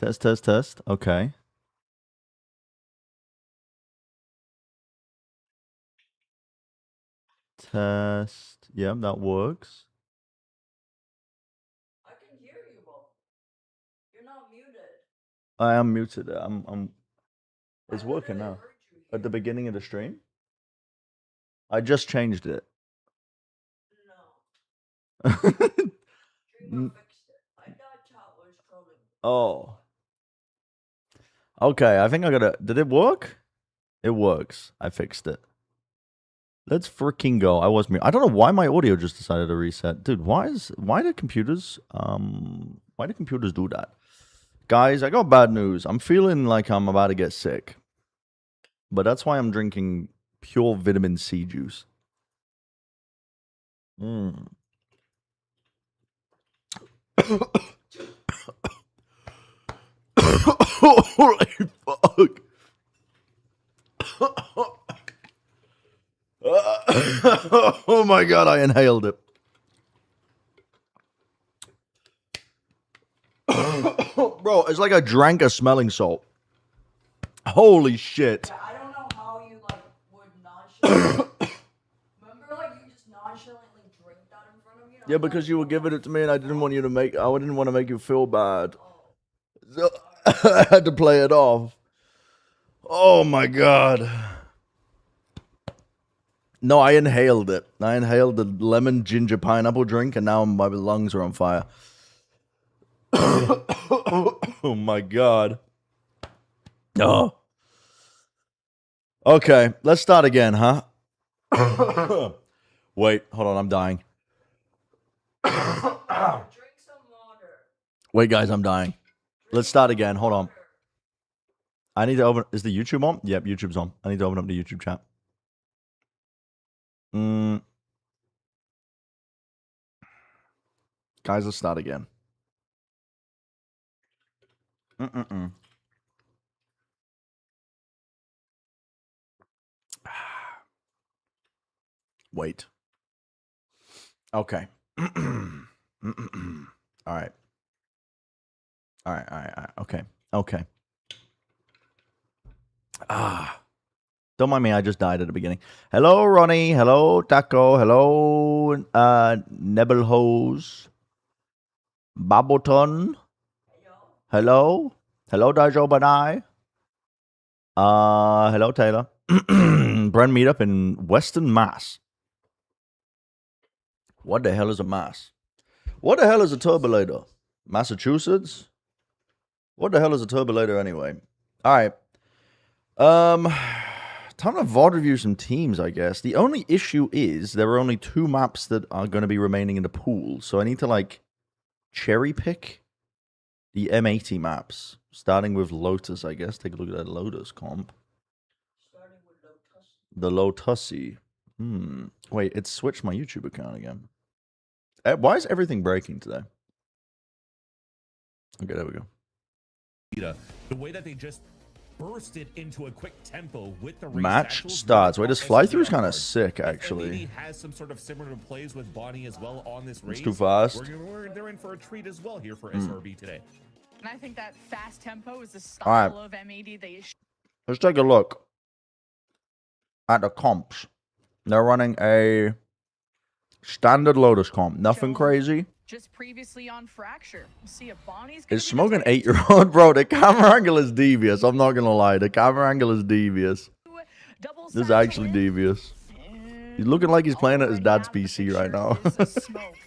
Test, test, test. Okay. Test. Yeah, that works. I can hear you, but you're not muted. I am muted. It's working now. At the beginning of the stream? I just changed it. No. Streamer fixed it. I thought chat was trolling. Oh. Okay, I think I gotta... Did it work? It works. I fixed it. Let's freaking go. I was muted. I don't know why my audio just decided to reset. Dude, why do computers do that? Guys, I got bad news. I'm feeling like I'm about to get sick. But that's why I'm drinking pure vitamin C juice. Holy fuck. Oh my god, I inhaled it. Bro, it's like I drank a smelling salt. Holy shit. Yeah, I don't know how you would nonchalantly. Remember, you just nonchalantly drink that in front of me. Yeah, because you were giving it to me, and I didn't want you to make. I didn't want to make you feel bad. So I had to play it off. Oh my god. No, I inhaled it. I inhaled the lemon ginger pineapple drink, and now my lungs are on fire. Oh my god. Oh. Okay, let's start again, huh? Wait, hold on, I'm dying. Drink some water. Wait, guys, I'm dying. Let's start again. Hold on. I need to open... Is the YouTube on? Yep, YouTube's on. I need to open up the YouTube chat. Guys, let's start again. Wait. Okay. All right. All right. Okay. Don't mind me, I just died at the beginning. Hello, Ronnie. Hello, Taco. Hello, Nebelhose. Baboton. Hello. Hello, Dajo Banai. Hello, Taylor. Brand meetup in Western Mass. What the hell is a Mass? What the hell is a turbulator? Massachusetts? What the hell is a turbulator anyway? All right. Time to VOD review some teams, I guess. The only issue is there are only 2 maps that are going to be remaining in the pool. So I need to, cherry pick the M80 maps. Starting with Lotus, I guess. Take a look at that Lotus comp. Starting with Lotus. The Lotussy. Wait, it switched my YouTube account again. Why is everything breaking today? Okay, there we go. The way that they just bursted into a quick tempo with the match starts. Wait, this fly through is kind of sick, actually. Has some sort of similar plays with Bonnie as well on this race. It's too fast. They're in for a treat as well here for SRB today. And I think that fast tempo is the style of M80. Let's take a look at the comps. They're running a standard Lotus comp. Nothing crazy. Just previously on Fracture. We'll see if Bonnie's Is Smoke an 8-year-old? Bro, the camera angle is devious. I'm not going to lie. The camera angle is devious. This is actually devious. He's looking like he's playing at his dad's PC right now.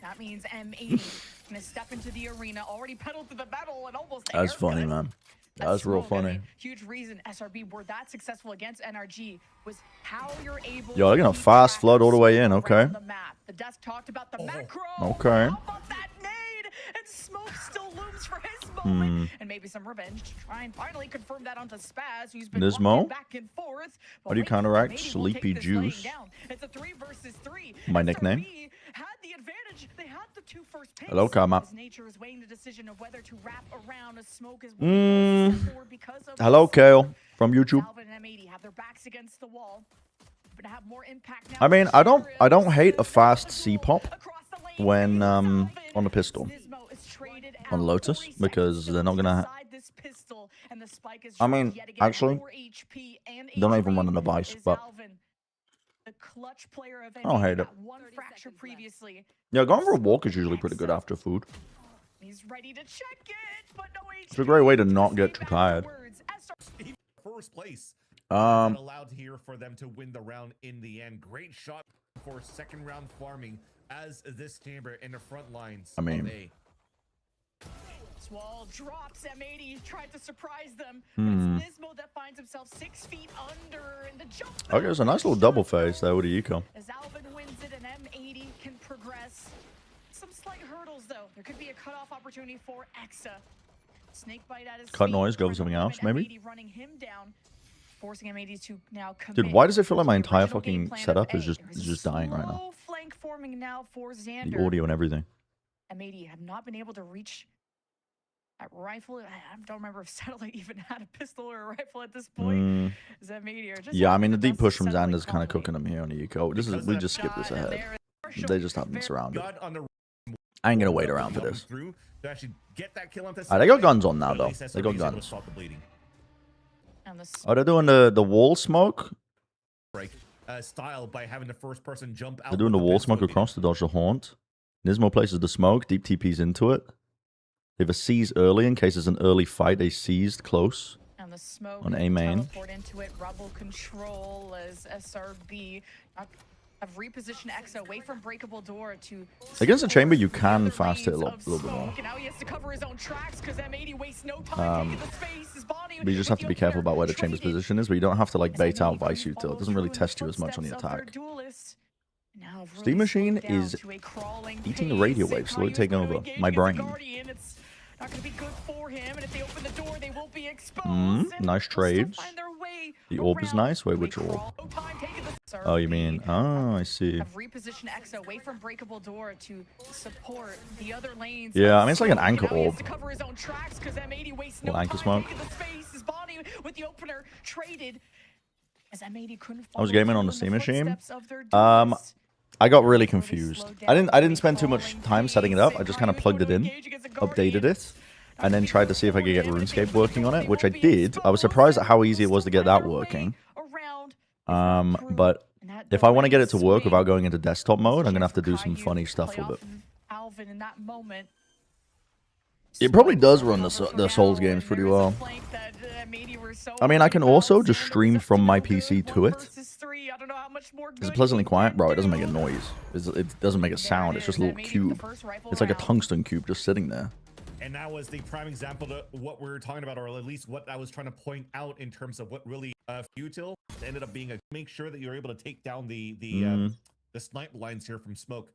That means M80 gonna step into the arena, already pedaled to the metal and almost. That's funny, man. That's real funny. Huge reason SRB were that successful against NRG was how you're able. Yo, they're gonna fast flood all the way in. Okay. The desk talked about the macro. Okay. How about that nade? And Smoke still looms for his moment, and maybe some revenge to try and finally confirm that onto Spaz, who's been walking back and forth. How do you counteract Sleepy Juice? It's a 3 versus 3. My nickname. Had the advantage. They had the 2 first picks. Hello, Kama. Nature is weighing the decision of whether to wrap around a Smoke as Hello, Kale from YouTube. Have their backs against the wall. Have more impact now. I mean, I don't hate a fast C pop. when on the pistol on Lotus because they're not gonna. I mean, actually, they're not even running the Vice, but I don't hate it. Yeah, going for a walk is usually pretty good after food. He's ready to check it, but no HP. It's a great way to not get too tired. First place. Allowed here for them to win the round in the end. Great shot for second round farming as this chamber in the front lines. I mean, Swall drops M80, tried to surprise them. It's Nismo that finds himself 6 feet under in the jump. Okay, there's a nice little double face there with the eco. As Alvin wins it and M80 can progress. Some slight hurdles though. There could be a cutoff opportunity for Exa. Snakebite at his Cut feet, noise, go for something else, maybe? M80 running him down, forcing M80 to now commit. Dude, why does it feel like my to the entire original game fucking plan of setup A. is There's a just dying right now? slow flank forming now for The Xander. audio and everything. M80 have not been able to reach that rifle. I don't remember if Satellite even had a pistol or a rifle at this point. Is M80 or just Yeah, I mean the that's deep push from Satellite Xander's kind of quality. cooking him here on the eco. This is we just skip this ahead. They just have them surrounded. God on the I ain't gonna wait around for this. through to actually get that kill on this. They got guns on now, But at though. least that's They the got reason to guns. stop the bleeding. And the Oh, they're doing the wall smoke. Break style by having the first person jump out. They're doing the with wall pistol smoke beating. across to dodge the haunt. Nismo places the smoke. Deep TP's into it. They have a seize early in case it's an early fight. They seized close. And the smoke On A main. teleport into it. Rebel control as SRB have repositioned Exa away from breakable door to Against the chamber, you can other fast hit a lanes little of bit more. smoke, and now he has to cover his own tracks because M80 wastes no time taking the space. His body But you just with have to the be careful opener about where the chamber's traded. position is, but you don't have to like As bait out M80 Vice couldn't Util. It follow doesn't really through in test you as much on the footsteps of their attack. duelist. Now have Steam really Machine slowed down is to a crawling eating the pace. radio If waves, slowly Kayu's taking gonna over engage my against the brain. Guardian, it's not going to be good for him, and if they open the door, they will be exposed. and Nice they'll still trades. find their way The orb is around nice. Wait, to a which orb? crawl. No time taking the Oh, you mean? Oh, I see. have repositioned Exa away from breakable door to support the other lanes. Yeah, of I mean, it's like an smoke, and anchor now he has orb. to cover his own tracks 'cause M80 wastes no Little anchor time smoke. taking the space. His body with the opener traded as M80 couldn't I was follow gaming on through the in Steam Machine. footsteps of their Um, duelist. I got really Before they confused. slowed I down didn't to a spend too much crawling time setting it pace. up. I just kind of Kayu's plugged it going in, to engage against the updated Guardian. it, and then tried to see if I could get RuneScape working on it, which I did. I was surprised at how easy it was to get that working. But if I want to get it to work without going into desktop mode, I'm gonna have to do some funny stuff with it. Alvin in that moment. It probably does run the Souls games pretty well. I mean, I can also just stream from my PC to it. It's pleasantly quiet, bro. It doesn't make a noise. It doesn't make a sound. It's just a little cube. It's like a tungsten cube just sitting there. And that was the prime example to what we were talking about, or at least what I was trying to point out in terms of what really Util ended up being make sure that you're able to take down the snipe lines here from smoke.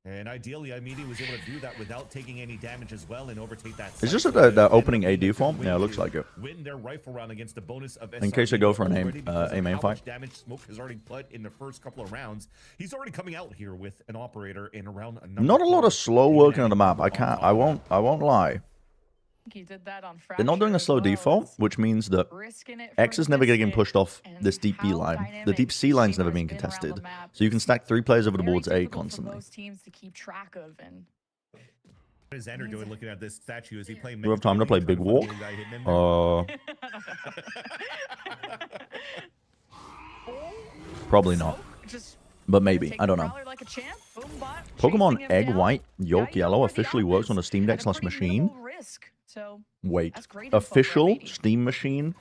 And ideally, Imedi was able to do that without taking any damage as well and overtake that. It's just site. the So opening ended up being AD form. a way Yeah, it looks to like it. Win their rifle round against the bonus of In case they SRB go for an already because of A main how fight. much damage Smoke has already put in the first couple of rounds. He's already coming out here with an operator in around number Not a lot 4. of slow Even working on adding the map. on I top of won't lie. He did that on They're not doing a slow default, which means that X is never getting pushed off this deep B line. The deep C line's never being contested. So you can stack 3 players over the boards A constantly. Teams to keep track of and What is Xander doing looking at this statue? Is he playing? Do we have time to play Big Walk? Probably not. just But maybe. take I the don't know. Prowler like a champ. Boom, bot, Pokemon chasing him Egg down. White, Yolk Yeah, Yellow you already officially got works this on the Steam at Deck a slash pretty machine. minimal risk. So Wait. that's great info for Official M80. Steam machine?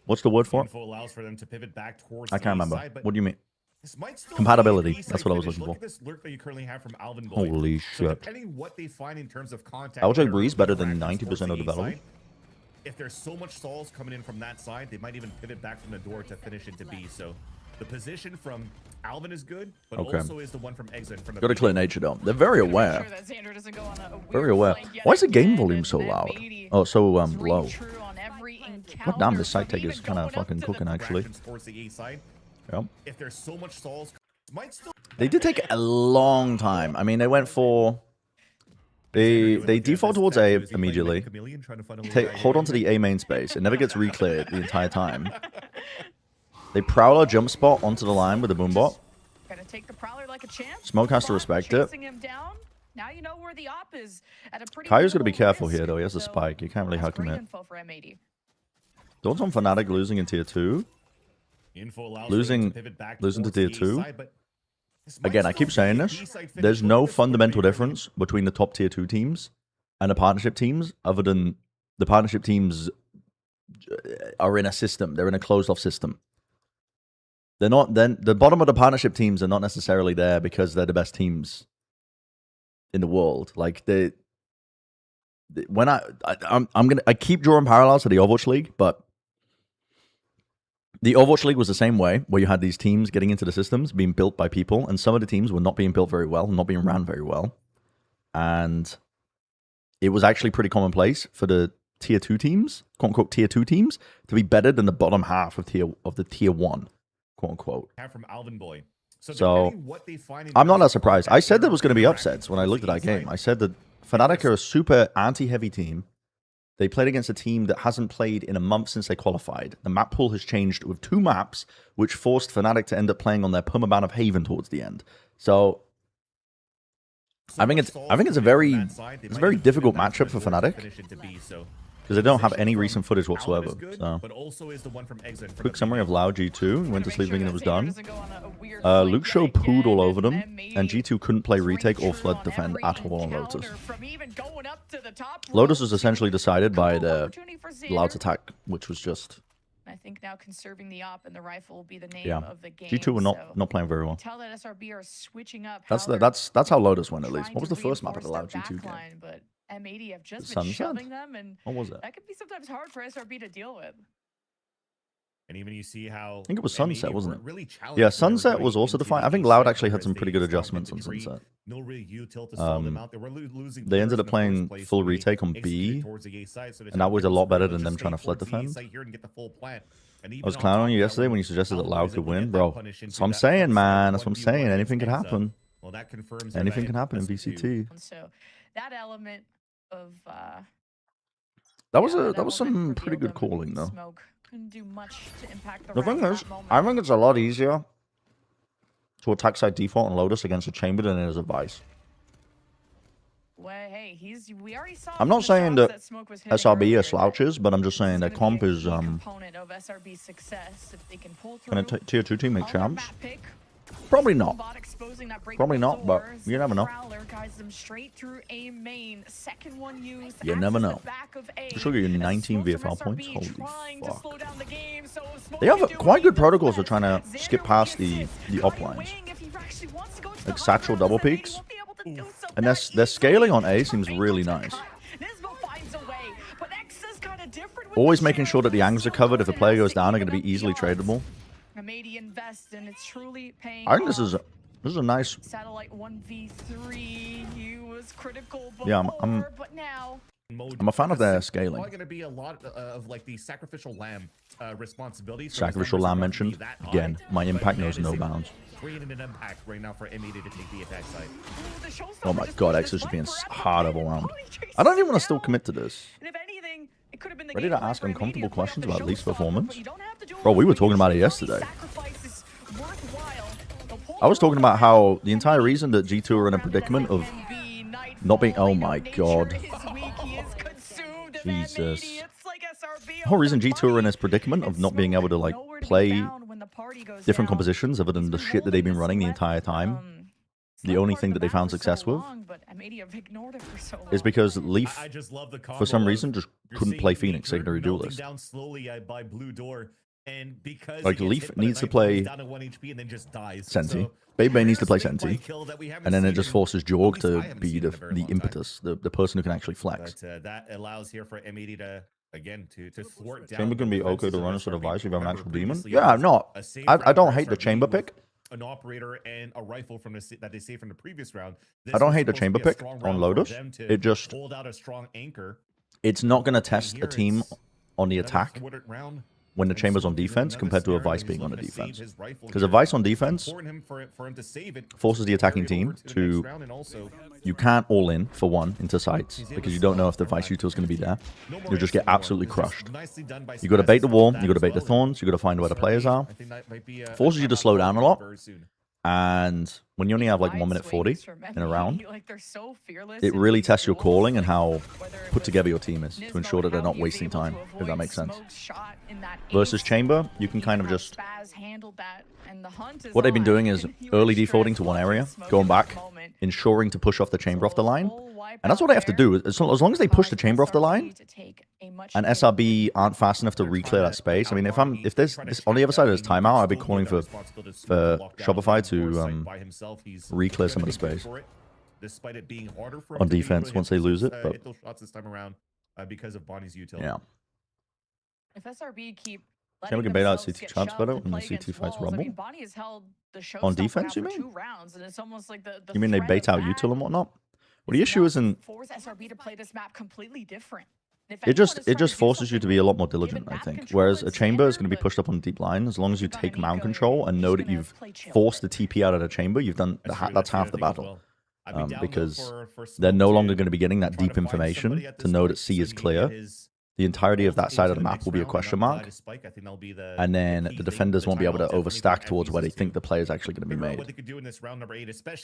What's the word for it? Info allows for them to pivot back towards I the can't A remember. side, but What do you mean? this might still Compatibility. be a That's what I was finish. looking Look for. at this lurk that you currently have from Alvin going. Holy So shit. depending what they find in terms of contact, I would say there Breeze with better than fractions 90% towards of the the A battle. side, if there's so much stalls coming in from that side, they might even pivot back from the door to finish into B. So the position from Alvin is good, but Okay. also is the one from Exit in front of Gotta B. clear nature though. They're very Make aware. sure that Xander doesn't go on a Very weird aware. flank yet Why is the game again, volume and so loud? M80 Oh, so is low. true on every God damn, encounter this side from take is even kind of going up fucking to the cooking actually. Fractions towards the A side. Yep. If there's so much stalls, might still. They did take a long time. I mean, they went for... They default towards A immediately. Hold on to the A main space. It never gets re-cleared the entire time. They Prowler jump spot onto the line with the boombot. take the Prowler like a champ. Smoke has to respect it. Him down. Now you know where the op is at a pretty Kayu's got to be minimal careful risk, here, though. He has a so spike. You can't really that's hug him great in. info for M80. Thoughts on Fnatic losing in tier 2? Losing to tier 2? Again, I keep saying this. There's no fundamental difference between the top tier 2 teams and the partnership teams, other than the partnership teams are in a system. They're in a closed-off system. They're not. Then the bottom of the partnership teams are not necessarily there because they're the best teams in the world. Like when I keep drawing parallels to the Overwatch League, but the Overwatch League was the same way, where you had these teams getting into the systems, being built by people, and some of the teams were not being built very well, not being ran very well, and it was actually pretty commonplace for the tier 2 teams, quote unquote tier 2 teams, to be better than the bottom half of the tier 1, quote unquote. From Alvin Boy. So I'm not that surprised. I said there was going to be upsets when I looked at that game. I said that Fnatic are a super anti-heavy team. They played against a team that hasn't played in a month since they qualified. The map pool has changed with 2 maps, which forced Fnatic to end up playing on their permaban of Haven towards the end. So I think it's a very difficult matchup for Fnatic because they don't have any recent footage whatsoever. So quick summary of Lao G2. He went to sleep thinking it was done. Luke Show pooed all over them, and G2 couldn't play retake or flood defend at all on Lotus. Lotus was essentially decided by the Loud's attack, which was just... I think now conserving the op and the rifle will be the name of the game. G2 were not playing very well. Tell that SRB are switching up. That's how Lotus went, at least. What was the first map of the Loud G2 game? But M80 have just been shoving them, and what was it? That could be sometimes hard for SRB to deal with. And even you see how I think it was Sunset, wasn't it? Really yeah, Sunset was also defined. I think Loud actually had some pretty good adjustments on Sunset. No real util to slow them out. They ended up playing full retake on B, and that was a lot better than them trying to flood defend. I was clowning on you yesterday when you suggested that Loud could win, bro. That's what I'm saying, man. That's what I'm saying. Anything could happen. Anything can happen in VCT. So that element of that was some pretty good calling, though. Do much to impact the thing is, I think it's a lot easier to attack side default and Lotus against a chamber than it is a Vice. Well, hey, we already saw I'm not saying that SRB are slouches, but I'm just saying their comp is tier 2 team make champs. Probably not. Probably not, but you never know. You never know. This will get you 19 VFL points. Holy fuck. They have quite good protocols for trying to skip past the op lines. Like Satchel double peaks. And their scaling on A seems really nice. Always making sure that the angles are covered. If a player goes down, they're going to be easily tradable. I think this is a nice satellite 1v3 was critical before, yeah, I'm a fan of their scaling. Probably going to be a lot of like the sacrificial lamb responsibilities. Sacrificial lamb mentioned again. My impact knows no bounds. Creating an impact right now for M80 to take the attack side. Oh my god, X is just being hard overwhelmed. I don't even want to still commit to this. Ready to ask uncomfortable questions about Leaf's performance? Bro, we were talking about it yesterday. I was talking about how the entire reason that G2 are in a predicament of not being... Oh my god. Jesus. The whole reason G2 are in this predicament of not being able to like play different compositions other than the shit that they've been running the entire time. The only thing that they found success with is because Leaf, for some reason, just couldn't play Phoenix secondary duelist. Like Leaf needs to play Senti. Bebe needs to play Senti, and then it just forces Jorg to be the impetus, the person who can actually flex. But that allows here for M80 to again to thwart down. Chamber can be okay to run a sort of Vice if you have an actual demon. Yeah, no, I don't hate the chamber pick. An operator and a rifle from that they saved from the previous round. I don't hate the chamber pick on Lotus. It just hold out a strong anchor. It's not going to test a team on the attack when the chamber's on defense compared to a Vice being on a defense. Because a Vice on defense forces the attacking team to... You can't all in, for one, into sites, because you don't know if the Vice util is going to be there. You'll just get absolutely crushed. You got to bait the wall, you got to bait the thorns, you got to find where the players are. Forces you to slow down a lot. And when you only have like 1 minute 40 in a round, it really tests your calling and how put together your team is to ensure that they're not wasting time, if that makes sense. Versus Chamber, you can kind of just... What they've been doing is early defaulting to one area, going back, ensuring to push off the Chamber off the line. And that's what they have to do. As long as they push the Chamber off the line, and SRB aren't fast enough to re-clear that space. I mean, if there's on the other side of this timeout, I'd be calling for Shopify to re-clear some of the space on defense once they lose it. But because of Bonnie's util. Yeah. If SRB keep Chamber can bait out CT traps better when the CT fights Rumble. I mean, Bonnie has held the show On defense, you mean? 2 rounds, and it's almost like the You mean they bait out util and whatnot? Well, the issue isn't... force SRB to play this map completely different. It just forces you to be a lot more diligent, I think. Whereas a Chamber is going to be pushed up on a deep line. As long as you take mount control and know that you've forced the TP out of the Chamber, you've done that's half the battle. Because they're no longer going to be getting that deep information to know that C is clear. The entirety of that side of the map will be a question mark. And then the defenders won't be able to overstack towards where they think the play is actually going to be made.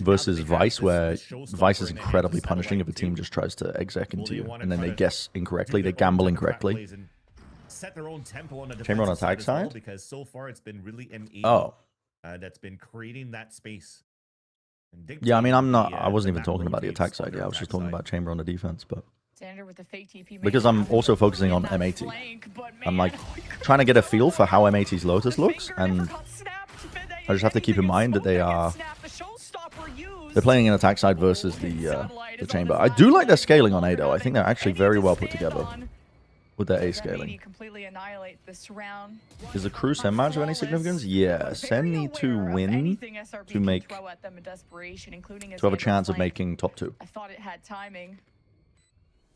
Versus Vice, where Vice is incredibly punishing if a team just tries to exec into you. And then they guess incorrectly, they gamble incorrectly. Chamber on attack side? Because so far it's been really M80 Oh. That's been creating that space. Yeah, I mean, I wasn't even talking about the attack side. Yeah, I was just talking about Chamber on the defense, but... Because I'm also focusing on M80. I'm like trying to get a feel for how M80's Lotus looks, and I just have to keep in mind that they're playing an attack side versus the Chamber. I do like their scaling on A though. I think they're actually very well put together with their A scaling. Is the crew Sen match of any significance? Yeah, Sen need to win to have a chance of making top 2. I thought it had timing.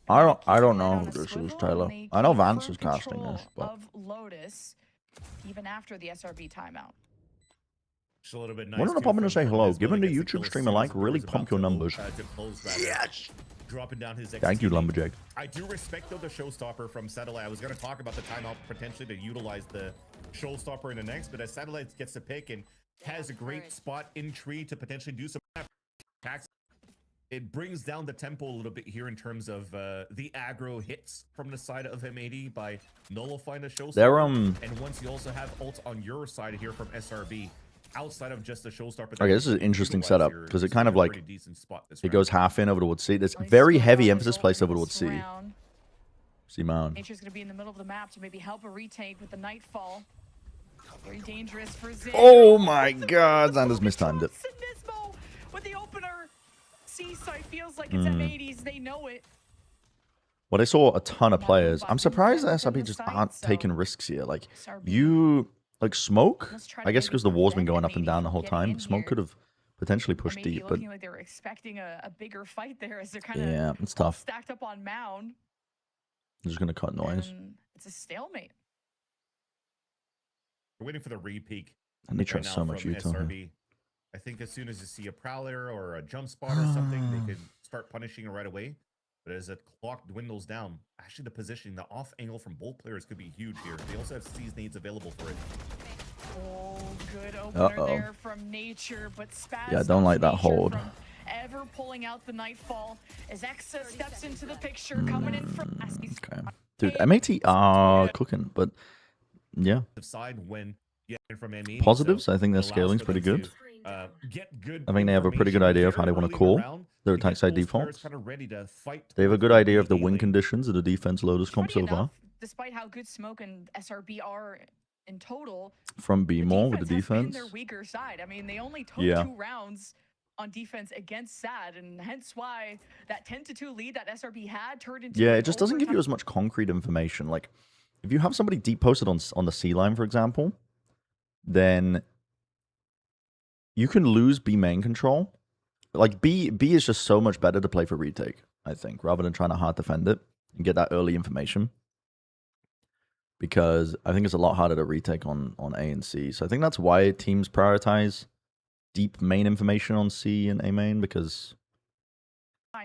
I don't know who this is, Taylor. I know Vance is casting this, but of Lotus, even after the SRB timeout. Why don't I pop in to say hello? Giving the YouTube stream a like really pump your numbers. Yes. Dropping down his Thank you, Lumberjack. I do respect though the showstopper from Satellite. I was going to talk about the timeout potentially to utilize the showstopper in the next, but as Satellite gets to pick and has a great spot in tree to potentially do some attacks. It brings down the tempo a little bit here in terms of the aggro hits from the side of M80 by nullifying the showstopper. And once you also have ult on your side here from SRB, outside of just the showstopper. Okay, this is an interesting setup because it kind of like it goes half in over towards C. There's very heavy emphasis placed over towards C. C mount. Nature's gonna be in the middle of the map to maybe help a retake with the nightfall. Very dangerous for Zin. Oh my God, Xander's mistimed it. With the opener. C-side feels like it's M80s, they know it. Well, they saw a ton of players. I'm surprised that SRB just aren't taking risks here. Like, like Smoke, I guess because the war's been going up and down the whole time, Smoke could have potentially pushed deep, but... like they were expecting a bigger fight there as they're kind of it's tough. Stacked up on Mound. I'm just going to cut noise. And it's a stalemate. We're waiting for the re-peak. And they try so much util here. I think as soon as you see a Prowler or a jump spot or something, they could start punishing it right away. But as the clock dwindles down, actually the positioning, the off angle from both players could be huge here. They also have C's nades available for it. Oh, good opener there from Nature, but Spaz yeah, I don't like that hold. Ever pulling out the nightfall as Exa steps into the picture, coming in from okay. Dude, M80 are cooking, but yeah. Positives, I think their scaling's pretty good. I think they have a pretty good idea of how they want to call their attack side defaults. They have a good idea of the win conditions of the defense Lotus comp so far. Despite how good Smoke and SRB are in total, from B more with the defense. Their weaker side. I mean, they only took 2 rounds on defense against SAD, and hence why that 10-2 lead that SRB had turned into. Yeah, it just doesn't give you as much concrete information. Like, if you have somebody deep posted on the C line, for example, then you can lose B main control. Like, B is just so much better to play for retake, I think, rather than trying to hard defend it and get that early information. Because I think it's a lot harder to retake on A and C. So I think that's why teams prioritize deep main information on C and A main, because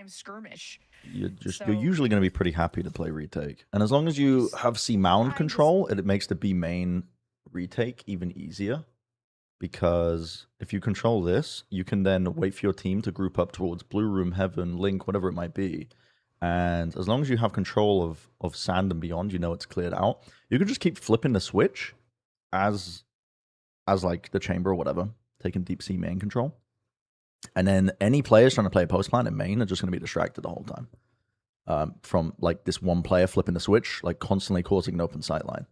skirmish. You're usually going to be pretty happy to play retake. And as long as you have C mound control, it makes the B main retake even easier. because if you control this, you can then wait for your team to group up towards Blue Room, Heaven, Link, whatever it might be. And as long as you have control of Sand and beyond, you know it's cleared out. You can just keep flipping the switch as like the chamber or whatever, taking deep sea main control. And then any players trying to play a post plan in main are just going to be distracted the whole time. From like this one player flipping the switch, like constantly causing an open sight line.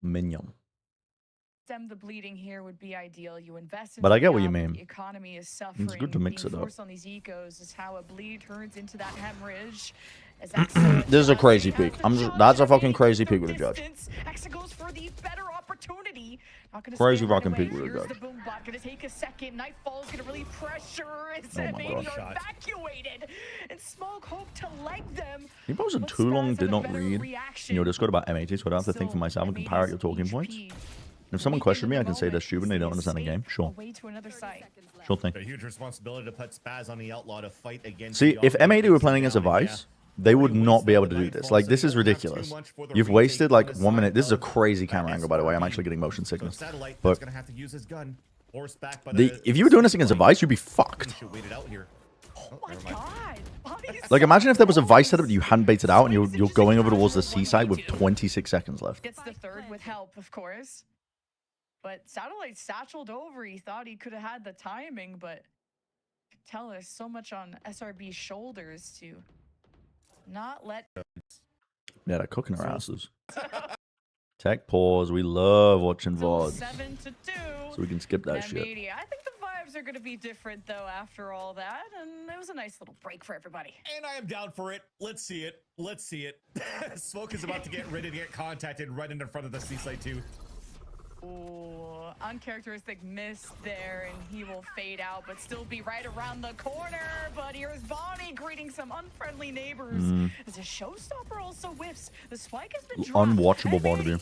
Minion. Stem the bleeding here would be ideal. You invest in But I get what you the mean. economy is suffering. It's good to mix it up. On these ecos is how a bleed turns into that hemorrhage. This is a crazy peak. That's a fucking crazy peak with a judge. Exa goes for the better opportunity. Crazy fucking peak with a judge. The boom bot gonna take a second. Nightfall's gonna really pressure. It's Oh my are God. evacuated. And Smoke hope to leg them. You posted too long, did not read in your Discord about M80, so I don't have to think for myself and compare out your talking points. If someone questioned me, I can say they're stupid and they don't understand the game. Sure. Sure thing. A huge responsibility to put Spaz on the outlaw to fight against. See, if M80 were playing against a Vice, they would not be able to do this. Like, this is ridiculous. You've wasted like 1 minute. This is a crazy camera angle, by the way. I'm actually getting motion sickness. But if you were doing this against a Vice, you'd be fucked. Oh my God. Like, imagine if there was a Vice setup that you hadn't baited out and you're going over towards the seaside with 26 seconds left. Gets the third with help, of course. But Satellite satcheled over. He thought he could have had the timing, but tell there's so much on SRB's shoulders to not let. Yeah, they're cooking our asses. Tech pause. We love watching VODs. 7-2. So we can skip that shit. Media. I think the vibes are going to be different, though, after all that. And it was a nice little break for everybody. And I am down for it. Let's see it. Let's see it. Smoke is about to get ready to get contacted right in front of the seaside, too. Ooh, uncharacteristic miss there, and he will fade out, but still be right around the corner. But here's Bonnie greeting some unfriendly neighbors. As a showstopper also whiffs. The spike has been dropped. Unwatchable point of Heavy. view.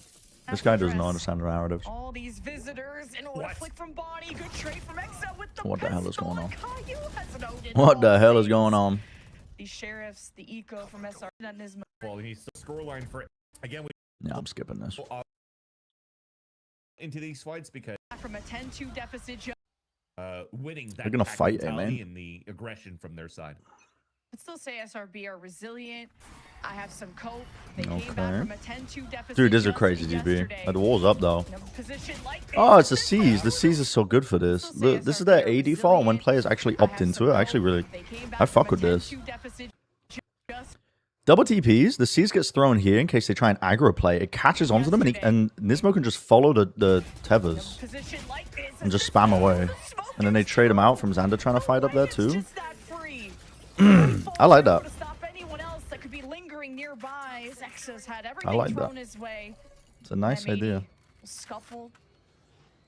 This guy does not understand the narratives. All these visitors, and what a flick from Bonnie. Good trade from Exa with the What the hell is pistol, going on? and Caillou has an ode in What the all hell is things. going on? The sheriffs, the eco from SR, and Nismo. Well, he's the scoreline for it. Again, we Yeah, I'm skipping this. into these fights because From a 10-2 deficit. winning that They're gonna fight, mentality man. and the aggression from their side. I'd still say SRB are resilient. I have some cope. They came back Okay. from a 10-2 deficit. Dude, this is a just crazy GP. yesterday. The wall's up, though. In a position like this, Oh, it's the this C's. The playoff, C's is so good for this. I'd still say Look, this is SRB their are A default, and when resilient. players actually I opt have into some it, I hope. actually really... They came back I from fuck a with this. 10-2 deficit just Double TPs, the C's gets thrown here in case they try and aggro play. It catches onto them, and Nismo can just follow the tethers position like this. and just spam away. And then they trade him out from Xander trying to fight up there, too. Just that free. I like that. To stop anyone else that could be lingering nearby. Zexa's had I everything like thrown that. his way. It's a nice M80 idea. will scuffle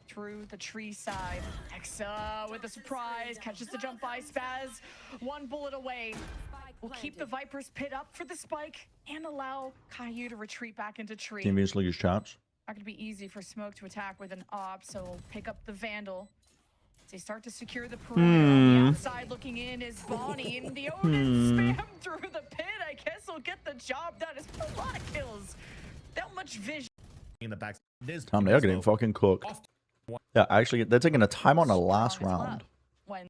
through the tree side. Exa with a surprise, catches the jump by Spaz. One bullet away. Will keep the Viper's pit up for the spike and allow Caillou to retreat back into tree. Team Venus his chats. Not going to be easy for Smoke to attack with an op, so we'll pick up the Vandal. As they start to secure the perimeter. On the outside looking in is Bonnie, and the Odin spam through the pit. I guess will get the job done. It's a lot of kills. That much vision. In the back, Damn, they are getting fucking cooked. Yeah, actually, they're taking a time on the last Strong as well. round. When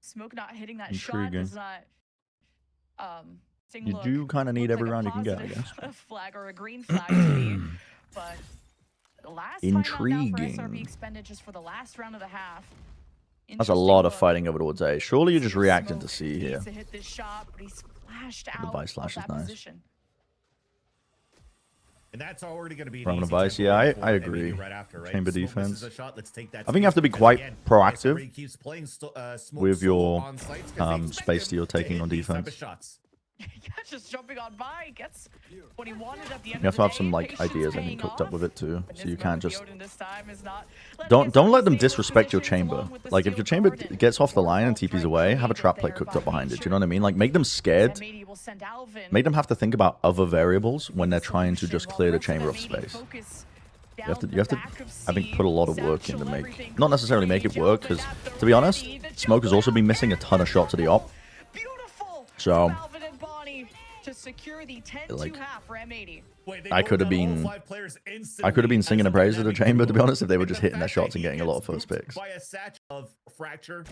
Smoke not hitting that Intriguing. shot does not You do kind of need every round you can get, I guess. A flag or a green flag to me, but the last timeout now for Intriguing. SRB expended just for the last round of the half. That's a lot of Interesting fighting over towards A. Surely you're just look. reacting to Smoke C here. needs to hit this shot, but he's flashed out Vice of slash is that nice. position. And that's already going to be an From the easy Vice, tempo yeah, I for agree. MVP right after, right? Chamber Smoke misses defense. a shot, let's take that I think you have to be space, quite because again, proactive SRB keeps playing Smoke with solo your on sites 'cause they expect space him that you're to taking hit on these type of defense. shots. Yeah, just jumping on by, gets what he wanted at the end You have to of have the some day. like Patience ideas and paying cooked up off. with it too, But so you Nismo can't with the just Odin this time is not letting don't SRB let them stay with disrespect your positions chamber. along with the Like if your steel chamber guard and gets off the Warhol line and trying TPs to away, have a lead trap it play there cooked by up behind it. Mibr. You know what I mean? Like make them scared. M80 will send Alvin. Make them have to think about other variables when they're trying to Solution just while clear the rest of chamber of M80 space. focus You have down to, the I back of think, C. put a lot of work in to Satchel make, everything not necessarily make it free, work, jump because is at to be honest, the Smoke has also been missing a ton of shots to the op. Beautiful So- from Alvin and Bonnie to secure the 10-2 Like, half for M80. Wait, they I go could have down all been, five players I could have instantly been singing a as praise to the dynamic chamber, to be duo. honest, if they were And just the hitting their fact that shots and he getting a lot gets of first booped picks. by a satchel of Fracture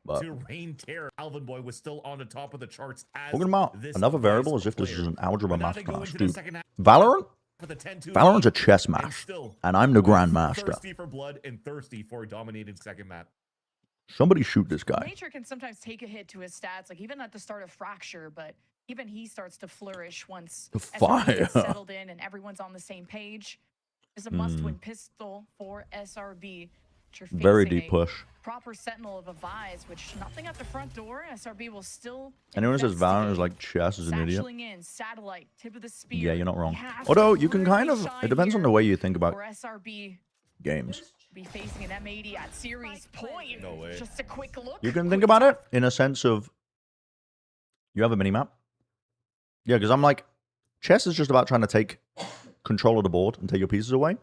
But to Rain Terror. Alvin Boy was still on the top of the charts as talking about this another variable as player. if this is an algebra But now math they go class, into the dude. second half Valorant? with a 10-2 Valorant's a lead, chess and match, still and I'm the with grandmaster. thirsty for blood and thirsty for a dominating second map. Somebody shoot this guy. Nature can sometimes take a hit to his stats, like even at the start of Fracture, but even he starts to flourish once The SRB gets fire. settled in and everyone's on the same page. Is a must-win pistol for SRB. Very deep push. Proper sentinel of a Vise, which nothing at the front door. SRB will still. Anyone who says Valorant is investigate. like chess is an idiot. Satcheling in, satellite, tip of the spear. Yeah, you're not wrong. He has Although to you can really kind of, shine it depends on the here way you think about for SRB games. to be facing an M80 at series point. No way. Just a quick look. You can think quick about it tap. in a sense of you have a mini map. Yeah, because I'm like, chess is just about trying to take control of the board and take your pieces away.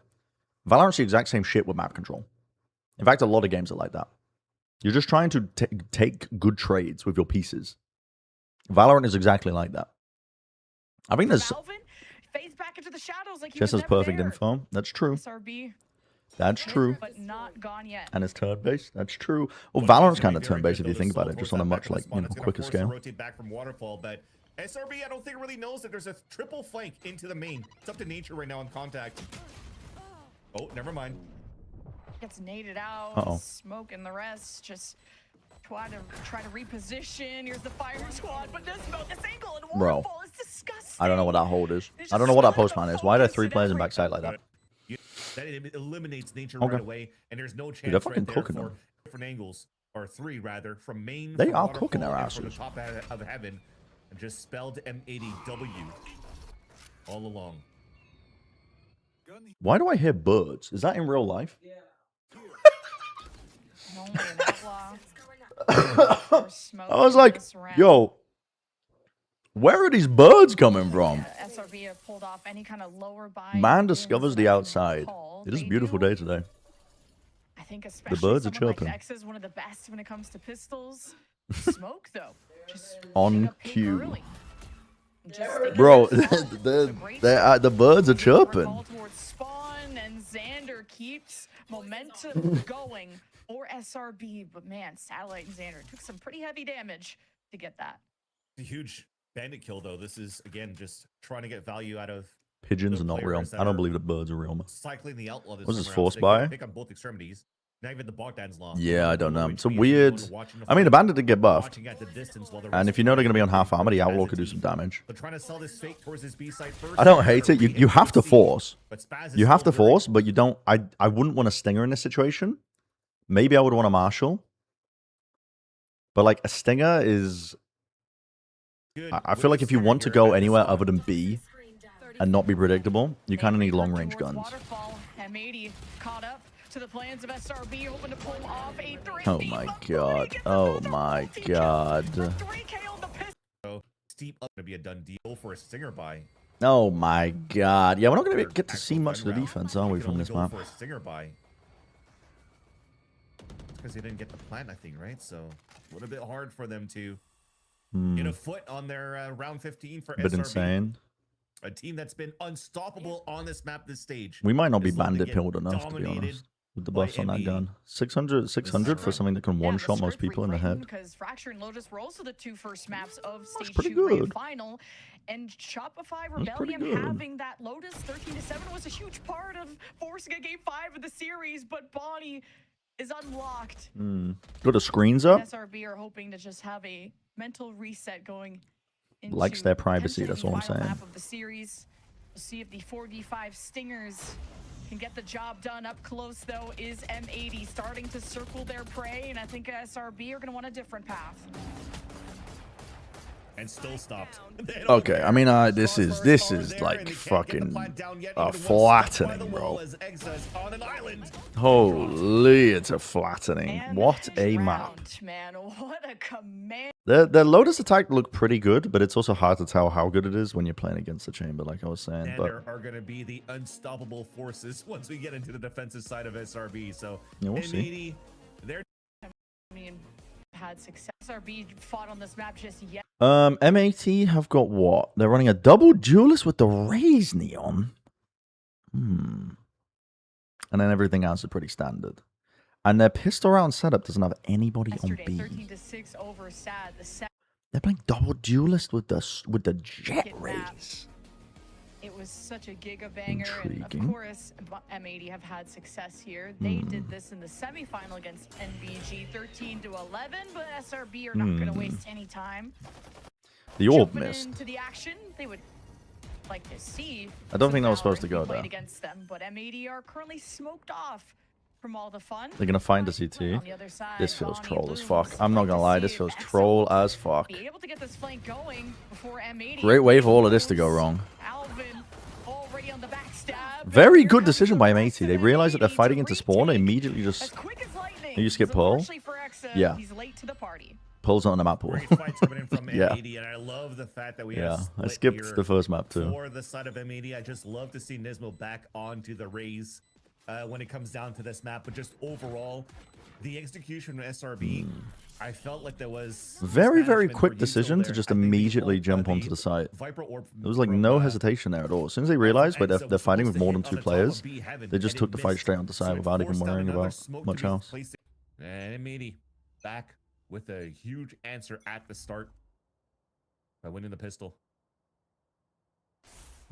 Valorant's the exact same shit with map control. In fact, a lot of games are like that. You're just trying to take good trades with your pieces. Valorant is exactly like that. I think there's Malvin fades back into the shadows like he chess was has never perfect there. info. That's true. SRB, That's true. but not gone yet. And it's turn-based. That's true. Well, Well, Valorant's it's kind of very turn-based good, if you though, think to about it, solve just towards on a that much back like, respawn. It's gonna quicker force to scale. rotate back from Waterfall, but SRB, I don't think really knows that there's a triple flank into the main. It's up to Nature right now on contact. Oh, never mind. Gets naded out. Uh-oh. Smoke and the rest just try to reposition. Here's the firing squad, but this smoke, this angle and Bro, waterfall is disgusting. I don't know what that hold is. It's I don't just know what that not enough post man is. Why are there focus 3 and players in everything. backside like that? That eliminates Nature Okay. right away, and there's no chance they're fucking right there cooking for them. different angles, or 3 rather, from main. They from are Waterfall, cooking their and from the asses. top of heaven, and just spelled M80W all along. Why do I hear birds? Is that in real life? Only an outlaw. Or smoke I was in like, this round. yo, where are these birds coming from? SRB have pulled off any kind of lower buy. Man in discovers this the round. outside. Call. It is a They beautiful do. day today. I think especially birds are someone like chirping. Vex is one of the best when it comes to pistols. Smoke though, just On shooting up pink cue. early. Just thinking Bro, to himself, "It's a great the birds are recall chirping. towards spawn, and Xander keeps momentum going for SRB. But man, Satellite and Xander took some pretty heavy damage to get that. A huge bandit kill, though. This is, again, just trying to get value out of Pigeons the are not real. players that I don't are believe that birds are real, man. cycling the outlaw. Was time this around, forced so they can by? pick on both extremities. Not even the Bogdan's law. Yeah, I don't know. Which It's a means weird. anyone watching I mean, the fight, bandit did get buffed. watching at the distance while the And rest if you know they're going to be on half armor, the as outlaw a could do some team. damage. But trying to sell this fake towards his B side first. I don't hate it. You have to force. But Spaz is You have still to very force, but you don't. I wouldn't want a stinger in this situation. Maybe I would want a marshal. But like a stinger is. good I with feel the like if you stinger want to here go at this anywhere spot. other than B and not be predictable, you kind of need long range Towards guns. Waterfall, M80 caught up to the plans of SRB, hoping to pull off a 3. Oh my god. Oh my god. 3K on the pistol. So steep up to be a done deal for a stinger buy. Oh my god. Yeah, we're not going to Their get to actual see much of the gun route, defense, are you we, can from only this go map? for a stinger buy. Because they didn't get the plant, I think, right? So a little bit hard for them to get a foot on their round 15 for Bit SRB. insane. A team that's been unstoppable on this map this stage. We might not be Is slowly bandit get pilled enough, to be dominated honest, with the by buffs on that M80. gun. 600 for something that can one-shot most people in the head. Because Fracture and Lotus were also the 2 first maps of That's Stage pretty 2 grand good. final. And Shopify That's pretty Rebellion good. having that Lotus 13-7 was a huge part of forcing a game 5 of the series, but Bonnie is unlocked. Got the screens up. SRB are hoping to just have a mental reset going into Likes their privacy, potentially that's the all I'm final saying. map of the series. We'll see if the 4v5 Stingers can get the job done. Up close, though, is M80 starting to circle their prey, and I think SRB are going to want a different path. And still stopped. Okay, I mean, this is like fucking flattening, bro. Holy, it's a flattening. And What a map. round, man. What a command. The Lotus attack looked pretty good, but it's also hard to tell how good it is when you're playing against the chamber, like I was saying. And But there are going to be the unstoppable forces once we get into the defensive side of SRB. So Yeah, we'll see. M80, they're I mean, had success. SRB fought on this map just yet. M80 have got what? They're running a double duelist with the Raze Neon. And then everything else is pretty standard. And their pistol round setup doesn't have anybody on B. 13-6 over SAD. They're playing double duelist with the Jet Raze. It was such a giga banger, Intriguing. and of course, M80 have had success here. They did this in the semifinal against NBG, 13-11, but SRB are not going to waste any time. The orb Jumping missed. into the action, they would like to see. I don't think that was some supposed to go Valorant be played there. against them, but M80 are currently smoked off from all the fun. They're gonna find a CT. On the other side, This feels Bonnie troll as Blooms fuck. I'm not like gonna to lie, see this if feels XO troll as fuck. be able to get this flank going before M80. Great way for all of this to go wrong. Alvin already on the backstab. Very Here good comes decision the by rest M80. of They realize that they're M80 fighting to into spawn. They retake. immediately As just quick as lightning. You skip So Pearl? unfortunately for XO, Yeah. he's late to the party. pulls on the map pool. Great fights coming in from Yeah. M80, and I love the fact that we Yeah, have I split skipped here the first map too. for the side of M80. I just love to see Nismo back onto the Raze when it comes down to this map, but just overall, the execution of SRB, I felt like there was Very, very mismanagement quick for Util decision to there. just I think the immediately ult- jump onto the site. Viper orb There was like from, no hesitation there at all. As soon as they realized where they're fighting with more than 2 players, they just took the fight straight on the side without even worrying about much else. And M80 back with a huge answer at the start by winning the pistol.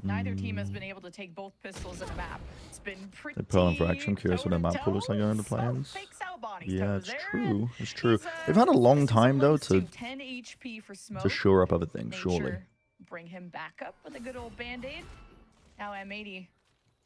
Neither team has been able to take both pistols in a map. It's been pretty They put on for action. Curious what their map pool looks like going into toe-to-toe. play-ins. Fakes out Bonnie's Yeah, toes it's there, true. and It's true. he's, They've had a long this is time though close to 10 HP for Smoke. to shore up other things. Surely. Nature bring him back up with a good old band-aid. Now M80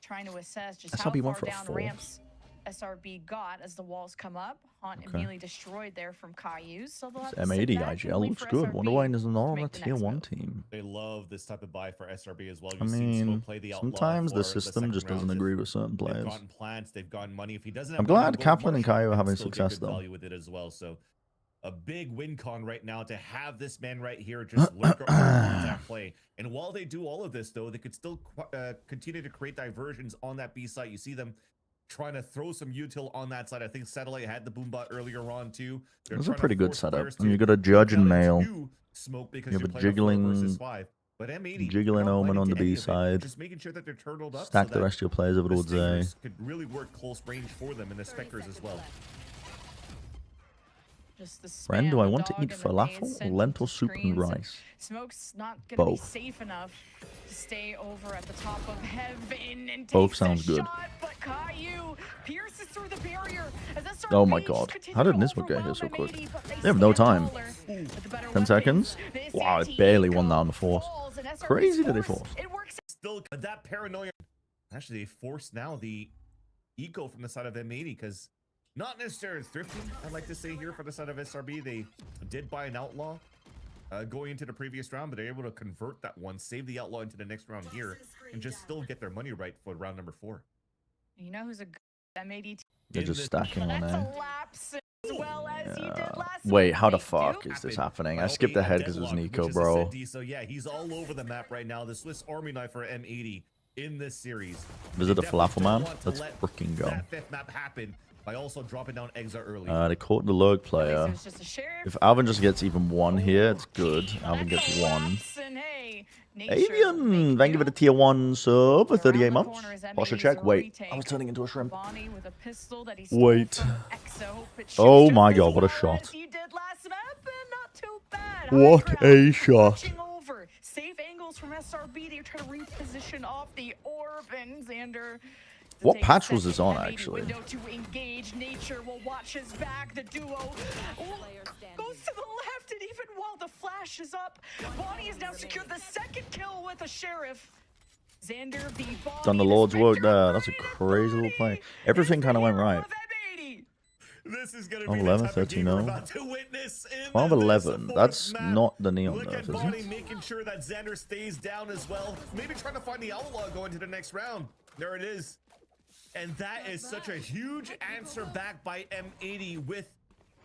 trying to assess just how SRB went far for a down 4. ramps SRB got as the walls come up. Haunt immediately destroyed there from Caillou. So they'll have to sit M80 back and IGL wait looks for good. Wonder SRB why there's to not on make a the tier next 1 move. team. They love this type of buy for SRB as well. I You've seen Smoke mean, play the Outlaw sometimes for the system second just doesn't round. agree with certain They've players. gotten plants, they've gotten money. If he doesn't have I'm money glad to go Kaplan and Marshall, Caillou are he can having still get success, good though. value with it as well. So a big win con right now to have this man right here just lurk around that play. And while they do all of this, though, they could still continue to create diversions on that B side. You see them trying to throw some util on that side. I think Satellite had the boombot earlier on too. It was a pretty good setup. And you got a judge and male. Smoke because You you're have a playing a 4 jiggling- versus 5. But M80, jiggling not Omen letting on the to any B of it, side. just making sure that they're turtled up. Stack so the that rest of your players over the towards A. Stingers could really work close range for them, and the Spectres as well. Just the Friend, spam, do I the want to dog eat and the nades falafel or sent lentil to soup and screens, rice? Smoke's not gonna be Both. safe enough to stay over at the top of heaven and Both takes sounds the good. shot, but Caillou pierces through the barrier as SRB Oh my just god. continue How did to Nismo get here overwhelm so quick? M80, but They have no stand time. taller with the better 10 seconds? weapons. This Wow, it anti-eco barely won that on the force. falls, and SRB's Crazy that they force, forced. It works. Still, that paranoia. Actually, they force now the eco from the side of M80 because not necessarily thrifty, I'd like to say here for the side of SRB. They did buy an outlaw going into the previous round, but they're able to convert that one, save the outlaw into the next round here, and just still get their money right for round number 4. You know who's a good M80 They're In just this- stacking on That's A. a lapse as well as you did last Wait, week. how the They fuck do is this happen. happening? I Well, skipped a ahead because it was deadlock, Nico, which is a bro. set D, so yeah, he's all over the map right now. The Swiss Army knife for M80 in this series. Visit They the falafel definitely man? don't want to Let's let freaking go. That 5th map happen by also dropping down Exa early. They caught the lurk At least player. it was just a sheriff. If Alvin just gets even 1 here, it's good. Gee, Alvin that's gets a 1. lapse, and hey, nature Avian! make Thank you for do. the tier 1 sub for Around 38 the months. corner is Posture M80's check. Wait, retake. I was turning into a shrimp. Bonnie with a pistol that he stole Wait. from EXO, but Oh shoots my just god, as what a well shot. as he did last map, and not too bad. What High a ground, shot. watching over. Safe angles from SRB. They're trying to reposition off the orb, and Xander. to What take a patch was this second on, M80 actually? window to engage. Nature will watch his back. The duo goes to the left, and even while the flash is up, Bonnie has now secured the 2nd kill with a sheriff. Xander v. Bonnie. Done the Lord's work there. That's a crazy little play. Everything kind of went right. This is gonna 12, be the 11, type of game 13, we're 0. about to witness in 12, the 11. fourth That's map. not the neon Look nerf, at is Bonnie it? making sure that Xander stays down as well. Maybe trying to find the outlaw going to the next round. There it is. And that is such a huge answer back by M80 with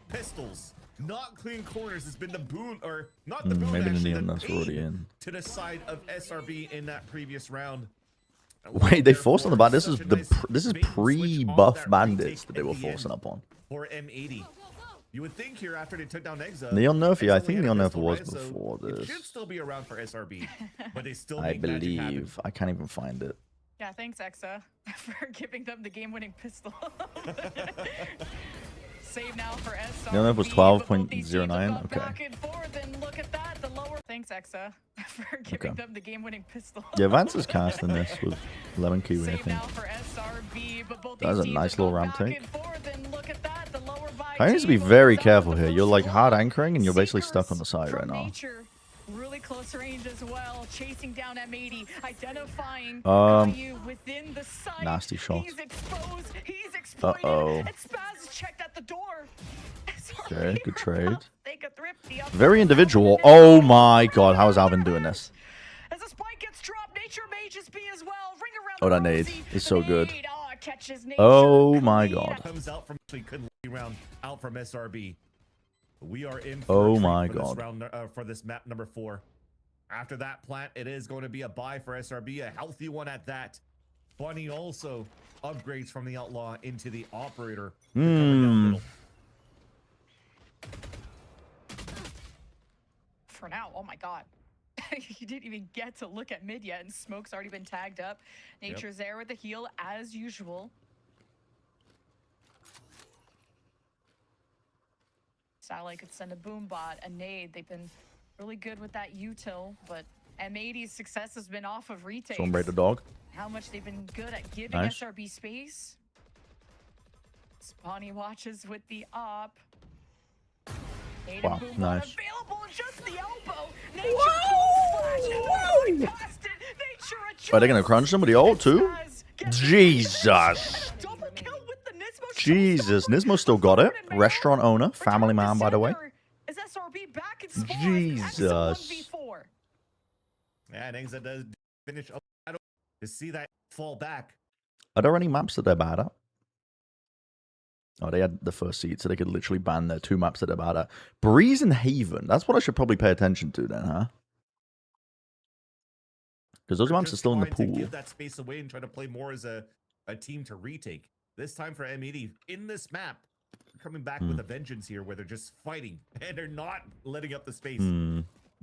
pistols. Not clean corners has been the boon, or not the boon, Maybe the actually, neon the nerf's already pain in. to the side of SRB in that previous round. Wait, they forced on the back. This is Such a the nice this is bait and switch on pre-buff that bandits retake that they at were the forcing end up on. for M80. You would think here after they took down Exa. Neon Nerf, yeah, I Exa think only had Neon a Nerf pistol, was right? So before it this. should still be around for SRB, but they still I make magic happen. believe. I can't even find it. Yeah, thanks, Exa, for giving them the game-winning pistol. Save now for SRB. Neon Nerf was but both these teams have 12.09. gone Okay. Back and forth, and look at that, the lower. Thanks, Exa, for giving them the game-winning pistol. Yeah, Vance is casting this with 11 Kiwi, I Save think. now for SRB, but both That was these a teams nice have little gone ramp back take. and forth, and look at that, the lower by I need to be team very opens up careful with here. the You're like first hard goal. anchoring and you're basically stuck Seekers on the side right from now. nature, really close range as well, chasing down M80, identifying Um, Caillou within the sight. nasty shot. He's exposed, he's exploited, Uh-oh. and Spaz is checked at the door. Okay, good trade. Take a thrifty up. Very individual. Oh my god, how is Alvin doing this? As a spike gets dropped, Nature may just be as well. Ring around Oh, the that nade rosy. is so good. Nade, oh, it catches Nature Oh my clean. god. Comes out from we couldn't round out from SRB. We are in. For Oh a treat my for this god. round, for this map number 4. After that plant, it is going to be a buy for SRB, a healthy one at that. Bunny also upgrades from the outlaw into the operator. They're coming down middle. For now, oh my god. You didn't even get to look at mid yet, and Smoke's already been tagged up. Nature's there with the heal, as usual. Satellite could send a boom bot, a nade. They've been really good with that util, but M80's success has been off of retakes. Someone break the dog. How much they've been good at giving Nice. SRB space. Spawny watches with the op. Nade Wow, and boom bot nice. available, just the elbow. Nature flash past it. Nature a Are they gonna choice. crunch them with the ult too? Spaz gets the Jesus. double kill with the Nismo Jesus, showstopper. Nismo still got it. Return to Restaurant owner, Return family to man, by the way. center. Is SRB back in spawn? Jesus. Exa 1v4. Yeah, and Exa does finish up to see that fall back. Are there any maps that they're bad at? Oh, they had the first seed, so they could literally ban their 2 maps that they're bad at. Breeze and Haven. That's what I should probably pay attention to then, huh? Because those They're maps are just still in the trying to pool. give that space away and try to play more as a team to retake. This time for M80 in this map, they're coming back with a vengeance here, where they're just fighting and they're not letting up the space.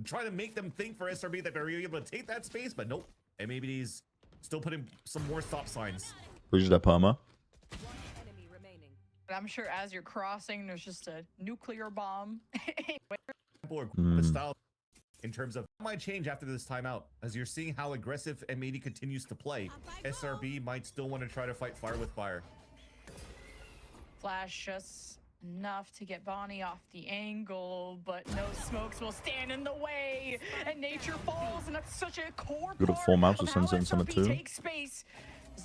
Trying to make them think for SRB that they're able to take that space, but nope. M80's still putting some more stop signs. Bridges their perma. But I'm sure as you're crossing, there's just a nuclear bomb. Or the style in terms of might change after this timeout, as you're seeing how aggressive M80 continues to play. SRB might still want to try to fight fire with fire. Flash just enough to get Bonnie off the angle, but no Smokes will stand in the way, and Nature falls, and that's such a core Good at part 4 maps of with how Sunset and Summer SRB 2. takes space.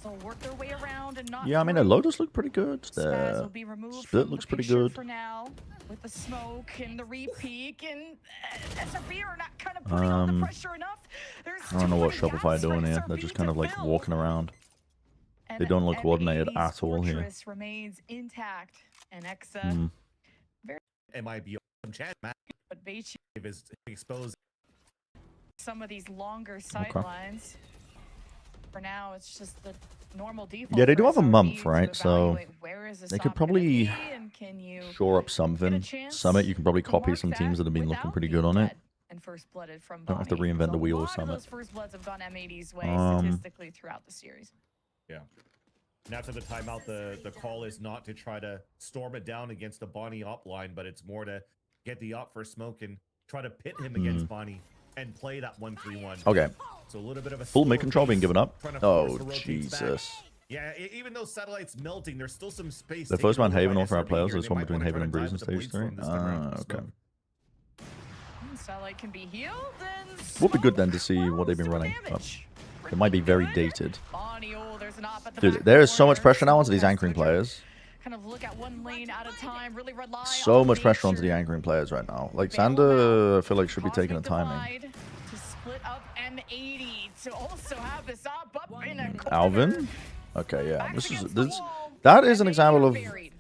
They'll work their way around and not. Yeah, I mean, their Lotus look pretty good. Spaz Their will be removed split from looks the pretty picture good. for now, with the smoke and the repeak, and SRB are not kind of putting on the pressure enough. There's I don't know what too many Shopify are gaps for doing here. SRB They're just kind to of like fill. walking around. And They don't look coordinated M80's at all here. fortress remains intact, and Exa, It might be some chance. Matt but Baichi is exposed. some of these longer sidelines. For now, it's just the normal default. Yeah, they do for have a SRB month, to right? So evaluate where is this they could stop gonna probably be, and can you shore up something. chance Summit, you can probably to copy mark some teams that have been looking without pretty being good on it. dead and first blooded from Don't have to Bonnie. reinvent the wheel A with lot of Summit. those first bloods have gone M80's way Um, statistically throughout the series. Yeah. And after the timeout, the call is not to try to storm it down against the Bonnie op line, but it's more to get the op for smoke and try to pit him against Bonnie and play that 1-3-1. Okay. So a little bit of a Full slower mid control being pace, given up. trying to Oh, force the rotates back. Jesus. Yeah, even though Satellite's melting, there's still some space. The taken first man over by Haven all for our SRB players. here. There's They one might between wanna Haven try and to Breeze in dive stage with the 3. Bleed Storm this time around. Okay. Smoke. Satellite can be healed, and Would be good then to Smoke see what they've been rolls running. some But damage. it might be very Good. dated. Bonnie, oh, there's an op at the Dude, back there is so much corner. pressure now onto these Smoke has anchoring to players. Kind of look at one lane at a time, really rely So on much pressure onto the nature. anchoring players right now. Like, Bail Sander, I out. feel like should be taking a Cosmic timing. Divide to split up M80 to also have this op up in a corner. Alvin? Okay, yeah. Backs This is against the this. wall. That is an M80 example of buried.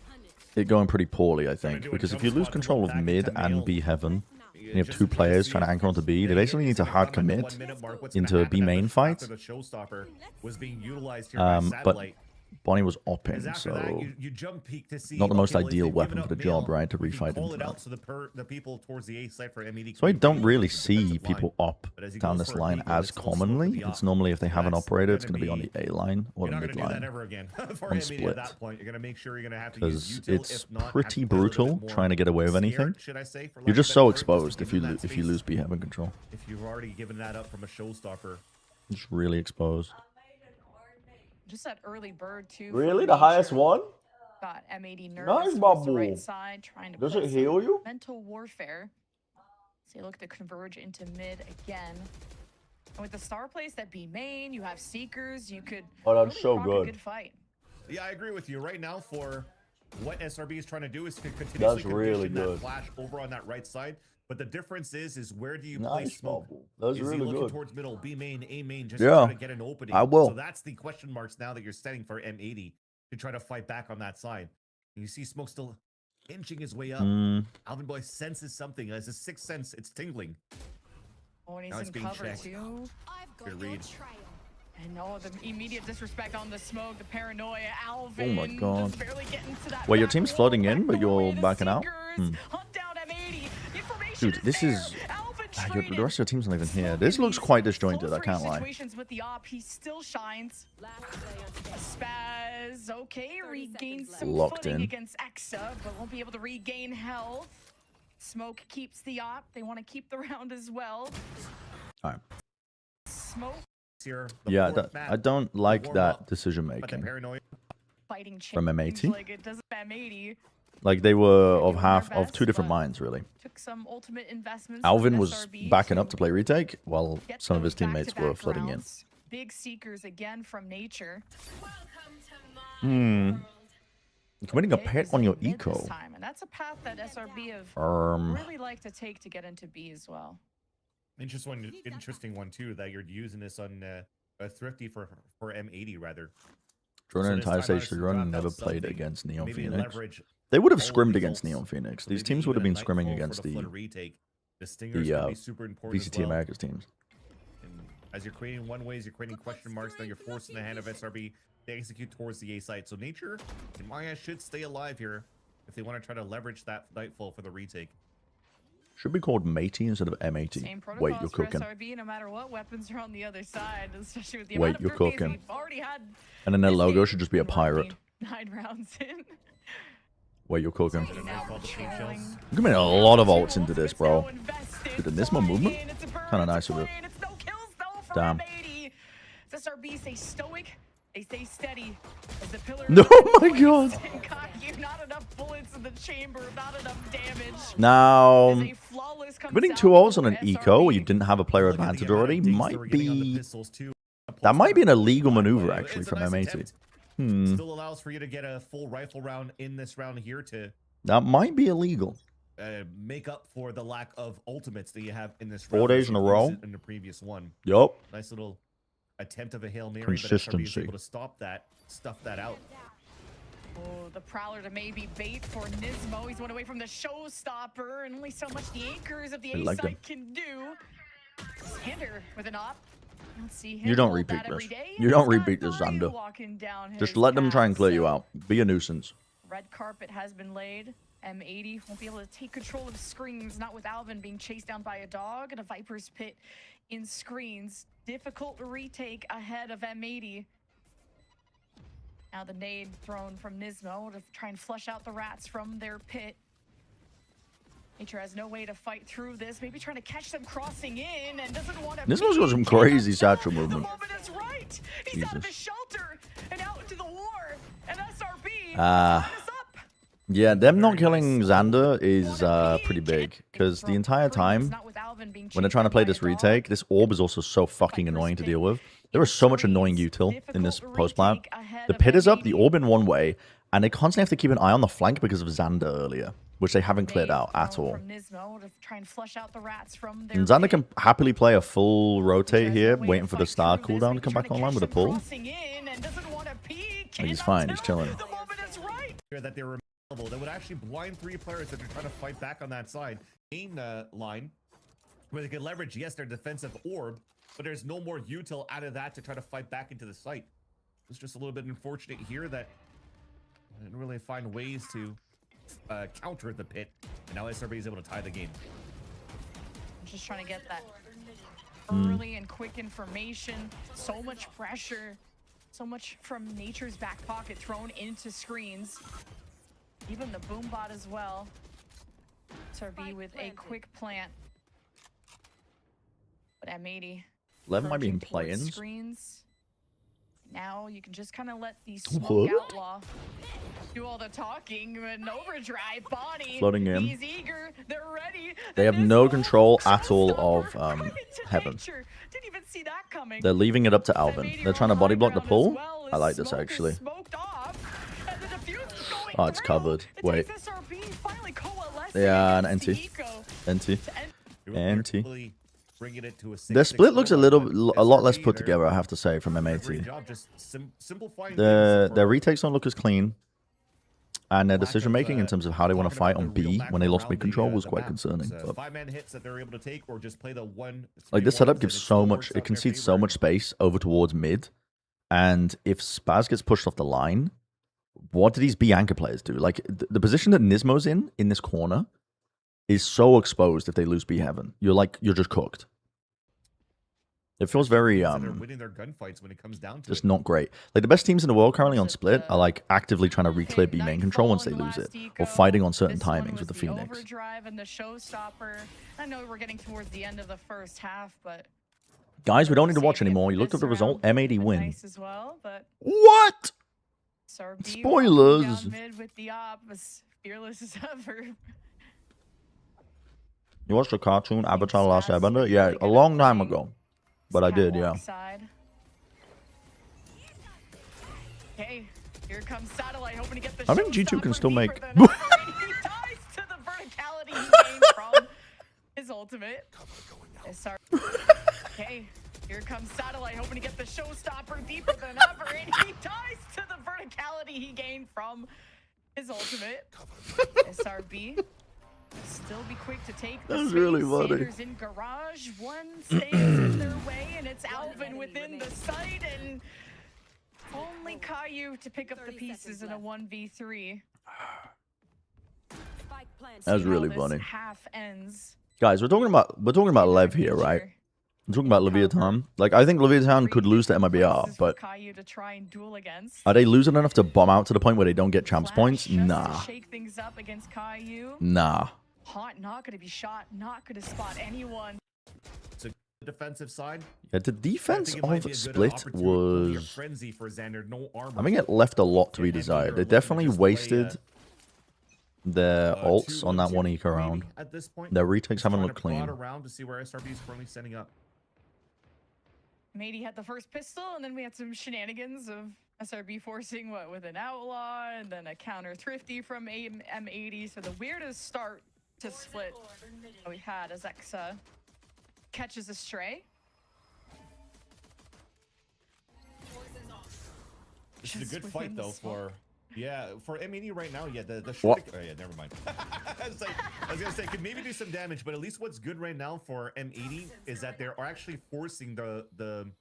it going pretty poorly, I think. do a Because if jump you lose spot to control look of back mid into and Mail. B heaven, and you have Just 2 to players see trying to if anchor onto B, they they basically need to get hard on the commit 1 minute mark, what's into gonna a B happen main after fight. the showstopper was being utilized here by But Satellite. Bonnie was opping, Because after so that, you jump peek to see not the most okay, well, if ideal they've weapon given for the up job, male, right? To we can refight call into it out that. so the people towards the A site for M80. So I can don't be really the see defensive line. people op But as he down goes this for a line beagle, as it's still smoke with commonly. the It's op. normally if they So have an that's operator, it's gonna going to be on the A line or You're the not mid gonna do that line. ever again for on M80 split. at that point. You're gonna make sure you're gonna have to use Because util, it's if not, have pretty to play a little brutal bit more trying to get away with scared, anything. should I say, for lack You're of just a so better word, exposed to if give you them that if you space. lose B having control. If you've already given that up from a showstopper. Just really exposed. Just that early bird too. Really, from the highest Nature. one? Got M80 nervous Nice, towards the Babu. right side, trying to Does play it heal some you? mental warfare. So you look to converge into mid again. And with the star plays that be main, you have seekers, you could Oh, that's really so rock good. a good fight. Yeah, I agree with you. Right now, for what SRB is trying to do is to continuously That's really condition good. that flash over on that right side. But the difference is where do you Nice, play smoke? Babu. That's Is he really looking good. towards middle, B main, A main, just Yeah, to try to get an opening? I will. So that's the question marks now that you're setting for M80 to try to fight back on that side. And you see Smoke still inching his way up. Alvin Boy senses something. As a sixth sense, it's tingling. Oh, and Now he's it's in being cover checked. too. Good read. And no, the immediate disrespect on the smoke, the paranoia. Alvin Oh my God. just barely getting to that. Wait, your back team's wall, flooding back in, but the you're way, the backing out? Seekers hunt down M80. Information Dude, this is... there. Alvin the traded. rest of your team's not even here. Smoke This in looks these quite disjointed, I close can't range lie. situations with the op, he still shines. Spaz, okay, regains some Locked footing in. against Exa, but won't be able to regain health. Smoke keeps the op. They want to keep the round as well. Alright. Smoke Here, the Yeah, fourth I map, don't like warm that up, decision but the making. paranoia. fighting From change, M80? like it doesn't M80. Like they were They're of doing half their of best, two different but minds, really. Took some ultimate investments. Alvin from was SRB backing up to play retake, while get some of his those teammates were back-to-back flooding in. rounds. Big seekers again from Nature. Committing a Pit pet is on in your mid this eco. time, and that's a path that SRB have really like to take to get into B as well. Interesting one too. That you're using this on a Thrifty for M80 rather. During an this entire time stage Arsenal to run, dropped never out played something, against Neon maybe Phoenix. leverage They would have all the scrimmed against results. Neon Phoenix. So These maybe teams would have even been a scrimming Nightfall against for the the flood retake. The Stingers the gonna be super important VCT as well. America's teams. And as you're creating one ways, you're creating question marks. Now you're forcing the hand of SRB to execute towards the A site. So Nature, in my eyes, should stay alive here if they want to try to leverage that Nightfall for the retake. Should be called Matey instead of M80. Same protocols Wait, you're for cooking. SRB, no matter what weapons are on the other side, especially with the Wait, amount of you're Thrifties cooking. we've already had. And then their this logo game. should just be a We're only pirate. 9 rounds in. Wait, you're cooking. Now Called the pink patrolling. shells. I'm giving a lot of ults into Ultimate's this, bro. now invested. Dude, the Nismo movement? Flying in, it's a bird, Kinda it's a nice of it. plane, it's no kills though for Damn. M80. SRB stay stoic, they stay steady. As the pillar No, of my points God. and cocky, not enough bullets in the chamber, not enough damage. Now, As a flawless comes committing out 2 ults on for an eco where you SRB. didn't have a player Look at the advantage amount of already dings they might were getting on the be... pistols, too. That might be an illegal By the maneuver, way, actually, it's a from nice M80. attempt. Hmm. Still allows for you to get a full rifle round in this round here to That might be illegal. make up for the lack of ultimates that you have in this 4 round. days in a row? In the previous one. Yup. Nice little attempt of a Hail Mary, but SRB is Consistency. able to stop that, stuff that out. Oh, the Prowler to maybe bait for Nismo. He's one away from the showstopper, and only so much the anchors of the I A like them. side can do. Hinder with an op. I don't see him You don't hold repeat that every this. day, You and don't he's got repeat this, 3 Xander. walking down Just his let them try and path, clear you so out. Be a nuisance. Red carpet has been laid. M80 won't be able to take control of screens, not with Alvin being chased down by a dog and a Viper's pit in screens. Difficult retake ahead of M80. Now the nade thrown from Nismo to try and flush out the rats from their pit. Nature has no way to fight through this. Maybe trying to catch them crossing in and doesn't want to. Nismo's got some crazy satchel The movement. moment is right. He's out of his Jesus. shelter and out into the war. And SRB Ah. is up. Yeah, them not Very killing nice. Xander is pretty big. Because the entire time, when they're trying to play this retake, this orb is also so fucking annoying to deal with. There is so much annoying util in this post map. The pit is up, the orb in one way, and they constantly have to keep an eye on the flank because of Xander earlier, which they haven't cleared out at all. And And Xander can happily play a full rotate here, waiting for the star cooldown to come back online with a pull. He's fine, he's chilling. That they were available that would actually blind 3 players that are trying to fight back on that side. Main line where they can leverage, yes, their defensive orb, but there's no more util out of that to try to fight back into the site. It's just a little bit unfortunate here that I didn't really find ways to counter the pit, and now SRB is able to tie the game. I'm just trying to get that early and quick information. So much pressure, so much from Nature's back pocket thrown into screens. Even the boom bot as well. SRB with a quick plant. But M80. 11 might be in verging towards play-ins. Screens. Now you can just kind of let the smoke What? outlaw do all the talking. An overdrive body. Floating in. He's eager. They're ready. They have This no whole control at all showstopper of right into Heaven. nature. Didn't even see that coming. They're leaving it up to Alvin. M80 They're trying to on body high block the ground pull. as well I as like this smoke is actually. smoked off, and the defuse is going Oh, it's through. covered. It Wait. takes SRB finally coalescing Yeah, an against the NT. eco NT. to end Anti. Really bringing it to a Their 6-6 split looks a scoreline, little, but a lot less SRB, put they're together, I have to say, from doing a great M80. job just simplifying Their things for retakes don't look as clean, and their lack decision making in of, terms of how they want to talking fight about on the real B macro when they lost around mid control was the quite map. concerning. It's, But 5-man hits that they're able to take, or just play the one. like this 3-1s, setup and gives it so still much, works it out in their concedes so favor. much space over towards mid, and if Spaz gets pushed off the line, what do these B anchor players do? Like the position that Nismo's in this corner is so exposed. If they lose B Heaven, you're just cooked. It feels very Teams that are winning their gunfights when it comes down to just it. not great. Like the best teams in the world currently on Just, Split are like actively trying to re-clear B main control once they Nightfall lose in it, the or last eco. fighting on certain This one timings with the was Phoenix. overdrive and the showstopper. I know we're getting towards the end of the first half, but Guys, we don't need to watch saving it anymore. for You looked this up the result. round. M80 win. Nice as well, but What? SRB Spoilers. walking down mid with the op, as fearless as ever. You watched the cartoon Avatar: Spaz Last Airbender? really Yeah, good a at long time playing ago. But I did, yeah. catwalk side. Okay, here comes Satellite, hoping to get the I think G2 can showstopper still deeper make- than ever, and he dies to the verticality he gained from his ultimate. Sorry. Okay, here comes Satellite, hoping to get the showstopper deeper than ever, and he dies to the verticality he gained from his ultimate. SRB still be quick to take the That's really space. funny. Sanders in garage, one stands in their way, and it's Alvin within the site, and only Caillou to pick up the 30 pieces seconds in a left. 1v3. Spike planted. That's See how really this funny. half ends. Guys, we're talking about Lev here, right? We're talking about Leviathan. Like, I think Leviathan could lose to MIBR, Places for but Caillou to try and duel against. are they losing enough to bomb out to the point where they don't get champs Flash points? just to Nah. shake things up against Caillou. Nah. Hot, not gonna be shot, not gonna spot anyone. So the defensive side, Yeah, the I defense think it might of be a good Split opportunity. It'll be a was... frenzy for Xander. No armor. I think it left a lot to be And desired. they're They looking to definitely just lay, wasted their ults on that 2-1-2 one eco maybe round. At this point, Their retakes Just haven't trying looked to prod clean. around to see where SRB is currently setting up. Matey had the first pistol, and then we had some shenanigans of SRB forcing what with an outlaw, and then a counter thrifty from M80. So the weirdest start to Split that we had as Exa catches a stray. This is Just a good within fight the though smoke. for M80 right now. Yeah, the What? short. Oh yeah, never mind. I was gonna say could maybe do some damage, but at least what's good right now for M80 is that they are actually forcing the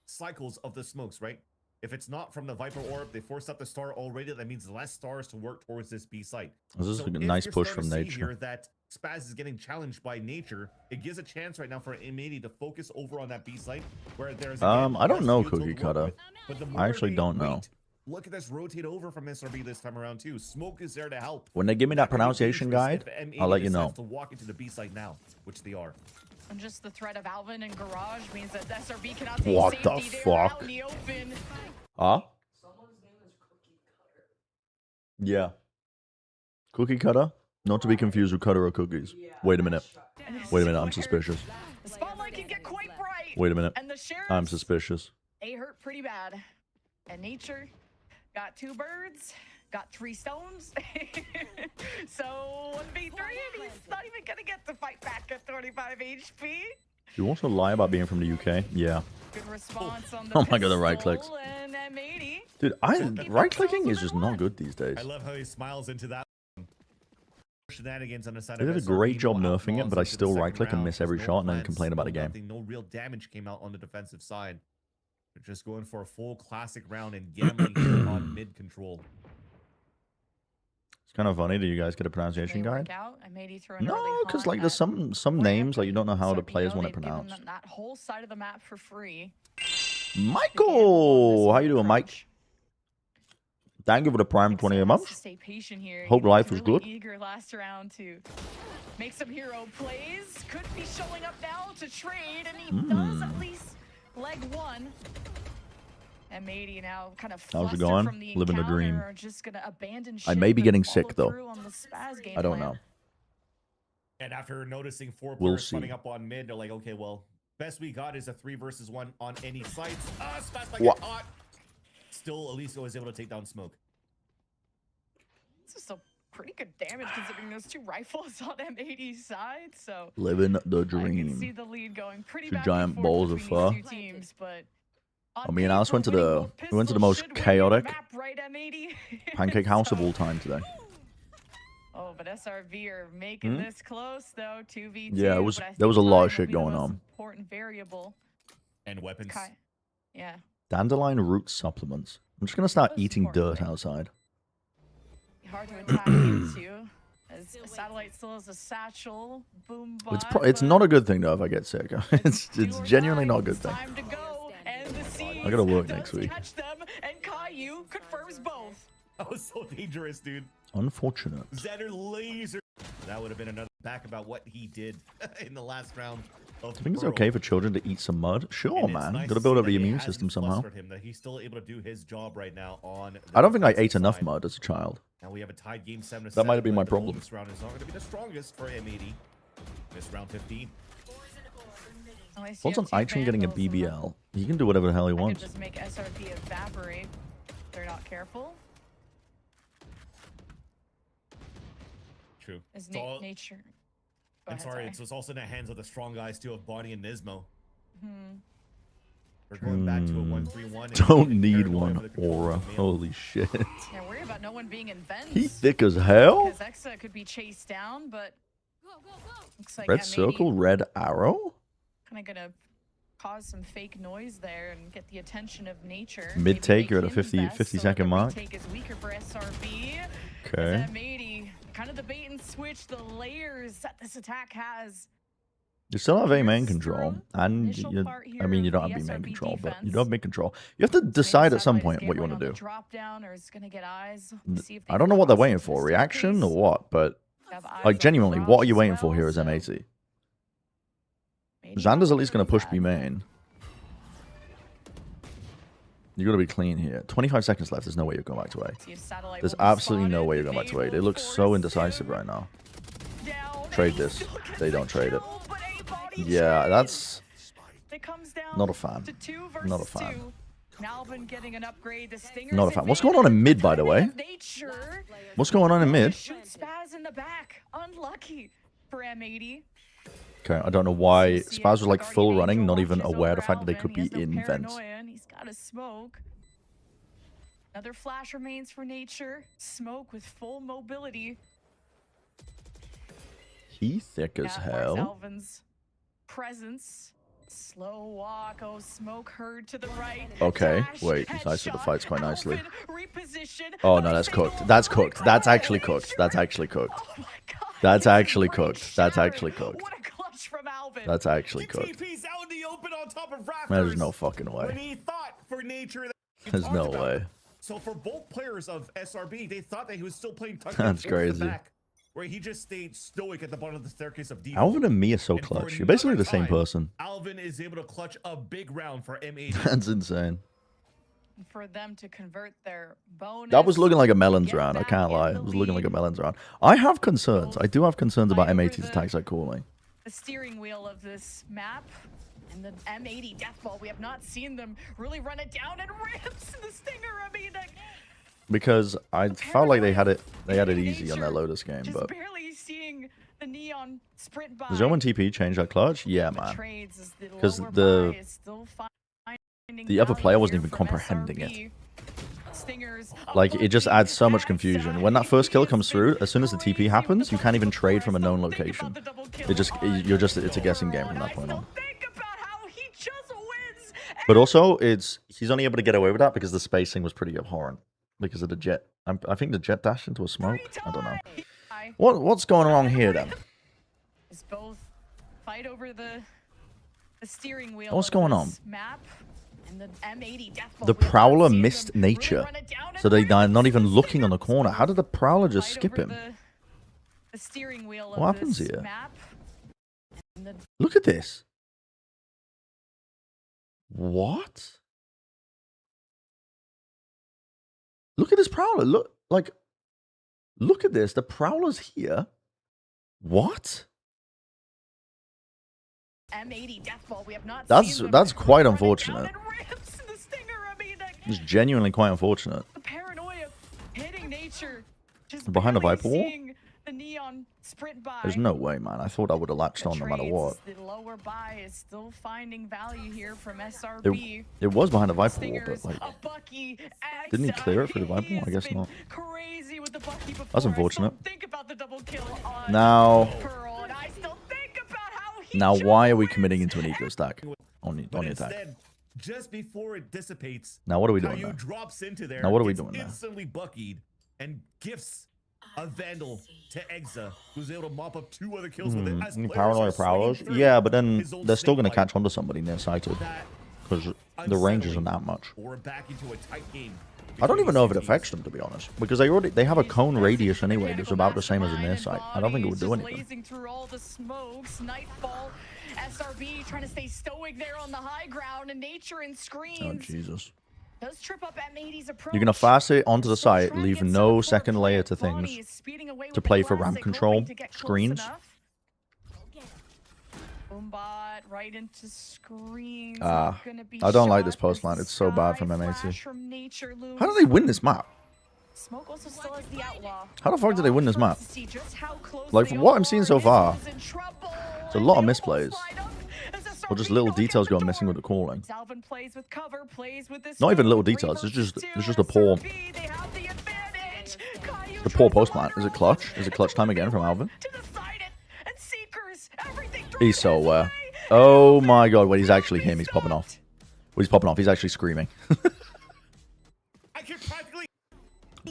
cycles of the smokes. Right, if it's not from the Viper Orb, they forced up the star already. That means less stars to work towards this B site. This is So a if nice you're push starting from to see Nature. here that Spaz is getting challenged by Nature, it gives a chance right now for M80 to focus over on that B site where there's again, I don't less know, field to Cookie work Cutter. with, but the I more actually they don't know. wait, look at this rotate over from SRB this time around too. Smoke is there to help. When they give me that pronunciation guide, I'll let you know. To walk into the B site now, which they are. And just the threat of Alvin and Garage means that SRB cannot take What safety. the They're out fuck? in the open. Huh? Someone's name is Cookie Cutter. Yeah. Cookie Cutter? Not to be confused with Cutter or Cookies. Wait a minute. Wait a minute, I'm suspicious. The spotlight can get quite bright. Wait a minute. And the sheriff, I'm suspicious. they hurt pretty bad. And Nature got 2 birds, got 3 stones. So 1v3, and he's not even gonna get to fight back at 35 HP. You also lie about being from the UK? Yeah. Good response on the Oh my God, the right pistol, clicks. And M80. Dude, right-clicking is just not good these days. I love how he smiles into that. Shenanigans on the side They of did a SRB, great job no nerfing it, outlaws but I into the still second right-click and round. miss every There's shot and then plants, complain about the game. nothing, no real damage came out on the defensive side. They're just going for a full classic round and gambling here on mid control. It's kind of funny. Do you guys get a pronunciation guide? No, because like there's some names like you don't know how the players want to pronounce. That whole side of the map for free. Michael, how you doing, Mike? Thank you for the prime 20 months. Stay patient here. Hope life was good. Eager last round to make some hero plays. Could be showing up now to trade, and he does at least leg one. M80 now kind of how's it going? From the Living the dream. Just gonna abandon I may be ship getting and sick though. follow through on the Spaz game I don't plan. know. And after noticing 4 We'll players see. running up on mid, they're like, okay, well, best we got is a 3 versus 1 on any sites. Spaz might get caught. Still, Elisa was able to take down Smoke. This is still pretty good damage considering those 2 rifles on M80's side. So Living the I can see dream. the lead going pretty Two back giant and forth balls of between fur. these 2 teams, but Me and Alice went to the most chaotic pancake house of all time today. Oh, but SRV are making this close though. 2v2. Yeah, it was. But I There was a think lot time of shit will be the going most on. Important variable. And weapons. Yeah. Dandelion root supplements. I'm just gonna start Most eating dirt importantly. outside. Hard to attack into. As Satellite still has a satchel. Boom. It's not a good thing though if I get sick. it's genuinely not a good thing. Time to go, and the I gotta work does next week. catch them, and Caillou confirms both. That was so dangerous, dude. Unfortunate. Zetter laser. That would have been another back about what he did in the last round of I think it's Pearl. okay for children to eat some mud. Sure, And it's man. nice Gotta to build see up the that it immune hasn't system somehow. flustered him, that he's still able to do his job right now on I don't think I defensive ate enough side. mud as a child. Now we have a tied game 7 to That might have been my but the problem. This round is not going to be the strongest for M80. This round 15. What's on Itron getting a BBL? He can do whatever the hell he Could wants. just make SRP evaporate. They're not careful. True. Is It's all- nature. Go I'm ahead, sorry, it's also in the hands of the strong guys too of Bonnie and Nismo. Hmm. We're going back to a 1-3-1. and Don't being need paranoid one for the control aura. of the male. Holy shit. Yeah, worry about no one being in vents. He thick as hell. Because Exa could be chased down, but looks like Red M80 circle, red arrow. kind of gonna cause some fake noise there and get the attention of nature. Mid Maybe take, make you're at a him 50 invest, so that the 50-second mark. retake is weaker for SRB. Okay. As M80, kind of the bait and switch, the layers that this attack has. You still have A main Here's control, the and initial part I mean here you don't of have the B main SRB control, but you defense. do have mid control. You have to decide at some point what you want to do. Drop down, or is gonna get eyes. See if they I don't can know what they're cross waiting into the for, reaction or staircase. what, but Have eyes like on genuinely, drops what are you as waiting well, for here as so M80? maybe Xander's not at least going to push that. B main. You got to be clean here. 25 seconds left. There's no way you're going back to A. See if Satellite There's will be absolutely no spotted. way you're going back to A. They will look so force indecisive him right now. down, Trade and he this. still gets They the don't trade it. kill, but a body Yeah, trade. that's It comes down not a fan. to 2 Not a versus fan. 2. Nalvin getting an upgrade. The Stingers Not a fan. What's invade going on in mid, the by the way? Nature. What's going on in mid? Shoot Spaz in the back. Unlucky for M80. Okay, I don't know why See Spaz was if like full Guardian running, Angel not even watches aware of over the fact that they Alvin. could He be has no in vents. paranoia, and he's got a smoke. Another flash remains for Nature. Smoke with full mobility. He thick as That marks hell. Alvin's presence. Slow walk. Oh, smoke heard to the right. Okay, Dash, wait, I see the headshot. fights quite nicely. Alvin reposition. Oh The no, that's fatal cooked. That's quick cooked. That's roll. actually cooked. That's actually cooked. Oh my God. That's He's actually brain cooked. That's shattered. actually cooked. What a clutch from Alvin. That's actually He cooked. TP's out in the open on top of rafters. There's no fucking When way. he thought for nature that he There's talked no about. way. So for both players of SRB, they thought that he was still playing touch. That's crazy. Back, where he just stayed stoic at the bottom of the staircase of D. Alvin and me are so And for clutch. You're basically the another same time, person. Alvin is able to clutch a big round for M80. That's insane. For them to convert their bonus. That was looking like a melons Get round. I back can't in lie. the It was looking like a lead. melons round. I have concerns. I do have concerns about Fight over M80's the- attacks like calling. the steering wheel of this map. And the M80 Deathball, we have not seen them really run it down and rips the Stinger. I mean, like, Because I felt like they had it easy on their Lotus game, just but barely seeing the neon sprint by. does Roman TP change that clutch? Yeah, The man. trades as the 'Cause lower the- buy is still finding the other value player wasn't here even from comprehending it. SRB. Stingers Like, it just unlucky. adds so much That's confusion. sad. When that first kill He comes has through, been as soon as the TP crazy happens, with you the can't even double trade from a kill. known Think about location. the double It kill just, on it's a guessing game Overall, from that and point I on. still think about how he just wins But also, he's only able to get away with that because the spacing was pretty abhorrent because of the jet. I think the jet dash into a smoke. I don't know. What's going wrong here then? It's both fight over the steering wheel. What's going on? Map and the M80 death ball. The Prowler missed nature, so they're not even looking on the corner. How did the Prowler just skip him? The steering wheel. What happens here? Map Look at this. What? Look at this Prowler. Look at this. The Prowler's here. What? M80 death ball. We have not. That's quite unfortunate. It's genuinely quite unfortunate. The paranoia hitting nature. Just behind the Viper wall. The neon sprint by. There's no way, man. I thought I would have latched on no matter what. The lower buy is still finding value here from SRB. It was behind the Viper wall, but didn't he Bucky, clear it for the Viper wall? I guess not. Crazy with the Bucky before. That's unfortunate. Think about the double kill on Now, Pearl, and I still think about how he now why are we wins. committing into an eco stack on the attack? Instead, just before it dissipates, Now what are we doing Caillou there? drops into there. Now what are we gets doing there? Instantly buckied and gifts a Vandal to Exa, who's able to mop up 2 other kills with it. As Any players paranoia are prowlers? swinging through Yeah, but then his old they're still going to snake catch onto somebody nearsighted that because the range isn't unsettling. that much. We're back into a tight game. I don't between even know if it these two affects them, to be honest, because they have a cone radius anyway that's about the same as a near sight. I don't think it would do anything. Blazing through all the smokes, Nightfall, SRB trying to stay stoic there on the high ground, and nature and screens. Oh Jesus! Does trip up M80's approach. You're gonna fast it onto the Still site, trying to leave get no some second forward layer play. to Bonnie things is speeding away to with the play for classic, ramp control hoping to get close screens. enough. Boombot right into screens. Ah, Gonna be I don't like this shot. post line. It's so bad from Sky M80. flash from nature looms. How do they win this map? Smoke also still has the outlaw. How the fuck do they win this map? To see just how close Like, they from what I'm seeing are. so far, This is in trouble, it's a and lot of they misplays. almost line up as SRB Or just little knocking details at the going missing with door. the calling. Salvin plays with cover, plays with this Not even little smoke. details. It's just 3 it's versus just a poor 2. SRB, they have the advantage. Caillou the poor tries post to plant. Is it lateral clutch? to Is it clutch time again from Alvin? to decide it, and Seekers, everything He's so thrown his aware. way. Oh my god! Wait, he's actually him. He's popping off. Wait, he's popping off. He's actually screaming. I can practically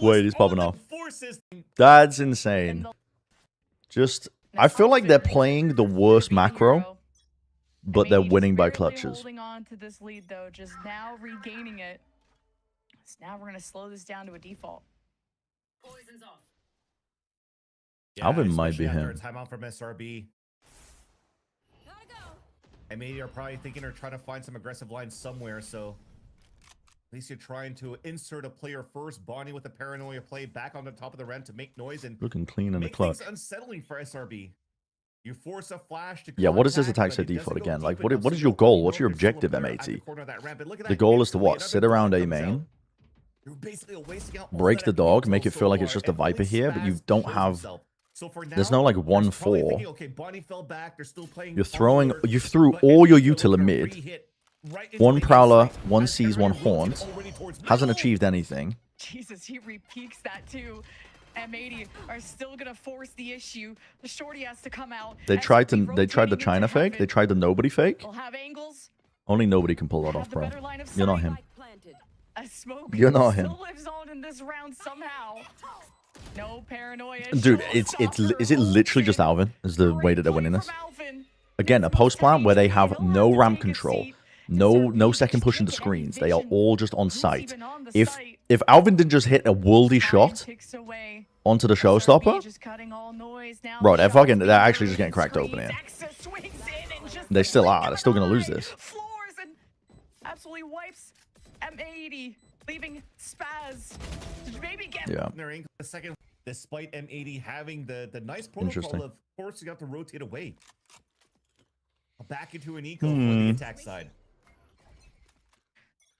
Wait, he's popping all off. the forces. That's insane. Just, I feel like they're playing the worst macro, but they're winning by clutches. Holding on to this lead though, just now regaining it. So now we're gonna slow this down to a default. Poison's off. Alvin might be especially after him. a timeout from SRB. Gotta go. And maybe are probably thinking or trying to find some aggressive lines somewhere, so at least you're trying to insert a player first. Bonnie with the paranoia play back on the top of the ramp to make noise and Looking clean in the make clutch. things unsettling for SRB. You force a flash to Yeah, what is this contact, attack but say it doesn't default go again? deep Like, enough, what so is you your goal? know What's your there's still a objective, player at the M80? corner of that ramp. And look at The that goal is to instantly, what? another Sit around dog A comes main, out. You're basically wasting out all break that the dog, intel make it so feel like it's far, just a and only Viper here, but you Spaz don't shows have. himself. So for There's now, no like they're probably 1-4. thinking, okay, Bonnie fell back. They're still playing. You're on throwing. alert, You threw but all your it's still util like a mid. re-hit right into One the Prowler, inside, one as sees, one everybody wilted haunt. already towards Hasn't middle. achieved anything. Jesus, he repeaks that too. M80 are still gonna force the issue. The shorty has to come out. They tried the rotating China into fake. They heaven. tried the nobody fake. We'll have angles. Only nobody can pull that Have off, the bro. better line of You're not sight. him. Spike planted. A smoke You're not him. still lives on in this round somehow. No paranoia. Dude, is it literally just Alvin? Is the way that they're winning this? Alvin. Again, a post plant where they have no ramp control, no second push into screens. They are all just on site. If Alvin didn't just hit a worldy shot onto the showstopper, bro, they're actually just getting cracked open here. They still are. They're still gonna lose this. Floors and absolutely wipes M80, leaving Spaz to maybe get Yeah. Their angle a second, despite M80 having the nice Interesting. protocol of forcing out to rotate away. Back into an eco for the attack side.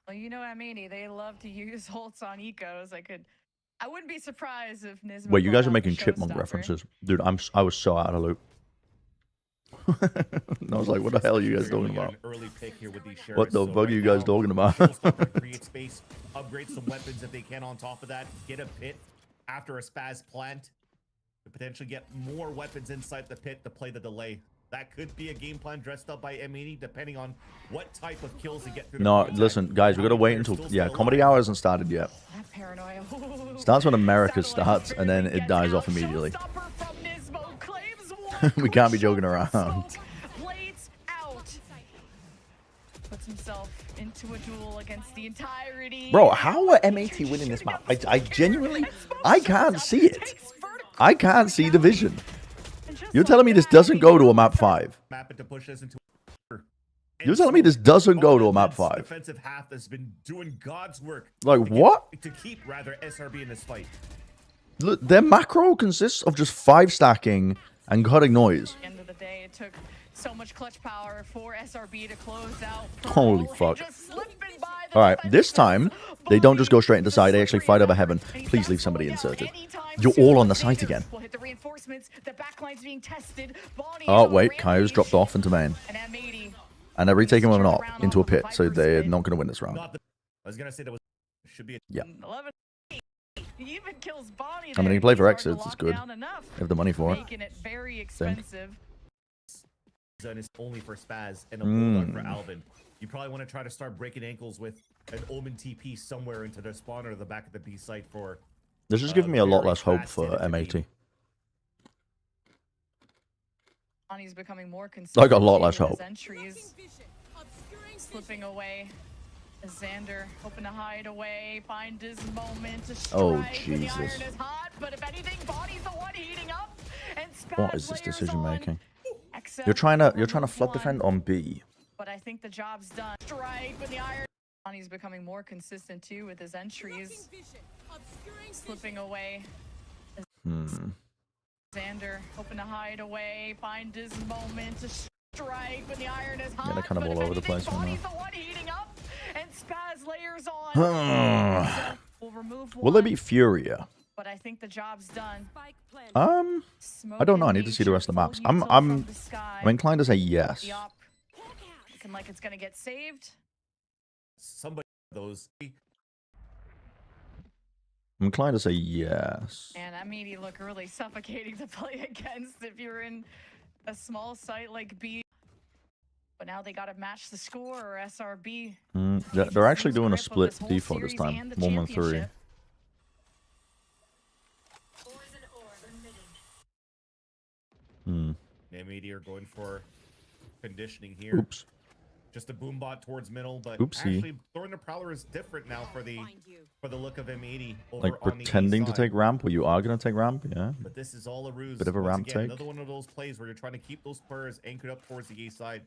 Well, you know M80, they love to use ults on ecos. I wouldn't be surprised if Nismo Wait, you pulled guys are out making the chipmunk showstopper. references, dude. I was so out of the loop. I was like, what the hell are you guys talking about? An early pick here with these What the sheriffs, so fuck are right you guys now, talking about? Showstopper create space, upgrade some weapons if they can on top of that, get a pit after a spaz plant to potentially get more weapons inside the pit to play the delay. That could be a game plan dressed up by M80, depending on what type of kills they get through. No, listen, guys, we gotta wait until comedy hour hasn't started yet. That paranoia. Starts when America starts, and then it dies off immediately. We can't be joking around. Blades out. Puts himself into a duel against the entirety. Bro, how are M80 winning this map? I genuinely, I can't see it. I can't see the vision. You're telling me this doesn't go to a map 5? To push us into You're telling me this doesn't go to a map 5? Defensive half has been doing God's work. Like what? To keep rather SRB in this fight. Look, their macro consists of just 5 stacking and cutting noise. At the end of the day, it took so much clutch power for SRB to close out. Holy fuck. All right, this time, they don't just go straight into side. They actually fight over heaven. Please leave somebody inserted. You're all on the site again. Oh, wait. Kaio's dropped off into main. And they're retaking women up into a pit, so they're not going to win this round. I was going to say that should be a Yeah. He even kills Bonnie. I mean, you play for exits. It's good. They have the money for it. Making it very expensive. Zone is only for Spaz and a bulldog for Alvin. You probably want to try to start breaking ankles with an Omen TP somewhere into the spawner or the back of the B site for. This is giving me a lot less hope for M80. Bonnie's becoming more Like a lot less hope. Entries slipping away. Xander hoping to hide away, find his moment to strike. Oh, when the iron Jesus. is hot, but if anything, Bonnie's the one heating up. And What is this Spaz decision layers making? on. You're trying to flood defend on B. But I think the job's done. Strike with the iron. Bonnie's becoming more consistent too with his entries. Slipping away. Xander hoping to hide away, find his moment to strike when the iron is hot. Yeah, they're kind of all over the place right Bonnie's the one heating up, and Spaz layers on. So we'll remove Will they one, beat Furia? but I think the job's done. I don't know. I need to see the rest of the maps. I'm inclined to say yes. Looking like it's gonna get saved. Somebody of those. I'm inclined to say yes. And that made you look really suffocating to play against if you're in a small site like B. But now they gotta match the score or SRB. They're actually doing a split default this time. 1-1-3. M80 are going for conditioning here. Oops. Just a boom bot towards middle, but Oopsie. actually throwing the prowler is different now for the look of M80 over Like on the pretending to side. take ramp. Well, you are gonna take ramp, yeah. But this is all a ruse. Bit of a Once ramp again, take. Another one of those plays where you're trying to keep those spurs anchored up towards the A side.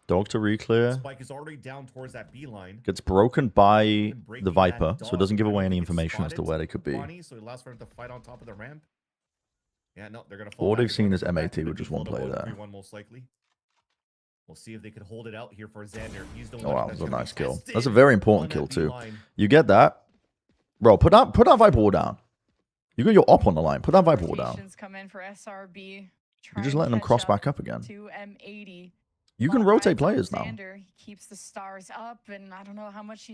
Dog to re-clear. Spike is already down towards that B line. Gets broken by And breaking the that Viper, so it dog doesn't give so away any he gets information as to spotted. where they could be. Bonnie, so it allows for him to fight on top of the ramp. Yeah, no, they're gonna fall All back they've and seen go is back to M80 the with just one default player of there. 3-1 most likely. We'll see if they could hold it out here for Xander. He's the Oh one wow, that's that's a gonna be nice kill. tested That's a very on important that kill B too. line. You get that, bro. Put that Viper wall down. You got your op on the line. Put that Viper wall down. Rotations come in for SRB. You're just letting them cross back up again. To M80. You can Ball rotate rides on players now. Xander. He keeps the stars up, and I don't know how much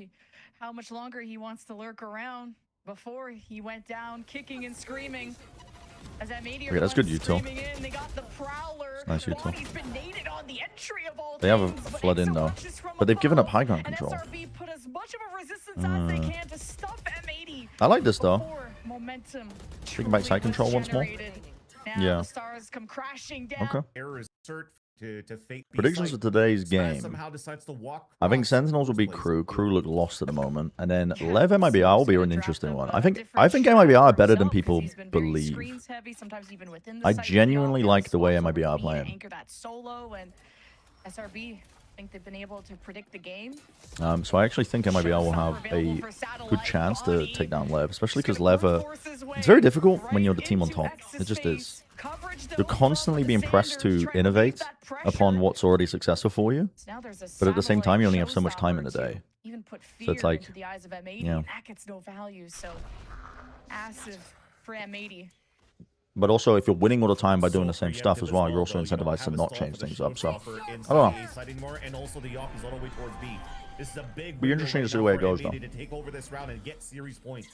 longer he wants to lurk around before he went down, kicking and screaming. As M80 Okay, that's good util. They got the prowler. Nice util. Bonnie's been naded on the entry of all They have a things, but flood in, though. Exo rushes from But they've given up above, high ground and control. SRB put as much of a resistance as they can to stop M80. I like this though. Before momentum Taking back side truly was control once more. generated. Now Yeah. the stars come crashing down. Okay. Error is cert to fake B Predictions site. for today's Spaz game. somehow decides to walk I think across Sentinels will be this place. Crew. Crew look lost at the moment, and then Yeah, Lev MIBR will be seems an to interesting draft one. up I a think different MIBR are strat better than himself, 'cause people he's been very believe. screens heavy, sometimes even within the I site, genuinely but like the way also MIBR are being playing. anchor that solo, and SRB, I think they've been able to predict the game. So I actually think MIBR will have a good chance to take down Lev, especially because Lev it's very difficult when you're the team on top. It just is. You're constantly being pressed to innovate upon what's already successful for you. But at the same time, you only have so much time in a day. So it's like, the eyes of M80, yeah. that gets no value. So massive for M80. But also, if you're winning all the time by doing the So same stuff preemptive as well, you're also though. You don't incentivized to have a not stall change for the things up. So, showstopper inside I don't know. A side anymore, and also the op is all the way towards B. This is a big Be window interesting to right see now where it for goes, M80 though. to take over this round and get series points.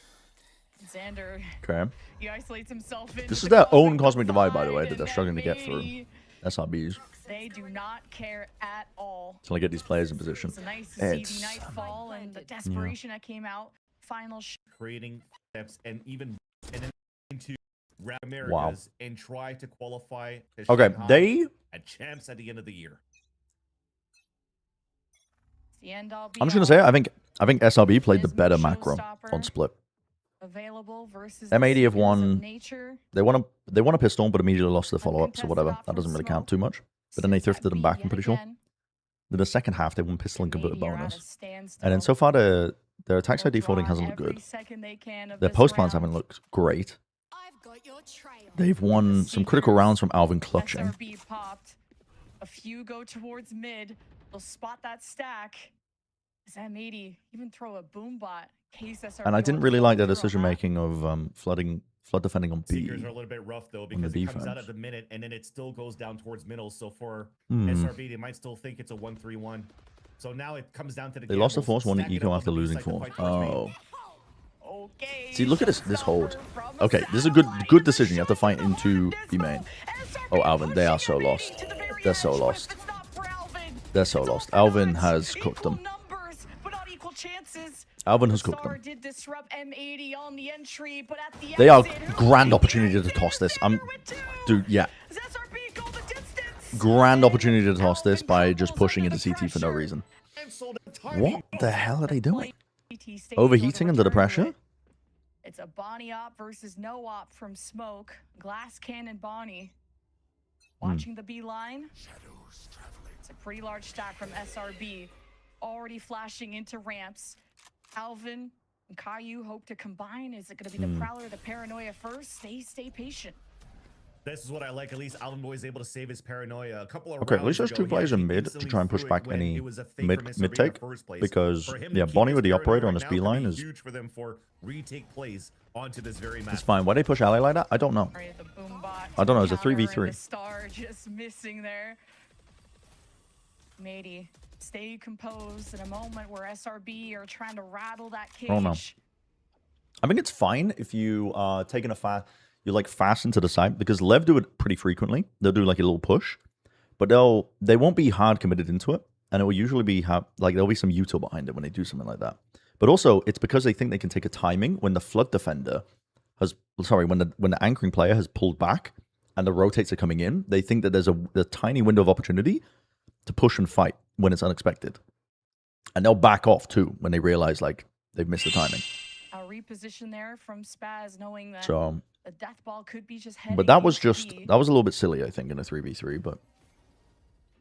Xander, Okay. he isolates himself in. This is their own cosmic divide, by the way, that they're struggling to get through. SRBs. They do not care at all. Till I get these players in position. It's nice to see It's the nightfall and the desperation that came out. Final creating steps and then into Americas and try to qualify to okay. Shanghai They at champs at the end of the year. the end all be I'm just gonna say I think SRB played the Dismal better macro showstopper. on split. available versus M80 have the Seekers of won. nature. They won a pistol, but immediately lost their follow up. So whatever, Uncontested that doesn't really off count from too much. But then they Sits at thrifted them B back. I'm yet pretty sure. again. Then the second half they won pistol and converted M80 are at a bonus. standstill. And then so far their attack They'll side defaulting draw hasn't looked every good. second they can of Their this post plans round. haven't looked great. I've got your trail. They've won some critical Seekers, rounds from Alvin clutching. SRB popped. A few go towards mid. They'll spot that stack. Does M80 even throw a boom bot? Case SRB And I didn't will really follow like their through on decision that. making of flood defending on B. Seekers are a little bit rough though because the it comes out defense. at the minute and then it still goes down towards middle. So for Hmm. SRB, they might still think it's a 1-3-1. So now it comes down to the They lost the gambles. force, won the Stack it eco up on after the B losing side to force. fight towards main. Oh. Okay. See, look at this hold. showstopper from Okay, the this is a South good Side. decision. You have to fight into B main. SRB Oh, Alvin, they are so pushing lost. M80 to the very They're so edge, but lost. if it's not for Alvin, They're so it's all lost. for Alvin naught. has cooked Equal them. numbers, but not equal chances. Alvin has The cooked Star them. did disrupt M80 on the entry, but at the They are exit, who grand will opportunity be to the toss this. Xander with two? Dude, yeah. Does SRB go the distance? Grand opportunity to toss this Alvin by just crumbles pushing under into the CT for no pressure. reason. Cancelled the timing. What the hell are they doing? CT stage or the Overheating under the return to pressure? it. It's a Bonnie op versus no op from Smoke. Glass cannon Bonnie. Watching the B line. It's a pretty large stack from SRB. Already flashing into ramps. Alvin and Caillou hope to combine. Is it going to be the Prowler or the Paranoia first? Stay patient. This is what I like. At least Alvin Boy is able to save his paranoia. A couple of Okay, at rounds least there's ago, two he players in actually mid to instantly try and push threw it back when any it was a fake mid from SRB in the take, first place. because For him to yeah, keep Bonnie his with the paranoia operator on right his now B could line be is huge for them for retake plays onto this very map. it's fine. Why they push ally like that? I don't know. Sorry, the boom bot I don't know, it's a counter and 3v3. the Star just missing there. Matey, stay composed in a moment where SRB are trying to rattle that cage. Oh, no. I think it's fine if you are taking a fast, you like fast into the side, because Lev do it pretty frequently. They'll do like a little push, but they won't be hard committed into it, and it will usually be like there'll be some util behind it when they do something like that. But also, it's because they think they can take a timing when the flood defender when the anchoring player has pulled back and the rotates are coming in. They think that there's a tiny window of opportunity to push and fight when it's unexpected, and they'll back off too when they realize like they've missed the timing. A reposition there from Spaz, knowing that So. the death ball could be just heading But that was into just B. a little bit silly, I think, in a 3v3. But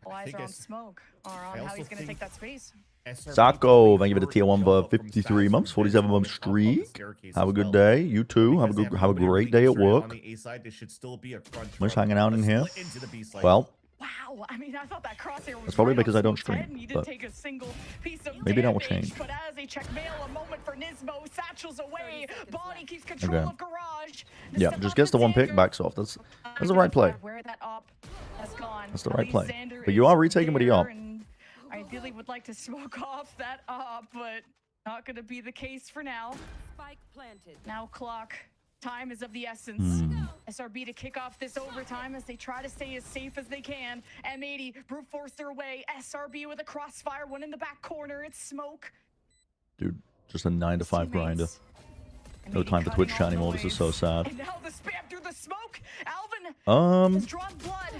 All eyes think are on it's- Smoke, or on I how also he's going to think- take that space. SRB Sacco, played thank you for the first tier 1 jump for up from 53 Spaz months, to 47 Vince month on the top of the streak. staircase Have a as good well. day. You too. Have a Because good, they have a nobody great really day at concerned work. On the A side, there should still be a crunch. Nice from hanging out a in here. split into the B side. Well, Wow, I mean, I thought that crosshair was That's probably right because on I don't Smoke's head, stream, and he didn't but take a single piece of maybe that will damage, change. But as they check mail, a moment for Nismo, satchels away. Bonnie keeps control Okay. of Garage. yeah, just gets the one pick, backs off. That's the right play. Where that op has gone. That's the At right least play. Xander But you is are retaking with the there, op. and ideally would like to smoke off that op, but not going to be the case for now. Spike planted. Now clock. Time is of the essence. Hmm. SRB to kick off this overtime as they try to stay as safe as they can. M80 brute force their way. SRB with a crossfire, one in the back corner. It's Smoke. Dude, just a 9 to 5 grinder. Teammates. No M80 time for Twitch cutting chat all the anymore. This is so noise. sad. And now the spam through the smoke. Alvin has drawn blood.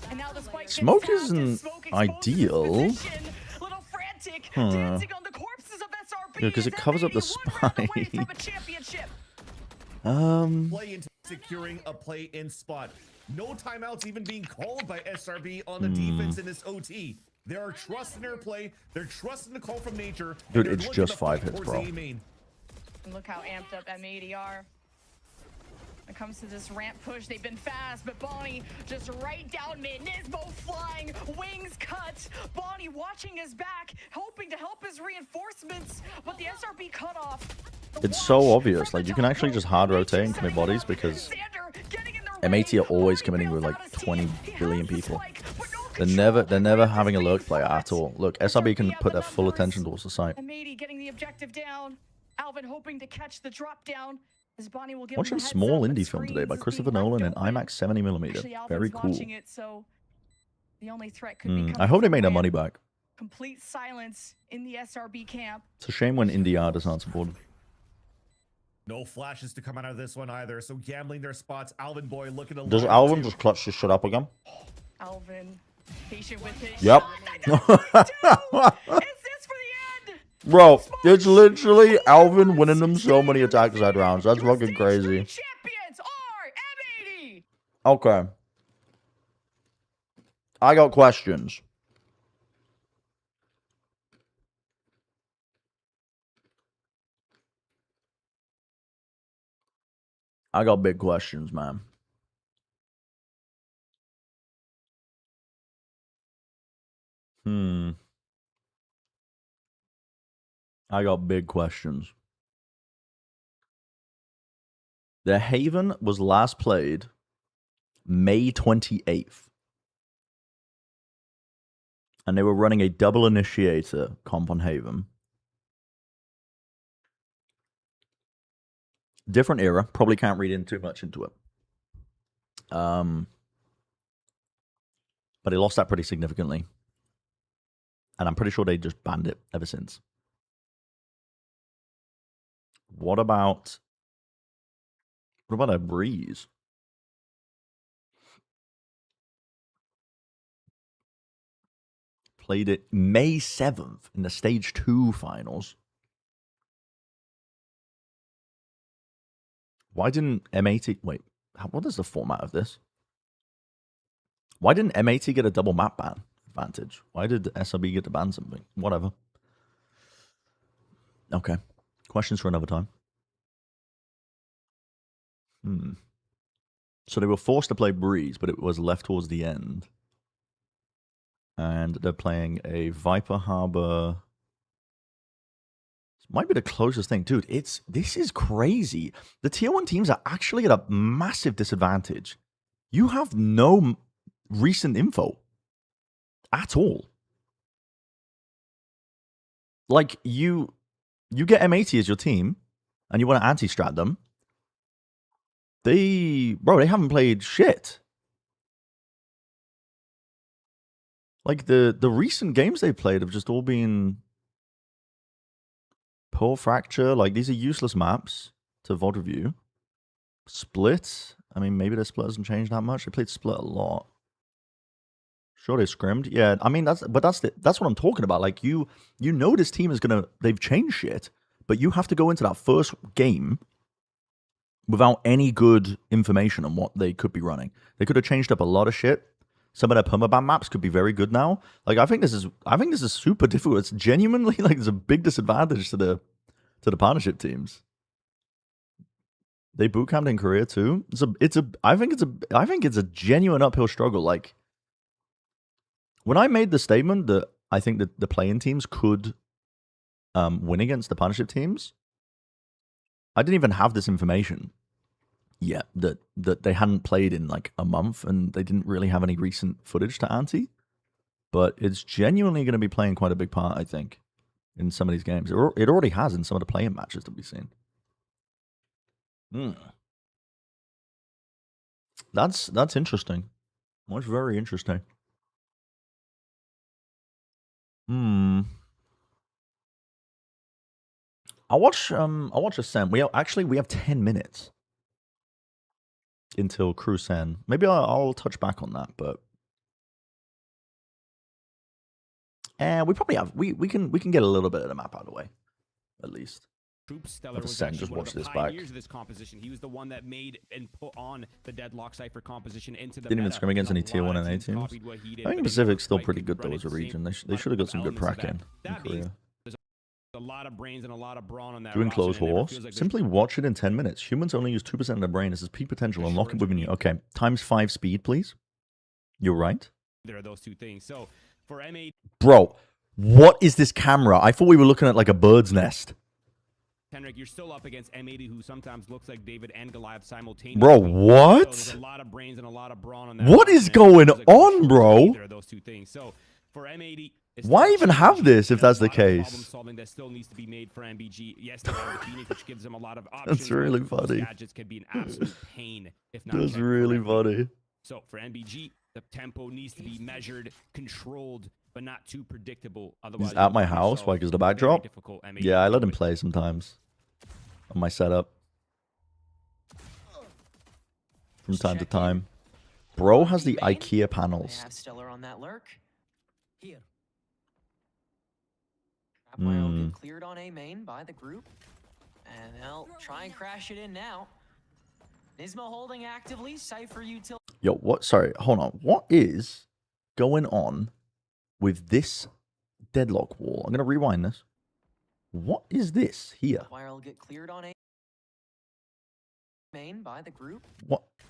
And now the spike gets Smoke tapped as isn't Smoke exposes his ideal. position. Little frantic, dancing on the corpses of SRB. Yeah, 'cause it as covers up the M80 one round away spike. from a championship. Play into securing a play in spot. No timeouts even being called by SRB on the defense in this OT. They are trusting their play. They're trusting the call from nature. and Dude, they're it's looking just to fight 5 hits, towards bro. A main. And look how amped up M80 are. When it comes to this ramp push, they've been fast, but Bonnie just right down mid. Nismo flying, wings cut. Bonnie watching his back, hoping to help his reinforcements, but the SRB cut off. The It's so watch obvious, from like, the you can top actually rope. just hard rotate and Setting commit it bodies up. because Xander getting in the M80 are way. always Bonnie committing with bails like out his 20 team. He billion has the people. spike, but no They're control. never Ramp having a is lurk being player at fought. all. Look, SRB can have put the their full numbers. attention towards the site. M80 getting the objective down. Alvin hoping to catch the drop down. As Bonnie will give Watching him a heads small up, but indie film today by Screens is Christopher being left Nolan in open. IMAX 70mm. Actually, Very Alvin's cool. watching it, so The only threat could be coming I hope they from made their Ram. money back. Complete silence in the SRB camp. It's a shame when Indiana's not supported. No flashes to come out of this one either. So gambling their spots. Alvin Boy looking to. Does line Alvin two. just clutch this shit up again? Alvin, patient with his Yep. shot. Is this for the end? Bro, it's literally Alvin winning them so many attack side rounds. That's fucking crazy. Champions are M80. Okay. I got questions. I got big questions, man. I got big questions. The Haven was last played May 28th. And they were running a double initiator comp on Haven. Different era. Probably can't read in too much into it. But he lost that pretty significantly. And I'm pretty sure they just banned it ever since. What about a Breeze? Played it May 7th in the Stage 2 finals. Why didn't M80... Wait, what is the format of this? Why didn't M80 get a double map ban advantage? Why did SRB get to ban something? Whatever. Okay. Questions for another time. So they were forced to play Breeze, but it was left towards the end. And they're playing a Viper Harbor. This might be the closest thing. Dude, this is crazy. The tier 1 teams are actually at a massive disadvantage. You have no recent info at all. Like, you get M80 as your team, and you want to anti-strat them. They haven't played shit. Like, the recent games they played have just all been Pearl Fracture. Like, these are useless maps to VOD review. Split. I mean, maybe their split hasn't changed that much. They played Split a lot. Sure, they scrimmed. Yeah, I mean, that's what I'm talking about. Like, you know this team is they've changed shit, but you have to go into that first game without any good information on what they could be running. They could have changed up a lot of shit. Some of their permaban maps could be very good now. Like, I think this is super difficult. It's genuinely like there's a big disadvantage to the partnership teams. They bootcamped in Korea too. I think it's a genuine uphill struggle. Like, when I made the statement that I think that the play-in teams could win against the partnership teams, I didn't even have this information yet that they hadn't played in like a month and they didn't really have any recent footage to anti. But it's genuinely going to be playing quite a big part, I think, in some of these games. It already has in some of the play-in matches that we've seen. That's interesting. That's very interesting. I'll watch Ascent. We have 10 minutes until Cruisen. Maybe I'll touch back on that, but we probably have we can get a little bit of the map out of the way, at least. Troop Stellar Have a was second, actually just one watch of the this back. pioneers of this composition. He was the one that made and put on the Deadlock Cypher composition into the Didn't even meta. scrim against A any tier lot 1 of and A teams teams. copied what he did, I think but he Pacific's still quite pretty could good though run as it a the same region. They should have got some good elements of prac in that being Korea. a lot of brains and a lot of brawn on that Doing roster, close and it never horse. feels like there's Simply watch it in 10 minutes. Humans only use 2% of their brain. This is peak potential. Unlock it within you. Okay, times 5 speed, please. You're right. either of those two things. So for M80, Bro, what is this camera? I thought we were looking at like a bird's nest. Henrik, you're still up against M80, who sometimes looks like David and Goliath simultaneously. Bro, So what? there's a lot of brains and a lot of brawn on that. What roster, is and it going feels like there's on, short bro? either of those two things. So for M80, it's Why still even a have challenge. this if There's that's the a lot of case? problem solving that still needs to be made for MBG. Yes, they have the Phoenix, which gives them a lot of options. That's really but those funny. gadgets can be an absolute pain if not That's checked really correctly. funny. So for MBG, The tempo needs to be measured, controlled, but not too predictable. Otherwise, He's at my you'll find house, yourself like, is the very backdrop? difficult M80 Yeah, I to let deal him with. play sometimes on my setup from time to time. Bro has the IKEA They panels. have Stellar on that lurk. Here. Trapwire will get cleared on A main by the group. And they'll try and crash it in now. Nismo holding actively. Cypher util. Yo, what? Sorry, hold on. What is going on with this deadlock wall? I'm gonna rewind this. What is this here? Trapwire will get cleared on A main by the group.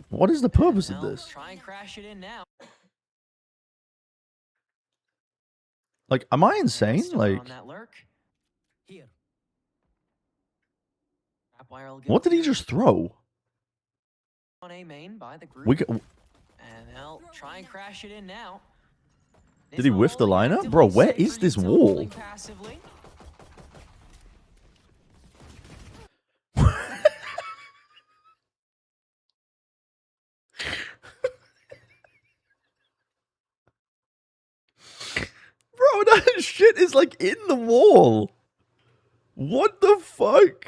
What is the purpose of They'll this? try and crash it in now. Like, am I insane? Stellar Like, on that lurk. Here. Trapwire will get what did he cleared just throw? on A main by the group. We could, And they'll try and crash it in now. Did he Nismo whiff the holding lineup? actively, Bro, where Cypher is this util wall? holding passively. Bro, that shit is like in the wall. What the fuck?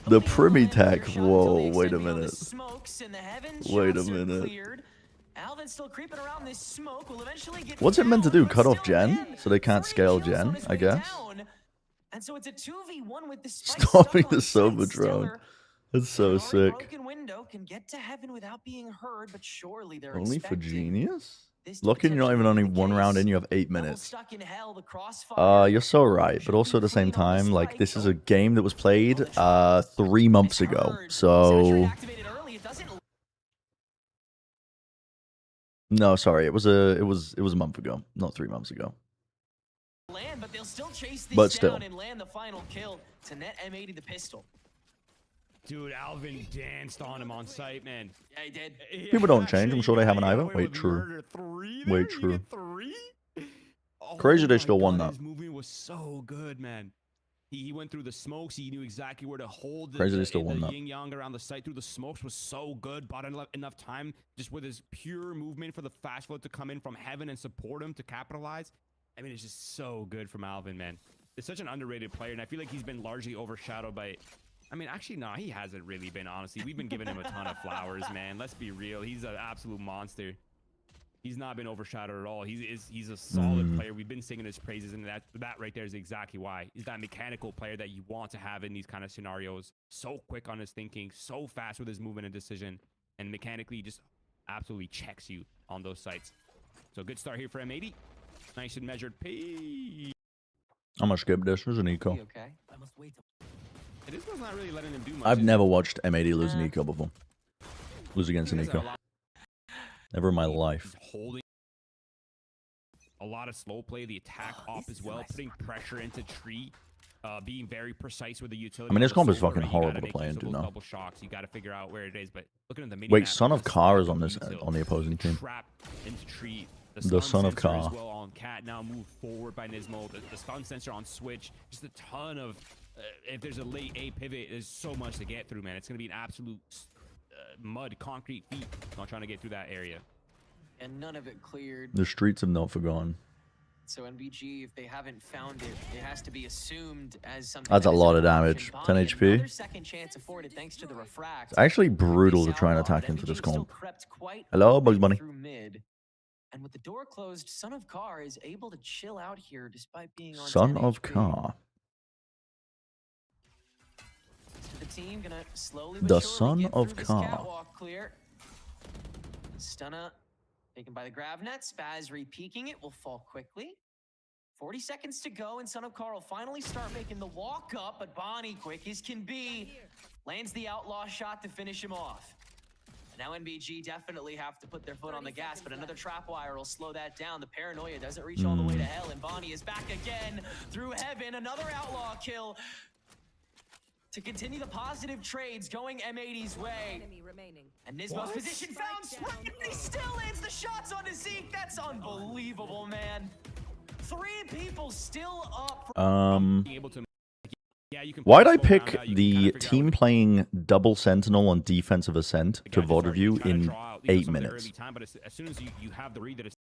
The Primi tech. Whoa, wait a minute. Wait a minute. What's it meant to do? Cut off gen? So they can't scale gen, I guess? And so it's a 2v1 with the Stopping the Sober drone. That's so sick. Broken window can get to heaven without being heard, but surely they're Only for expecting genius? this to Lucky you're not even potentially only be the one round case. in, you have 8 Double minutes. stuck in hell, the crossfire You're so right, but should also at be the same clean on the time, like, spike, this is though. a game that was played 3 months ago. Heard. Saturated So activated early, it doesn't no, sorry, it was a month ago, not 3 months ago. land, but they'll still chase this But still. down and land the final kill to net M80 the pistol. Dude, Alvin danced on him on site, man. Yeah, he did. People don't change. I'm sure they haven't got either. away Wait, with true. murder 3 there? Wait, You true. get 3? Crazy Oh they my still won God, that. His movement was so good, man. He went through the smokes. He knew exactly where to hold the, Crazy they the, still won the that. yin yang around the site through the smokes was so good. Bought enough time just with his pure movement for the fast flow to come in from heaven and support him to capitalize. I mean, it's just so good from Alvin, man. It's such an underrated player, and I feel like he's been largely overshadowed by... I mean, actually, no, he hasn't really been, honestly. We've been giving him a ton of flowers, man. Let's be real. He's an absolute monster. He's not been overshadowed at all. He's a solid player. We've been singing his praises, and that right there is exactly why. He's that mechanical player that you want to have in these kind of scenarios. So quick on his thinking, so fast with his movement and decision, and mechanically just absolutely checks you on those sites. So good start here for M80. Nice and measured pace. I'm gonna skip this. There's an eco. You okay? I must wait. This one's not really letting him do much. I've is it? never watched M80 lose an eco before. Lose against an He has a eco. lot- Never in my life. He's holding a lot of slow play, the attack op as well, putting pressure into tree, being very precise with the utility. I mean, this on the comp is Sober, fucking right? You gotta horrible to make play use of into those now. double shocks. You got to figure out where it is. But looking at the mini Wait, map, Son of there's a Car spike is on this util, on the opposing team. trap into tree. The stun Son of sensor as Car. well on Cat now moved forward by Nismo. The stun sensor on Switch. Just a ton of. If there's a late A pivot, there's so much to get through, man. It's gonna be an absolute mud, concrete feat. Not trying to get through that area. And none of it cleared. The streets have not forgotten. So NBG, if they haven't found it, it has to be assumed as something. That's a that is lot of an damage. option. 10 Bonnie, HP. another second chance afforded thanks to the refract. It's actually brutal to This try and outlaw, attack but into this NBG still comp. crept quite Hello, a Bugs bit Bunny. through mid. And with the door closed, Son of Car is able to chill out here despite being on Son 10 of HP. Car. To the team, gonna slowly The but surely Son get of through this Car. catwalk clear. Stunna taken by the grav net. Spaz re-peeking it will fall quickly. 40 seconds to go, and Son of Car will finally start making the walk up, but Bonnie, quick as can be, lands the outlaw shot to finish him off. And now NBG definitely have to put their foot on the gas, but another trap wire will slow that down. The paranoia doesn't reach all the way to hell, and Bonnie is back again through heaven. Another outlaw kill to continue the positive trades going M80's way. Enemy remaining. And Nismo's position found Spring, and he still lands the shots on Zeke. That's unbelievable, man. 3 people still up. Um, Being able to Yeah, you can. Why'd I slow down pick that, you can the kinda figure out team when playing double sentinel on defensive ascent the to gadgets VOD are, review you try to in draw out, you know, 8 some of the minutes? early time, but as soon as you have the read that it's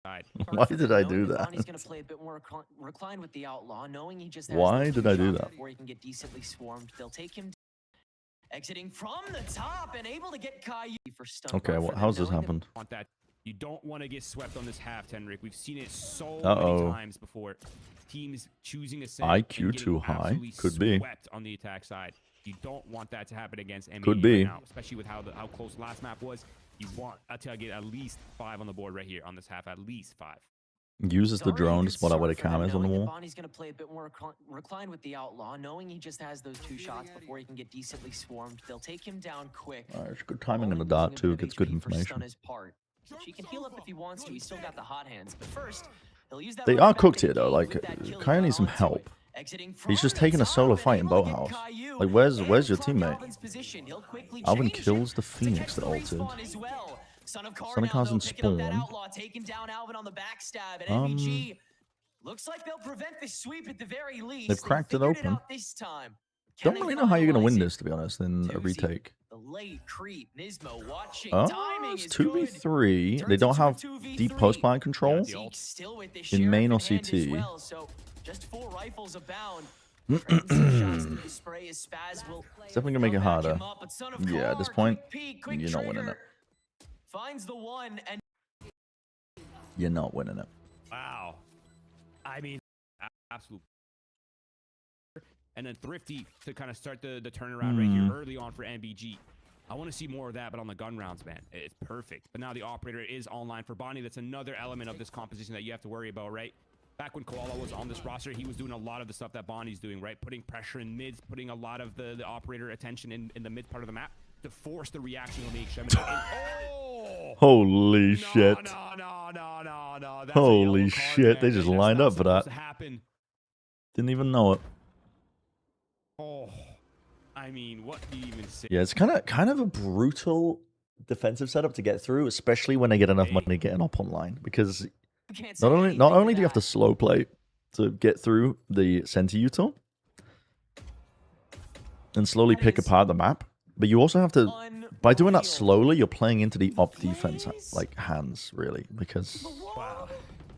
side. Why did I do that? He's gonna play a bit more reclined with the outlaw, knowing he just has Why those did two I do shots that? before he can get decently swarmed. They'll take him exiting from the top and able to get Caillou for stun. Okay, well, how's this happened? Want that. You don't want to get swept on this half, Tenrik. We've seen it so Uh-oh. many times before. Teams choosing a set IQ and too getting high? absolutely Could be. swept on the attack side. You don't want that to happen against M80 Could be. right now, especially with how close last map was. You want to get at least 5 on the board right here on this half, at least 5. Uses the drone to spot out where the cam is on the wall. Bonnie's gonna play a bit more reclined with the outlaw, knowing he just has those two shots before he can get decently swarmed. They'll take him down quick. It's good timing in the dart too. Gets good information. She can heal up if he wants to. He's still got the hot hands, but first he'll use that. They are cooked here though. Like, Kai needs some help. He's just taking a solo fight in Boathouse. Like, where's your teammate? Alvin kills the Phoenix that ulted. Son of Cars in spawn. Looks like they'll prevent the sweep at the very least. They've cracked it open. This time. Don't really know how you're gonna win this, to be honest, in a retake. The late creep, Nismo watching. Oh, Timing it's is good. 2v3. They Turns don't into have a 2v3. deep post-blind control. Zeke's still with the In main or sheriff in hand as CT. well, so just 4 rifles abound. Shots through the spray as Spaz will It's definitely gonna make it come back harder. him up, but Son of Yeah, at this Car, point, quick peek, quick you're not winning trigger. it. Finds the one and You're not winning it. Wow. I mean, absolute. And then Thrifty to kind of start the turnaround right here early on for MBG. I want to see more of that, but on the gun rounds, man, it's perfect. But now the operator is online for Bonnie. That's another element of this composition that you have to worry about, right? Back when Koala was on this roster, he was doing a lot of the stuff that Bonnie's doing, right? Putting pressure in mids, putting a lot of the operator attention in the mid part of the map to force the reaction on the extremity. Oh! Holy shit. No. That's a Holy yellow card, shit, they man. just That's lined not up for that. supposed to happen. Didn't even know it. Oh, I mean, what do you even say? Yeah, it's kind of a brutal defensive setup to get through, especially when they get enough money getting up online. Because you can't say not anything only to do you have to that. slow play to get through the center util and slowly pick apart the map, but you also have to, by doing that Unreal. slowly, you're playing into the op defense like hands really, because Wow.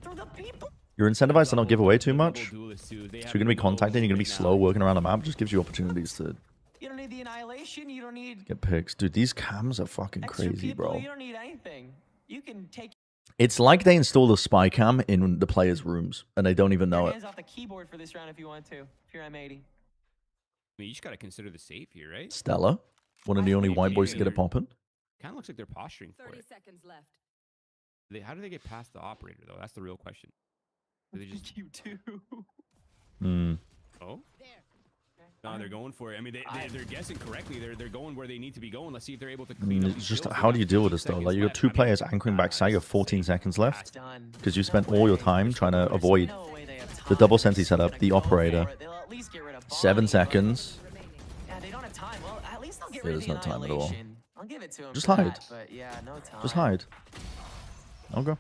Through the people. you're incentivized to not give away too Double much. duelist, too. They So have you're gonna be no contacting, you're gonna be right slow now. working around the map. Just gives you opportunities to You don't need the annihilation. You don't need get picks. Dude, these cams are fucking extra crazy, people. bro. You don't need anything. You can take It's like they installed a spy cam in the players' rooms and they don't even know your it. hands off the keyboard for this round if you want to. If you're M80. I mean, you just got to consider the safe here, right? Stella, one of the only white boys to get it popping. Kind of looks like they're posturing for 30 it. seconds left. How do they get past the operator, though? That's the real question. Do they just... You too. Oh? No, they're going for it. I mean, they're guessing correctly. They're going where they need to be going. Let's see if they're able to clean up It's these just kills. how do you They deal got with this though? 15 Like you got seconds two left. I mean, players anchoring backside. You have 14 seconds left Done. because you There's no spent all your way. time trying to avoid No way they have the time. double They're senti just setup, gonna the go for operator. it. They'll at least get rid of 7 Bonnie, but- seconds. Yeah, they don't have time. Well, at least they'll get Yeah, rid of there's the no time at all. annihilation. I'll give it to him. Just for hide. that, but yeah, no time. Just hide. Okay.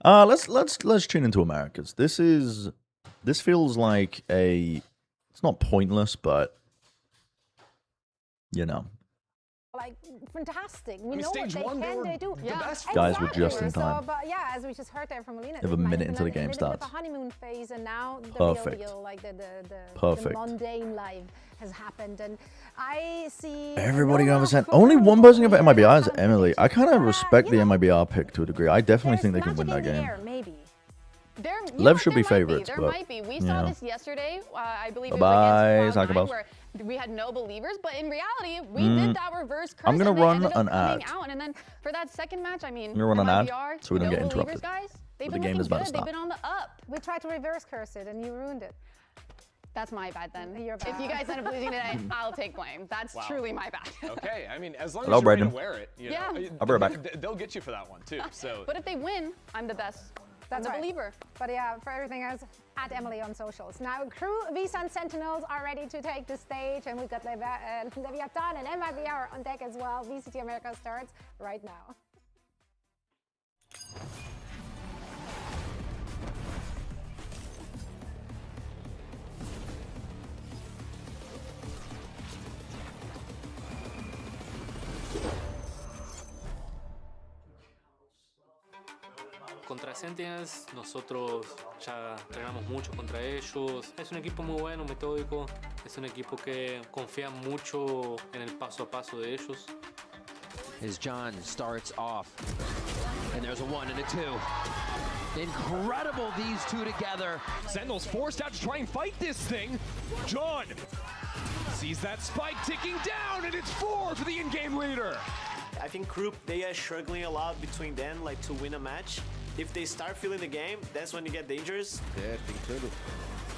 Let's tune into Americas. This feels like it's not pointless, but you know. Like fantastic. We mean, know what stage they one, they can. were They do. the best Guys were Exactly. just in time. So, but yeah, as we just heard there from Alina, Have a they might minute have into the been game a little bit of starts. a honeymoon phase, and now the Perfect. real deal, like the Perfect. mundane life has happened, and I see Everybody no got more 100%. football Only one person got players MIBR is have Emily. I kind of predictions. respect the You know, MIBR pick to a degree. I definitely think they can there's win that magic in the game. air, maybe. Lev should be favorites, There but might be. We you saw know. this yesterday. I believe it Bye-bye, was against Soccer Cloud9, Balls. where we had no believers, but in reality, we did that reverse curse. I'm gonna and they run ended up an coming ad. Out. And then for that second match, I mean, I'm gonna run an ad, MIBR, so we don't no get believers, interrupted. guys. They've The been game looking is about to good. start. They've been on the up. We tried to reverse curse it, and you ruined it. That's my bad then. You're If you bad. guys end up losing today, I'll take blame. That's truly my bad. Okay, I mean, as long Hello, as you're going to Brandon. wear it, you Yeah. know, I'll be right back. they'll get you for that one too. So But if they win, I'm the best. That's I'm the right. believer. But yeah, for everything else, at Emily on socials. Now, Crew, Visa, Sentinels are ready to take the stage, and we've got Leviathan and MIBR on deck as well. VCT America starts right now. contra Sentinels, nosotros ya entrenamos mucho contra ellos. Es un equipo muy bueno, metódico. Es un equipo que confía mucho en el paso a paso de ellos. As John starts off, and there's a 1 and a 2. Incredible, these two together. Sentinels forced out to try and fight this thing. John sees that spike ticking down, and it's 4 for the in-game leader. I think Krupp, they are struggling a lot between them, like to win a match. If they start feeling the game, that's when you get dangerous. Tentando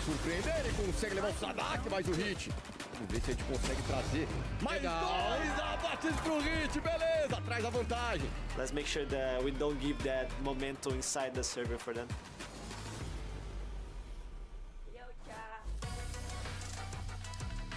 surpreender, ele consegue levar o Sadak, mais o hit. Vamos ver se a gente consegue trazer mais 2 abates pro hit, beleza, traz a vantagem. Let's make sure that we don't give that momentum inside the server for them.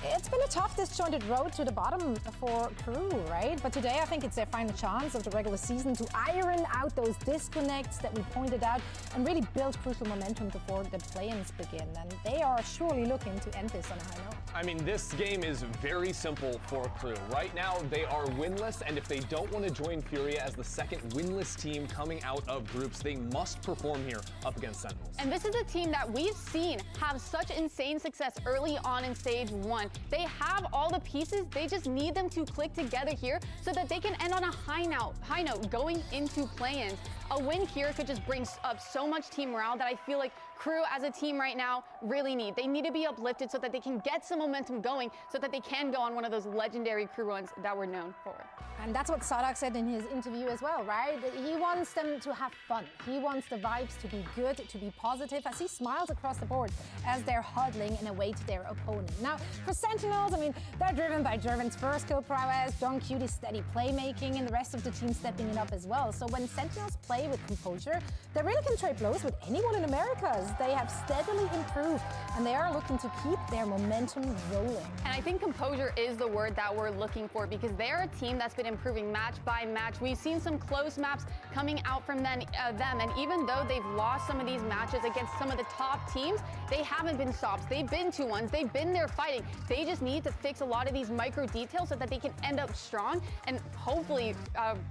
It's been a tough, disjointed road to the bottom for Crew, right? But today I think it's their final chance of the regular season to iron out those disconnects that we pointed out and really build crucial momentum before the play-ins begin. And they are surely looking to end this on a high note. I mean, this game is very simple for Crew. Right now, they are winless, and if they don't want to join Furia as the second winless team coming out of groups, they must perform here up against Sentinels. And this is a team that we've seen have such insane success early on in stage 1. They have all the pieces, they just need them to click together here so that they can end on a high note going into play-ins. A win here could just bring up so much team morale that I feel like Crew as a team right now really need. They need to be uplifted so that they can get some momentum going so that they can go on one of those legendary Crew runs that we're known for. And that's what Sadak said in his interview as well, right? He wants them to have fun. He wants the vibes to be good, to be positive, as he smiles across the board as they're huddling and await their opponent. Now, for Sentinels, I mean, they're driven by Jervin's first kill prowess, John Cuty's steady playmaking, and the rest of the team stepping it up as well. So when Sentinels play with composure, they really can trade blows with anyone in America, as they have steadily improved, and they are looking to keep their momentum rolling. And I think composure is the word that we're looking for, because they're a team that's been improving match by match. We've seen some close maps coming out from them, and even though they've lost some of these matches against some of the top teams, they haven't been stops. They've been 2-1s. They've been there fighting. They just need to fix a lot of these micro details so that they can end up strong and hopefully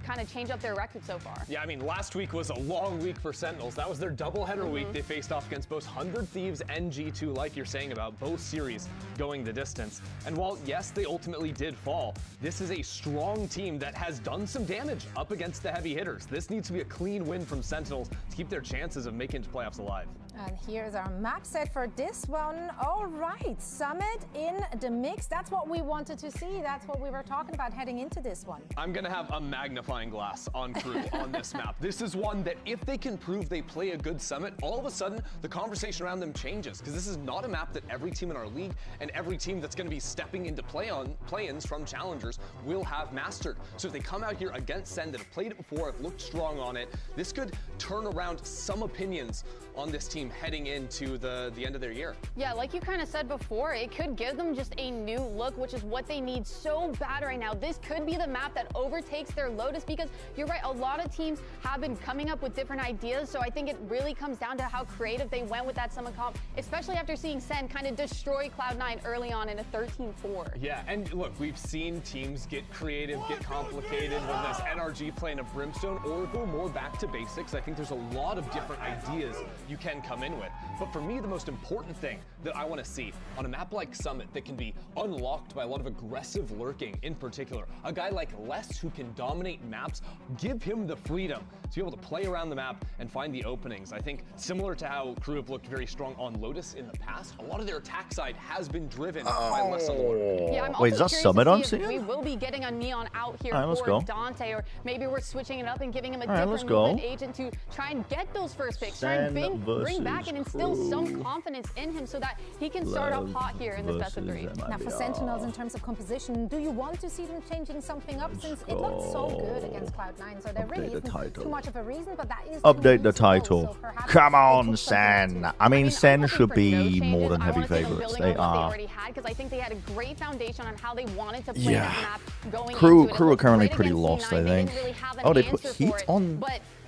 kind of change up their record so far. Yeah, I mean, last week was a long week for Sentinels. That was their doubleheader week. They faced off against both 100 Thieves and G2, like you're saying about both series going the distance. And while, yes, they ultimately did fall, this is a strong team that has done some damage up against the heavy hitters. This needs to be a clean win from Sentinels to keep their chances of making it to playoffs alive. And here's our map set for this one. All right, Summit in the mix. That's what we wanted to see. That's what we were talking about heading into this one. I'm going to have a magnifying glass on Crew on this map. This is one that if they can prove they play a good Summit, all of a sudden the conversation around them changes, because this is not a map that every team in our league and every team that's going to be stepping into play-ins from challengers will have mastered. So if they come out here against Sen that have played it before, have looked strong on it, this could turn around some opinions on this team heading into the end of their year. Yeah, like you kind of said before, it could give them just a new look, which is what they need so bad right now. This could be the map that overtakes their Lotus, because you're right, a lot of teams have been coming up with different ideas, so I think it really comes down to how creative they went with that Summit comp, especially after seeing Sen kind of destroy Cloud9 early on in a 13-4. Yeah, and look, we've seen teams get creative, get complicated, whether that's NRG playing a Brimstone or go more back to basics. I think there's a lot of different ideas you can come in with. But for me, the most important thing that I want to see on a map like Summit that can be unlocked by a lot of aggressive lurking in particular, a guy like Les who can dominate maps, give him the freedom to be able to play around the map and find the openings. I think similar to how Crew have looked very strong on Lotus in the past, a lot of their attack side has been driven by Les on the lurk. Yeah, I'm Wait, is that Summit I'm if seeing? we will be getting a Neon out here All right, let's for go. Dante, or maybe we're switching it up and giving him a All right, different let's go. movement agent to try and get those first picks, try and Sen bring back and instill versus some Crew. confidence in him so that he can start off hot here in this best of 3. Now for Sentinels, in terms of composition, do you want to see them changing something up, since it looked so good against Cloud9? So there really isn't too much of a reason, but that is Update the title. Come on, Sen. I mean, Sen should be more than heavy favorites. They are. Because I think they had a great foundation on how they wanted to play that map going Crew into it. Crew are currently Great pretty against lost, C9. I They think. didn't really have an Oh, they put answer heat for it, on. but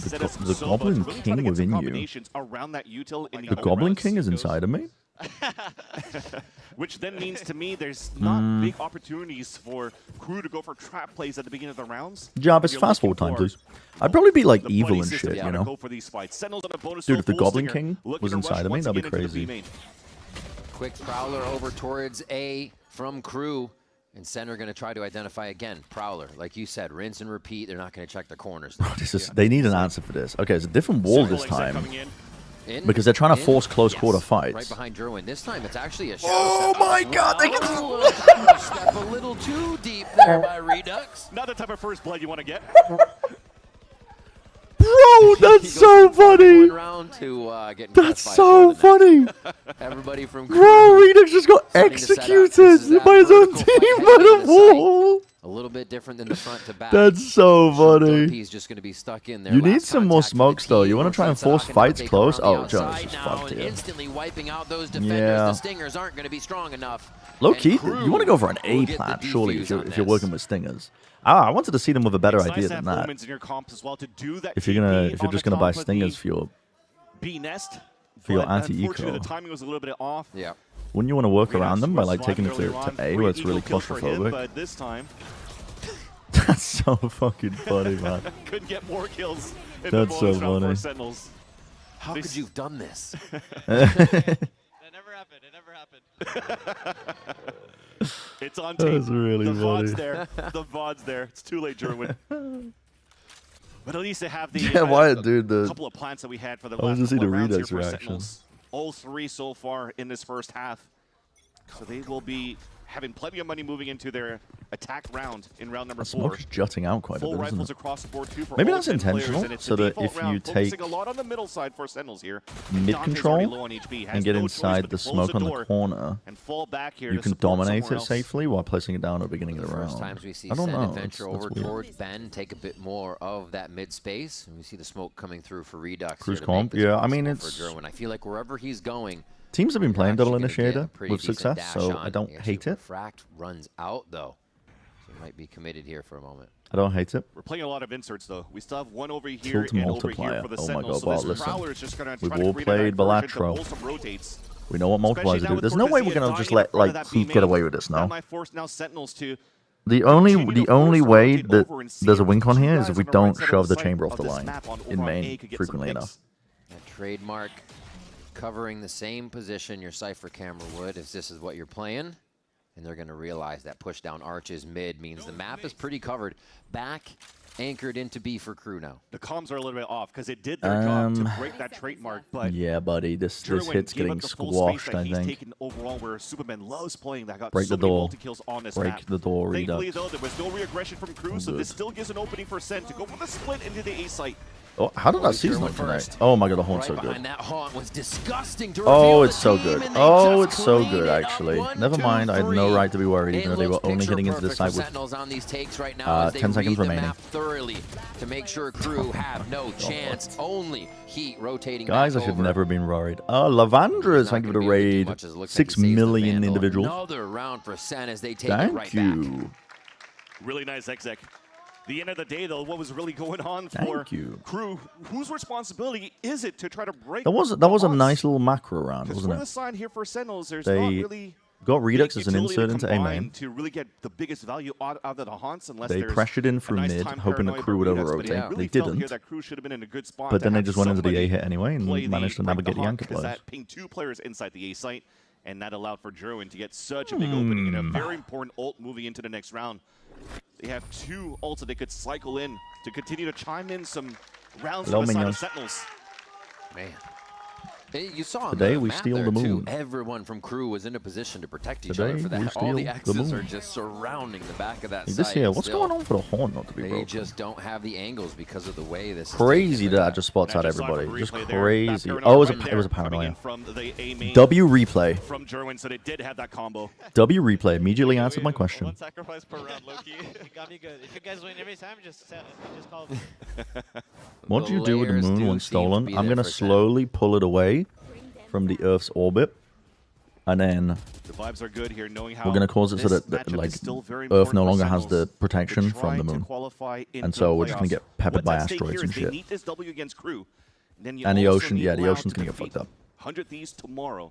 So instead the of Soba Goblin to really try King to get some within you. combinations around that util in The Goblin King is inside of me? Which then means to me there's not big opportunities for crew to go for trap plays at the beginning of the rounds. Jarvis, fast forward time, please. I'd probably be like evil and shit, you know? Go for these fights. Sentinels on a bonus Dude, if the full Goblin stinger, King looking was to rush inside of me, once that'd be again into the B crazy. main. Quick Prowler over towards A from Crew. And Center going to try to identify again. Prowler, like you said, rinse and repeat. They're not going to check the corners. Bro, this is, they need an answer for this. Okay, it's a different wall this time. Because they're trying to force close quarter fights. Right behind Derwin. This time it's actually a shadow Oh my god, they can step a little too deep there by Redux. Not the type of first blood you want to get. Bro, that's so funny. That's so funny. Everybody from Bro, Redux just got executed by his own team by the wall. A little bit different than the front to back. That's so funny. He's just going to be stuck in there. You need some more smokes though. You want to try and force fights close? Oh, Jones just fucked here. Instantly wiping out those defenders. Yeah. The Stingers aren't going to be strong enough. Low key, you want to go for an A plant, surely, if you're working with Stingers. I wanted to see them with a better idea than that. In your comps as well to do that If you're just gonna buy Stingers for your B nest, anti-eco, the timing was a little bit off. Yeah. Wouldn't you want to work around them by like taking them to A where it's really claustrophobic? But this time, that's so fucking funny, man. couldn't get more kills. In That's the so bonus round funny. for Sentinels. How could you have done this? It's on tape. That's really the funny. VOD's there. The VOD's there. It's too late, Jerwin. But at least they have the couple of plants that we had for the I was last just see couple the of rounds here Redux for reaction. Sentinels. All three so far in this first half. So they will be having plenty of money moving into their attack round in round number 4. Smoke's jutting out quite a Full bit, isn't rifles it? across the board too for Maybe all that's 10 players, intentional, and it's so a that default if round, you focusing take a lot on the middle side for Sentinels here. mid-control Dante's already low on HP, has and get no choice inside but the to close smoke on the door corner, and fall back here you to can support dominate somewhere it else. safely while placing it down at the beginning of the round. First times we see I don't Sen know. adventure That's over weird. towards Ben, take a bit more of that mid space, and we see the smoke coming through for Redux. Cruise here to make comp, this yeah, I mean, possible it's- for Derwin. I feel like wherever he's going, Teams have been you're playing double actually gonna get a initiator pretty with decent success, dash so on. I don't Actually, hate it. Refract runs out though, so he might be committed here for a moment. I don't hate it. We're playing a lot of inserts though. We still have one over here Tilt and over multiplier. here for the Oh my Sentinels. god, well, so this listen. Prowler is just going to We've try to all create played a diversion to Balatro. pull some rotates. We know what multipliers Especially now do. with There's no way we're Cortezia gonna just dying let in front of like that Heat B get main. away with this That now. might force now Sentinels to The only way that there's a win con here is if we don't shove the chamber off the line in main frequently enough. That trademark covering the same position your Cypher camera would if this is what you're playing. And they're going to realize that push down arches mid means the map is pretty covered. Back anchored into B for Crew now. The comms are a little bit off because it did their job to break that trademark, but Yeah, buddy, this Derwin hit's gave getting up the full space squashed, that I he's think. taken overall, where Superman loves playing that. Got Break so the many door. multi-kills on this Break map. the door, Thankfully, Redux. though, there was no re-aggression from Crew, so Good. this still gives an opening for Sen to go for the split into the A site. Oh, how did that season look tonight? Oh my god, the haunt's so good. And that haunt was disgusting to Oh, reveal it's the so team, good. and they Oh, just it's so clean good, it up. actually. 1, Never 2, mind, I had no 3. right to be worried, It even though they were looks only picture hitting into the perfect side for with Sentinels on these takes right now as they 10 seconds read the remaining. map thoroughly to make sure Crew have no chance. Only Heat rotating Guys, I back should over. never have been worried. Lavandras, thank you for the raid. 6 million individuals. Another round for Sen as they take it Thank right back. you. Really nice exec. The end of the day, though, what was really going on for Thank you. Crew? Whose responsibility is it to try to break? That was a nice little macro round, Because wasn't for the it? side here for Sentinels, there's They not really got Redux big as an utility insert to into A combine main. to really get the biggest value out of the haunts, unless They there's pressured in a through nice mid, time hoping the paranoia Crew would by Redux, over but rotate. I really They felt here didn't. that Crew should have been in a good spot. But to then they have just went into the somebody A hit anyway and play the managed to break navigate the haunt, anchor 'cause plays. that pinged 2 players inside the A site, and that allowed for Derwin to get such a big opening and a very important ult moving into the next round. They have 2 ults that they could cycle in to continue to chime in some rounds Hello, from the side of minions. Sentinels. Man. Hey, you saw on Today the we map steal there, the too. moon. Everyone from Crew was in a position to protect each Today other for we that. All the steal the X's are moon. just surrounding the back of that This site. here, and what's still, going on for the horn not to be They broken? just don't have the angles because of the way this is Crazy taken. that just spots out Just saw everybody. the Just replay there. crazy. That Oh, it was paranoia right a there coming paranoia. in from the A main W replay. from Derwin, so they did have that combo. W replay immediately answered my question. One sacrifice per round, Loki. You got me good. If you guys win every time, just call me. What do you do with the layers moon do when seem to stolen? be I'm there going to for Sen. slowly pull it away from the Earth's orbit. And then The vibes are good here, knowing how we're going to cause it so this that matchup like is still very Earth no important for longer has Sentinels the protection to from try the to moon. qualify into And so the we're just going to playoffs. get peppered What's by at stake asteroids here and is they shit. need this W against Crew. Then you And the also ocean, need yeah, the Loud ocean's to going to get defeat fucked up. 100 Thieves tomorrow.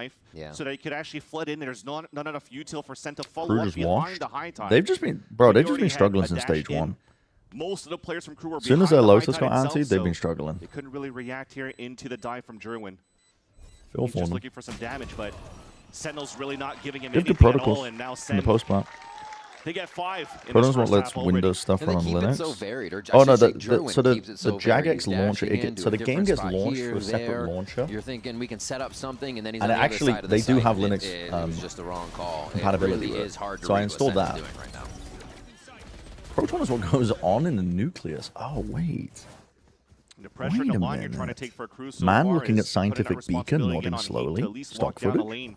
knife, Yeah. so that he could actually flood in. There's not enough util for Sen to follow Crew up just behind washed. the high tide. They've just been, bro. He They've just already been had struggling a since dash stage in. 1. Most of the players from Crew were As soon as behind their the Lotus high got tide antied, itself, they've so been struggling. They couldn't really react here into the dive from Jerwin. Feel He's for just them. looking for some damage, but Sentinel's really not giving him They have anything good at all, protocols and now in the Sen, post plant. they get 5 in Protocols this what first lets half already. Windows stuff And run they on keep Linux. it so varied, or Oh I no, should say Jerwin so the keeps it so Jagex varied. launcher, Dashing it in, gets, do so a the game different gets spot launched here, through a separate there. launcher. You're thinking we can set up something, and then he's And on the actually, other side of the they do site, have and Linux it was just the wrong call. compatibility. It really with is hard to so I read installed what that. Sen's doing right now. Proton is what goes on in the nucleus. Oh wait. The pressure Wait in a the line you're trying to minute. take for a Crew so Man far looking is at Scientific putting that Beacon, responsibility nodding on Heat slowly. to at least Stock walk down the footage. lane.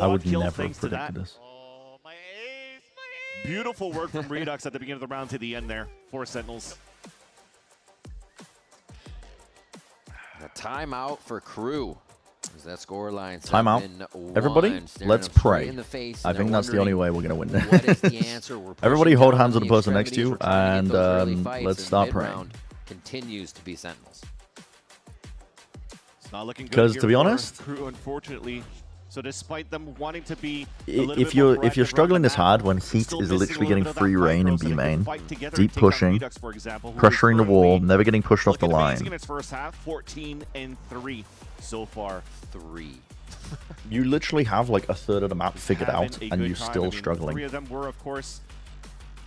I would quad kill never thanks to predict that. this. Beautiful work from Redux at the beginning of the round to the end there. for Sentinels. A timeout for Crew. Is that scoreline? Timeout. Everybody, let's pray. I think that's the only way we're going to win. What is the answer? We're Everybody pushing hold down hands on on the person next to you, extremities. We're trying to and get those early fights, let's and start mid-round praying. Continues to be Sentinels. It's not looking good. Because here to be for honest, Crew, unfortunately. So despite them wanting to be if you're struggling this hard when Heat is literally getting free reign in B main, deep pushing, pressuring the wall, never getting pushed off the line. In its first half, 14-3 so far. 3. You literally have like a third of the map figured out, and you're still 3 struggling. of them were, of course,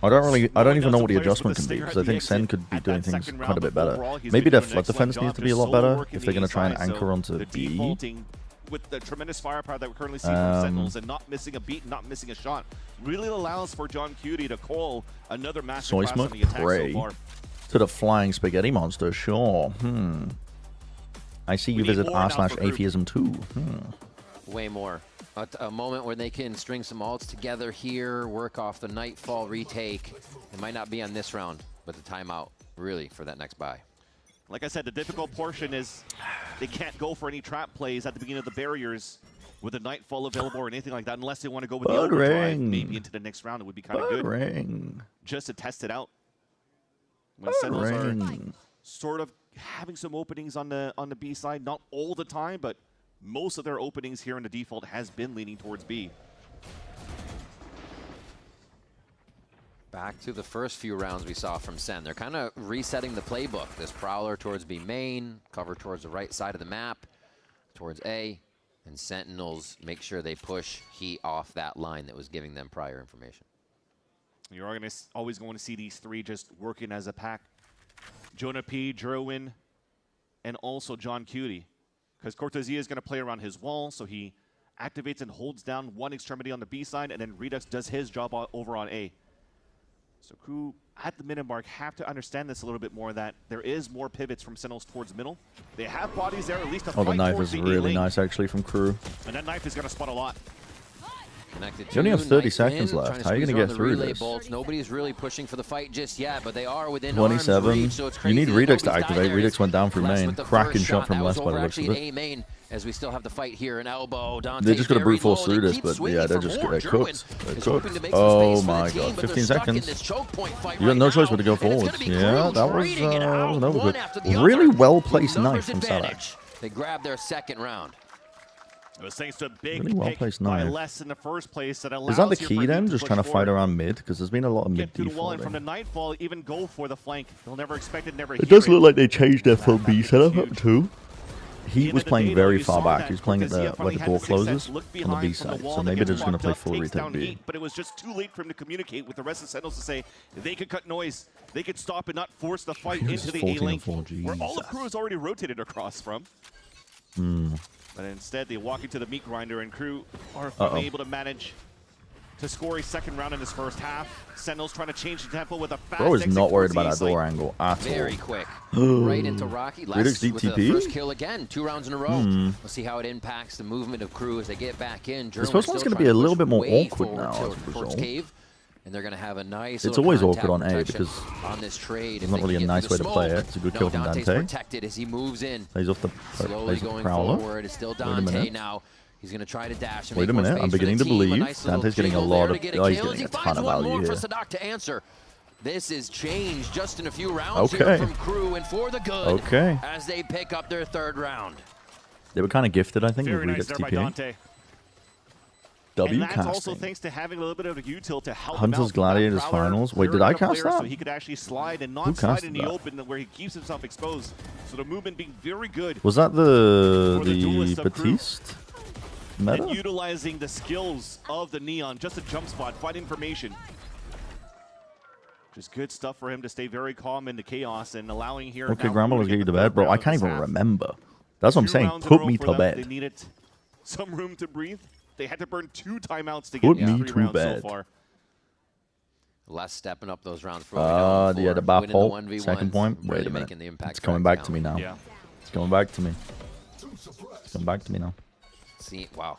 I don't even know what the adjustment can be, because I think Sen could be doing things quite a bit better. Maybe their flood defense needs to be a lot better if they're going to try and anchor onto B. With the tremendous firepower that we're currently seeing from Sentinels and not missing a beat, not missing a shot, really allows for John Cutie to call another master class on the attack pray so far. to the flying spaghetti monster, sure. I see you visit r/atheism too. Way more. A moment where they can string some ults together here, work off the Nightfall retake. It might not be on this round, but the timeout really for that next buy. Like I said, the difficult portion is they can't go for any trap plays at the beginning of the barriers with a Nightfall available or anything like that, unless they want to go with the overdrive maybe into the next round. It would be kind of good just to test it out. When Sentinels are sort of having some openings on the B side, not all the time, but most of their openings here in the default has been leaning towards B. Back to the first few rounds we saw from Sen. They're kind of resetting the playbook. This Prowler towards B main, cover towards the right side of the map, towards A, and Sentinels make sure they push Heat off that line that was giving them prior information. You're always going to see these three just working as a pack. Jonah P, Jerwin, and also John Cutie. Because Cortesia is going to play around his wall, so he activates and holds down one extremity on the B side, and then Redux does his job over on A. So Crew, at the minute mark, have to understand this a little bit more, that there is more pivots from Sentinels towards middle. They have bodies there, at least to fight Oh, the knife towards is the really A-lane. nice, actually, from Crew. And that knife is going to spot a lot. Connected You only have 30 seconds in, left. How are you going to get through this? Bolts. Nobody's really pushing for the fight just yet, but they are within 27. arm's reach, so it's You need crazy Redux to nobody's died activate. there. Redux went down through Blessed main. with the Cracking first shot from That was West by the over looks of actually it. A main, as we still have the fight here. An elbow. Dante They're just going to brute force very through low. this, They but keep swinging yeah, they're for just more. they're cooked. Jerwin They're is hoping cooked. to make some Oh space for my the team, god, but they're 15 stuck in seconds. this choke point fight You had right no now, choice but to go and it's forward. gonna be Yeah, Crew that was trading it out, an over one good. after the Really other. well placed Numbers knife from Salah. advantage. They grab their second round. It was thanks to a big Really well pick placed by knife. less in the first place that allows Is that the here key for then? Heat Just push trying to fight forward. around mid? Because there's been a lot of mid Get to the wall, and from the defaulting. Nightfall, even go for the flank. They'll never expect it, never It hear does look like they changed their full B setup up too. He was playing very far back. He was playing at the where the door closes on the B side. So maybe they're just going to play full retake B. But it was just too late for him to communicate with the rest of the Sentinels to say they could cut noise, they could stop and not force the fight Here's into the 14 A-lane, and 4, where all the Jesus. Crew is already rotated across from. But instead, they walk into the meat grinder, and Crew are finally able to manage to score a second round in his first half. Sentinels trying to change the tempo with a fast Bro is exit not worried towards about that the door A-site. angle at all. Very quick. Right into Rocky. Redux Less with the DTP? first kill again. 2 rounds in a row. We'll see how it impacts the movement of Crew as they get back in. This first one's going to be a little bit more awkward now as a towards result. Cave. And they're going to have a nice It's little always contact awkward on A protection because on this trade. there's not really a nice way to play it. It's a good kill from Dante's Dante. protected as he moves in. Plays off the Slowly going Prowler. forward. It's still Wait a Dante minute. now. He's going to try to dash. And Wait a make more minute. space I'm for the beginning to team. believe nice little Dante's getting a jiggle lot there of. to get Oh, he's kill. getting a He ton finds of one value more here. for Sadak to answer. This is changed just in a few rounds here Okay. from Crew and for the good. Okay. As they pick up their third round. They were kind of gifted, I think, Very with nice Redux there by TPA. Dante. W And that's also casting. thanks to having a little bit of a util to help Hunters him out. Gladiators Prowler Finals. Wait, did clearing I the cast player that? So he could actually slide and Who not slide casted in the that? open where he keeps himself exposed. So the movement being very good. Was that for the duelist the of Crew. Batiste meta? And utilizing the skills of the Neon, just a jump spot, fight information. Just good stuff for him to stay very calm in the chaos and allowing here. Okay, now Grandma, Crew let's to get you to the bed, third bro. I round of can't this even half. remember. That's what I'm 2 saying. rounds in a Put row me for to them. They bed. needed some room to breathe. They had to burn 2 timeouts to get Put these me 3 to rounds bed. so far. Les stepping up those rounds for Yeah, the back winning hole. 1v1s, Second point. Wait really a minute. making the impact It's coming factor back to me count. now. It's coming back to me. It's coming back to me now. See, wow.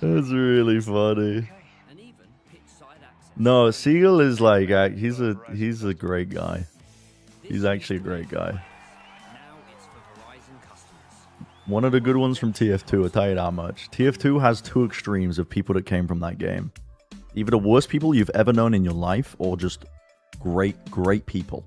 That's really funny. And even pitch side access. No, Siegel is like he's a great guy. He's actually a great guy. One of the good ones from TF2, I'll tell you that much. TF2 has two extremes of people that came from that game. Either the worst people you've ever known in your life, or just great people.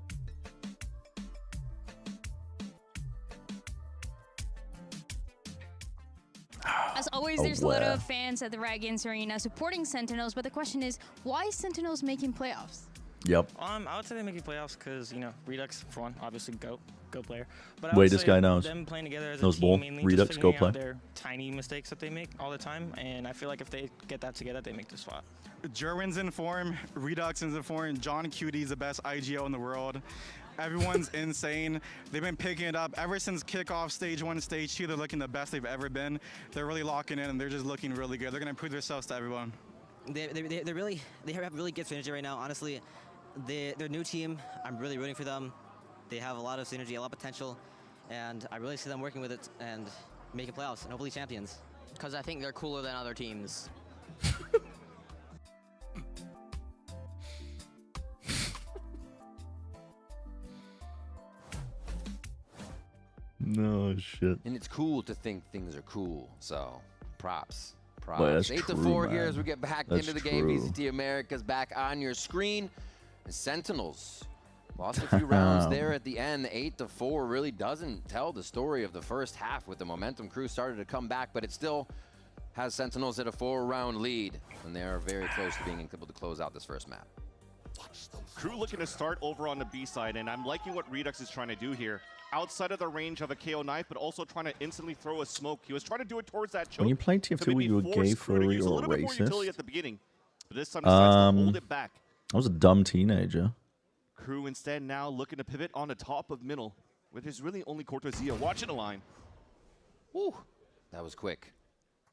As always, there's a lot of fans at the Riot Games Arena supporting Sentinels, but the question is, why is Sentinels making playoffs? Yep. I would say they're making playoffs because, you know, Redux, for one, obviously go player. But Wait, this guy knows. Them playing together as Knows a team, ball. mainly Redux, just go figuring play. out their tiny mistakes that they make all the time, and I feel like if they get that together, they make the spot. Jerwin's in form, Redux is in form, John Cutie is the best IGO in the world. Everyone's insane. They've been picking it up ever since kickoff stage 1, stage 2. They're looking the best they've ever been. They're really locking in, and they're just looking really good. They're going to prove themselves to everyone. They have really good synergy right now. Honestly, their new team, I'm really rooting for them. They have a lot of synergy, a lot of potential, and I really see them working with it and making playoffs and hopefully champions. Because I think they're cooler than other teams. No shit. And it's cool to think things are cool. So props. Well, that's 8-4 true, here man. as we get back That's into the game. true. VCT America's back on your screen. The Sentinels lost a few rounds there at the end. The 8-4 really doesn't tell the story of the first half with the momentum. Crew started to come back, but it still has Sentinels at a 4-round lead. And they're very close to being able to close out this first map. Crew looking to start over on the B side, and I'm liking what Redux is trying to do here. Outside of the range of a KO knife, but also trying to instantly throw a smoke. He was trying to do it towards that choke. When you play TF2, were you a gay, furry, or a little bit more utility at racist? the beginning, but this time decides to hold it back. I was a dumb teenager. Crew instead now looking to pivot on the top of middle, with his really only Cortezia watching the line. Woo, that was quick.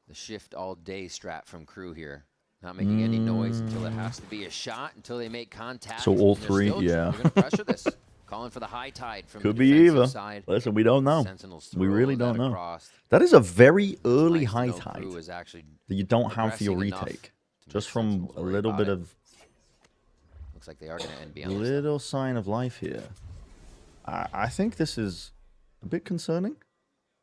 The shift all day strat from Crew here. Not making any noise until it has to be a shot, until they make contact. So all and they're three, still- yeah. They're going to pressure this. Calling for the high tide from Could the be defensive either. side. Listen, we don't know. Sentinels We throw really that don't know. across. That is a very early nice to high know tide Crew is actually that you don't have for your progressing enough retake. Just from a little bit of Looks like they are going to end beyond this. little sign of life here. I think this is a bit concerning.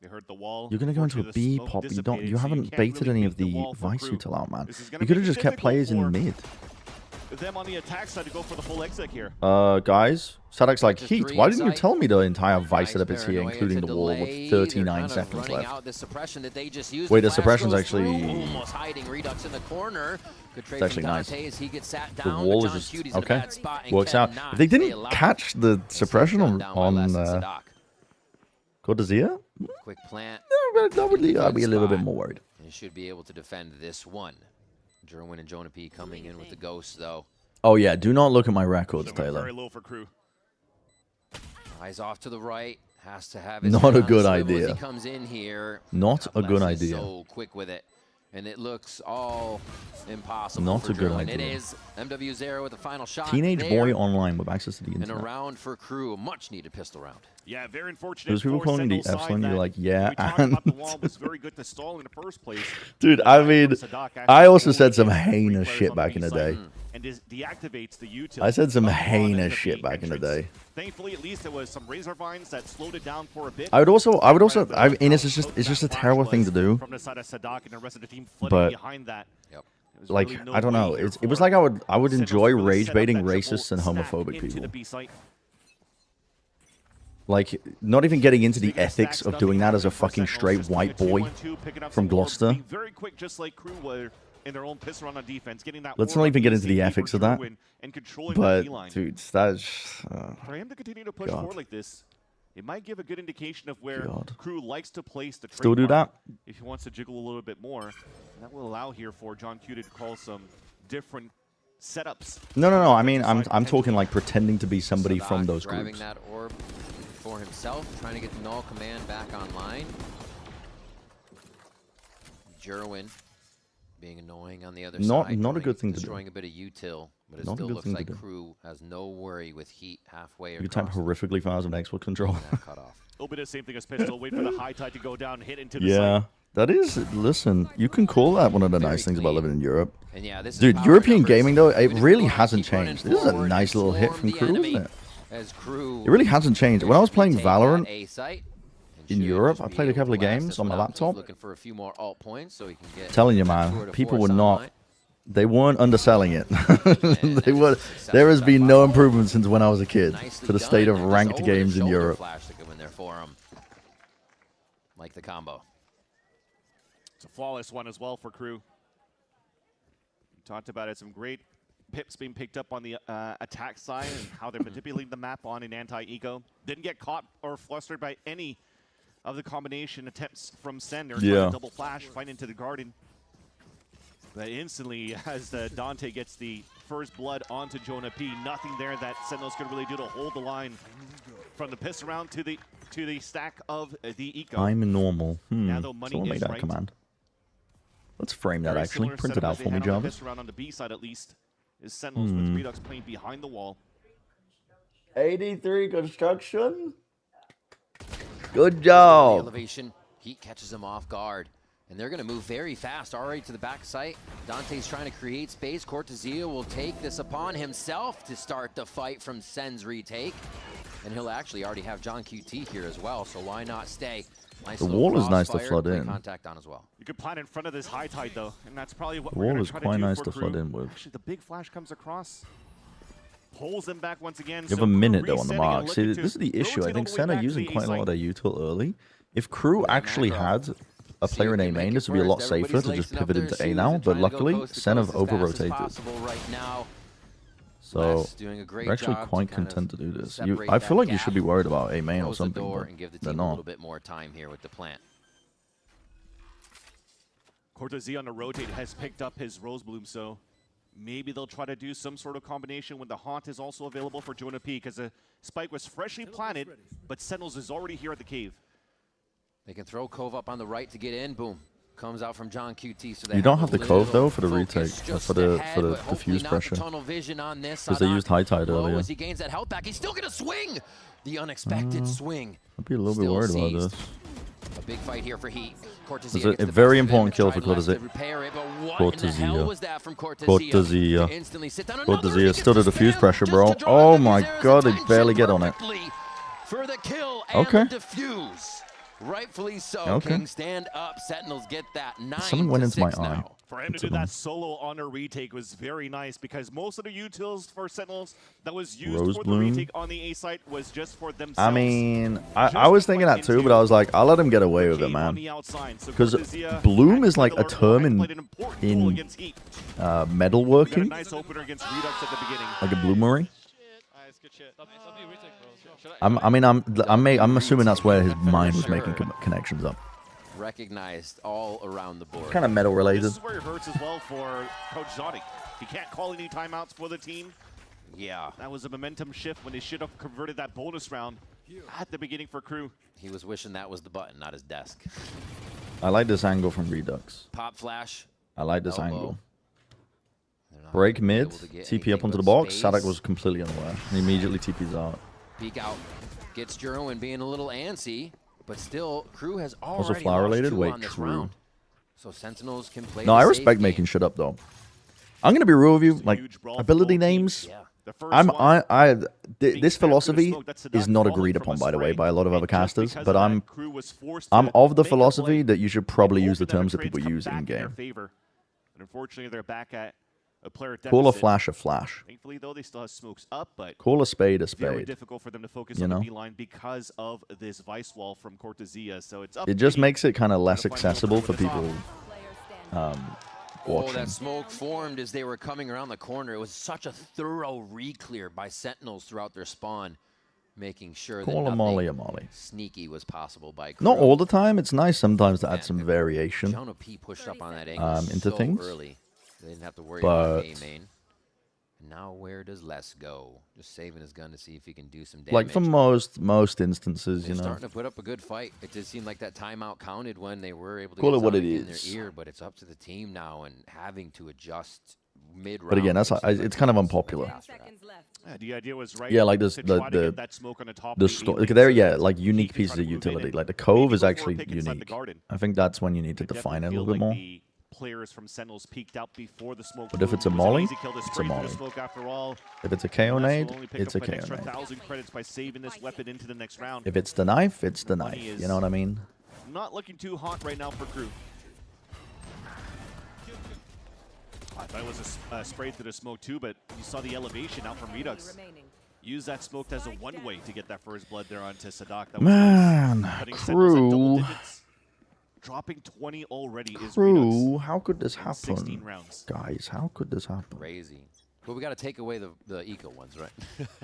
They heard the wall. You're gonna go into a Unfortunately, the B smoke pop. You dissipated, so haven't can't baited really any beat of the wall for vice Crew. util out, man. This is gonna You could have make it just kept difficult players in for mid. them on the attack side to go for the full exit here. Guys, Sadak's like, Just Heat, three why didn't you inside. tell me the entire vice Nice setup is here, paranoia including to the wall delay. with They're 39 kind of seconds running left? out the suppression that they just used. Wait, the flash suppression's goes actually- through, almost hiding Redux in the corner. Good trade It's from actually nice. Dante as he gets sat The down. wall but is John just Cutie's in a okay. bad spot and Works out. cannot If they stay didn't alive. catch the suppression gunned down by Les and Sadak. Cortezia, Quick plant. I'd be a little bit spot. more worried. And should be able to defend this one. Jerwin and Jonah P coming in with the ghost though. Oh yeah, do not look at my records, Very Taylor. low for Crew. Eyes off to the right. Has to have his Not head a on good swivel as idea. He comes in here. Not a good Les is idea. So quick with it. And it looks all impossible. Not for a good Jerwin. It idea. is MW0 with the final shot. Teenage there. boy online with access to the And a internet. round for Crew. A much needed pistol round. Yeah, very unfortunate. There's people for calling the Sentinel's Epsilon, side you're that like, yeah, we talked and about the wall was very good to stall in the first place. dude, I mean, I also said some heinous shit back in the day. And deactivates the util. I said some heinous shit back in the day. Thankfully, at least there was some razor vines that slowed it down for a bit. I would also, and it's just a terrible thing to do. From the side of Sadak and the rest of the team flooding But behind that. was like, really no I don't know, way here it was for like I would Sentinels enjoy to really rage set up baiting that triple racists and stack homophobic into people. the B site. Like, not even getting into the ethics of doing that as a fucking straight white boy from Gloucester. Being very quick, just like Crew were in their own piss run on defense, getting that. Let's war not up even get into easy the for ethics of that. Jerwin and controlling the But, D-line. dude, that's... For him to continue to push God. forward like this, it might give a good indication of where God. Crew likes to place the Still do trademark that? if he wants to jiggle a little bit more. And that will allow here for John Q to call some different setups. No, I mean, I'm talking like pretending to be somebody from those grabbing groups. that orb for himself, trying to get the null command back online. Jerwin being annoying on the other side. Not a good thing to do. Destroying a bit of util, but it Not a still good looks thing to like do. Crew has no worry with heat halfway You type across. horrifically fast on Xbox control. Cut off. A little bit of the same thing as Pistol. Wait for the high tide to go down, hit into the Yeah, site. That is, listen, you can call that one of the nice things about living in Europe. And yeah, this is Dude, power European numbers. gaming, though, it Even if really Bulldogs hasn't keep running changed. This is a forward nice and little hit swarm from the Crew, enemy isn't it? as Crew It really hasn't changed. When I was playing take that Valorant A site in Europe, I played a couple of games on my laptop. looking for a few more alt points so he can get Telling you, that 2 man, to people 4 were sunlight. not. They weren't underselling it. There has been no improvement since when I was a kid to the state of ranked games in Europe. Flash to go in there for him. Like the combo. It's a flawless one as well for Crew. We talked about it, some great pips being picked up on the attack side and how they're manipulating the map on an anti-eco. Didn't get caught or flustered by any of the combination attempts from Sen. They're trying to double flash, fight into the garden. But instantly, as Dante gets the first blood onto Jonah P, nothing there that Sentinels could really do to hold the line from the piss around to the stack of the eco. I'm normal. Now, though, money Someone is made that right. command. Let's frame that Very actually. similar Print it setup out that for they me, had on the Jarvis. piss around on the B side at least. Is Sentinels with Redux playing behind the wall. 83 construction. Good job. Elevation. Heat catches him off guard. And they're going to move very fast already to the back site. Dante's trying to create space. Cortezia will take this upon himself to start the fight from Sen's retake. And he'll actually already have John QT here as well, so why not stay? Nice The little wall is nice to crossfire, flood play in. contact on as well. You could plan in front of this high tide though, and that's probably what The we're wall going is to try quite to do nice for to flood Crew. in with. Actually, the big flash comes across, pulls them back once again. You have so a Crew minute though on the resetting and mark. See, looking this is to the issue. I rotate think all the way Sen are back to using the quite a lot A of util early. If Crew actually had a player in A main, this would be a lot safer to just pivot into A now. But luckily, Sen have over-rotated. So they're actually quite content to do this. I feel like you should be worried about A main or Close the something, door but and give the they're team a little not. bit more time here with the plant. Cortezia on the rotate has picked up his Rosebloom, so maybe they'll try to do some sort of combination when the Haunt is also available for Jonah P, because the spike was freshly planted, but Sentinels is already here at the cave. They can throw Cove up on the right to get in. Boom. Comes out from John QT. So they You don't have a the Cove though little for the retake, focus for just the ahead, but hopefully diffuse not the pressure. tunnel vision on this. Because they Sadat used high tide low earlier. as he gains that health back. He's still gonna swing. The unexpected swing. I'd be a little bit Still worried about seized. this. A big fight here for Heat. Cortezia It's a gets the very best of him important and kill for tried left to Cortezia. repair it, but what in the hell was that from Cortezia? Cortezia. To instantly sit down. Another Cortezia. he Still the gets diffuse spam pressure, just bro. to draw Oh the my Vizier's god, they attention barely get on it. perfectly for the kill and Okay. the diffuse. Rightfully so. Okay. King stand up. Sentinels get that 9 Something went to into my 6 eye. now. For him to That's do annoying. that solo on a retake was very nice, because most of the utils for Sentinels that was used for the Rosebloom. retake on the A site was just for themselves. I mean, I was thinking that too, but I was like, I'll let him get away with it, man. Because Bloom is like a term in metalworking, Nice opener against Redux at the beginning. like a bloomery. Nice, good shit. Somebody retake, bro. I'm assuming that's where his mind was making connections up. Recognized all around the board. Kind of metal related. This is where it hurts as well for Coach Zonic. He can't call any timeouts for the team. Yeah. That was a momentum shift when they should have converted that bonus round at the beginning for Crew. He was wishing that was the button, not his desk. I like this angle from Redux. Pop flash. I like this Elbow. angle. Break mid, able to get TP up anything onto the but box. space. Sadak was completely unaware. He immediately TP's out. Peek out. Gets Jerwin being a little antsy, but still, Crew has Also already flower lost related? 2 Wait, on this true. round. So Sentinels can play No, the I safe respect game. making shit up though. I'm gonna be real with you. Like ability names, this philosophy is not agreed upon, by the way, by a lot of other casters. But I'm of the philosophy that you should probably use the terms that people use in game. And unfortunately, they're back at a player deficit. Call a flash a flash. Thankfully, though, they still have smokes up, but Call a spade a very spade. difficult for them to focus You on know? the B line because of this vice wall from Cortezia. So it's up. It to just Heat makes it kind of less to find a accessible for little bit of people Oh, watching. that smoke formed as they were coming around the corner. It was such a thorough re-clear by Sentinels throughout their spawn, making sure Call that a molly nothing a molly. sneaky was possible by Crew. Not all the time. It's nice sometimes to add some variation Jonah P pushed up on that angle into so things. early. They didn't have to worry about But A main. Now where does Les go? Just saving his gun to see if he can do some damage. like for most instances, They're you know. starting to put up a good fight. It did seem like that timeout counted when they were able to Call get it what it Zonic in their is. ear, but it's up to the team now and having to adjust mid-round. But again, it's kind of unpopular. Yeah, the idea was right. Yeah, like this, to try to get that smoke on the top of the store. A-lane, There, so yeah, that like unique he can pieces try of to move in utility. and Like the cove maybe is before actually pick inside the unique. garden. I think that's when you need to I define it a definitely little bit feel more. like the players from Sentinels peeked out before the smoke. But if it's a It was an molly, easy kill to it's a spray through the molly. smoke after all. If it's a KO Ness nade, will only pick it's a up an KO extra nade. 1,000 credits by saving this weapon into the next round. If it's the knife, it's the Money knife. is You know what I mean? Not looking too hot right now for Crew. I thought it was a spray through the smoke too, but you saw the elevation out from Redux. Use that smoke as a one-way to get that first blood there onto Sadak. That was Man, nice. Putting Sentinels at double Crew. digits. Dropping 20 already is Redux. Crew, how could this in 16 happen? rounds. Guys, how could this happen? Crazy. But we got to take away the eco ones, right?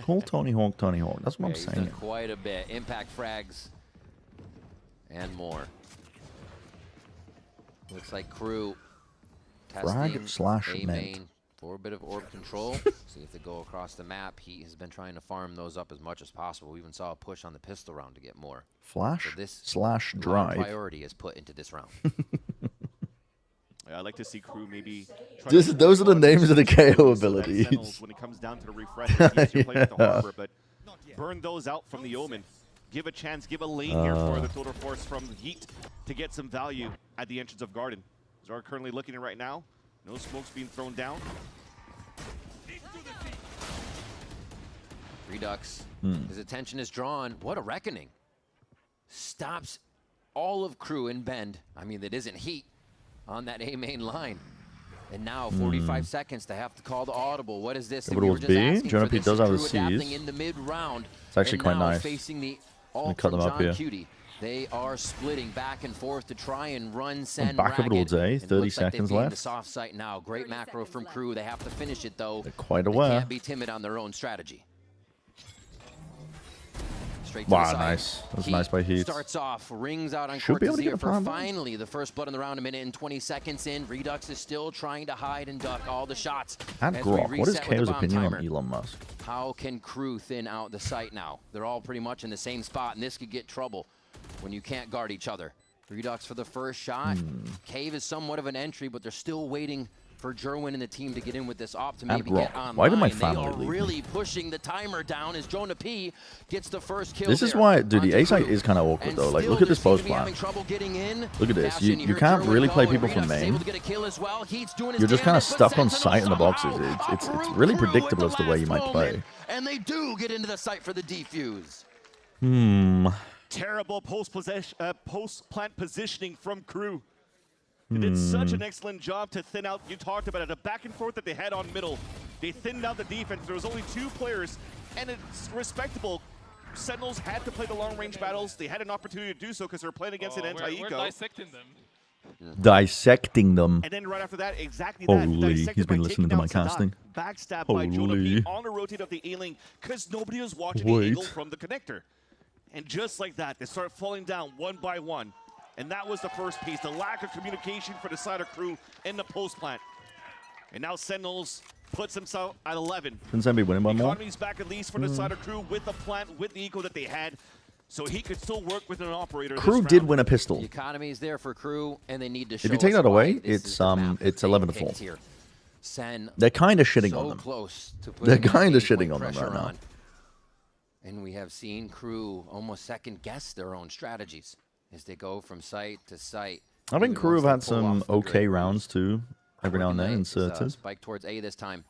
Call Tony Hawk, Tony Hawk. That's what Yeah, I'm he's saying. done quite a bit. Impact frags and more. Looks like Crew testing slash A net. main for a bit of orb control. See if they go across the map. He has been trying to farm those up as much as possible. We even saw a push on the pistol round to get more. Flash So this slash a lot of drive. priority is put into this round. Yeah, I'd like to see Crew maybe. Those are the names of the KO abilities. When it comes down to the refresh, it's easier play with the Harbor, but burn those out from the Omen. Give a chance, give a lane here for the Total Force from Heat to get some value at the entrance of Garden. As we're currently looking at right now, no smokes being thrown down. Redux, his attention is drawn. What a reckoning. Stops all of Crew in bend. I mean, that isn't Heat on that A main line. And now 45 seconds to have to call the audible. What is this? If it was B, Jonah does have the C's. In the mid round. It's actually quite nice. Facing the Let me ult cut from them up John here. Cutie. They are splitting back and forth to try and run Sen back of it all ragged. day, And it 30 looks like they've seconds gained left. The soft site now. Great macro from Crew. They have to finish it though. They're quite They aware. can't be timid on their own strategy. Straight to the Wow, side. nice. That was nice by Heat. Starts off, rings out on Should be able to get Cortezia a for prime bomb. finally the first blood in the round, a minute and 20 seconds in. Redux is still trying to hide and duck all the shots. And as we Grok, what is reset with KO's the bomb opinion timer. on Elon Musk? How can Crew thin out the site now? They're all pretty much in the same spot, and this could get trouble when you can't guard each other. Redux for the first shot. Cave is somewhat of an entry, but they're still waiting for Jerwin and the team to get in with this op to maybe get Grok. online. Why did my They family are leave me? really pushing the timer down as Jonah P gets the first kill. This is there why, dude, the onto A site Crew. is kind of awkward And though. Like, still look at this just seem post to be plan. having trouble getting in. Look at this. Bastion, You heard can't Jerwin really play go, people and from Redux is main. able to get a kill as well. Heat's doing his You're just kind of damnedest, stuck but on Sentinel site in the boxes. somehow It's uproot really Crew at predictable the as to where you last might play. moment, and they do get into the site for the defuse. Terrible post-plant positioning from Crew. They did such an excellent job to thin out. You talked about it, a back and forth that they had on middle. They thinned out the defense. There was only 2 players, and it's respectable. Sentinels had to play the long-range battles. They had an opportunity to do so because they were playing against an We're anti-eco. dissecting them. Dissecting them. And then right after that, exactly that. Holy, dissected he's by been listening to taking my out Sadat. casting. Backstabbed by Jonah P Holy. on the rotate of the A-Lane because nobody was watching Wait. the Eagle from the connector. And just like that, they start falling down one by one. And that was the first piece, the lack of communication for the side of Crew in the post plant. And now Sentinels puts himself at 11. Shouldn't Zen be winning by more? Economy's back at least for the side of Crew with the plant, with the eco that they had. So he could still work with an operator. Crew this did round. win a pistol. The economy is there for Crew, and they need to show If you take us that away, why this it's is the map that it's they 11 to picked 4. here. Sen They're kind of shitting so on them. close to They're putting kind of 8 point shitting on them pressure right now. on. And we have seen Crew almost second guess their own strategies as they go from site to site. I think Even Crew have once had they pull some off the okay great rounds too, every now and then, inserted. Spike towards A this time.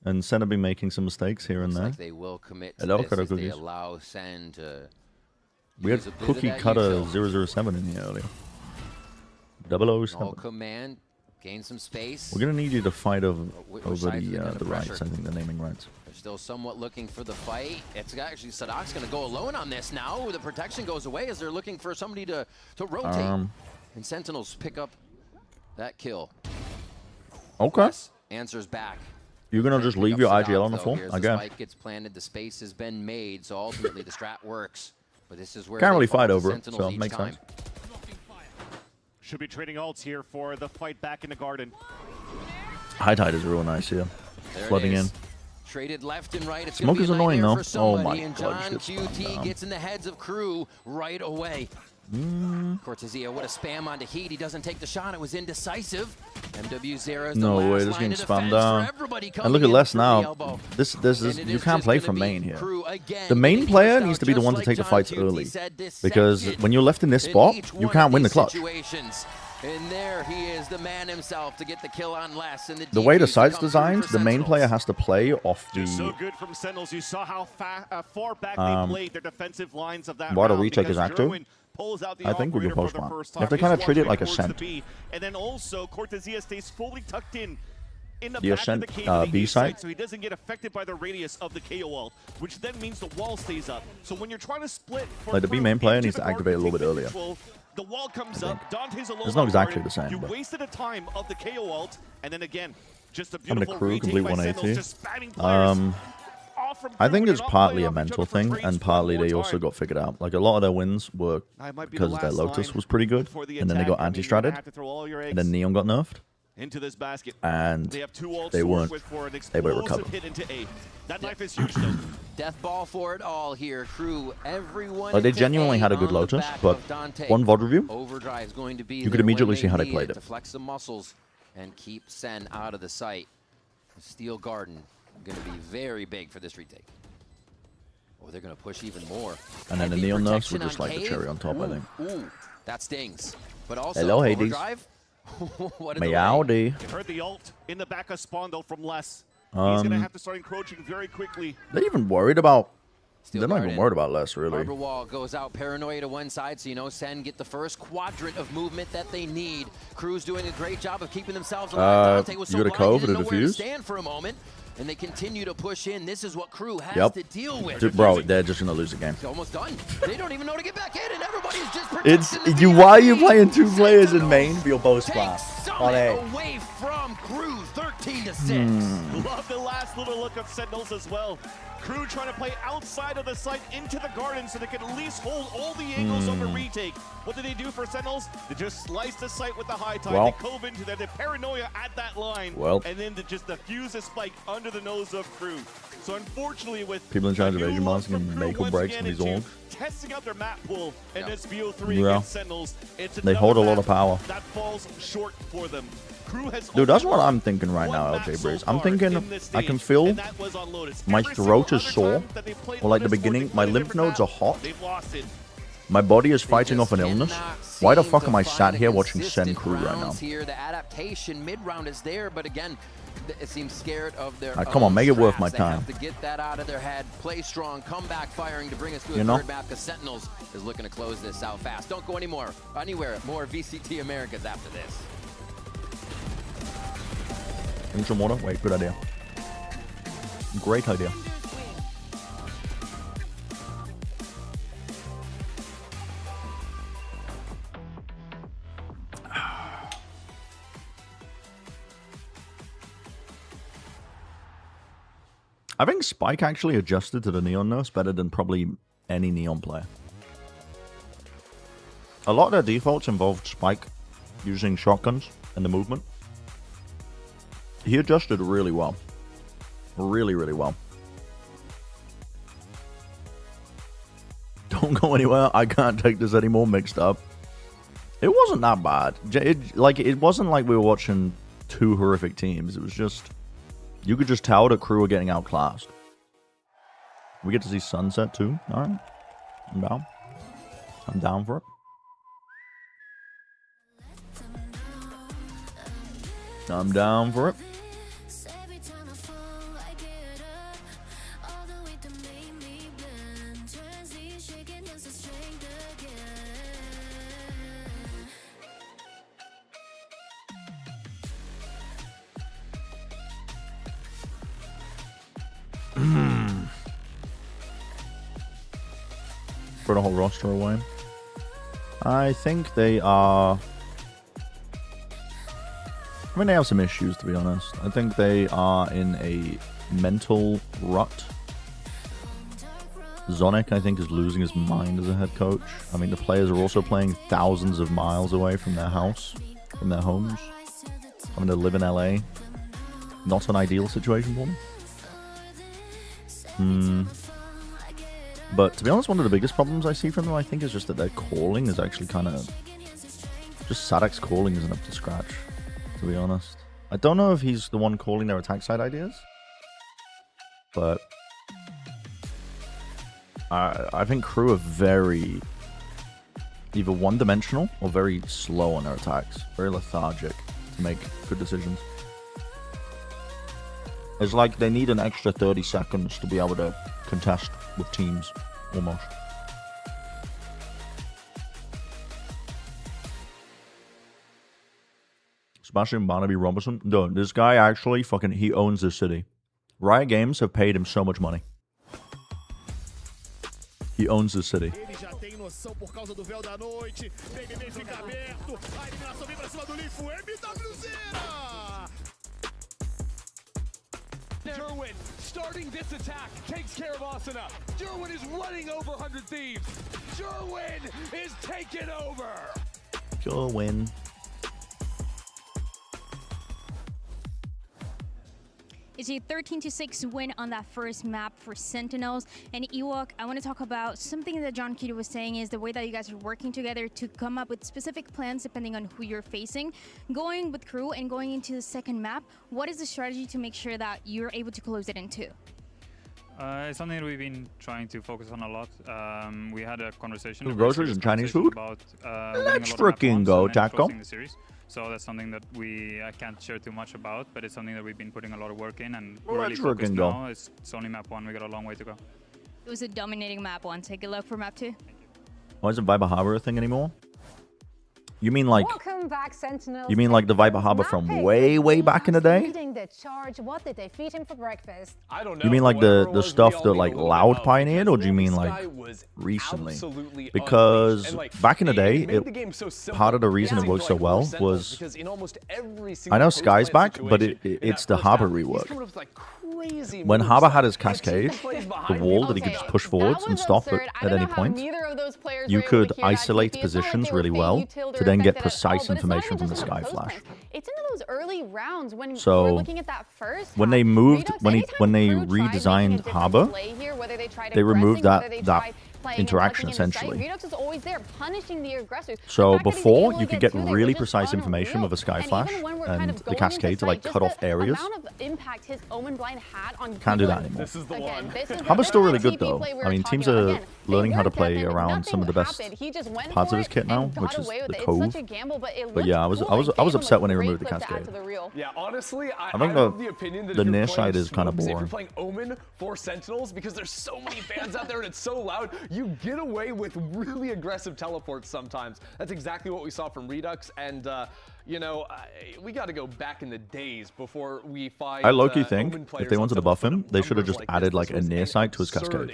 And Sen have been making some mistakes here and Looks there. like they will commit to Hello, this Cutter as they Cookies. allow Sen to We had use a bit of Cookie that Cutter util. 007 in here earlier. All 007. command, gain some space. We're gonna need you to fight over Which over side's the gonna get the rights. pressure? I think the naming rights. They're still somewhat looking for the fight. It's actually Sadak's going to go alone on this now. The protection goes away as they're looking for somebody to rotate. And Sentinels pick up that kill. Okay. Answers back. You're gonna just Pick leave up your Sadak, IGL on the though. floor? Here's I the guess. spike gets planted. The space has been made, so ultimately the strat works. But this is where Can't they really fall fight to over it, Sentinels so each makes time. sense. Should be trading ults here for the fight back in the garden. High tide is real nice here. There it Flooding is. in. Traded left and right. It's Smoke gonna be is a annoying nightmare though. for somebody, Oh my and god, John she gets spun QT down. gets in the heads of Crew right away. Cortezia, what a spam onto Heat. He doesn't take the shot. It was indecisive. MW0 is the No way, last this line game's of spammed defense down. for everybody And coming look at in Les through the now. elbow. This And is it you is can't just play gonna from be main here. Crew again The main getting player pushed needs out to be the just one to like take the John fights Cutesy early. said this Because second. when you're left in this In spot, each you one can't of win the these clutch. situations. And there he is, the man himself, to get the kill on Les. And The way the DQs to site's come through designed, for the main Sentinels. player has to play off Just so the good from Sentinels. You saw how far back they played their defensive lines of that why the round retake is because active. Gerwin pulls out the I think we can operator post for the one. first You have time. to kind of He's treat it walking like a towards the scent. B, and then also Cortezia stays fully tucked in the The back ascent, of the cave of the B east side, side. so he doesn't get affected by the radius of the KO wall, which then means the wall stays up. So when you're trying to split for Like the B Crew main player into needs the to guard activate a little take bit earlier. control, the wall comes up. Dante's alone. It's not on exactly guard. the same, You but- wasted a time of the KO ult, and then again, just a I'm gonna beautiful crew retake complete by Sentinels, 180. just spamming players. I think it's partly a mental thing, and partly they also got figured out. Like a lot of their wins were because their Lotus was pretty good, and then they got anti-stratted, and then Neon got nerfed, into this basket. and They have two ults they to weren't work with for an able to explosive recover. hit into A. That knife is huge though. Death ball for it all here, Crew. Everyone. Like they into genuinely A had a good on the Lotus, back but of Dante. one VOD review, Overdrive is going to be you could there when immediately see how they need played to it. flex the muscles and keep Sen out of the sight. Steel Garden going to be very big for this retake. Oh, they're going to push even more. And then the Heavy Neon nerfs protection were just on like the Cave. cherry on top, I think. Ooh, that stings. But also, Hello, Hades. Overdrive. What a delay. Meowdy. You heard the ult in the back of spawn though from Les. He's gonna have to start encroaching very quickly. They're even worried about. Steel They're not even Garden. worried about less, really. Harbor Wall goes out, Paranoia to one side, so you know Sen get the first quadrant of movement that they need. Crew's doing a great job of keeping themselves alive. Dante was you so got a blind, cove he and a didn't know where to defuse? stand for a moment, and they continue to push in. This is what Crew has Yep. to deal with. Dude, bro, they're just gonna lose the game. It's almost done. They don't even know to get back in, and everybody's just It's protecting the you. Why are you BFG. playing two players in main for your bow splat? Summit away from Crew, 13-6. Love the last little look of Sentinels as well. Crew trying to play outside of the site into the garden so they can at least hold all the angles on the retake. What did they do for Sentinels? They just sliced the site with the high tide. Well. They cove into there. They Paranoia at that line. Well. And then to just diffuse a spike under the nose of Crew. So unfortunately with People in charge of a new Asian look Mons from can Crew make or once break again some of these into orgs. testing out their map pool and this BO3 Yeah. against Sentinels. It's They another hold a lot map of power. that falls short for them. Crew has Dude, that's only what won I'm thinking right now, one LJ map Breeze. so I'm far thinking in this I can stage, feel and that was on Lotus. my Every throat single is other sore, time that they played or like the Lotus, beginning, they my played a lymph different nodes are map, hot. They've lost it. My body is fighting just off an illness. cannot Why the seem fuck to am I find sat a here watching Sen consistent Crew right now? rounds Here, the adaptation mid-round is there, but again, it seems scared of their Come on, own make it worth my traps. They time. have to get that out of their head, play strong, come back firing to bring us to a You know? third map, because Sentinels is looking to close this out fast. Don't go anywhere. More VCT Americas after this. Drink some water? Wait, good idea. Great idea. I think Spike actually adjusted to the Neon nerfs better than probably any Neon player. A lot of their defaults involved Spike using shotguns and the movement. He adjusted really well. Really, really well. Don't go anywhere. I can't take this anymore mixed up. It wasn't that bad. It wasn't like we were watching two horrific teams. It was just... You could just tell that Crew were getting outclassed. We get to see Sunset too. Alright. I'm down. I'm down for it. I'm down for it. For the whole roster away. I think they are... I mean, they have some issues, to be honest. I think they are in a mental rut. Zonic, I think, is losing his mind as a head coach. I mean, the players are also playing thousands of miles away from their house, from their homes. Having to live in LA. Not an ideal situation for them. But to be honest, one of the biggest problems I see from them, I think, is just that their calling is actually kind of... Just Sadek's calling isn't up to scratch, to be honest. I don't know if he's the one calling their attack side ideas, but I think Crew are very either one-dimensional or very slow on their attacks. Very lethargic to make good decisions. It's like they need an extra 30 seconds to be able to contest with teams, almost. Sebastian Barnaby Robertson. No, this guy actually fucking, he owns this city. Riot Games have paid him so much money. He owns this city. Derwin starting this attack takes care of Asuna. Derwin is running over 100 Thieves. Derwin is taken over. Derwin. It's a 13-6 win on that first map for Sentinels. And Ewok, I want to talk about something that John Cutie was saying is the way that you guys are working together to come up with specific plans depending on who you're facing. Going with Crew and going into the second map, what is the strategy to make sure that you're able to close it in two? It's something that we've been trying to focus on a lot. We had a conversation groceries and Chinese food. About Let's freaking go, Jacko. So that's something that I can't share too much about, but it's something that we've been putting a lot of work in, and we're really focused now. It's only map 1, we got a long way to go. It was a dominating map 1. Take a look for map 2. Why isn't Viper Harbor a thing anymore? You mean like... Welcome back, Sentinels. You mean like the Viper Harbor from way back in the day? Leading the charge. What did they feed him for breakfast? I don't know. You mean like the stuff that like Loud pioneered, or do you mean like recently? Because back in the day, part of the reason it worked so well was I know Sky's back, but it's the Harbor rework. When Harbor had his cascade, the wall that he could just push forwards and stop at any point, you could isolate positions really well to then get precise information from the Sky Flash. It's into those early rounds when So, we're looking at that first when they moved, when they redesigned Harbor, they removed that interaction essentially. Redux is always there punishing the aggressors. So before, you could get really precise information with a Sky Flash and the Cascade to like cut off areas. Impact his Omen Blind had on Can't do that anymore. Harbor's still really good though. I mean, teams are learning how to play around some of the best parts of his kit now, which is the Cove. But yeah, I was upset when they removed the Cascade. Yeah, honestly, I think have the opinion that the if you're near playing side is kind of Smokes, if boring. you're playing Omen for Sentinels, because there's so many fans out there and it's so loud, you get away with really aggressive teleports sometimes. That's exactly what we saw from Redux, and you know, we got to go back in the days before we find. I low-key think if they wanted to buff him, they should have just added like a near sight to his Cascade.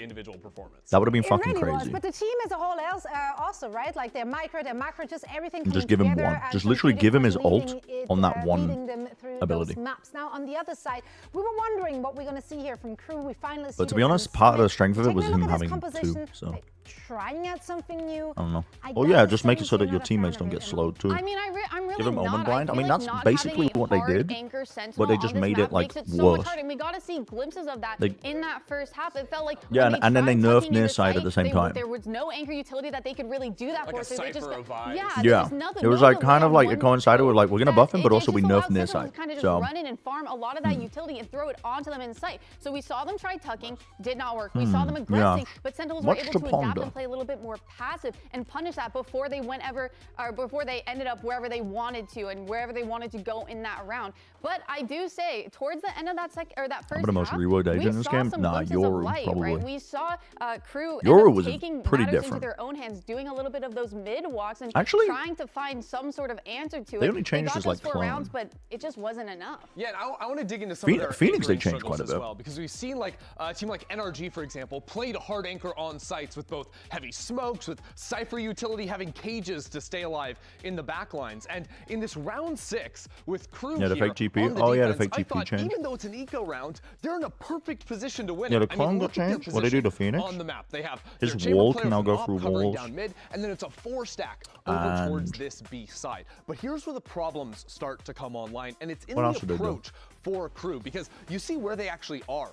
That would have been fucking crazy. But the team as a whole else also, right? Like their micro, just everything. And just give him one. Just literally give him his ult on that one ability. Maps. Now on the other side, we were wondering what we're going to see here from Crew. We finally. But to be honest, part of the strength of it was him having two. So. Trying out something new. I don't know. Oh yeah, just make it so that your teammates don't get slowed too. I mean, I'm really give him Omen not. Blind. I mean, that's basically what they did, but they just made it like worse. And we got to see glimpses of that in that first half. It felt like and then they nerfed near side at the same time. There was no anchor utility that they could really do that for. So they just It was like kind of like it coincided with like we're gonna buff him, but also we nerfed near side. Kind of just run in and farm a lot of that utility and throw it onto them in sight. So we saw them try tucking, did not work. We saw them aggressing, but Sentinels were able to adapt and play a little bit more passive and punish that before they before they ended up wherever they wanted to and wherever they wanted to go in that round. But I do say towards the end of that that first the most reward agent in this game? Nah, Yoru probably. Right? We saw Crew Yoru was taking pretty matters different. into their own hands, doing a little bit of those mid walks and actually trying to find some sort of answer to it. They only changed his like clone rounds, but it just wasn't enough. Yeah, and I want to dig into some of their Phoenix. They changed quite a bit as well, because we've seen like a team like NRG, for example, played hard anchor on sites with both heavy smokes, with Cypher utility having cages to stay alive in the backlines. And in this round 6 with Crew the fake TP. Oh yeah, the fake TP change. Even though it's an eco round, they're in a perfect position to win. Yeah, the clone got changed. What they do to Phoenix? On the map, they have his wall can now go through walls. Down mid, and then it's a 4-stack over towards this B side. But here's where the problems start to come online, and it's in the approach for Crew, because you see where they actually are.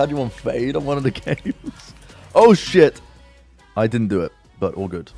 had you on fade on one of the games. Oh shit! I didn't do it. but all good.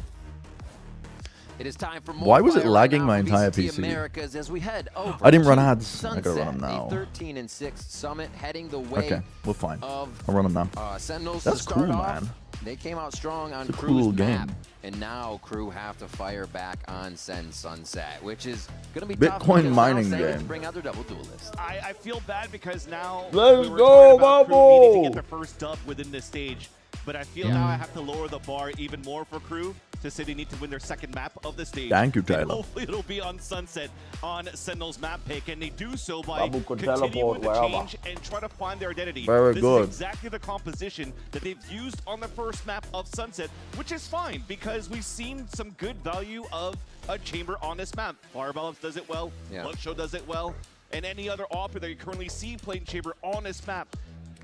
It is time for more. Why was it fire lagging right my now for entire VCT PC? Americas as we head over I didn't run to ads. I gotta run Sunset, them now. the 13-6 Summit heading the way Okay, we're fine. of I'll run them now. Sentinels. That's to start cool, off, man. They came out strong on It's a Crew's cool map, game. and now Crew have to fire back on Sunset, which is going to be tough Bitcoin because now mining Sentinels game. bring out their double duelist. I feel bad because now Let's we were go, talking about Crew Bubble! needing to get the first dub within this stage. But I feel now I have to lower the bar even more for Crew to say they need to win their second map of the stage. Thank you, And Taylor. hopefully it'll be on Sunset on Sentinel's map pick, and they do so by Bubble could continuing teleport with the wherever. change and try to find their identity. Very this good. is exactly the composition that they've used on the first map of Sunset, which is fine because we've seen some good value of a chamber on this map. Fire Balance does it well, Yeah. Blood Show does it well, and any other opera that you currently see playing chamber on this map.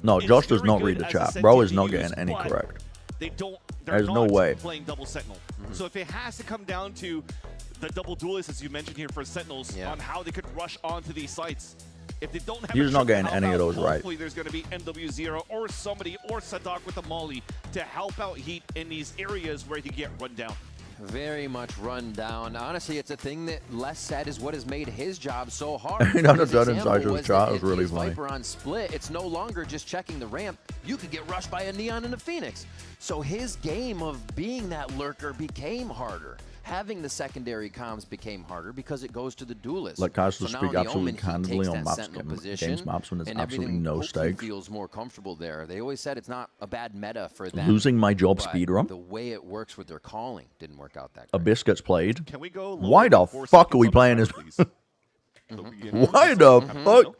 No, It's Josh does very not good read the as a chat. set Bro team is to not use, getting any but correct. They're There's no not way. playing double Sentinel. So if it has to come down to the double duelist, as you mentioned here for Sentinels, on how they could rush onto these sites. If they don't have He's a not trick to getting help any of out, those right. hopefully there's going to be MW0 or somebody or Sadak with a Molly to help out Heat in these areas where he can get run down. Very much run down. Honestly, it's a thing that Les said is what has made his job so hard. You know, His the example inside of the was chat that was if really he's funny. Viper on split, it's no longer just checking the ramp. You could get rushed by a Neon and a Phoenix. So his game of being that lurker became harder. Having the secondary comms became harder because it goes to the duelist. Let guys so to now speak the absolutely Omen, he candidly takes on that maps, sentinel games position, maps when there's and absolutely everything no hopefully stakes. feels more comfortable there. They always said it's not a bad meta for them. Losing my job but speedrun? The way it works with their calling didn't work out that Abyss gets played. Can we go Why the fuck are we playing this? Why the fuck?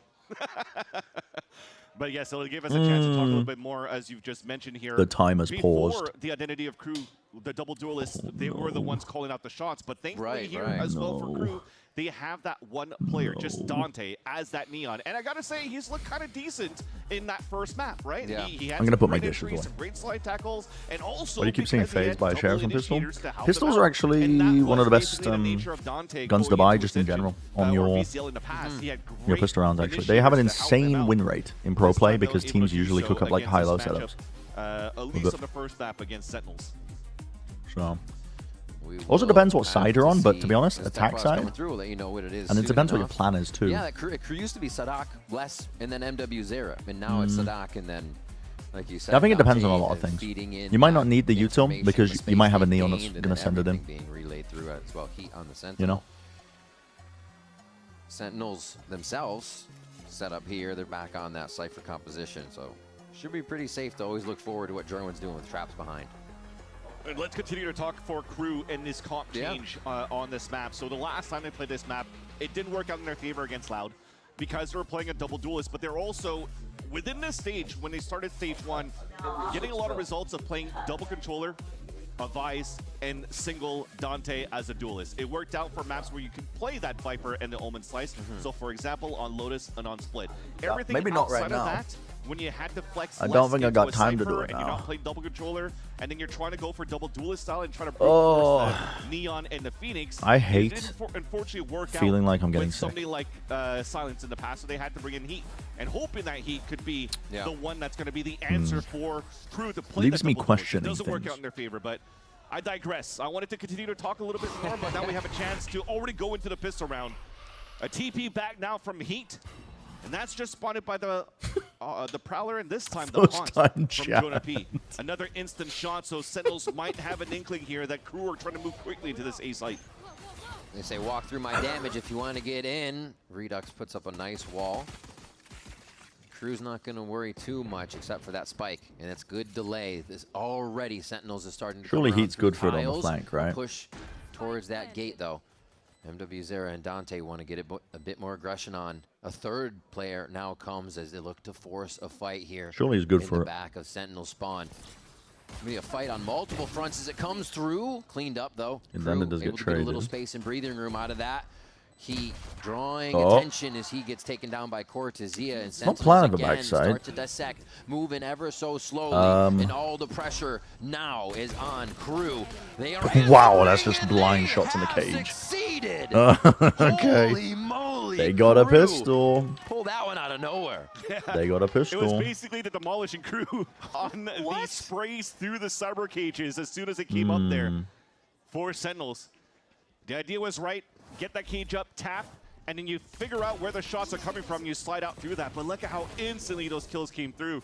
But yeah, so it'll give us a chance to talk a little bit more, as you've just mentioned here. The time has Before paused. the identity of Crew, the double duelists, they were the ones calling out the shots. But thankfully Right, here right. as well for Crew, they have that one player, just Dante, as that Neon. And I gotta say, he's looked kind of decent in that first map, right? Yeah. He had I'm gonna some put my great dishes entries, away. some great slide tackles, and also Why do you keep saying because he phased had by a double sheriff and pistol? initiators to help Pistols him are out. actually And that one of the was best basically the nature of Dante guns to going buy into just in Ascension, general on or your VCL in the past. He had your great pistol rounds. Actually, they have an initiators to help him insane out. win rate in pro This play time, because though, teams able to do usually so cook up like against high-low this matchup, setups. at least But- on the first map against Sentinels. So. We Also will depends what have side you're on, but see to be honest, as attack Tech Bros side. coming through, we'll let you know what it is And it soon depends what your enough. plan is too. Yeah, that crew used to be Sadak, Les, and then MW Zera, and now it's Mm. Sadak, and then, like you said, I think it depends on a Dante lot of and things. feeding in You might not that need the util information, because the you space might have a they've neon that's gained, and going to then send it in. everything being relayed through as well. Heat on the Sentinel. You know. Sentinels themselves set up here. They're back on that Cypher composition, so should be pretty safe to always look forward to what Jerwin's doing with traps behind. And let's continue to talk for Crew and this comp change on this map. So the last time they played this map, it didn't work out in their favor against Loud because they were playing a double duelist, but they're also, within this stage, when they started stage 1, getting a lot of results of playing double controller, a Vice, and single Dante as a duelist. It worked out for maps where you can play that Viper and the Omen Slice. So for example, on Lotus and on Split. Everything maybe not outside right of now. that, when you had to flex I don't less think I into got a time to do Cypher it and you're now. not playing double controller, and then you're trying to go for double duelist style and try to Oh. force the Neon and the Phoenix. I It hate didn't unfortunately work feeling out like I'm getting with sick. somebody like Silence in the past, so they had to bring in Heat, and hoping that Heat could be the one that's going to be the answer for Crew to play. Leaves that me double duelist. questioning It doesn't work things. out in their favor, but I digress. I wanted to continue to talk a little bit more, but now we have a chance to already go into the pistol round. A TP back now from Heat, and that's just spotted by the Prowler, and this time the First Haunt time from chat. Jonah P. Another instant shot, so Sentinels might have an inkling here that Crew are trying to move quickly into this A site. They say walk through my damage if you want to get in. Redux puts up a nice wall. Crew's not going to worry too much except for that spike, and it's good delay. This already Sentinels is starting to Surely come around Heat's through good for it on the tiles. flank, right? Push towards that gate though. MW Zera and Dante want to get a bit more aggression on. A third player now comes as they look to force a fight here. Surely he's good in for the it. back of Sentinel spawn. Maybe a fight on multiple fronts as it comes through. Cleaned up though. And then Crew it does get able to get a little traded. space and breathing room out of that. He drawing Oh. attention as he gets taken down by Cortezia, and not Sentinels plan of a again backside. start to dissect, moving ever so slowly, and all the pressure now is on Crew. They are Wow, that's just blind shots in the cage. succeeded. Okay. Holy moly! They got a Crew pistol. Pull that one out of nowhere. They got a It was pistol. basically the demolishing crew on the sprays through the cyber cages as soon as it came up there. 4 Sentinels. The idea was right. Get that cage up, tap, and then you figure out where the shots are coming from. You slide out through that. But look at how instantly those kills came through.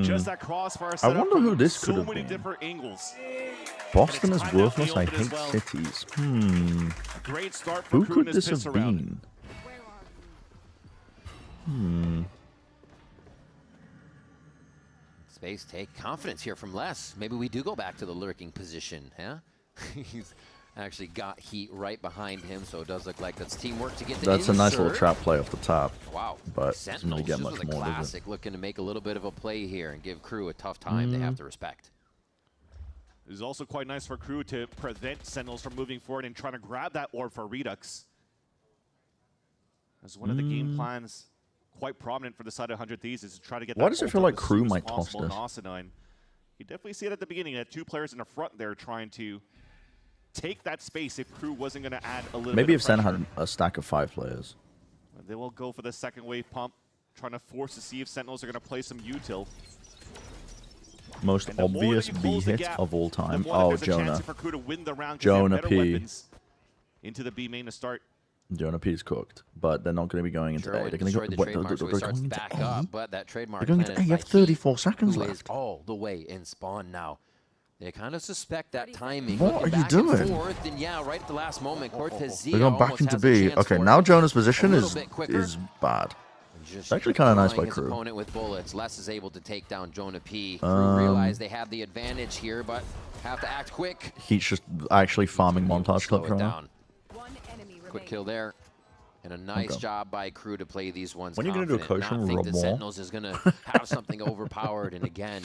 Just that crossfire I setup wonder who from this could so have many been. different angles. Boston is timed out in the worthless. I open as hate well. cities. Great start for Who Crew in could this this have piss around. been? Space, take confidence here from Les. Maybe we do go back to the lurking position, huh? He's actually got heat right behind him, so it does look like that's teamwork to get the That's a nice little insert. trap play off the top. Wow. But doesn't really Sentinels, get this much was a more, does it? classic, looking to make a little bit of a play here and give Crew a tough time they have to respect. It was also quite nice for Crew to prevent Sentinels from moving forward and trying to grab that orb for Redux. As one of the game plans quite prominent for the side of 100 Thieves is to try to get Why that does it orb feel up like as Crew soon as might toss possible in this? Osanine. You definitely see it at the beginning. That 2 players in the front there trying to take that space if Crew wasn't going to add a little Maybe bit if of Sen pressure. had a stack of 5 players. They will go for the second wave pump, trying to force to see if Sentinels are going to play some util. Most And the more that obvious you B close the hit gap, of all the time. more that Oh, there's a chance Jonah. for Crew to win the round 'cause they have Jonah better P. weapons into the B main to start. Jonah P's cooked, but they're not going to be going into A. Sure, They're going to go. destroyed the What, trademark, so he they're starts going into back A? up, but that trademark They're going into A. planted You have by 34 Heat, seconds who is left. all the way in spawn now. They kind of suspect that timing. What Looking are you back and doing? forth, and yeah, right at the last moment, Cortez They're going back into B. Okay, now Jonah's position is bad. It's actually kind of nice by his Crew. opponent with bullets. Les is able to take down Jonah P. Crew Um, realize they have the advantage here, but have to act quick. He's just actually farming montage Slow clips it right now. down. Quick kill there. And a nice Okay. job by Crew to play these ones When are you gonna do a confident. coach Not and think rub that more? Sentinels is going to have something overpowered, and again,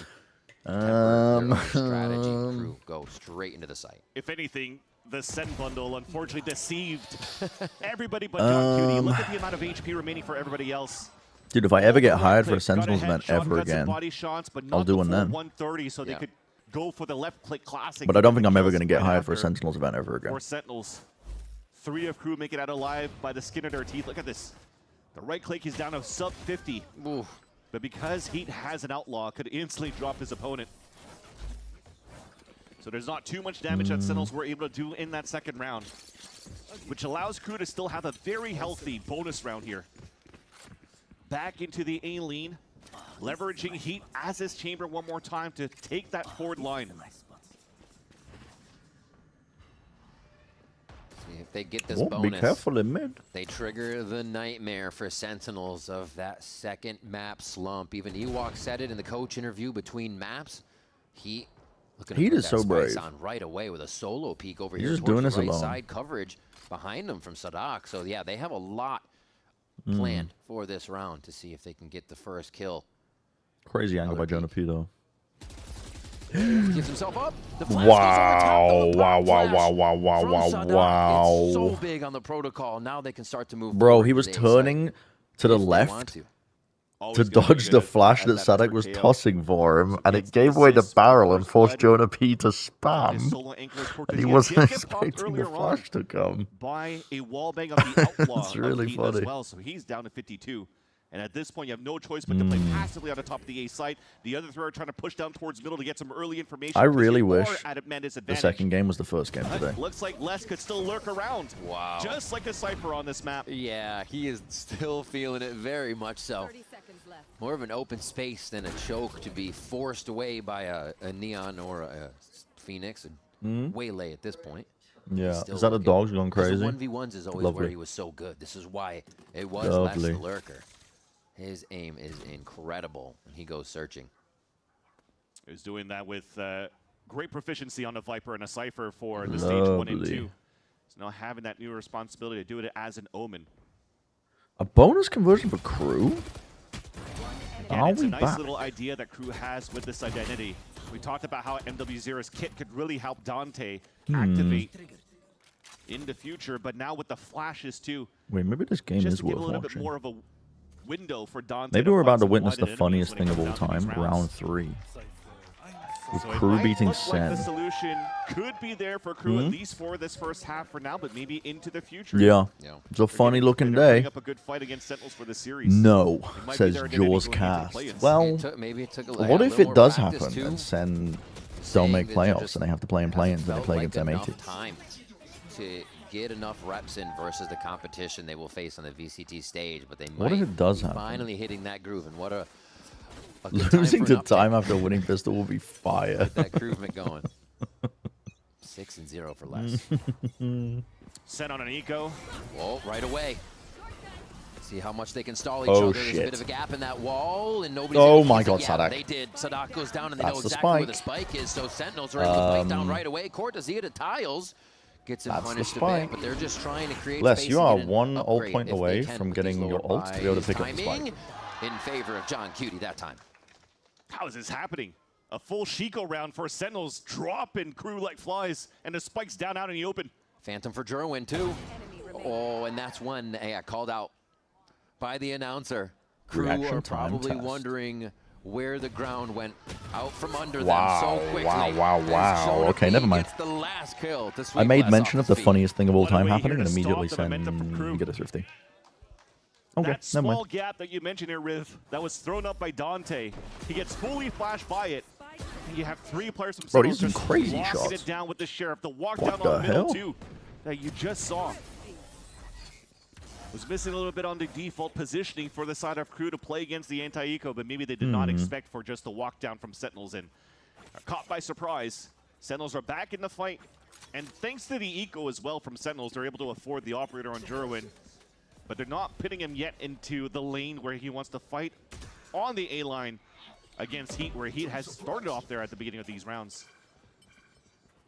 temper their own strategy. Crew go straight into the site. If anything, the Sen bundle unfortunately deceived everybody but John Cutie. Look at the amount of HP remaining for everybody else. Dude, if I ever get hired for a Got Sentinels head event shot, ever got some again, body shots, but I'll not do the one full then. 130, so they Yeah. could go for the left click classic. But I don't think I'm ever Kills going to get right hired for a after. Sentinels event ever again. For Sentinels, 3 of Crew make it out alive by the skin of their teeth. Look at this. The right click is down to sub 50. But because Heat has an outlaw, could instantly drop his opponent. So there's not too much damage that Sentinels were able to do in that second round, which allows Crew to still have a very healthy bonus round here. Back into the A lean, leveraging Heat as his chamber one more time to take that forward line. See if they get this Oh, bonus. be careful in mid. They trigger the nightmare for Sentinels of that second map slump. Even Ewok said it in the coach interview between maps. Heat looking to Heat put is that so spice brave. on right away with a solo peek over He's here just towards doing the this right alone. side coverage behind them from Sadak. So yeah, they have a lot planned for this round to see if they can get the first kill. Crazy angle by Jonah P, though. Gives himself up. The flash goes over top, though. The Wow, pop wow, flash wow, wow, wow, from wow, Sadak. It's so wow. big on the protocol. Now they can start to move Bro, forward he to was the A turning site to the if they want left to. to dodge the flash that Sadak was tossing for him, and it gave away the barrel and forced Jonah P to spam. And he wasn't expecting the flash to come. By a wallbang of the outlaw It's really of Heat as funny. well, so he's down to 52. And at this point, you have no choice but to play passively on the top of the A site. The other three are trying to push down towards middle to get some early information. I because really they wish are at a man the disadvantage. second game was the first game But today. looks like Les could still lurk around. Wow. Just like a Cypher on this map. Yeah, he is still feeling it very much so. More of an open space than a choke to be forced away by a Neon or a Phoenix. Waylay at this point. Yeah, He's still is that the looking. dogs going Because crazy? The 1v1s is always Lovely. where he was so good. This is why it was Lovely. less the lurker. His aim is incredible when he goes searching. He's doing that with great proficiency on the Viper and a Cypher for the stage 1 and Lovely. 2. So now having that new responsibility to do it as an Omen. A bonus conversion for Crew? And Are it's a we nice back? little idea that Crew has with this identity. We talked about how MW0's kit could really help Dante activate in the future, but now with the flashes too, Wait, maybe this game just is to give worth a little bit watching. more of a window for Dante. Maybe we're find about to some witness the blinded enemies funniest when it thing of all comes down to time, these rounds. round 3. With So it Crew might beating look like the Sen. solution could be there for Crew at least for this first half for now, but maybe into the future. Yeah. It's a funny looking day. Putting up a good fight against Sentinels for the series. No, It might be says their identity Jaws going into the Cast. play-ins. Well, Maybe it took a what if little it more does practice happen too? and Sen don't Saying make that there playoffs just and they have to play in play-ins and they felt play like against enough M80? time to get enough reps in versus the competition they will face on the VCT stage, but they What might if it does be happen? finally hitting that groove, and what a good time Losing for to an time uptick. after winning pistol will be fire. Get that groovement going. 6-0 for less. Set on an eco. Whoa, right away. See how much they can stall each Oh, other. There's a shit. bit of a gap in that wall, and nobody's Oh able to my use it. God, Yeah, Sadak. they did. Sadak goes down, and they That's know the exactly where the spike. spike is, so Sentinels are able to play it down Um, right away. Cortezia to Tiles gets him That's the punished a spike. bit, but they're just trying to create Les, space you and are get an one ult upgrade point if they away can from with getting these your lower ult to be able to buys. pick up the spike. Timing in favor of John Cutie that time. How is this happening? A full Shiko round for Sentinels, dropping Crew like flies, and the spike's down out in the open. Phantom for Jerwin, too. Oh, and that's one called out by the announcer. Crew Reaction are time probably test. wondering where the ground went out from under Wow, them so quickly. wow. As Okay, Jonah never B mind. gets the last kill to I sweep made Wes mention off of the his feet. funniest thing of all What a time way happening here and to stop immediately the send momentum from Crew. get a thrifty. Okay, That never small mind. gap that you mentioned here, Riv, that was thrown up by Dante. He gets fully flashed by it. And you have three players from Bro, Sentinels these are just crazy locking shots. it down with the Sheriff. The walk What down the on the middle, hell? too, that you just saw. Was missing a little bit on the default positioning for the side of Crew to play against the anti-eco, but maybe they did not expect for just the walk down from Sentinels and are caught by surprise. Sentinels are back in the fight, and thanks to the eco as well from Sentinels, they're able to afford the operator on Jerwin, but they're not pitting him yet into the lane where he wants to fight on the A line against Heat, where Heat has started off there at the beginning of these rounds.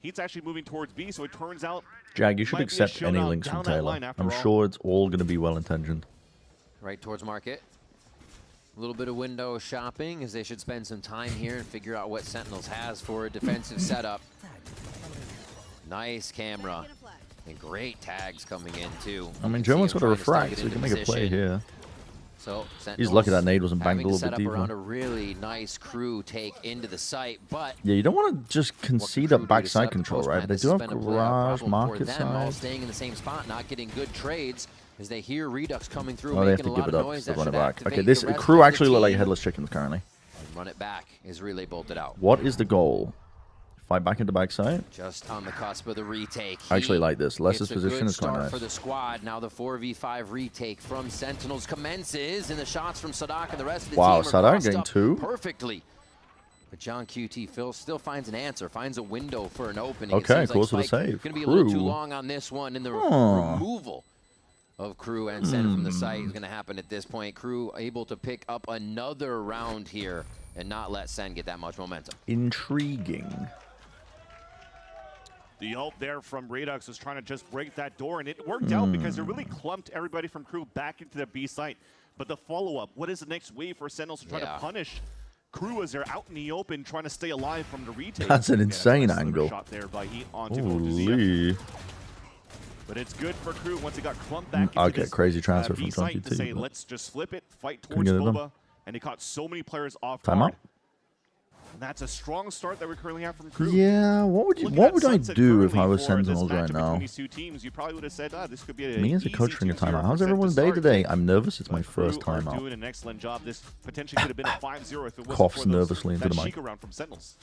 Heat's actually moving towards B, so it turns out Jag, you should might be a accept any showdown links from down that Taylor. line after I'm all. sure it's all going to be well-intentioned. Right towards market. A little bit of window shopping, as they should spend some time here and figure out what Sentinels has for a defensive setup. Nice camera. And great tags coming in, too. I mean, See Jerwin's him got a trying to start refract, so he getting can make a play position. here. So He's lucky that nade wasn't banged a having to little set bit up deeper. around a really nice Crew take into the site, but Yeah, you don't want to just concede Crew up do to set backside up the control, post right? plant. They This do has have been a garage, problem market for them, all side. staying in the same spot, not getting good trades as they hear Redux coming through, Oh, they have making to a give lot it of up. noise. They That run it should back. activate Okay, this the rest Crew of the actually look like team. headless chickens currently. And run it back is relay bolted out. What is the goal? Fight back into backside? Just on the cusp of the retake. I actually Heat like this. Les's gets a position good is quite start nice. for the squad. Now the 4v5 retake from Sentinels commences, and the shots from Sadak and the rest of the Wow, team are Sadak crossed getting up two? perfectly. But John QT Phil still finds an answer, finds a window for an opening. Okay, it seems cool, like so the Spike save. Gonna be a little too Crew. long on this one, and the Huh. removal of Crew and Sen from the site is going to happen at this point. Crew able to pick up another round here and not let Sen get that much momentum. Intriguing. The ult there from Redux was trying to just break that door, and it worked out because it really clumped everybody from Crew back into the B site. But the follow-up, what is the next wave for Sentinels to try to punish Crew as they're out in the open trying to stay alive from the retake? That's an insane nice angle. Shot there by Heat onto Holy. But it's good for Crew once it got clumped back into Okay, this, crazy transfer B from site Chunky to say, T, but let's just flip it, fight couldn't towards get it done. Boba, and he caught so many players off Timeout? guard. And that's a strong start that we currently have from Crew. Yeah, what would Looking what at would I Sunset do if currently I was for this Sentinels right matchup now? between these two teams, you probably would have said, this could be Me as a coach during a timeout. How's everyone's day today? I'm nervous. It's my first Crew are timeout. doing an excellent job. This potentially could have been a 5-0 if it wasn't Coughs for those, nervously into that the mic. Sheik round from Sentinels.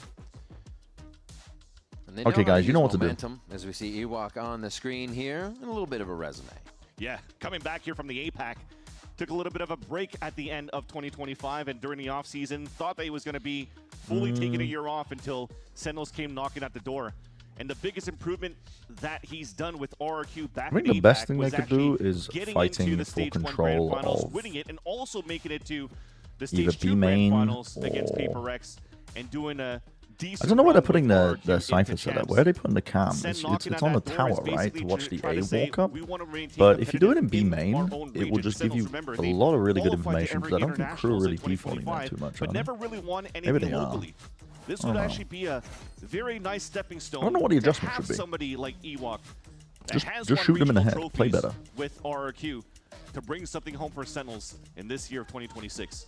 And they Okay, know how to guys, you know use what to do. momentum, as we see Ewok on the screen here, and a little bit of a resume. Yeah, coming back here from the APAC. Took a little bit of a break at the end of 2025 and during the offseason. Thought that he was going to be fully taking a year off until Sentinels came knocking at the door. And the biggest improvement that he's done with RRQ back I think in the best APAC thing they was could do actually is getting fighting into the full Stage 1 Grand control Finals, of winning it, and also making it to the either Stage B 2 Grand main Finals against or- Paper Rex and doing a decent I don't know where they're run putting with the RRQ Cypher into setup. champs. Where are they putting the cam? Sen It's knocking on at the that door is tower, right? To basically watch the trying to A say, walk up. we want to maintain But if you do it in B competitive in our main, own it will region. just give you Sentinels, remember, a they lot of really good qualified to information. every Because I don't think Crew are internationals in really defaulting that 2025, too much, but are never they? really won Maybe anything they are. locally. This I would don't know. actually be a very nice stepping stone. I don't know what the to adjustment have should be. somebody like Ewok that Just- has just won shoot them in the regional head. Play trophies better. with RRQ to bring something home for Sentinels in this year of 2026.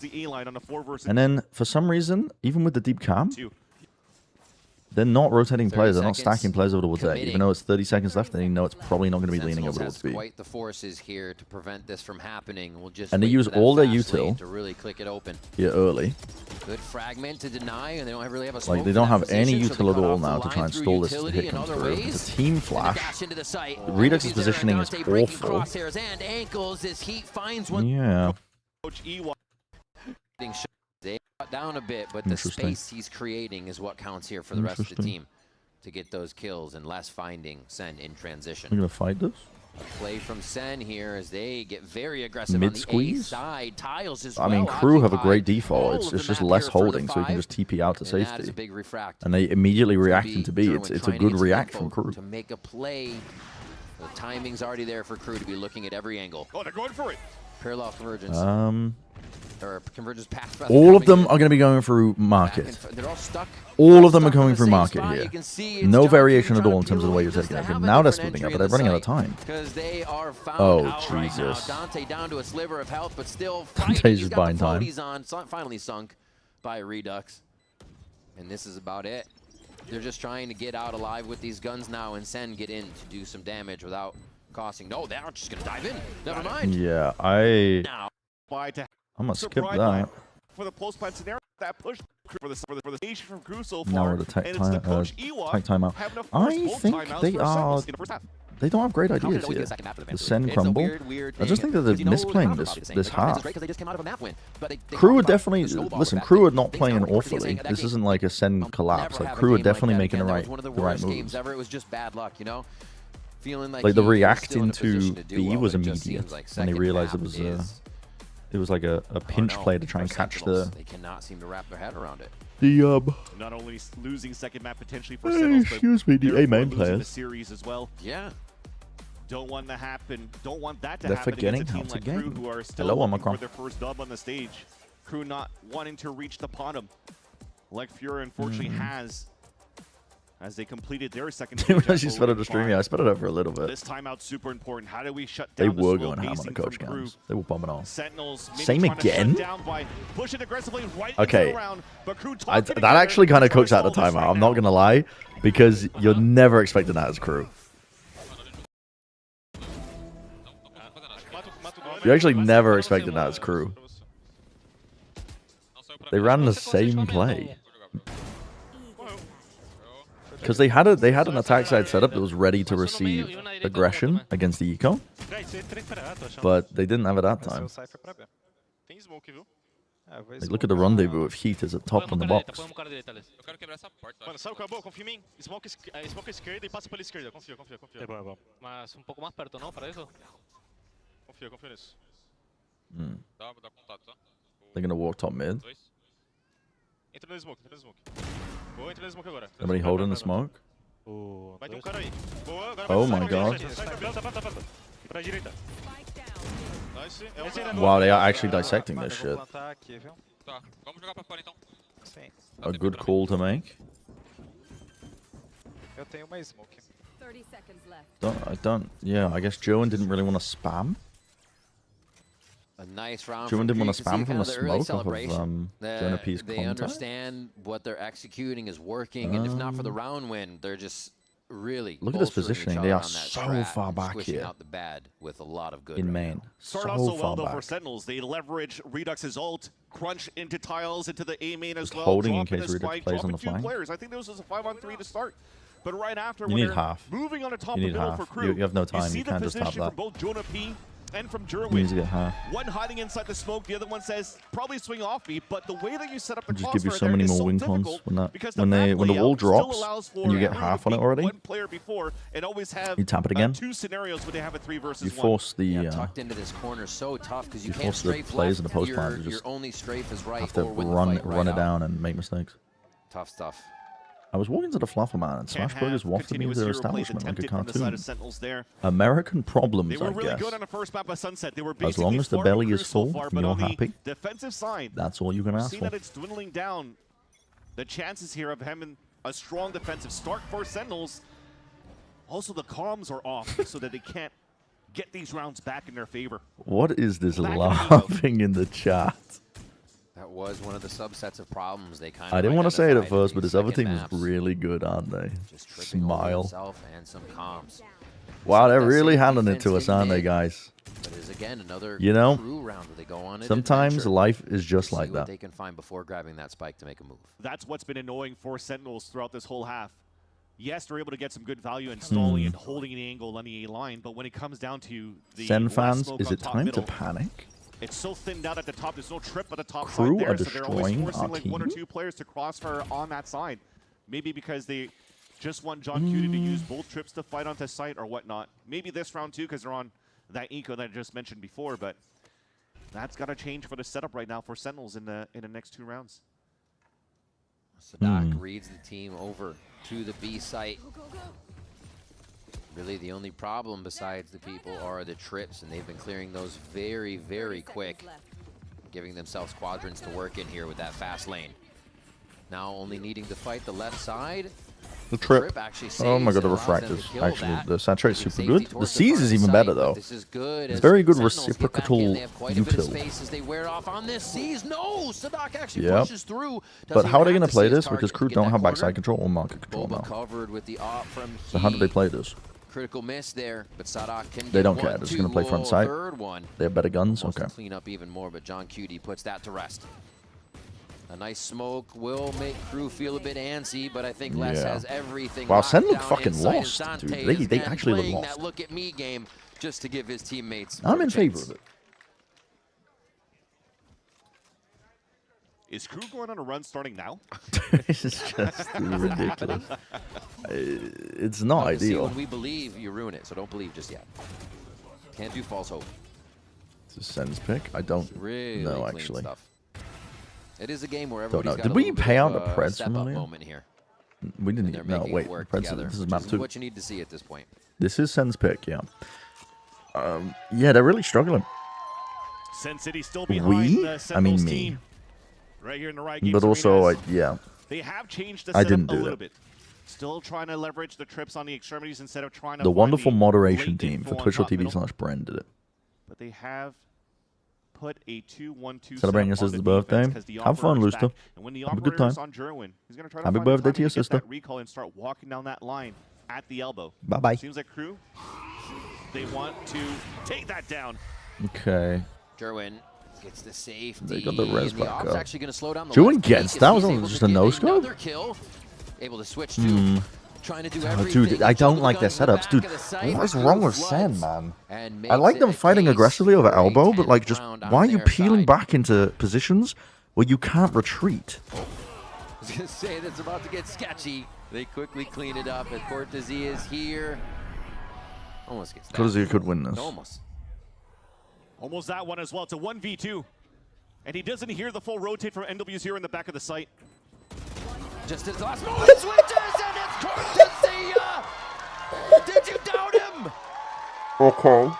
the A line on a 4 versus And then, for some reason, even with the deep calm, 2. They're not rotating 30 players. They're not seconds, stacking players over towards A. committing. Even though it's 30 seconds left, they know it's probably not going to be leaning over Sentinels towards has B. quite the forces here to prevent this from happening. We'll just And they wait use for that all their fast lane util to really click it open. here early. Good fragment to deny, and they don't really have a Like, smoke they for don't that have any position, so they util at cut all off the now to line try and through stall this utility hit in come other through. ways. It's a team And flash. dash into the site. Redux' positioning is Dante breaking awful. crosshairs and ankles as Heat finds one. Yeah. Coach Ewok. They cut down a bit, but the Interesting. space he's creating is what counts here for the rest of the team to get those kills and less finding Sen in transition. We're going to fight this? A play from Sen here as they get very aggressive on Mid the A squeeze? side. Tiles as I mean, well crew have a occupied great default. all It's of the just map less here for the holding, so you can 5. just TP out to And that is safety. a big refract. And they immediately react be into B. Derwin It's a trying to good get some react info from crew. to make a play. The timing's already there for crew to be looking at every angle. Oh, they're going for it. Parallel convergence. Or convergence path. rather, All of coming them in. are going to be going through Back and market. they're all stuck. All of them are going the through same market spot. here. You can see it's No John variation at trying all in to terms of the way you're just taking to it. have a Now they're different splitting up, entry but they're in the running out of site, time. Because they are found Oh, out right now. Jesus. Dante down to a sliver of health, but still Dante's fighting. He's just got buying the time. floaties on, finally sunk by Redux. And this is about it. They're just trying to get out alive with these guns now and Sen get in to do some damage without costing. No, they aren't just going to dive in. Never mind. Yeah, I'm Now. going to skip Surprise that. for the post-plan scenario. That push for the nation from crew so Now far. we're the tech and it's the coach tech Ewok timeout. having to force I both think timeouts they for are. Sentinels in the first half. They don't have great ideas always here. get a second map The eventually. Sen It's a crumble. weird I just thing, think that they're 'cause you know misplaying the this confidence this is great half. because they just came out of a map win, but they Crew are talk about definitely the snowball listen. effect. Crew are not Things playing haven't worked for awfully. Sen. This isn't like a Sen collapse. Never Like have a Crew are game like definitely that making again. the That right was one of the right worst games moves. ever. It was just bad luck, you know. Feeling like Like the he was react still in a position into to do B well, was but it just immediate seems like when they second realized half it was like a pinch play to try and catch the They cannot seem to wrap their head around it. Not only losing second map potentially for Sentinels, but excuse me, the therefore A main losing the players. series as well. Yeah. Don't want that to happen. Don't want that to They're happen forgetting against a how team to like game. Crew, who are still Hello, looking Omicron. for their first dub on the stage. Crew not wanting to reach the bottom, like Fury unfortunately has, as they completed their second. Didn't realize you sped up the stream. Yeah, I sped it up for a little bit. This timeout super important. How do we shut They down the were slow going ham on pacing the coach from Crew? games. They were bombing on. Sentinels maybe Same trying to shut again? down by pushing aggressively right Okay. into the round, but Crew That talking together, actually kind of trying to cooks out the solve this timeout. right I'm now. not gonna lie, because you're never expecting that as Crew. You actually never expected that as Crew. They ran the same play. Because they had an attack side setup that was ready to receive aggression against the eco, but they didn't have it that time. Like, look at the rendezvous of Heat is at top on the box. Mano, sabe qual é boa? Confia em mim. Smoke esquerda e passa pela esquerda. Confia. Mas um pouco mais perto, não, para isso? Confia nisso. Dá contato, tá? They're gonna walk top mid. Entra no smoke. Boa, entra no smoke agora. Somebody holding the smoke. Vai ter um cara aí. Boa, agora Oh vai my god. Planta. Pra direita. Nice. Wow, they are actually dissecting this shit. Tá, vamos jogar pra fora então. Sim. A good call to make. Eu tenho uma smoke. 30 seconds left. Yeah, I guess Joan didn't really want to spam. A nice round. Joan from didn't want Crew. to You spam can from see the kind of smoke off of celebration. Jonapi's They contact. understand what they're executing is working, and if not for the round win, they're just really Look at this bolstering each positioning. other They are on that so track far and back squishing here. out the bad with a lot of good In right main. now. Start So off so well far though for back. Sentinels. They leverage Redux's ult, crunch into tiles into the A main as Just well. holding in dropping case a Redux spike, plays on dropping the two flank. players. I think this was a 5-on-3 to start. But right after, You when need they're half. moving on the top You of need middle half. for Crew, You have no time. see You the can't just have position that. from both Jonah P and from You need to Jerwin. get half. One hiding inside the smoke, the other one says probably swing off me. But the way that you set up the Just give you crossfire so there many is more so win cons difficult when that because when the map the layout wall still drops allows for and you get Crew half to on it beat already. One player before and always have You tap it again. two scenarios where they have a 3 versus You 1. force the Yeah, tucked into this corner so tough because you you can't force the strafe players in left. the post plant to Your just only strafe is right have to or win the run fight run right it out. down and make mistakes. Tough stuff. I was walking to the Fluffer Man and Can't Smashburgers have wafted me continuous to their hero plays establishment like a attempted from the side cartoon. of Sentinels there. American problems, They were I really guess. good on the first map of Sunset. They were As long basically as the farming belly Crew is so full far, and but you're on the happy, defensive side, that's all you can we've ask seen for. that it's dwindling down. The chances here of having a strong defensive start for Sentinels. Also, the comms are off so that they can't get these rounds back in their favor. What is this Back in the laughing in the chat? That was one of the subsets of problems they kind of. I didn't want to say it at first, but this this other team was really good, aren't they? Smile. And some comms. Wow, they're really handing it to us, aren't they, guys? But is again another you know, crew round where they go on sometimes life is just like that. They can find before grabbing that spike to make a move. That's what's been annoying for Sentinels throughout this whole half. Yes, they're able to get some good value installing and holding an angle on the A line, but when it comes down to the Sen fans, smoke is on it top time middle, to panic? it's so thinned out at the top. There's no trip at the top Crew side are there, so they're always destroying forcing our like one or team? two players to crossfire on that side. Maybe because they just want John Cutie to use both trips to fight onto site or whatnot. Maybe this round too, because they're on that eco that I just mentioned before, but that's got to change for the setup right now for Sentinels in the next 2 rounds. Sadak reads the team over to the B site. Really, the only problem besides the people are the trips, and they've been clearing those very, very quick, giving themselves quadrants to work in here with that fast lane. Now only needing to fight the left side. The trip. Actually Oh my god, the refractors. Actually, the saturate is super good. The Seize is even better, though. This is good. It's very good reciprocal util. As they wear off on this Seize. No, Sadak actually Yep. pushes through. But how are they going to play this? Because Crew don't have backside control or market control Boba now. covered with the op from So how do they play this? Critical miss there, but Sadak can They get don't one, care. They're just two, going to play front whoa, sight. third one. They have better guns? Wants to Okay. clean up even more, but John Cutie puts that to rest. A nice smoke will make Crew feel a bit antsy, but I think Les Yeah. has everything. Wow, locked Sen look down fucking inside, and lost, Dante dude. is They again actually look playing lost. that look at me game just to give his teammates. I'm more in chance. favor of it. Is Crew going on a run starting now? This is just ridiculous. It's not But see, ideal. when we believe, you ruin it, so don't believe just yet. Can't do false hope. It's a Sen's pick. I don't Really know, clean actually. stuff. It is a game where Don't know. everybody's got Did a we little bit pay out of the a Preds step-up from earlier? moment here. We didn't. They're No, making wait. it work Preds, together, this is which map is 2. what you need to see at this point. This is Sen's pick, yeah. Yeah, they're really struggling. Sen City still behind We? the I Sentinels mean, me. team. Right here in the right But also, yeah. They have changed the I setup didn't a do little that. bit. Still trying to leverage the trips on the extremities instead of trying to The find wonderful the moderation late team info for on Twitch.tv top middle. /Bren did it. But they have put a 2-1-2 Celebrating your setup on sister's the defense birthday. 'cause the Have fun, operator's Luster. back. And when the Have a good operator's time. on Jerwin, he's going to try to Happy find the birthday time to your get that sister. recall and start walking down that line at the elbow. Bye-bye. Seems like Crew, they want to take that down. Okay. Jerwin gets the safety. They got the res and the back op's up. actually going to slow down the Jerwin left gets peak that. as Was he's that able just to a get no-scope? another kill. Able to switch to trying to do everything. Dude, I don't like their setups. Dude, what is wrong with Sen, man? I like them fighting aggressively over elbow, but like, just why are you peeling back into positions where you can't retreat? I was going to say that's about to get sketchy. They quickly clean it up, and Cortese is here. Almost gets that. Cortese could win this. Almost. Almost that one as well. It's a 1v2. And he doesn't hear the full rotate from NW0 in the back of the site. Just as the last moment, he switches, and it's Cortese! Did you doubt him? Okay.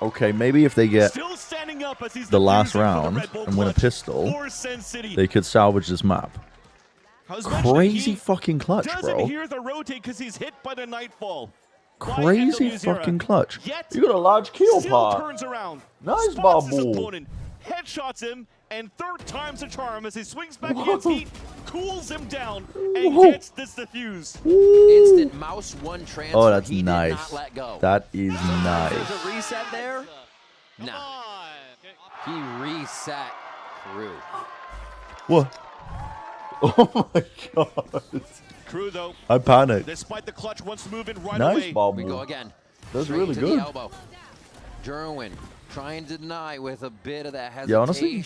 Okay, maybe if they get Still standing up as he's the last defusing for the round Red Bull and win a clutch pistol, for Sen City. they could salvage this map. I was mentioning Crazy he fucking clutch, doesn't bro. hear the rotate because he's hit by the Nightfall. Crazy NW0. fucking clutch. Yet, You got a large kill still part. turns around. Nice, spots his Babu. opponent, headshots him, and third time's a charm as he swings back against Heat, cools him down, and Whoa. gets this defuse. Instant mouse one transfer. Oh, that's He did nice. not let go. That is There's nice. a reset there? Nah. He reset Crew. What? Oh my god. Crew, though, I panicked. despite the clutch, wants to move in right Nice, away. Babu. We go again. That's Straight really to good. The elbow. Jerwin trying to deny with a bit of that hesitation. Yeah, honestly,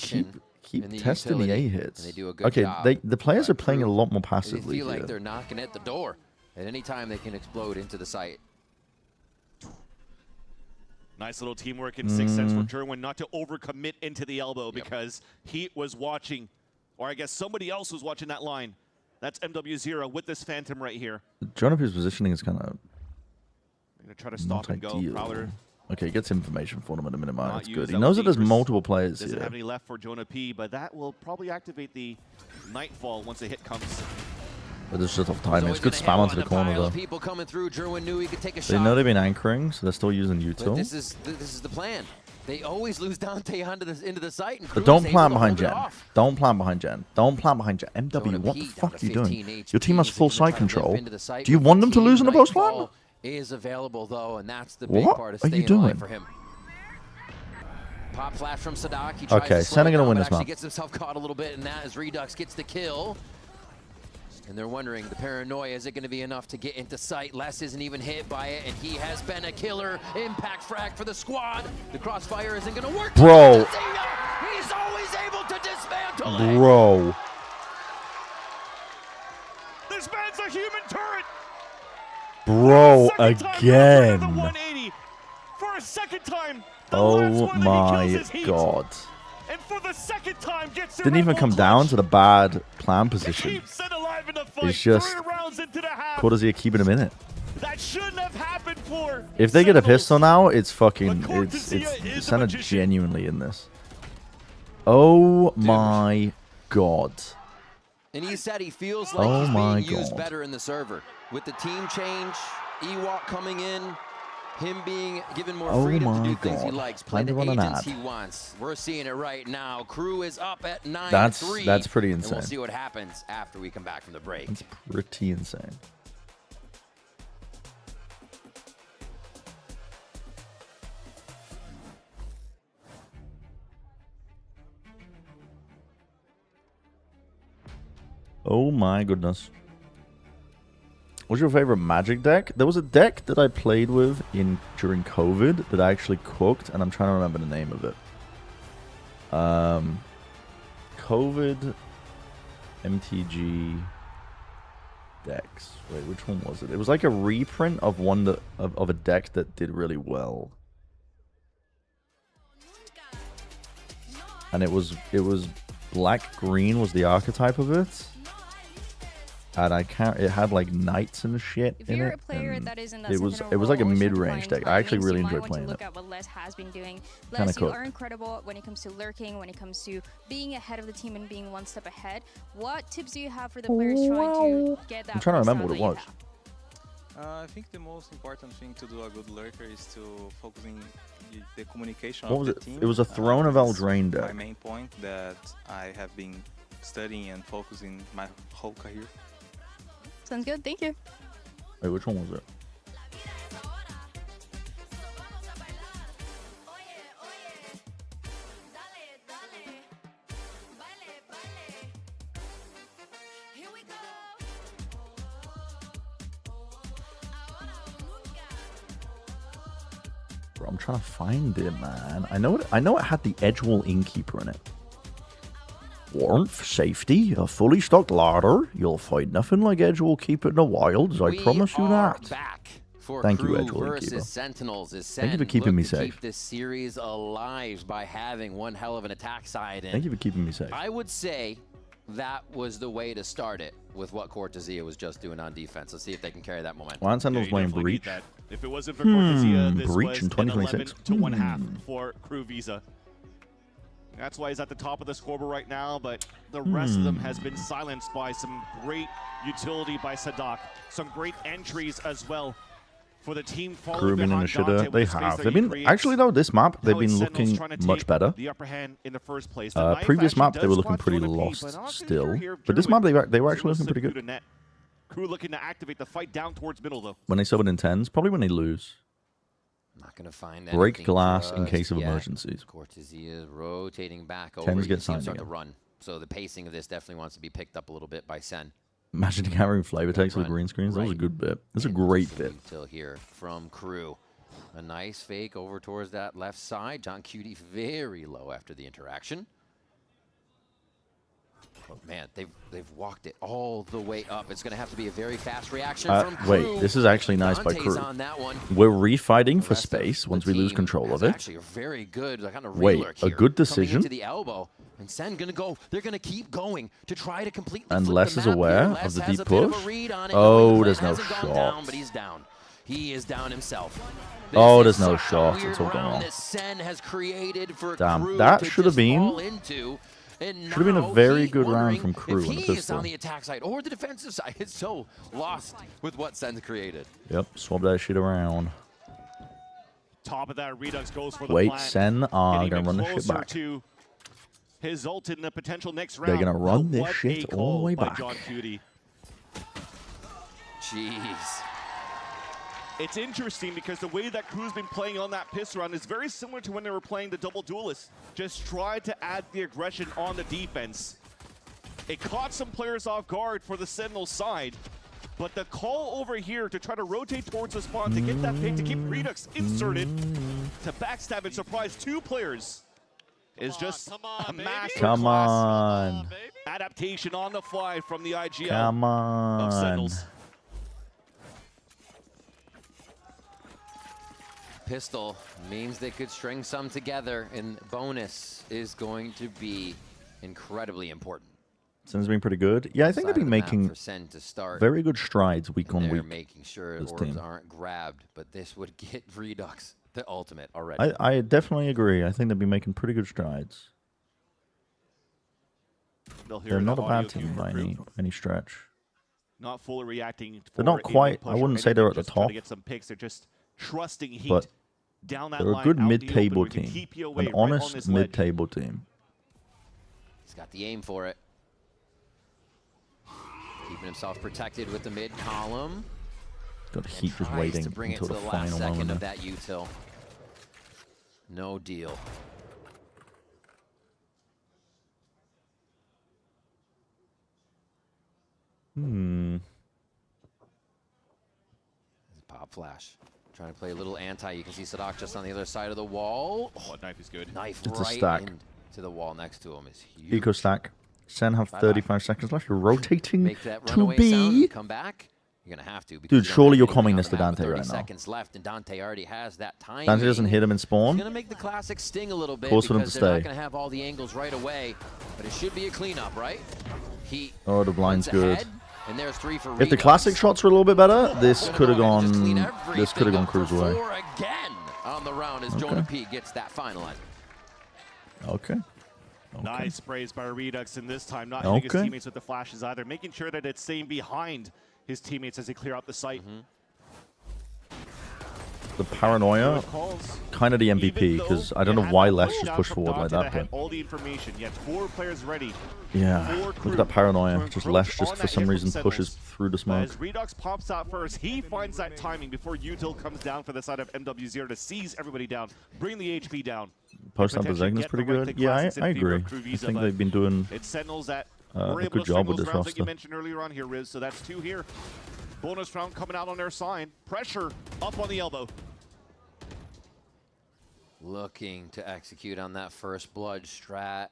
keep in the testing the utility, A hits. and they do a good Okay, job. the players are playing a lot more They passively feel like here. they're knocking at the door. At any time, they can explode into the site. Nice little teamwork in 6 cents for Jerwin not to overcommit into the elbow because Heat was watching, or I guess somebody else was watching that line. That's MW0 with this Phantom right here. Jonathan's positioning is kind of They're going to try to stop not and go. ideal. Prowler Okay, he gets information for them at a minute. not That's used. good. He That knows was that there's dangerous. multiple players Doesn't here. have any left for Jonah P, but that will probably activate the Nightfall once the hit comes. But there's just off timing. It's good spam onto the corner though. People coming through. Jerwin knew he could take a They shot. know they've been anchoring, so they're still using But util. this is the plan. They always lose Dante into the site. And But don't Cruz plan able to behind hold it Jen. off. Don't plan behind Jen. Don't plan behind Jen. MW, what the fuck are you doing? Your team has full site control. Do you want them to lose in the post plan? Is available though, and that's the big part What of are you staying alive doing? for him. Pop flash from Sadak. He tries Okay, to slow Senna it gonna down, win but this actually map. gets himself caught a little bit, and that is Redux gets the kill. And they're wondering, the paranoia, is it going to be enough to get into sight? Les isn't even hit by it, and he has been a killer. Impact frag for the squad. The crossfire isn't going to work. Bro. He's always able to dismantle it. Bro. This man's a human turret. Bro, Second time again. the 180. For a second time. Oh my god. And for the second time gets Didn't even come down to the bad plan position. It's just Cortezia keeping him in it. That shouldn't have happened for. If they get a pistol now, it's fucking it's Senna genuinely in this. Oh my god. And he said he feels like Oh he's my being used God. better in the server. With the team change, Ewok coming in, him being given more Oh freedom to my do things he God. likes, play Time to the run an agents ad. he wants. We're seeing it right now. Crew is up at 9-3. That's pretty And we'll insane. see what happens after we come back from the break. It's pretty insane. Oh my goodness. What's your favorite Magic deck? There was a deck that I played with during COVID that I actually cooked, and I'm trying to remember the name of it. COVID MTG decks. Wait, which one was it? It was like a reprint of one that of a deck that did really well. And it was black green was the archetype of it. And it had like knights and shit If in you're it. a player and that is in that it was Sentinel like a role or mid-range certain deck. I actually timings, really you might enjoyed want to playing look it. at what Les has been doing. Kinda Les, you cool. are incredible when it comes to lurking, when it comes to being ahead of the team and being one step ahead. What tips do you have for the players trying to get that? I'm trying to playstyle remember what that it you was. I think the most important thing to do a good lurker is to focus in the communication What of was the it? team. It was a Throne of That's Eldraine my deck. main point that I have been studying and focusing my whole career. Sounds good. Thank you. Wait, which one was it? Bro, I'm trying to find it, man. I know it had the Edgewall Innkeeper in it. Warmth, safety, a fully stocked larder. You'll find nothing like Edgewall Keeper in the wilds. I promise you that. For Thank you, Crew Edgewall versus Innkeeper. Sentinels. Is Thank you for Sen keeping me look to safe. Keep this series alive by having one hell of an attack side. And Thank you for keeping me safe. I would say that was the way to start it with what Cortezia was just doing on defense. Let's see if they can carry that momentum. Why aren't Sentinels playing definitely need Breach? that. If it wasn't for Cortezia, this Breach was in 2026. an 11-to-1 for Crew Visa. That's why he's at the top of the scoreboard right now, but the rest of them has been silenced by some great utility by Sadak. Some great entries as well for the team following Crew been in the behind Dante shitter. with They the space have. that They've he been creates. actually though. This map they've How been is looking Sentinels trying to much take better. the upper hand in the first place. The knife Previous actually map they does were looking spot pretty through the P, lost but not still, sure here but this map Druid. they were actually Zero looking pretty through good. to net. Crew looking to activate the fight down towards middle though. When they subbed in tens, probably when they lose. Not going to find Break anything glass in just case of yet. emergencies. Cortezia is rotating back over. Tens You get see him signed starting to again. run. So the pacing of this definitely wants to be picked up a little bit by Sen. Imagine carrying flavor text with green screens. That was a good bit. That's a great bit. Till here from Crew. A nice fake over towards that left side. John Cutie very low after the interaction. Oh man, they've walked it all the way up. It's going to have to be a very fast reaction from Crew. Wait, this is actually nice by Dante's Crew. on that one. We're refighting for space once we lose control of it. Actually, a very good kind of Wait, relurk a here, good coming decision. into the elbow. And Sen gonna go. They're gonna keep going to try to completely And flip Les the is map aware here. of Les the has deep a bit of a push. read on it, Oh, knowing there's Glenn no hasn't gone down, shot. but he's down. He is down himself. Oh, This there's is no such a shot. weird It's all gone round wrong. that Sen has created for Damn, Crew that to should have just been- fall into. And Should have been a now very he's good round wondering from Crew if on the he is pistol. on the attack side or the defensive side. It's so lost with what Sen's created. Yep, swab that shit around. top of that, Redux goes for the Wait, plant. Sen are Getting gonna run this shit closer back. to his ult in the potential next They're round. gonna run But this what shit a all the call way by back. John Cutie. Jeez. It's interesting because the way that Crew's been playing on that pistol round is very similar to when they were playing the double duelist. Just try to add the aggression on the defense. It caught some players off guard for the Sentinel side, but the call over here to try to rotate towards the spawn to get that pick, to keep Redux inserted, to backstab and surprise two players is just a master Come on. adaptation on the fly from the IGL Come of on. Sentinels. Pistol means they could string some together, and bonus is going to be incredibly important. Sen's been pretty good. Yeah, I think they've been making for Sen to start. very good strides week on They're week. making sure this orbs team. aren't grabbed, but this would get Redux the ultimate already. I definitely agree. I think they've been making pretty good strides. They're not a bad team by any stretch. Not fully reacting. They're not quite. I wouldn't say they're at the top, To get some picks. They're just trusting Heat but down that they're a line, good out the mid-table open. We can team. keep you away An right on honest this ledge. mid-table team. He's got the aim for it. Keeping himself protected with the mid column. Got Heat just Tries waiting to bring it until to the the last final second moment. of that util. No deal. Pop flash. Trying to play a little anti. You can see Sadak just on the other side of the wall. Oh, that knife is good. Knife It's a right stack. into the wall next to him is huge. Eco stack. Sen have 35 seconds left. You're rotating Make that to runaway sound B. and come back. You're gonna have to. because Dude, you don't surely have you're anything coming on this the to map with Dante 30 right now. seconds left, and Dante already has that time. Dante doesn't hit him in spawn. He's gonna make the classic sting a little bit Force for them because to they're not stay. gonna have all the angles right away, but it should be a cleanup, right? He Oh, the blind's runs good. ahead, and there's 3 for If the Redux. classic shots were a little bit better, this Gonna could have go ahead and just gone. clean This could have everything gone up for Cruz away. 4 again on the round as Jonah P gets that finalized. Okay. Nice sprays by Redux, and this time not hitting his Okay. teammates with the flashes either, making sure that it's staying behind his teammates as they clear out the site. The paranoia, kind of the MVP, because I don't know why Les just pushed forward like that, Had but all the information, yet 4 players ready. yeah, 4 look crew at that paranoia. to Just encroach Les just on for that some hit from reason Sentinels. pushes through the But smoke. as Redux pops out first, he finds that timing before Util comes down for the side of MW0 to seize everybody down, bring the HP down. Post up potentially is get pretty the right good. to Yeah, classics in I favor agree. of Crew I Visa, think but they've been doing it's Sentinels that a were able good to string job with those this rounds like you roster. mentioned earlier on here, Riz. So that's 2 here. Bonus round coming out on their side. Pressure up on the elbow. Looking to execute on that first blood strat.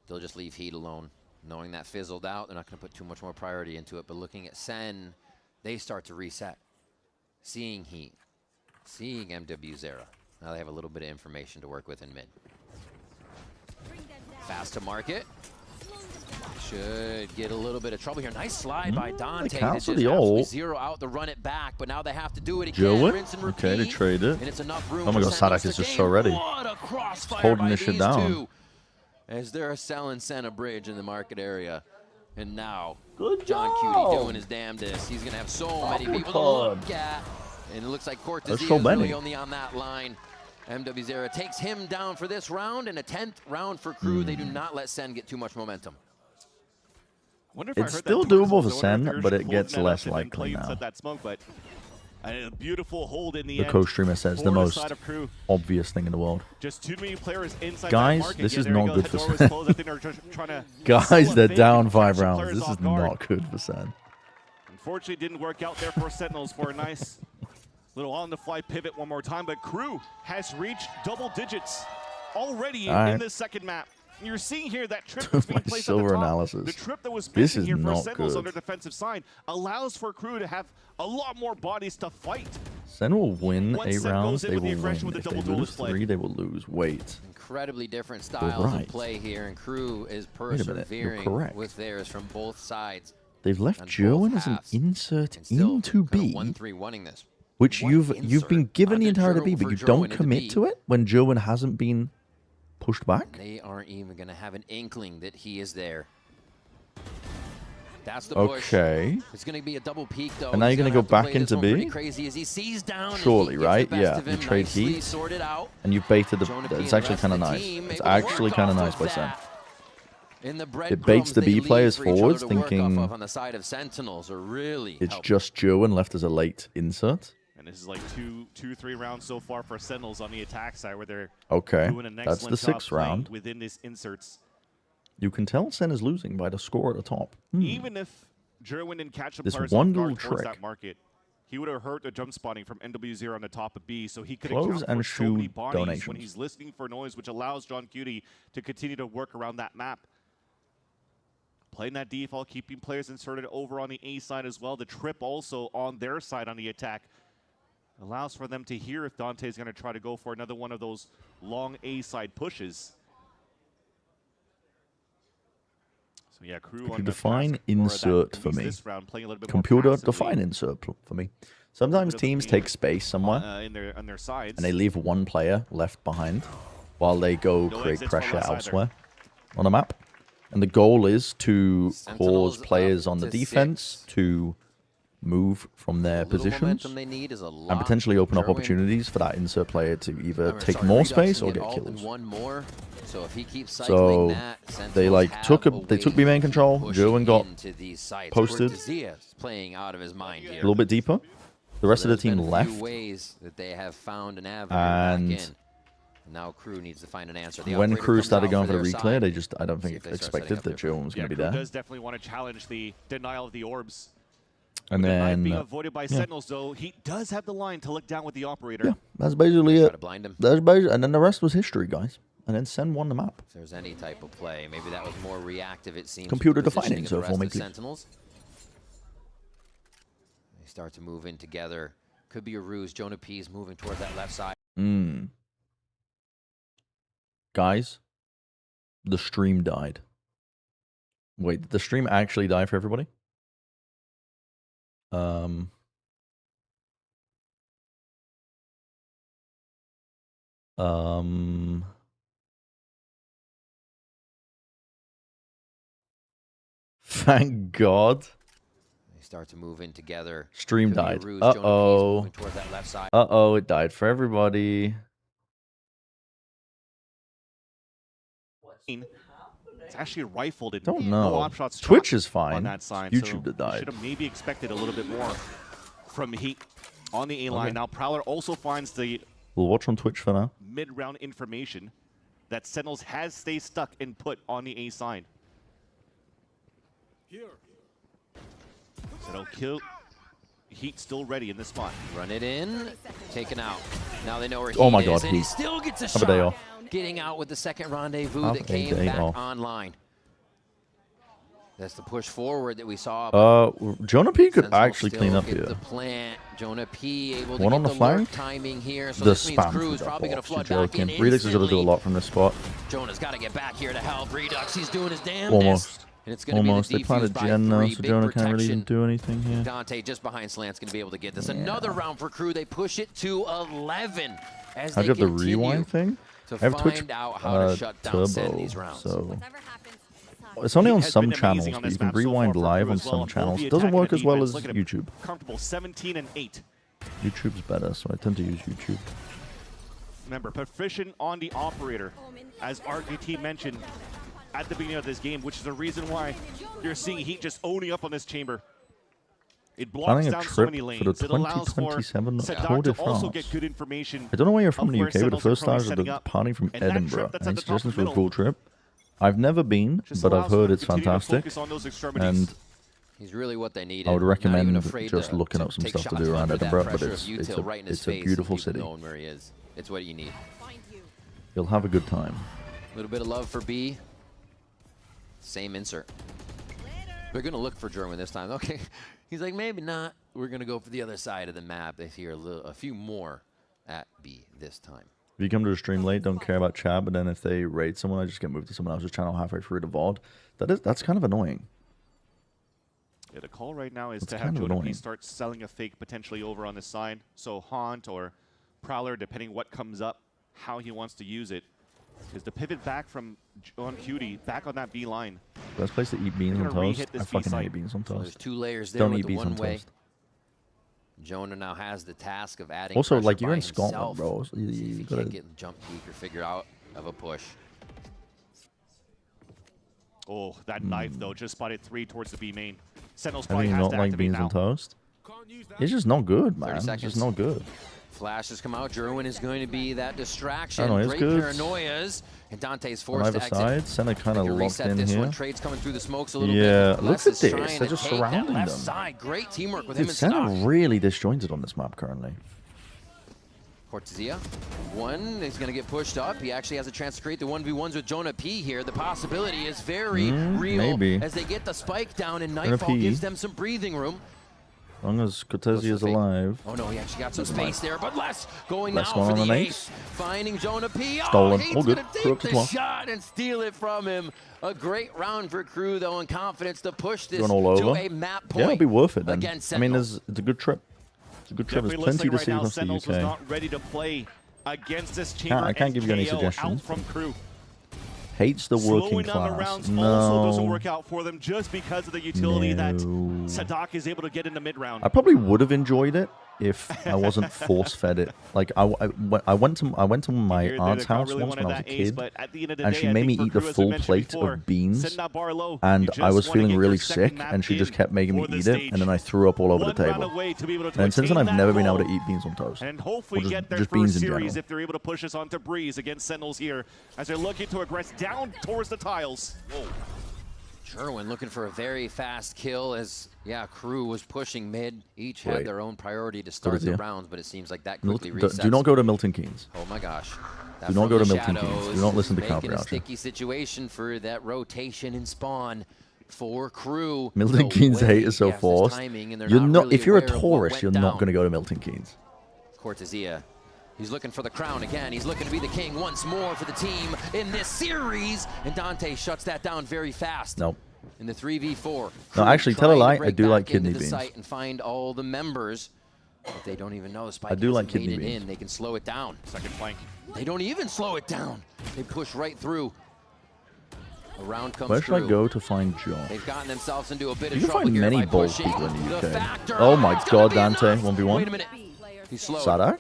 They'll just leave Heat alone. Knowing that fizzled out, they're not going to put too much more priority into it. But looking at Sen, they start to reset. Seeing Heat, seeing MW0. Now they have a little bit of information to work with in mid. Fast to market. Should get a little bit of trouble here. Nice slide by Dante to cancel just the absolutely ult. zero out the run it back, but now they have to do it again. Joe Rinse and Okay, they repeat, trade it. and it's enough room Oh my for god, Sentinels Sadak to is just gain. so ready. What a crossfire Holding by this shit these down. two, as they're selling Senna Bridge in the market area. And now, Good John job. Cutie doing his damnedest. He's going to have so many people to Uppercut. look at. And it looks like That's Cortez so is many. really only on that line. MW0 takes him down for this round, and a 10th round for Crew. They do not let Sen get too much momentum. Wonder if I It's heard still that Torres doable was for the owner Sen, of but Parachute it gets holding that less up and then likely Clayton now. said that smoke, but a beautiful hold in the The end. co-streamer says the for most side of Crew. obvious thing in the world. Just too many players inside Guys, that market. this Yeah, is there you not go. good That for door was Sen. closed. I think they're just trying to Guys, sell a they're fake down and 5 catch some rounds. players This off is guard. not good for Sen. Unfortunately, didn't work out there for Sentinels for a nice little on-the-fly pivot one more time. But Crew has reached double digits already All right. in this second map. And you're seeing here that trip that's being My placed at the silver top. analysis. The trip that was This missing is here for not Sentinels good. on their defensive side allows for Crew to have a lot more bodies to fight. Sen will win Once 8 Sen rounds. goes in They with the will aggression win. with If the they double lose duelist play. 3, they will lose. Wait. Incredibly different styles right. of play here, and Crew is Wait a minute, you're persevering correct. with theirs from both sides. They've left on Joan both as an halves. insert Still into B, 1-3-1ing this. which One you've insert been given the onto entirety Joe B, but for you Joe don't into commit B. to it when Joan hasn't been pushed back. They aren't even going to have an inkling that he is there. That's the push. Okay. It's going to be a double peak, though. And now you're going to go back play this into one pretty B? crazy as he sees down Surely, and he right? gets the best Yeah. of You him, trade nicely heat. sorted out. And you've baited the... Jonah P It's and actually the kind of rest of nice. the team It's able to actually work kind of off nice of by Sen. that. In the It baits the breadcrumbs B they players leave for each other forwards, to work off thinking of on the side of Sentinels are really it's helpful. just Joe and left as a late insert. And this is like three rounds so far for Sentinels on the attack side, where they're Okay, doing an that's excellent the job 6th playing round. within this inserts. You can tell Sen is losing by the score at the top. Even if Jerwin didn't catch some This players one off guard little towards trick. that market, he would have hurt the jump spotting from NW0 on the top of B, so he could Close account and for so many shoe bodies when donations. he's listening for noise, which allows John Cutie to continue to work around that map. Playing that default, keeping players inserted over on the A side as well. The trip also on their side on the attack allows for them to hear if Dante's going to try to go for another one of those long A side pushes. So yeah, crew on the Define task for that, insert at for least me. this round, playing a little bit more Computer passively. define insert for me. Sometimes teams take space somewhere on their sides. and they leave one player left behind while they go No create exits from pressure left either. elsewhere on a map. And the goal is to Sentinels cause players up on the to defense to move from their Little positions momentum they need is a lot. and potentially open up Jerwin. opportunities for that insert player to either Remember, take sorry, more Redux space can or get get alt and kills. one more. So if he keeps So cycling that, they Sentinels like have took a they took way B main control. pushing Jerwin got into these sites. posted Cortesia's playing out of his mind here. a little bit deeper. The rest of the team There's been a left. few ways that they have found an avenue And back in. Now crew needs to find an answer. The when operator crew comes started out going for the their reclear, side. they just, I don't See think, if they start expected setting that up their Jerwin was going to be Crew there. does definitely want to challenge the denial of the orbs. And With the knife then, being avoided by yeah. Sentinels, though, he does have the line to look down with the operator. Yeah, that's basically Try it. to blind him. That's basically, and then the rest was history, guys. And then Sen won the map. If there's any type of play, maybe that was more reactive, it seems. Computer with the positioning defining, of so the for rest me, of please. Sentinels. They start to move in together. Could be a ruse. Jonah P's moving toward that left side. Guys, the stream died. Wait, did the stream actually die for everybody? Thank God. They start to move in together. Stream Could be a died. ruse. Jonah P's Uh-oh. moving toward that left side. Uh-oh, it died for everybody. It's actually rifled and Don't no know. op shots Twitch shot is fine. on that side. YouTube so that died. Should have maybe expected a little bit more from Heat on the A line. Okay. Now Prowler also finds the We'll watch on Twitch for now. mid-round information that Sentinels has stayed stuck and put on the A side. So they'll kill. Heat still ready in this spot. Run it in. Taken out. Now they know where Oh my Heat God, is, and he Heat. still gets a Have a day shot. off. Getting out with the second rendezvous Have that a came day back off. online. That's the push forward that we saw. Jonah P could Sentinels actually clean still up get here. The plant. Jonah P able to One get on the lurk flank. timing here. So The this means spam Crew through is that probably going to box. flood You're back in joking. Redux is going to do a instantly. lot from this spot. Jonah's got to get back here to help. Redux, he's doing his damnedest. Almost. And it's going to be Almost. the They planted defuse by Gen now, 3. so Big Jonah can't really protection. even do anything here. Dante just behind Slant's going to be able to get this. Another round for Crew. They push it to 11 as How'd they you have the continue rewind thing? to I have find Twitch out how to shut down Sen Turbo, these rounds. so it's only on Has some been channels, amazing on but you this can map so far rewind for live Crew on as well. some Both channels. the It doesn't attack and work the as well defense as looking at YouTube. Comfortable 17 and 8. YouTube's better, so I tend to use YouTube. Remember, proficient on the operator, as RGT mentioned at the beginning of this game, which is the reason why you're seeing Heat just owning up on this chamber. It blocks Planning a down so trip many for lanes. the It allows for 2027 Sedak Tour de to also France. get good information. I don't know where you're from of in the where UK, but the Sentinels are first currently stars are setting the up. party from And that trip Edinburgh. that's Any at the top suggestions for a middle cool trip? I've never been, just but I've allows for heard it's continue to fantastic. focus on those extremities. And He's really what they needed. I would Not even recommend afraid just to looking up some take stuff to shots do around under that Edinburgh, but pressure it's of Util right in his it's a face beautiful and people city. knowing where he is. It's what you need. You'll have a good time. A little bit of love for B. Same insert. They're going to look for German this time. Okay. He's like, maybe not. We're going to go for the other side of the map. They hear a few more at B this time. If you come to the stream late, don't care about chat, but then if they raid someone, I just get moved to someone else's channel halfway through the VOD. That's kind of annoying. Yeah, the call right now is That's to have kind of Jonah P annoying. start selling a fake potentially over on the side. So Haunt or Prowler, depending what comes up, how he wants to use it. Is the pivot back from John Cutie back on that B line. Best place to eat beans They're on gonna toast. re-hit I this fucking B-site. hate beans on So toast. there's 2 layers there Don't with eat the beans on one-way. toast. Jonah now has the task of adding Also, pressure like, you're by in Scotland, himself. bro. So you See if he gotta- can't get the jump peek or figure out of a push. Oh, that knife though just spotted 3 towards the B main. Sentinels How do probably you has not to like activate beans now. on toast? It's just not good, man. 30 It's seconds. just not good. Flashes come out. Jerwin is going to be that distraction. I don't know, it's Great good. paranoias. And Dante's On forced either to exit. side, center kind They of can locked reset in this here. one. Trade's coming through the smokes a little Yeah, bit. look Les at is this. trying They're to just take that surrounding left them. side. Great teamwork with Dude, him and center Sadok. really disjointed on this map currently. Cortezia. One is going to get pushed up. He actually has a chance to create the 1v1s with Jonah P here. The possibility is very real maybe. as they get the spike down and Jonah Nightfall P. gives them some breathing room. As long as Cortezia is alive. Oh no, he actually got some space there, but Les going Les now going for on the an ace. ace. Finding Jonah P. Stolen. He's All good. gonna Crew up take to the 12. shot and steal it from him. A great round for Crew though, and confidence to push this Going all to over. a map Yeah, point. it'll be worth it then. against I mean, Sentinels. it's a good trip. It's a good trip. There's Definitely plenty looks to like see right now across the Sentinels was UK. not ready to play against this chamber. I can't give you any KO suggestions. Out from Crew. Hates the working Slowing down the class. rounds also doesn't No. work out for them just because of the utility that Sadok is able to get in the mid round. I probably would have enjoyed it if I wasn't force fed it. Like I went to my Here, aunt's the crowd house really once when I was a wanted that ace, kid, but at the end of the and day, she I made me think eat for the Crew, as I full mentioned plate before, of beans, setting that bar low, and you I just was wanna feeling get really your second sick, map and she just in kept making me for the eat it, stage. and then I threw up all over the One round table. away to be able to And since then, attain I've that never been able goal. to eat beans on toast. And hopefully Or get their just first beans in series general. if they're able to push this onto Breeze against Sentinels here as they're looking to aggress down towards the tiles. Whoa. Jerwin looking for a very fast kill as, Crew was pushing mid. Each had Wait. their own priority to start the Cortezia. rounds, but it seems like that Mil- quickly do resets. not go to Milton Keynes. Oh my gosh. That Do not from go to the Milton Keynes. shadows Do not listen to making a Calgary. sticky situation for that rotation and spawn for Crew. Milton No Keynes way. hate is so Yes, this forced. timing, and they're You're not. really If you're a aware of what tourist, went you're down. not going to go to Milton Keynes. Cortezia. He's looking for the crown again. He's looking to be the king once more for the team in this series. And Dante shuts that down very fast. Nope. In the 3v4. No, Crew actually, tell a trying to lie, I break do like back into kidney the beans. site and find all the members. But they don't even know the spike I do like hasn't made kidney it beans. in. They can slow it down. Second flank. They don't even slow it down. They push right through. A round comes Where should I through. go to find John? They've gotten themselves into a bit You of can trouble find here many by bold pushing people in the UK. factor. Oh my It's gonna God, be Dante, enough. 1v1. Wait a minute. He's slow. Sadak?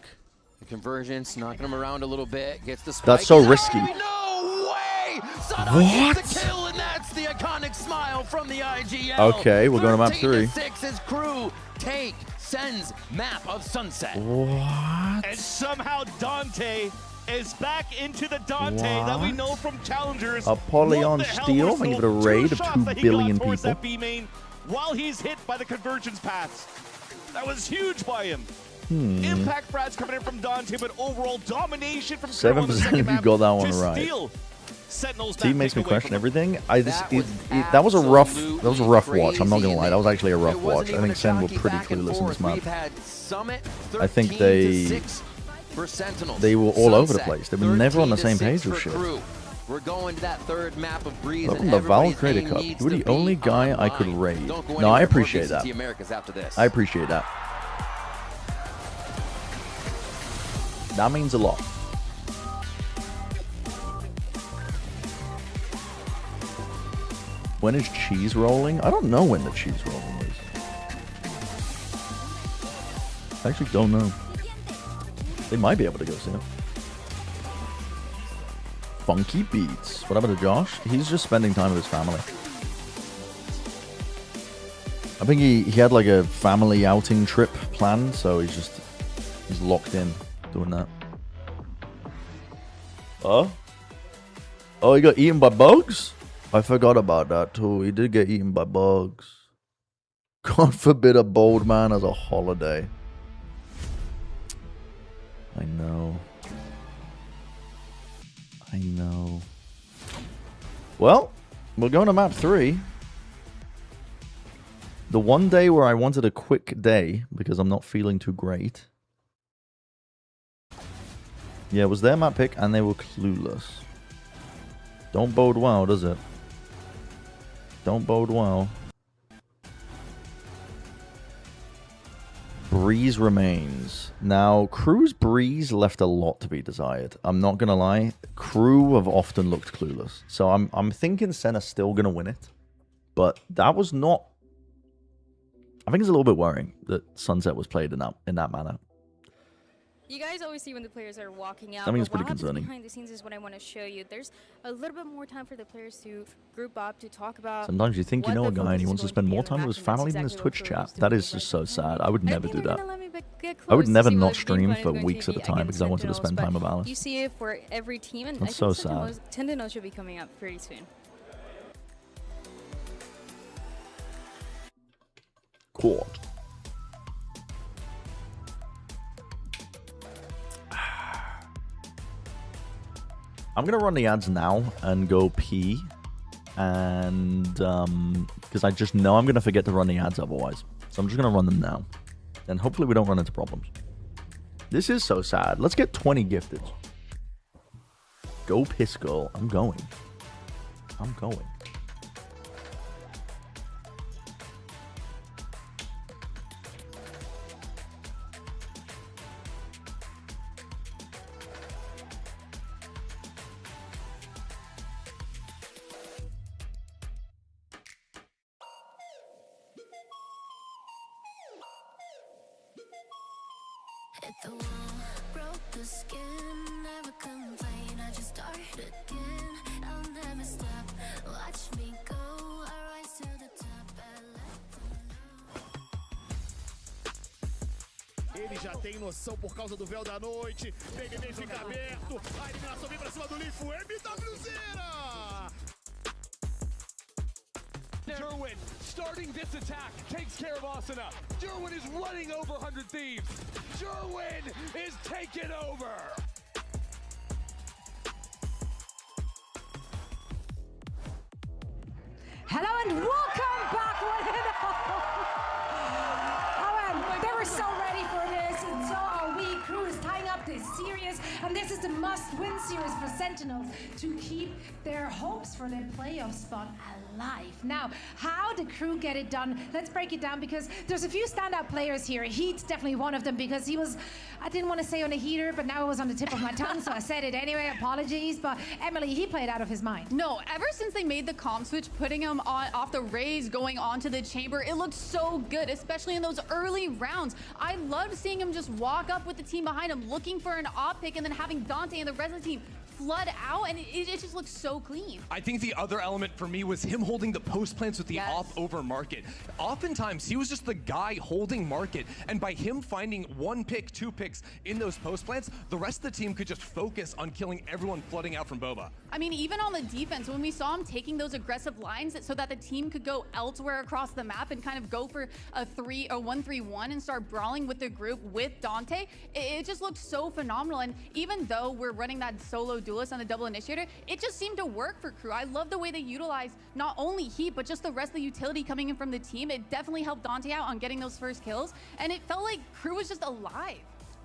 The convergence, knocking him around a little bit. Gets the spike. That's so risky. No way! Sadak What? gets the kill, and that's the iconic smile from the IGL. Okay, we're going to map 13 3. to 6 as Crew sends map of Sunset. What? And somehow Dante is back into the Dante that we know from Challengers. A poly What on the hell steal? was I give it a those raid two of shots 2 that he billion got towards people. that B main while he's hit by the convergence paths. That was huge by him. Impact frags coming in from Dante, but overall domination from Crew on the 7% second if you map got that one to right. steal Sentinels Team back makes me taken away question from him. everything. That was a rough watch. I'm not gonna lie. That was actually a rough watch. I think Sen were pretty clueless in this map. We've had Summit I think 13 they to 6 for Sentinels. they were all over the Sunset, place. They were never on the 13 to same 6 page with for shit. Crew. We're going to that third map of Breeze, Welcome and to the Val everybody's Creator aim Cup. needs You were to the be only guy I could online. raid. Don't go No, I anywhere. More appreciate Visit that. the Americas after this. I appreciate that. That means a lot. When is cheese rolling? I don't know when the cheese rolling is. I actually don't know. They might be able to go see it. Funky Beats. What happened to Josh? He's just spending time with his family. I think he had like a family outing trip planned, so he's locked in doing that. Oh? Oh, he got eaten by bugs? I forgot about that too. He did get eaten by bugs. God forbid a bold man has a holiday. I know. I know. Well, we're going to map 3. The one day where I wanted a quick day because I'm not feeling too great. Yeah, it was their map pick and they were clueless. Don't bode well, does it? Don't bode well. Breeze remains. Now, Crew's Breeze left a lot to be desired. I'm not going to lie. Crew have often looked clueless. So I'm thinking Senna's still going to win it. But that was not... I think it's a little bit worrying that Sunset was played in that manner. You guys always see when the players are walking out. I mean, it's but pretty what happens concerning. behind the scenes is what I want to show you. There's a little bit more time for the players to group up, to talk about. Sometimes you think you know a guy and he wants to spend more time with his family than his Twitch chat. That is just so sad. I would never do that. I would never not stream for weeks at a time because I wanted to spend time with Alice. You see it for every team, and That's I so think sad. Sentinels should be coming up pretty soon. Cool. I'm gonna run the ads now and go pee, and because I just know I'm gonna forget to run the ads otherwise, so I'm just gonna run them now, and hopefully we don't run into problems. This is so sad. Let's get 20 gifted. Go piss girl. I'm going. I'm going. Hit the wall, broke the skin, never complain, I just start again. I'll never stop, watch me go, I rise to the top, Ele já tem noção por causa do véu da noite. BBB fica aberto. A eliminação vem pra cima do Lifo. MWZera! Derwin starting this attack, takes care of Asuna. Derwin is running over 100 Thieves. Derwin is taken over. Hello and welcome back, one and all. Oh, and they were so ready for this, and so are we. Crew is tying up this series, and this is the must-win series for Sentinels to keep their hopes for their playoff spot alive. Now, how did Crew get it done? Let's break it down, because there's a few standout players here. Heat's definitely one of them, because he was, I didn't want to say on a heater, but now it was on the tip of my tongue, so I said it anyway. Apologies, but Emily, he played out of his mind. No, ever since they made the comp switch, putting him on off the Rays, going onto the chamber, it looked so good, especially in those early rounds. I loved seeing him just walk up with the team behind him, looking for an op pick, and then having Dante and the rest of the team flood out, and it just looks so clean. I think the other element for me was him holding the post plants with the off over market. Oftentimes, he was just the guy holding market, and by him finding one pick, two picks in those post plants, the rest of the team could just focus on killing everyone flooding out from Boba. I mean, even on the defense, when we saw him taking those aggressive lines so that the team could go elsewhere across the map and kind of go for a 1-3-1 and start brawling with the group with Dante, it just looked so phenomenal. And even though we're running that solo duelist on the double initiator, it just seemed to work for Crew. I love the way they utilized not only Heat, but just the rest of the utility coming in from the team. It definitely helped Dante out on getting those first kills, and it felt like Crew was just alive.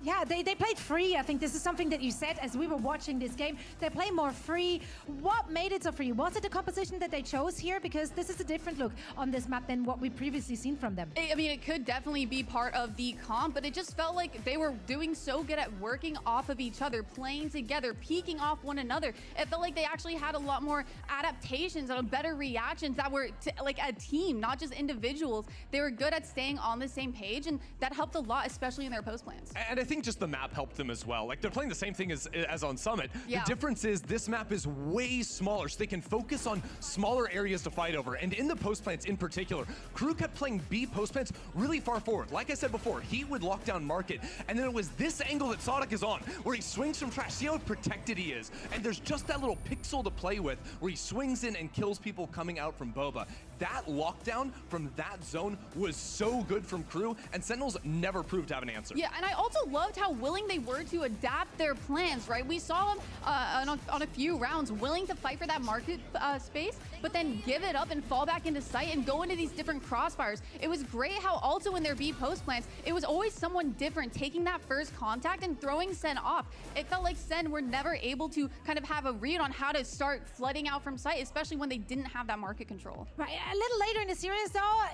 Yeah, they played free. I think this is something that you said as we were watching this game. They play more free. What made it so free? Was it the composition that they chose here? Because this is a different look on this map than what we've previously seen from them. I mean, it could definitely be part of the comp, but it just felt like they were doing so good at working off of each other, playing together, peeking off one another. It felt like they actually had a lot more adaptations and better reactions that were like a team, not just individuals. They were good at staying on the same page, and that helped a lot, especially in their post plans. And I think just the map helped them as well. Like, they're playing the same thing as on Summit. Yeah. The difference is this map is way smaller, so they can focus on smaller areas to fight over. And in the post plants in particular, Crew kept playing B post plants really far forward. Like I said before, he would lock down market, and then it was this angle that Sodic is on, where he swings from trash. See how protected he is? And there's just that little pixel to play with, where he swings in and kills people coming out from Boba. That lockdown from that zone was so good from Crew, and Sentinels never proved to have an answer. Yeah, and I also loved how willing they were to adapt their plans, right? We saw them on a few rounds willing to fight for that market space, but then give it up and fall back into sight and go into these different crossfires. It was great how also in their B post plants, it was always someone different taking that first contact and throwing Sen off. It felt like Sen were never able to kind of have a read on how to start flooding out from sight, especially when they didn't have that market control. Right, a little later in the series though,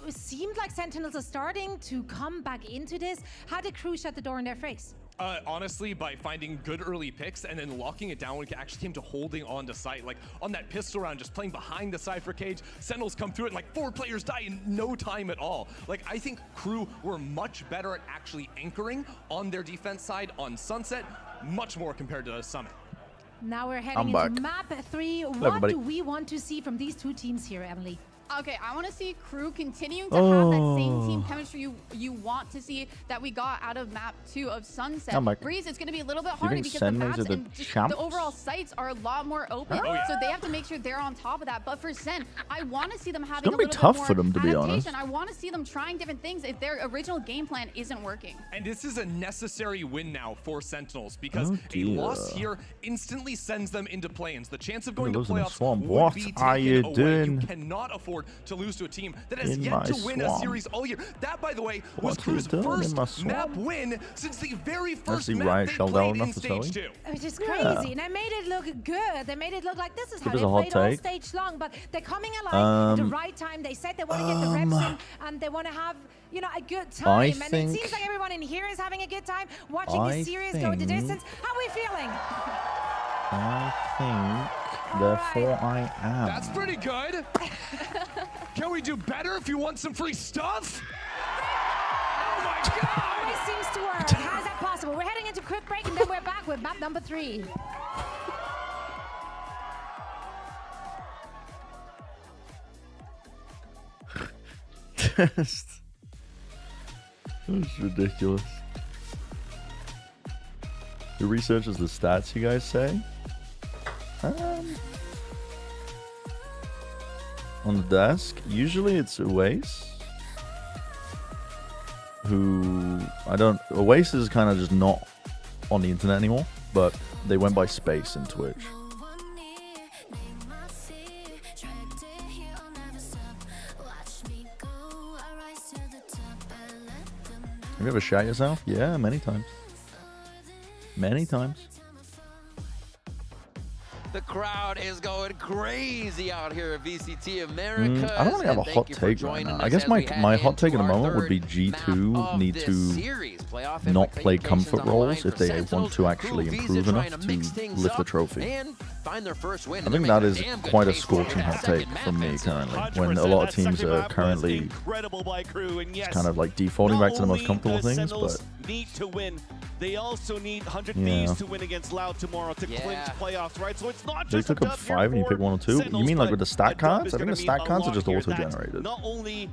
it seemed like Sentinels are starting to come back into this. How did Crew shut the door in their face? Honestly, by finding good early picks and then locking it down when it actually came to holding on to sight. Like on that pistol round, just playing behind the Cypher cage, Sentinels come through it and like 4 players die in no time at all. Like I think Crew were much better at actually anchoring on their defense side on Sunset, much more compared to Summit. Now we're heading into map 3. What do we want to see from these two teams here, Emily? Okay, I want to see Crew continuing to have that same team chemistry you want to see that we got out of map 2 of Sunset. Breeze, it's going to be a little bit harder because the maps and the overall sites are a lot more open, so they have to make sure they're on top of that. But for Sen, I want to see them having a little bit more for them, to be honest. I want to see them trying different things if their original game plan isn't working. And this is a necessary win now for Sentinels because a loss here instantly sends them into play-ins. The chance of going to playoffs would be taken away. You cannot afford to lose to a team that has yet to win a series all year. That, by the way, was Crew's first map win since the very first map they played in Stage 2. Which is crazy, and they made it look good. They made it look like this is how they played all stage long, but they're coming alive at the right time. They said they want to get the reps in, and they want to have, you know, a good time. And it seems like everyone in here is having a good time watching this series go the distance. How are we feeling? I think... Therefore, I am. That's pretty good. Can we do better if you want some free stuff? Oh my God! Always seems to work. How is that possible? We're heading into quick break and then we're back with map number 3. That's ridiculous. The research is the stats, you guys say? On the desk, usually it's Oasis. Oasis is kind of just not on the internet anymore, but they went by Space in Twitch. Have you ever shot yourself? Yeah, many times. Many times. The crowd is going crazy out here at VCT America. I don't really have a hot take right now. I guess my hot take at the moment would be G2 need to not play comfort roles if they want to actually improve enough to lift the trophy. Find their first win. I think that is quite a scorching hot take from me currently, when a lot of teams are currently kind of like defaulting back to the most comfortable things, but need to win. They also need 100 Thieves to win against Loud tomorrow to clinch playoffs, right? So it's not just they took up 5 and you pick 1 or 2. You mean like with the stat cards? I think the stat cards are just auto-generated.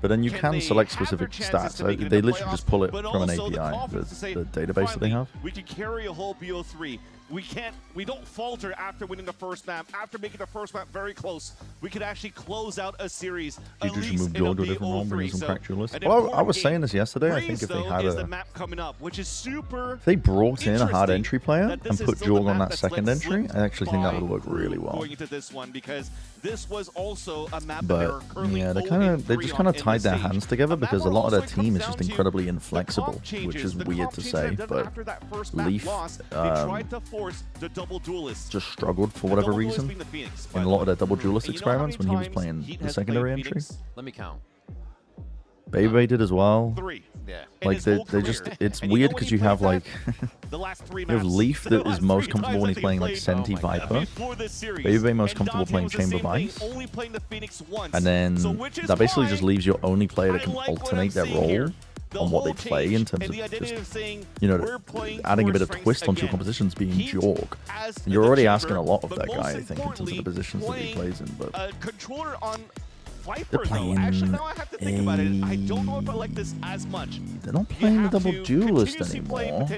But then you can select specific stats. They literally just pull it from an API, the database that they have. We can carry a whole BO3. We don't falter after winning the first map, after making the first map very close. We could actually close out a series. You just move Joel to a different role, bring some crack duelists. Well, I was saying this yesterday. I think if they had the map coming up, which is super. If they brought in a hard entry player and put Joel on that second entry, I actually think that would work really well. Going into this one because this was also a map but yeah, they just kind of tied their hands together because a lot of their team is just incredibly inflexible, which is weird to say. But Leaf just struggled for whatever reason in a lot of their double duelist experiments when he was playing the secondary entry. Let me count. Baby did as well. Yeah. Like they just, it's weird because you have like you have Leaf that is most comfortable when he's playing like Senti Viper. Baby most comfortable playing Chamber Vice. And then that basically just leaves your only player that can alternate their role on what they play in terms of just, you know, adding a bit of twist onto your compositions being Jorg. And you're already asking a lot of that guy, I think, in terms of the positions that he plays in. But controller on they're playing actually, now I have to think about it. I don't know if I like this as much. They're not playing the double duelist anymore.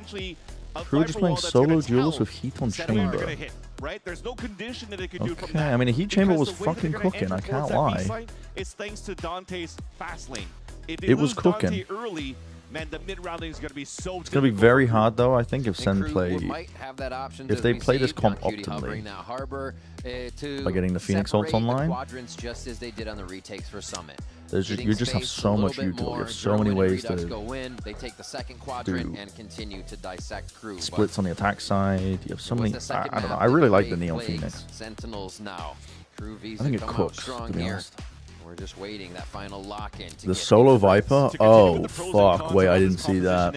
Crew just playing solo duelist with Heat on Chamber. Right? There's no condition that it could do from Okay, that. I mean, a Heat Chamber was fucking cooking, I can't lie. It's thanks to Dante's fast lane. It was cooking. Early, Man, the mid-round lane is going to be so It's going to be very hard, though, I think, if Sen play... might have that option If they play this comp optimally, that harbor, by getting the Phoenix ults online, quadrants just as they did on the retakes for Summit. you just have so much utility. You have so many ways to go in. They take the second quadrant and continue to dissect crew. Splits on the attack side. You have so many... I don't know. I really like the Neon Phoenix. Sentinels now. Crew Visa I think it come cooks, out strong to be here. honest. We're just waiting that final lock-in. The solo Viper? Oh, fuck. Wait, I didn't see that.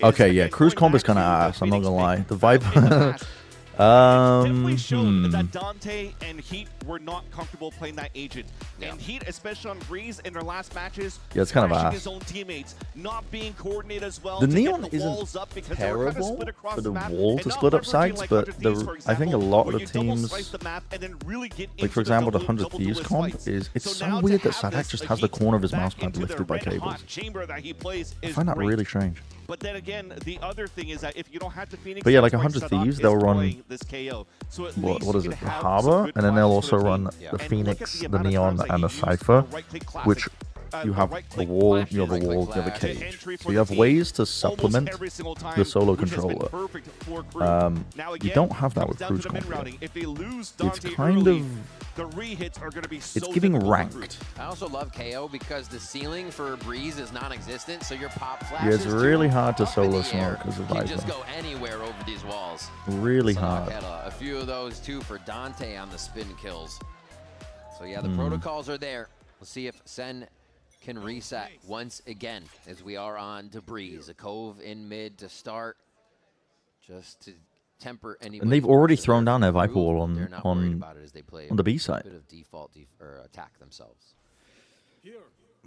Okay, yeah. Crew's comp is kind of ass. I'm not going to lie. The Viper... definitely showed that Dante and Heat were not comfortable playing that agent. And Heat, especially on Breeze in their last matches, it's kind of crashing ass. his own teammates, not being coordinated as well. The to Neon get the walls up isn't because they were kind of terrible split across for the map, wall and to not split up leveraging sides, like but 100 Thieves, for I think a example, lot where of you the double teams, slice the map and then really get like into for example, the double 100 Thieves duelist comp fights. is it's So now so to weird that have Sadak this just has the corner of his mouse back pad into lifted the by red-hot cables. chamber that he plays I is find that great. really strange. But then again, the other thing is that if you don't have the Phoenix, But yeah, like that's why 100 Sadak Thieves, is they'll run playing this KO. So at what least is you it, can the have some Harbor, good and then they'll clients for also the run team. the And look at Phoenix, the the amount of Neon, times that and he the used Cypher, right-click classic, which you have the wall, you have a wall, you have a cage. So you have ways to supplement the solo controller. You don't have that with Cruise Comp yet. It's kind of... the re-hits are going to be so It's giving ranked. I also love KO because the ceiling for Breeze is non-existent, so your pop flashes. Yeah, it's really hard to up in solo the air smoke as a can just Viper. go anywhere over these walls. Really Sadak hard. had a few of those too for Dante on the spin kills. So yeah, the Hmm. protocols are there. We'll see if Sen can reset once again as we are on to Breeze. A cove in mid to start, just to temper any. And they've already thrown down their Viper wall They're not worried about it as they play on the B a side. bit of default or attack themselves.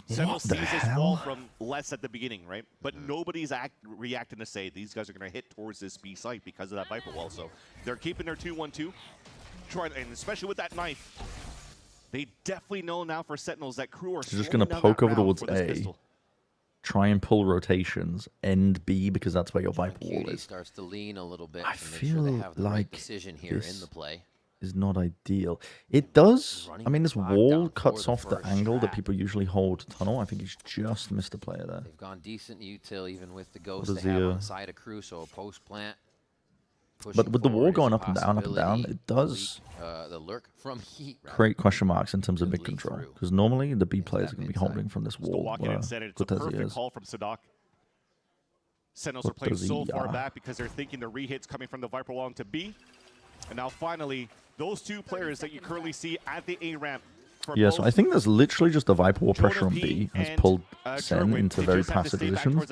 Several the sees this hell? fall from less at the beginning, right? But nobody's reacting to say these guys are going to hit towards this B site because of that Viper wall. So they're keeping their 2-1-2, trying, and especially with that knife, they definitely know now for Sentinels that crew are They're just going to slowing down poke that over round towards for this A, pistol. try and pull rotations, end B, because that's where your Viper wall Cutie is. starts to lean a little bit I to make sure they feel have the like right decision here in this the play. is not ideal. It does. I mean, this wall cuts off the angle that people usually hold tunnel. I think he's just missed a player there. They've gone decent util even with the ghost does they have he, on the side of crew, so a post plant. But with the wall forward is going a up and down, possibility. it does The lurk from Heat. Rather. create question marks in terms of mid control. Because normally the B players are going to be holding from this Still wall. walking in center. It's a Good as he perfect is. call from Sadak. Sentinels What are playing does so he, far back because they're thinking the re-hits coming from the Viper wall into B. And now finally, those two players that you currently see at the A ramp. Yeah, so I think there's literally just a Viper wall pressure on B has pulled Sen into very passive positions.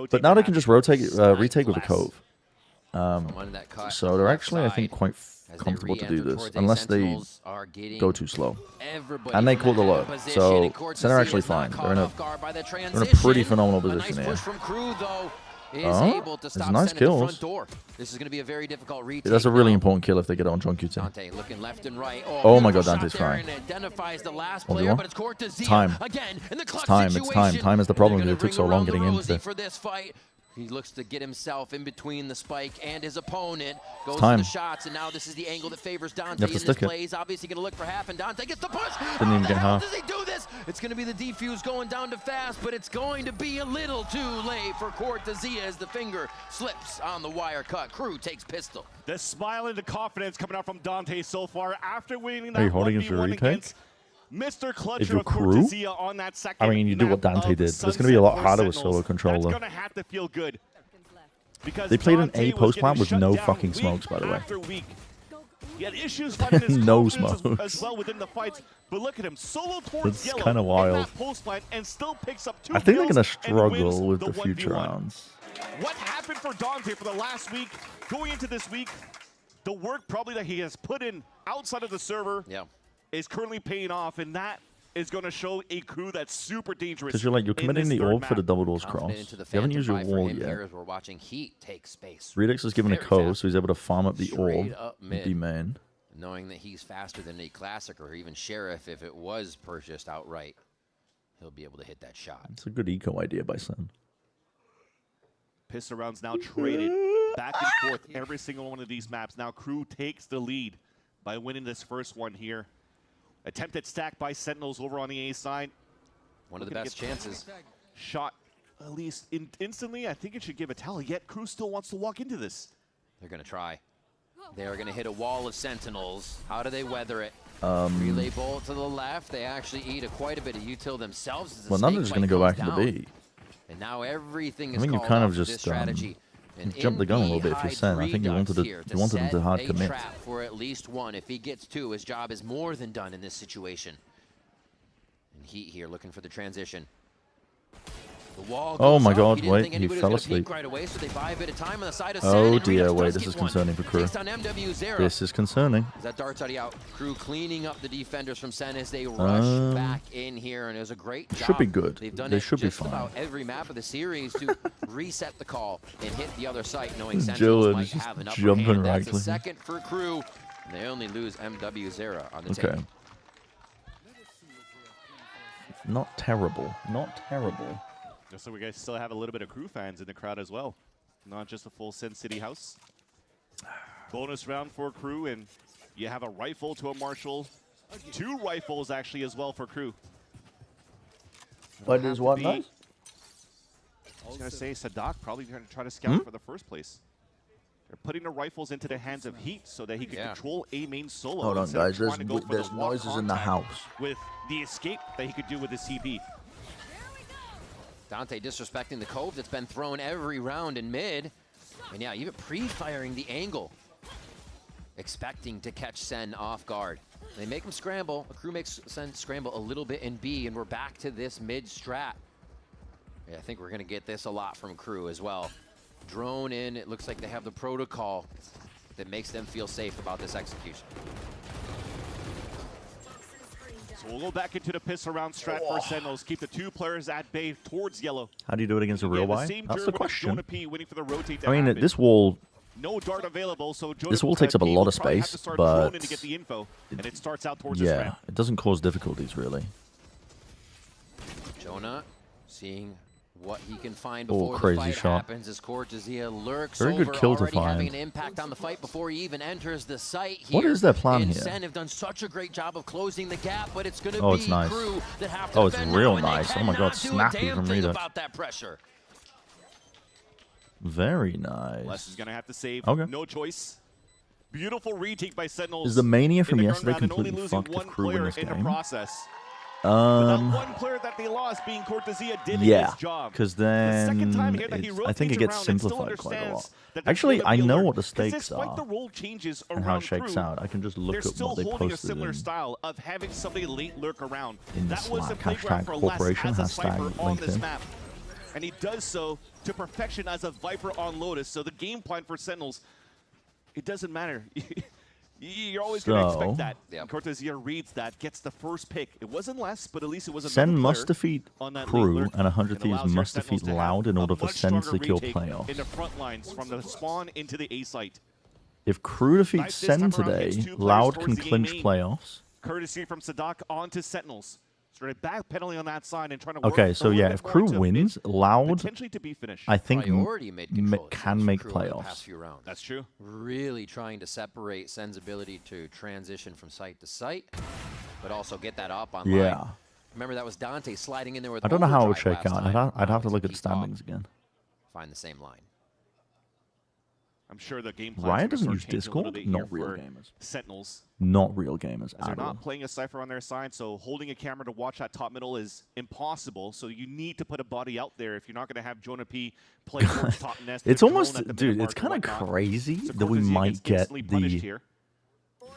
But now they can just rotate, retake with a cove. So they're actually, I think, quite comfortable to do this, unless they go too slow. And they call the lurk, so Sen are actually fine. They're in a pretty phenomenal position here. It's nice kills. This is going to be a very difficult retake. That's a really important kill if they get it on John QT. Dante looking left and right. Oh my god, Dante's crying. Identifies the last What do player, you but want? it's Cortezia Time. again in the clutch It's time. situation. Time is the problem They're because it took gonna so long ring getting around the into rosy it. for this fight. He looks to get himself in between the spike and his opponent. Goes time. to the shots, and now this is the angle that favors Dante You have in to this stick it. play. He's obviously going to look for half, and Dante gets the push. Didn't even get half. Does he do this? It's going to be the defuse going down to fast, but it's going to be a little too late for Cortezia as the finger slips on the wire cut. Crew takes pistol. The smile and the confidence coming out from Dante so far after winning Are you that holding his 1v1 retake? against Mr. If Clutcher your of crew, Cortezia on that second I mean, you do what map Dante of did. the It's going to be a lot Sunset harder for with solo Sentinels. controller. That's going to have to feel good. Because They played an Dante A was post getting plant with shut no down fucking week smokes, by the way. after week. He had issues finding his No confidence smokes. as well within the fights. But look at him, solo towards It's yellow kinda in wild. that post plant and still picks up 2 I think they're kills going to and wins struggle with the 1v1. future rounds. What happened for Dante for the last week, going into this week, the work probably that he has put in outside of the server is currently paying off, and that is going to show a crew that's super dangerous. Because you're committing the orb for the double doors cross. Into the You haven't used your Phantom Five for wall him yet. here as we're watching Heat take space. Redux is given a Very code, fast. so he's able to farm up the Straight orb up with mid. the main. Knowing that he's faster than a Classic or even Sheriff if it was purchased outright, he'll be able to hit that shot. It's a good eco idea by Sen. Pistol rounds now traded back and forth every single one of these maps. Now Crew takes the lead by winning this first one here. Attempted stack by Sentinels over on the A side. One of the best chances. shot at least instantly, I think it should give a tally. Yet Crew still wants to walk into this. They're going to try. They're going to hit a wall of Sentinels. How do they weather it? Relay bolt to the left. They actually eat quite a bit of util themselves. Well, none of it's going to go back into B. And now everything is I think you called kind off of for just this strategy. And jumped the gun a little bit if you sent. I think you wanted them to hard commit. Trap for at least one. If he gets two, his job is more than done in this situation. And Heat here looking for the transition. The wall Oh goes my up. God! He didn't Wait, think he anybody was fell gonna peek asleep. right away, so they buy a bit of time on the side of Oh Sen, and dear! Redux Wait, does this get is one. concerning for Crew. Takes down MW Zero. This is concerning. Is that Darts already out? Crew cleaning up the defenders from Sen as they rush back in here, and it was a great job. Should be good. They've done They it should be just fine. about every map of the series to reset the call and hit the other site, knowing Dylan Sentinels might just have an upper jumping hand. right That's a clicking. second for Crew, and they only lose MW Zero on the Okay. take. Not terrible. Not terrible. So we guys still have a little bit of Crew fans in the crowd as well. Not just a full Sin City house. Bonus round for Crew, and you have a rifle to a Marshall. 2 rifles actually as well for Crew. What is what nice? I was going to say Sadak probably going to try to scout for the first place. They're putting the rifles into the hands of Heat so that he can control A main solo. Hold on, instead of guys. trying to go for There's the walk noises in the contact house. with the escape that he could do with his CP. Dante disrespecting the cove that's been thrown every round in mid. And yeah, even pre-firing the angle. Expecting to catch Sen off guard. They make him scramble. The Crew makes Sen scramble a little bit in B, and we're back to this mid strat. Yeah, I think we're going to get this a lot from Crew as well. Drone in. It looks like they have the protocol that makes them feel safe about this execution. So we'll go back into the piss around strat for Sentinels. Keep the 2 players at bay towards yellow. How do you do it against a real buy? That's the question. I mean, this wall. No dart available, so This wall takes up a lot of space, but to get the info, and it starts out towards yeah, it doesn't cause difficulties really. Jonah seeing what he can find Oh, before the crazy fight shot. happens as Cortezia lurks Very good over, kill to already having find. an impact on the fight before he even enters the site here. What is their plan and here? Sen have done such a great job of closing the gap, but it's going to Oh, be it's nice. Crew that have to Oh, it's defend real now, and they nice. Oh my God, cannot do a snappy damn from thing Redux. about that pressure. Very nice. Les is going to have to save. Okay. No choice. Beautiful retake by Sentinels. Is the mania from in the yesterday current round, and only completely losing fucked if one Crew win player this in the game? process. But that Um, one player that they lost, being Cortezia, did yeah, his job. because The second then time here that he it's- I think it rotates gets around and still simplified quite a lot. understands that there's Actually, gonna I be a know lurk. what the 'Cause stakes despite are the role changes and how it around shakes Crew, out. I can just look they're at still what they holding a posted similar in, style of having somebody late lurk around. in the That was the Slack. playground Hashtag for Les corporation, as a hashtag sniper on this LinkedIn. map. And he does so to perfection as a Viper on Lotus. So the game plan for Sentinels, it doesn't matter. You're always going to So- expect that. And Cortezia reads that, gets the first pick. It wasn't less, but at least it was another Sen player must defeat on that Crew, late lurk, and 100 and Thieves allows your must defeat Sentinels to have Loud in a order for much Sen to stronger secure retake playoffs. in the front lines from the spawn into the A site. If Crew defeats Knife this Sen time around today, hits 2 players Loud towards can the A clinch main. playoffs. Courtesy from Sadak onto Sentinels. Started backpedaling on that side and trying to Okay, work so a yeah, little if bit Crew more to wins, Loud, potentially to be finished. I think Priority mid control, it can seems, for make Crew over the past playoffs. few rounds. That's true. Really trying to separate Sen's ability to transition from site to site, but also get that up on Yeah. line. Remember, that was Dante sliding in there with I don't know how it would overdrive shake last out. time. I'd have to Now look it's at the Pete Bob. standings again. Find the same line. I'm sure the game plan Riot doesn't use Discord? Not Not real gamers. Sentinels. Not real gamers As they're at all. not playing a Cypher on their side, so holding a camera to watch that top middle is impossible. So you need to put a body out there if you're not going to have Jonah P play towards top nest. It's with almost, drone at the dude, mid it's mark kind and of whatnot. crazy So that we Cortezia might gets get instantly punished the here.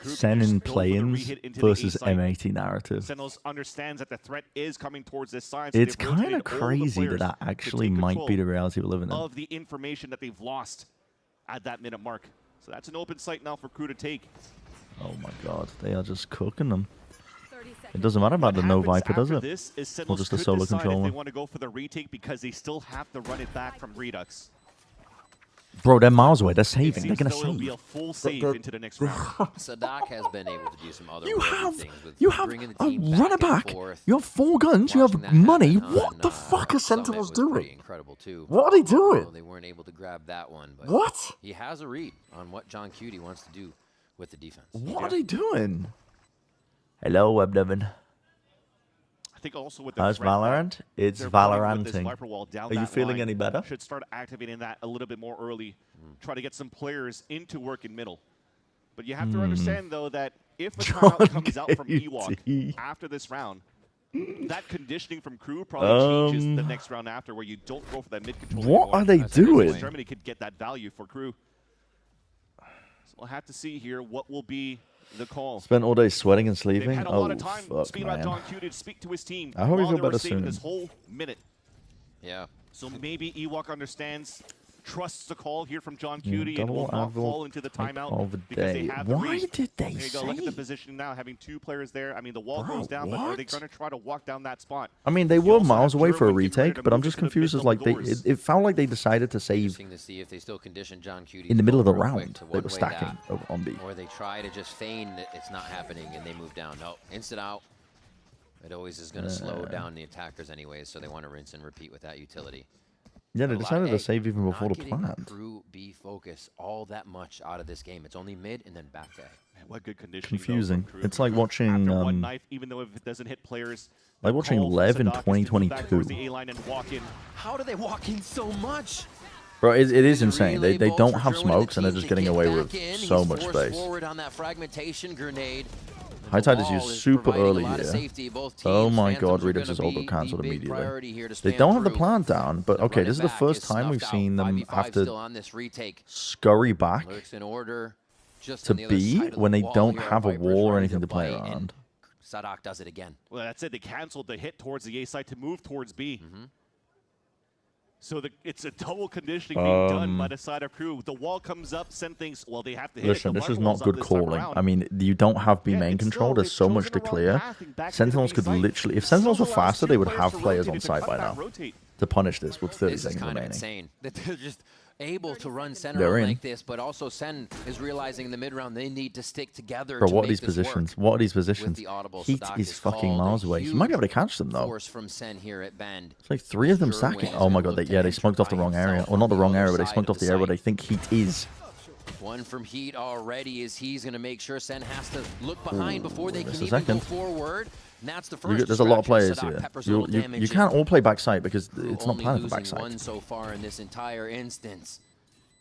Crew Sen can in just go for the play-ins re-hit into the versus A site. M80 narrative. Sentinels understands that the threat is coming towards this side. So It's they've kind rotated of all the crazy players that to actually take might be control the reality we live in. of the information that they've lost at that minute mark. So that's an open site now for Crew to take. Oh my god, they are just cooking them. It doesn't matter about the no Viper, does it? This is Or Sentinels just a could solo decide if controller. they want to go for the retake because they still have to run it back from Redux. Bro, they're miles away. They're It saving. They're seems gonna though it'll be save. a full save into the next round. Sadak has been able to do some other You worthy have, things with you have bringing the a team runner back and back. forth. You have 4 guns. You Watching have that money. happen What on, the fuck are Summit Sentinels was pretty doing? incredible too. What are they doing? Although they weren't able to grab that one, but What? he has a read on what John Cutie wants to do with the defense. What are they doing? Hello, Web Devin. I think also with the How's threat Valorant? that It's they're putting with this Valoranting. Viper wall down Are you that feeling line any better? should start activating that a little bit more early. Try to get some players into work in middle. But you have to understand, though, that if a timeout comes out from Ewok after this round, that conditioning from crew probably changes the next round after, where you don't go for that mid control. What are they doing? Germany could get that value for crew. So we'll have to see here what will be the call. Spent all day sweating and sleeping. They've had a Oh, lot of time fuck, speaking about man. John Q to speak to his team. I hope he while feel they were better saving soon. this whole minute. Yeah. So maybe Ewok understands, trusts the call here from John Cutie, and will double not anvil fall into the type timeout of because they day. have the Why read. did they There you go. Look at the position now, having two players there. I mean, the wall Bro, goes down, but are they what? going to try to walk down that spot? I mean, they You were also miles have away for a Gerwin getting ready retake, to but I'm move just into the confused as mid-double like they. doors. It felt like they decided to save Interesting to see if they still condition John Cutie in the to middle of go the real quick round. to They were one-way stacking that, on B. or they try to just feign that it's not happening and they move down. No, instant out. It always is going to slow down the attackers anyways, so they want to rinse and repeat with that utility. Yeah, they But decided hey, to save even before not the getting plant. Crew B focus all that much out of this game. It's only mid and then back to A. Man, what good conditioning. Confusing. Though, It's like watching. after one knife, even though if it doesn't hit players. Like watching call from Lev in Sadak is to move back towards 2022. the A-line and walk in. How do they walk in so much? Bro, it is insane. They don't have smokes and they're just getting away with so much space. Forward on that fragmentation grenade. High tide is used super early here. Oh my god, Redux is auto cancelled immediately. They don't have the plant down, but okay, this is the first time we've seen them have to scurry back to B when they don't have a wall or anything to play around. Sadak does it again. Well, that's it. They canceled the hit towards the A side to move towards B. So it's a double conditioning being done by the side of crew. The wall comes up, send things. Well, they have to hit Listen, it. this is not good calling. I mean, you don't have B main control. There's so much to clear. Sentinels could literally, if Sentinels were faster, they would have players on site by now to punish this with 30 This is seconds kind of remaining. insane that they're just able to run center They're in. like this, but also Sen is realizing in the mid round they need to stick together. Bro, to what are make these this work. positions? What are these positions? the audible, Heat Sadak is is fucking called a miles away. He might be able to catch them though. Force from Sen here at Bend. It's like 3 of them stacking. Oh my god, they smoked off the wrong area. Or not the wrong area, but they smoked off the area where they think Heat is. One from Heat already as he's going to make sure Sen has to look behind before they can just a even go second. forward. And that's the first There's a lot of players distraction. here. Sadak peppers a little damage You in. can't all play backside because it's not Only planned for losing backside. one so far in this entire instance.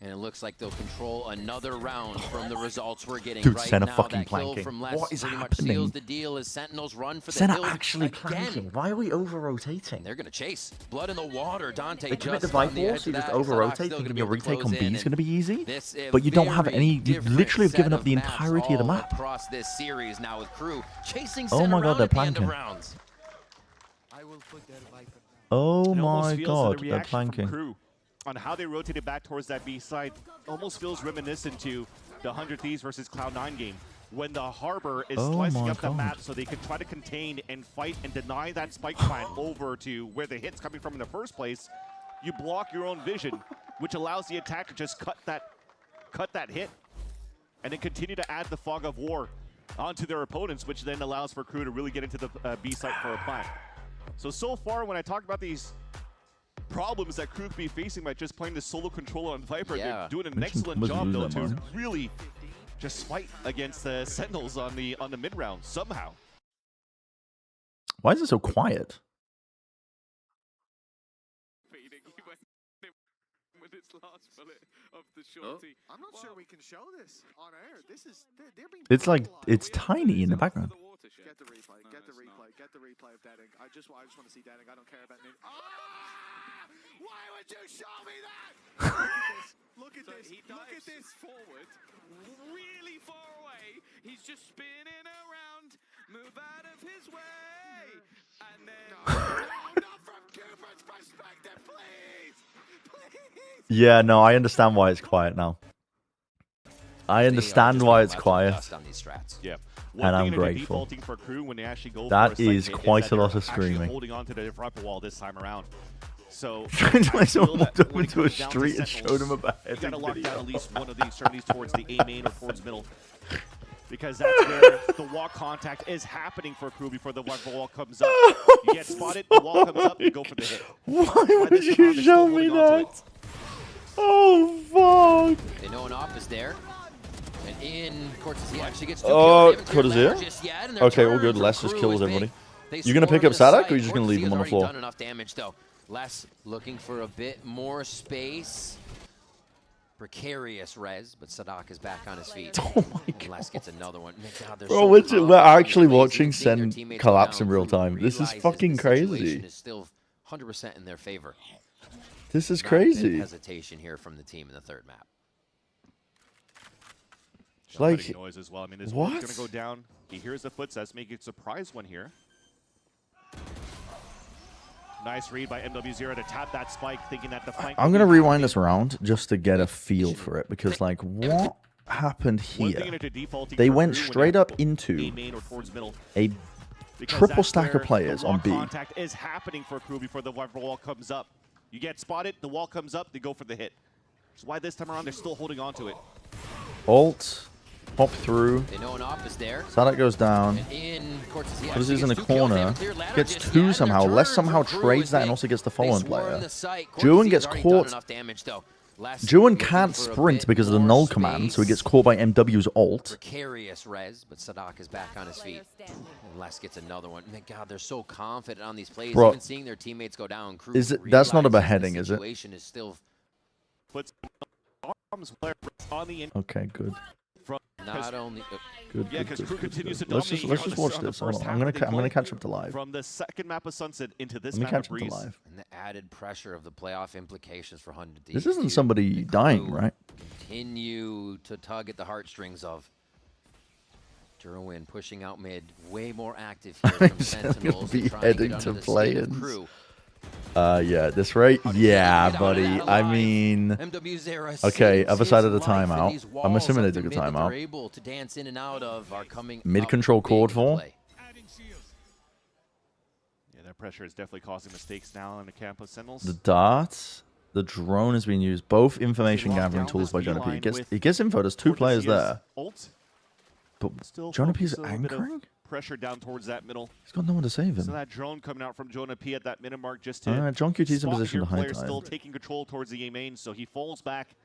And it looks like they'll control another round from the results we're getting Dude, right Senna now. fucking That kill planking. from Les What is pretty much happening? seals the deal as Sentinels run for the Senna hills actually again. planking. Why are we over-rotating? They're going to chase. Blood in the water. Dante They commit the just on Vipe the wall, edge so you of just that. over-rotate, Sadak's still thinking gonna your be able to retake on close B in, is going to be easy. This But you don't have very any, you different literally have given set up the of maps entirety of the all map. across this series now with crew chasing Oh my center god, round they're at the end of planking. rounds. Oh It almost my feels that god, the they're reaction from planking. crew on how they rotated back towards that B side almost feels reminiscent to the 100 Thieves versus Cloud9 game, when the Harbor is Oh slicing my up the God. map so they can try to contain and fight and deny that spike plant over to where the hit's coming from in the first place. You block your own vision, which allows the attacker to just cut that hit and then continue to add the fog of war onto their opponents, which then allows for crew to really get into the B site for a plant. So far, when I talk about these problems that crew could be facing by just playing the solo controller on Viper, Yeah. they're doing an Mentioned excellent was job though losing to that, really just fight against the Sentinels on the mid round somehow. Why is it so quiet? With its last bullet of the shorty. I'm not sure we can show this on air. This is they're being It's like, brutalized. it's tiny in the background. Get the replay. Get the replay. Get the replay of Deading. I just want to see Deading. I don't care about Nin. Why would you show me that? Look at this. Look at this forward. Really far away. He's just spinning around. Move out of his way. And then No, not from Cooper's perspective, please. Please. Yeah, no, I understand why it's quiet now. I understand why it's quiet. On these strats. Yeah. And I'm thing into grateful. defaulting for crew when they actually go That for a is site hit quite that a lot they're of actually screaming. holding on to the Viper wall this time around. So Like someone walked up when it into a comes down to street and Sentinels, showed him a bad you gotta lock video. down at least one of these, certainly towards the A main or towards middle. Because that's where the wall contact is happening for crew before the Viper wall comes up. You get spotted, the wall comes up, you go for the hit. Why would you show me that? Oh, fuck. They know an op is there. And in Cortez, he actually gets two Oh, kills. They haven't cleared Cortez here? ladder just yet, and they're Okay, all turning good. for Les just Crew kills as everybody. big You gonna pick up Sadak, or you just gonna leave him on the floor? Done enough damage though. Les looking for a bit more space. Precarious res, but Sadak is back on his feet. Oh my God. Les gets another one. God, Bro, we're actually watching Sen collapse in real time. This is fucking crazy. Is still 100% in their favor. This is Not a bit of crazy. hesitation here from the team in the third map. Like, noise as well. I mean, this what? one's gonna go down. He hears the footsteps, making a surprise one here. Nice read by MW0 to tap that spike, thinking that the flank. I'm gonna rewind this around just to get a feel for it, because like, what happened here? They went straight up into a triple stack of players on B. Contact is happening for crew before the wall comes up. You get spotted, the wall comes up, they go for the hit. Which is why this time around they're still holding on to it. Ult, pop through. They know an op is there. Sadak goes down. Cortez in the corner. Gets two somehow. Les somehow trades that and also gets the fallen player. Juan gets caught. Juan can't sprint because of the null command, so he gets caught by MW's ult. Precarious res, but Sadak is back on his feet. And Les gets another one. Man, God, they're so confident on these plays. Bro, even seeing their teammates go down. Crew is it? That's not a beheading, is it? situation is still Okay, good. not only Good, Yeah, good, because good, crew good, continues good. to Let's dominate. just watch this. Hold on. I'm gonna catch up to live. From the second map of Sunset into this Let me map catch of up to Breeze. live. and the added pressure of the playoff implications for 100 This isn't somebody dying, right? continue to tug at the heartstrings of. Derwin pushing out mid, way more active here from He's gonna Sentinels. be and trying heading get to under the skin of play-ins. Crew. Yeah, at this rate? Yeah, buddy. I mean, MW0 okay, saves other side of the his life, and timeout. these I'm walls assuming they up the took a mid that timeout. they're able to dance in and out of are coming Mid-control up big chord into for. play. Yeah, that pressure is definitely causing mistakes now in the camp of Sentinels. The dart, the drone is being used. Both information gathering tools by Jonah P. He gets info. There's two players there. Ult. But Still Jonah P's focus a bit of anchoring? pressure down towards that middle. He's got no one to save him. So that drone coming out from Jonah P at that minute mark just to Alright, John QT's in spot position your to high player still dive. taking control towards the A main, so he falls back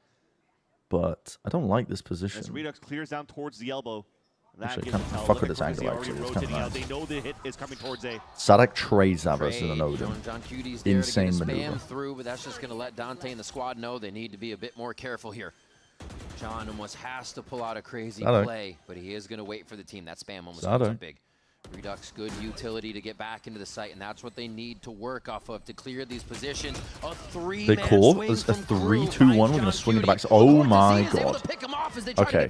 But I don't like this as position. Redux clears down towards the elbow. That Actually, I gives can't the tell. fuck with Limit this angle, Purpose, actually. already It's kinda rotating out. nice. They know the hit is coming towards A. Sadak trades Zavos in an Trade. Odin. John QT's there Insane to get a maneuver. spam through, but that's just going to let Dante and the squad know they need to be a bit more careful here. John almost has to pull out a crazy Sadak. play, but he is going to wait for the team. That spam almost Sadak. comes up big. Redux, good utility to get back into the site, and that's what they need to work off of to clear these positions. A They call as a 3-2-1. We're going to swing the backs. Oh my god. Okay.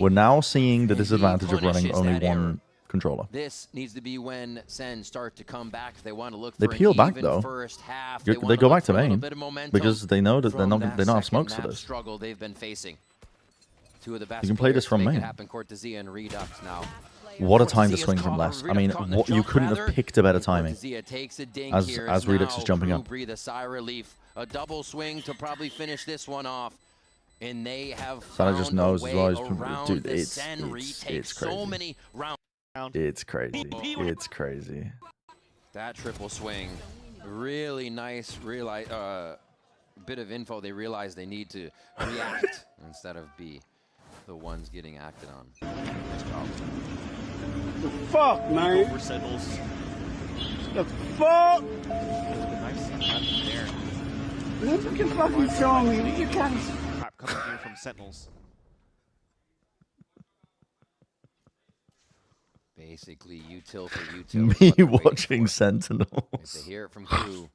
We're now seeing the disadvantage of running only one controller. This needs to be when Sen start to come back if they want to look They for peel an back even though. first half. They wanna go look back to for a little main bit of momentum because they know that they from don't that have second smokes for map this. struggle they've been facing. Two of the best You can play this players from to make main. it happen, Cortezia and Redux now. What a time to Cortesia's swing from caught- Les. I Redux mean, caught in the what, you jump, couldn't have rather. picked a better timing Cortezia takes a ding as here Redux now is jumping Crew up. breathe a sigh of relief. A double swing to probably finish this one off. And they have Sadak just found knows a as way well. around Dude, the it's Sen retake. So crazy. many rounds. It's crazy. It's crazy. That triple swing, really nice. Bit of info. They realize they need to react instead of be the ones getting acted on. Nice job. The fuck, man? Over Sentinels. The fuck? Nice there. Look at fucking show me. You can't. Crap coming here from Sentinels. Basically, util for util. Me watching Sentinels. If they hear it from Crew,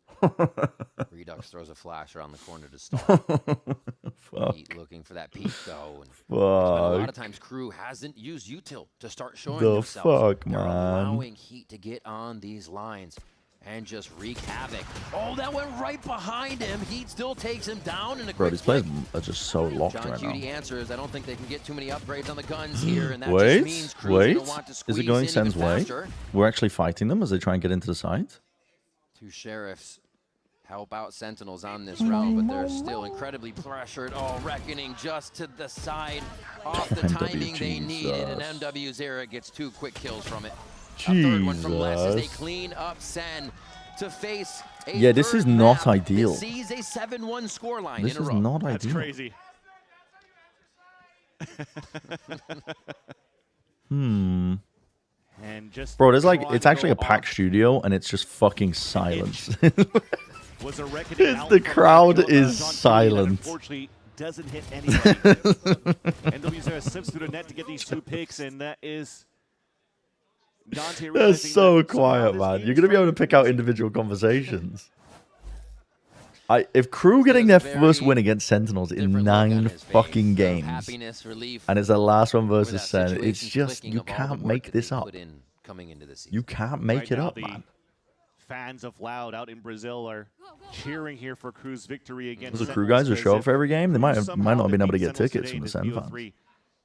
Redux throws a flash around the corner to start. Fuck. Heat looking for that peak though. And Fuck. a lot of times Crew hasn't used util to start showing The themselves. fuck, They're man. allowing Heat to get on these lines and just wreak havoc. Oh, that went right behind him. Heat still takes him down in a Bro, quick these players flick. are just so locked John right now. Cutie answers, I don't think they can get too many upgrades on the guns here, and that Wait, just means Crew's gonna want to is squeeze it going in Sen's even way? faster. We're actually fighting them as they try and get into the site. Two sheriffs help out Sentinels on this round, but they're still incredibly pressured. Oh, Reckoning just to the side off the timing they needed, and MW Zera gets 2 quick kills from it. A third one from Les as they Jesus. clean up Sen to face a Yeah, this third is not map ideal. that sees a 7-1 scoreline This in a is row. not That's ideal. crazy. And just Bro, there's like, trying it's to actually go a packed off. studio, and it's just fucking silence. Was a reckoning It's out the from crowd John is Keely that silent. Unfortunately, doesn't hit anybody. And they'll use their sips through the net to get these 2 picks, and that is Dante They're realizing so that somehow quiet, this man. game You're is gonna be able to trying pick out individual conversations. If Crew getting their first win against Sentinels in 9 fucking games, and it's the last one versus Sen, it's just, you can't make this up. You can't make it up, man. Fans of Loud out in Brazil are cheering here for Crew's victory against Those Crew guys who show up for every game, they might not have been able to get tickets from the Sen fans.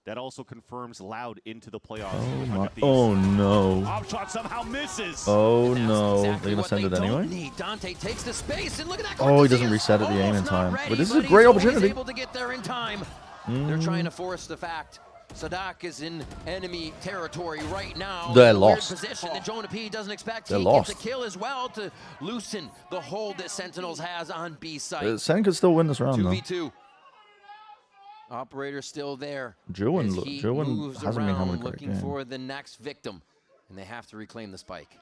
That also confirms Loud into the playoffs. Oh my! Oh no! Opshot somehow misses. Oh no! They're gonna send it anyway. Dante takes the space and look at that. Oh, he doesn't reset at the aim in time. But this is a great opportunity. Able to get there in time. They're trying to force the fact. Sadak is in enemy territory right now. They're in a weird lost. Position that Jonah P doesn't expect. They're he lost. gets a kill as well to loosen the hold that Sentinels has on B site. Sen could still win this round, though. 2v2. Operator still there. Juwin moves hasn't been having a around great looking game. for the next victim, and they have to reclaim the spike.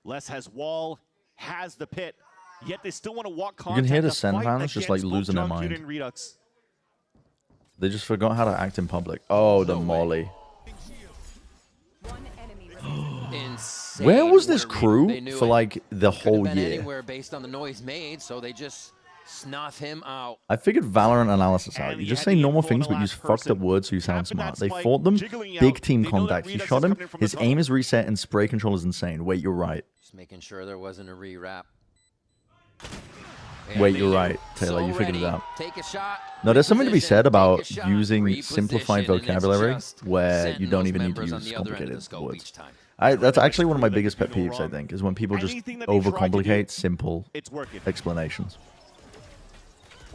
Les has wall, has the pit, yet they still want to walk You contact. can hear the to Sen fight fans just like against losing their both John Q mind. and Redux. They just forgot how to act in public. Oh, the molly. Insane. Where was this What a read. Crew They knew for it. like the Could've whole been year? Anywhere based on the noise made, so they just snuff him out. I figured Valorant analysis out. You just say normal things, but use fucked up words so you sound smart. They fought them. Big team contact. He shot him. His aim is reset, and spray control is insane. Wait, you're right. Just making sure there wasn't a re-wrap. Wait, you're right, Taylor. You figured it out. Take a shot. No, there's something to be said about Take a shot, using simplified reposition, and it's vocabulary just where you send don't those even need to members on use the other end of the complicated scope words. each time. That's actually one of my biggest pet peeves, I think, is when people just overcomplicate simple explanations.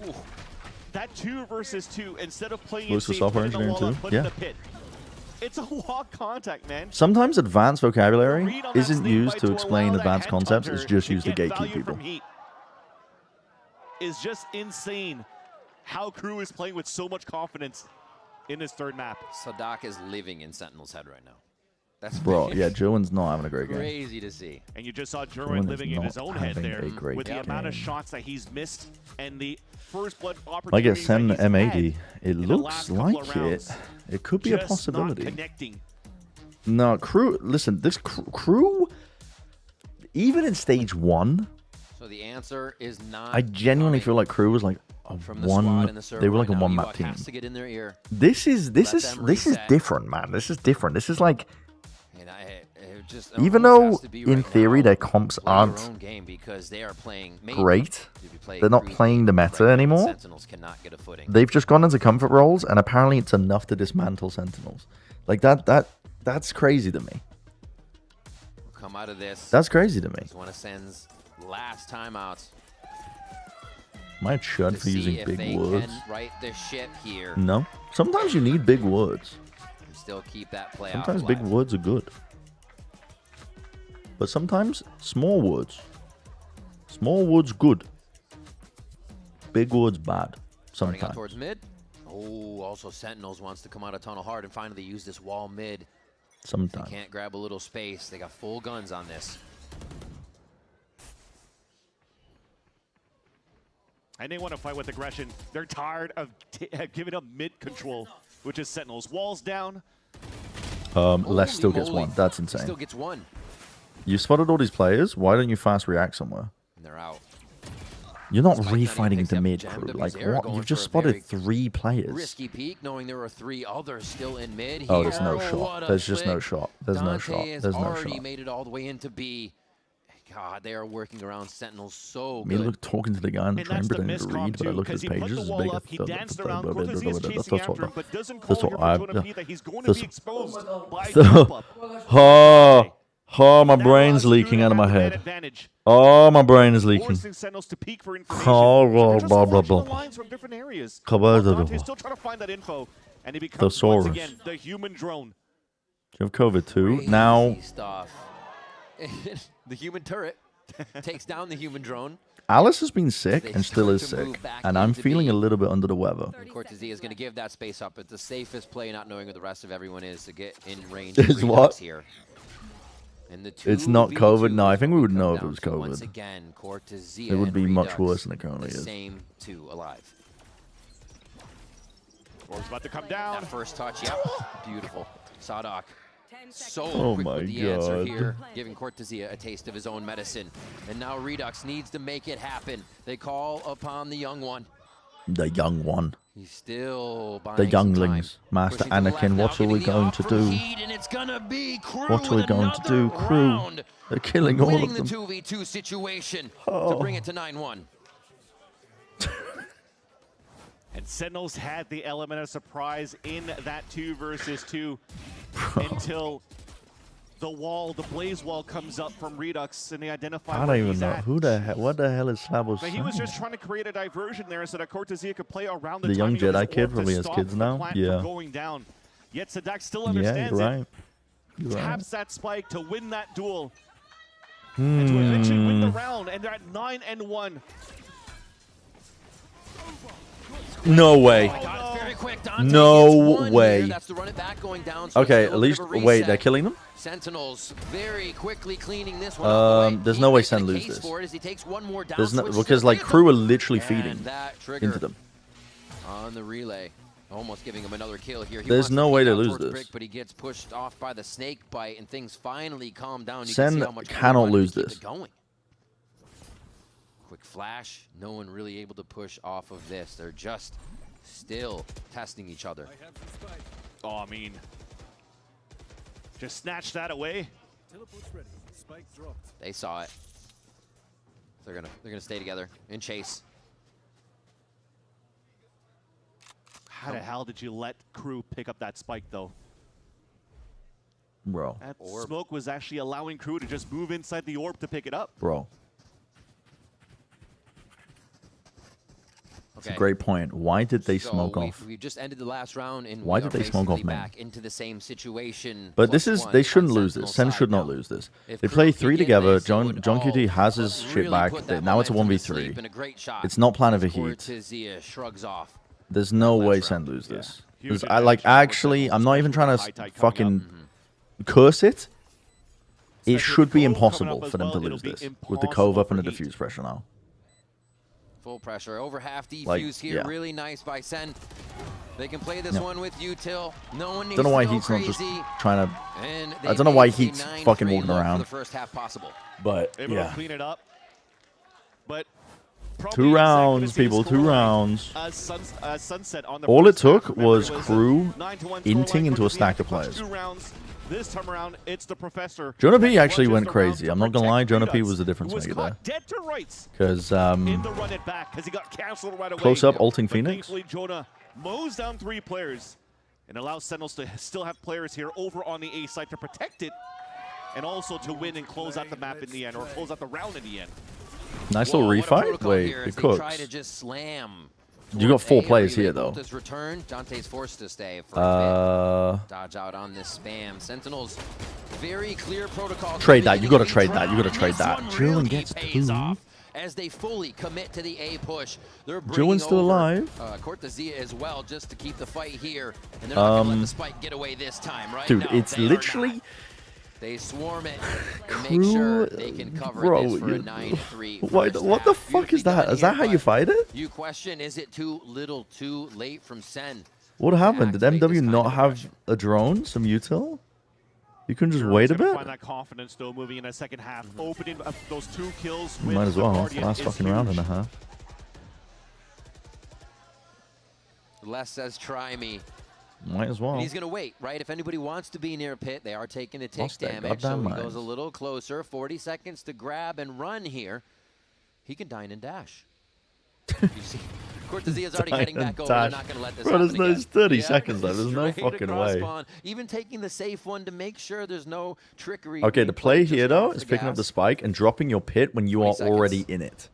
Ooh. That 2 versus 2, instead of playing Lewis it for safe, software putting the engineering wall too? up, put in Yeah. the pit. It's a walk contact, man. Sometimes advanced vocabulary Read on that isn't snake used bite to to explain allow that advanced concepts. headhunter It's just to used to get gatekeep value people. from heat. Is just insane how Crew is playing with so much confidence in this 3rd map. Sadak is living in Sentinel's head right now. That's Bro, yeah, Juwin's not having a great game. crazy to see. And you just saw Juwin Jerwin is living in his not own head having there a great with the amount of game. shots that he's missed and the first blood Like I opportunities Sen that he's M80, had it in the looks last couple like of rounds. it could be a Just possibility. Not connecting. No, Crew, listen, this Crew, even in stage 1, So the answer is not. I genuinely feel like Crew was like a from the squad in the server they were like a right now. one-map Ewok team. has to get in their ear. This is Let them reset. different, man. This is different. This is like, And it just even almost though has to be in right theory now, their comps play your aren't own game because they are playing great, to be playing they're not Creed playing the meta right now. anymore. Sentinels cannot get a footing. They've just gone into comfort roles, and apparently it's enough to dismantle Sentinels. Like that's crazy to me. Come out of this. That's crazy to me. It's one of Sen's last timeouts. Am I chud to for using see if big they words? can right the ship here. No. Sometimes you need big words. And still keep that play Sometimes out big alive. words are good. But sometimes small words. Small words good. Big words bad. Starting out Sometimes. towards mid. Oh, also Sentinels wants to come out of tunnel hard and finally use this wall mid. Sometimes. They can't grab a little space. They got full guns on this. And they want to fight with aggression. They're tired of giving up mid control, which is Sentinels. Walls down. Les still gets moly. one. That's He insane. still gets one. You spotted all these players. Why don't you fast react somewhere? And they're out. You're not Spike not even refighting picks the up mid Jam crew. W's Like air what? going You've just for a very spotted 3 players. Risky peek, knowing there are 3 others still in mid. Oh, there's no here. shot. What a There's just no flick. shot. There's no Dante shot. has There's no already shot. made it all the way into B. God, they are working around Sentinels so Me good. look talking to the guy in the And train that's the pretending to read, but I look at his pages. It's big. He danced around. Cortez is chasing That's after him, what. but doesn't That's call what here I. for Jonah P that he's going to be exposed by jump up. Oh, my brain's leaking out of my head. Oh, my brain is leaking. Forcing Sentinels to peek for information. Oh, They're just blah, blah, watching the blah. lines from different areas. Blah, blah, blah, Dante's blah. still trying to find that info, and he becomes Thesaurus. once again the human drone. You have COVID too. Now, Stuff. The human turret. takes down the human drone. Alice has been sick and still is sick, and I'm feeling a little bit under the weather. Cortezia is going to give that space up. It's the safest play, not knowing who the rest of everyone is, to get in range of Is what? Redux here. And the It's not 2v2 COVID. No, I think we would come know if it down was to, once COVID. again, Cortezia It would and be much Redux, worse than it currently the is. same two alive. Orb's about to come down. That first touch, yep, beautiful. Sadak, so Oh quick my with the answer God. here, giving Cortezia a taste of his own medicine. And now Redux needs to make it happen. They call upon the young one. The young one. He's still buying The some younglings. time. Master Pushing to the Anakin, left now, what are we getting the going to offer do? heat, and it's gonna be Crew What are we with going to do, another Crew? round. They're killing all Winning of the them. 2v2 situation to Oh. bring it to 9-1. And Sentinels had the element of surprise in that 2 versus 2 until the wall, the blaze wall comes up from Redux and they identify I where don't even he's know. at. Who the hell? What the hell is Slabos But he was saying? just trying to create a diversion there so that Cortezia could play around the The young timing of his Jedi kid orb to probably has stop kids the now. plant Yeah. from going down. Yet Sadak still Yeah, understands you're it. right. You're right. Taps that spike to win that duel. And to eventually win the round, and they're at 9-1. No way. Very quick, Dante No gets one way. here. That's to run it back going down, so Okay, it's at a little least bit of a wait. reset. They're killing them. Sentinels very quickly cleaning this one up. There's no way Sen lose this. As he takes one more down, There's no switch because to like Rhythm. Crew are literally And feeding that trigger into them. on the relay, almost giving him another kill here. He There's wants no to way peek to out lose towards this. Brick, but he gets pushed off by the snake bite, and things finally calm down. You Sen can see how much cannot Crew wanted lose to keep this. it going. Quick flash. No one really able to push off of this. They're just still testing each other. Oh, I mean, just snatch that away. They saw it. They're gonna stay together in chase. How the hell did you let Crew pick up that spike, though? Bro. That smoke was actually allowing Crew to just move inside the orb to pick it up. Bro. It's a Okay. great point. Why did they So smoke we've, off? we've just ended the last round, and Why we did are they smoke off basically main? back into the same situation. But this plus is one they on shouldn't lose Sentinel this. Sen side should not now. lose this. If They Crew play could 3 get together. this, it John would QT has all his shit really back. put that Now it's a momentum to 1v3. sleep, and a great shot. It's not plan of a As heat. Cortezia shrugs off. There's no way Sen lose this. 'Cause I like actually I'm not even trying to fucking curse it. It should be impossible for them to lose this with the cove up and the diffuse pressure now. Full pressure, over half defuse Like, here. yeah. Really nice by Sen. They can play this Yeah. one with util. No one needs Don't know why to go Heat's not just crazy. trying to. And I don't know why they make a Heat's 9-3 fucking walking look for around. the first half possible. But Able yeah. to clean it up. But 2 rounds, people. 2 rounds. Sunset on the All it first half. took Remember, was it a Crew 9-1 inting scoreline into a for stack the of players. 2 rounds. This time around, it's the Professor. Jonah P that actually clutches went the round crazy. to I'm not gonna lie, protect Jonah P Redux, was the difference who was maker caught there. dead to rights Because in the run it back because he got canceled right away. Close up ulting But Phoenix. Thankfully, Jonah mows down 3 players and allows Sentinels to still have players here over on the A side to protect it and also to win and close out the map in the end, or close out the round in the end. nice little refight. Wait, it Try cooks. to just slam. You got 4 A, players relay here though. voltage return. Dante's forced to stay for a bit. Dodge out on this spam. Sentinels, very clear protocol. Trade that. You gotta trade that. You gotta trade that. Jillian gets 2. As they fully commit to the A push, they're Jillian's bringing still over, alive. Cortezia as well, just to keep the fight here. And they're not gonna let the Um, spike get away this time, right? Dude, No, it's they are literally. not. They swarm it and make sure they can cover Bro, this for a you- 9-3. What the fuck is that? Is that how you fight it? You question, is it too little, too late from Sen? What happened? Did activate MW this not kind of have a drone? Some util? You couldn't just wait a Gonna bit? Find that confidence though, moving in the second half, opening up those 2 kills. With Might as the well. Guardian Last is fucking round huge. and a half. Les says, try me. Might as well. And he's going to wait, right? If anybody wants to be near pit, they are taking the tick Lost their damage. So goddamn he goes minds. a little closer. 40 seconds to grab and run here. He can dine and dash. You see, Cortezia's already Dine heading and back over. They're dash. not going to let this Bro, happen there's no- again. it's 30 Yeah, seconds left. There's no straight fucking across way. spawn. Even taking the safe one to make sure there's no trickery. Okay, being the play played just here though off is the picking up the gas. spike and dropping your pit when you are 20 seconds. already in it.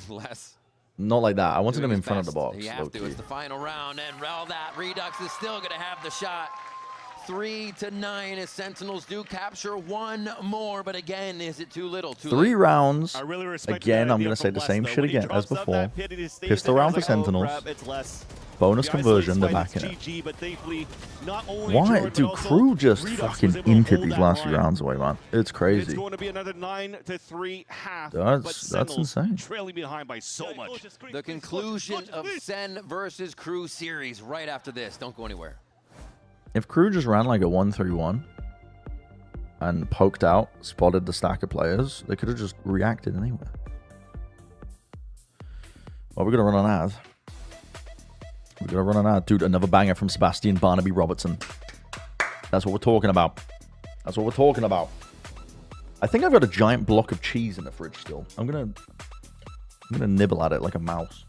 Les. Not like that. I wanted doing him in his front of the best. box. You have to. low-key. It's the final round, and that Redux is still going to have the shot. 3-9 as Sentinels do capture one more, but again, is it too little? Too 3 late? rounds. I really respect Again, that I'm idea going to say from the Les, same though. shit When he again as drops down before. that pit, it is Pistol staged, round for it's like, oh, Sentinels. crap, it's Les. Bonus The conversion, they're isolates back in fight, it. it's GG, but thankfully, not only Why? Jordan, but Dude, also Crew just Redux was fucking able to inted hold these that last few line. rounds away, man. It's It's crazy. going to be another 9-3 half. That's but Sentinels insane. trailing behind by so much. The conclusion of Sen versus Crew series right after this. Don't go anywhere. If Crew just ran like a 1-3-1 and poked out, spotted the stack of players, they could have just reacted anywhere. Well, we're going to run an ad. We're going to run an ad. Dude, another banger from Sebastian Barnaby Robertson. That's what we're talking about. That's what we're talking about. I think I've got a giant block of cheese in the fridge still. I'm gonna nibble at it like a mouse.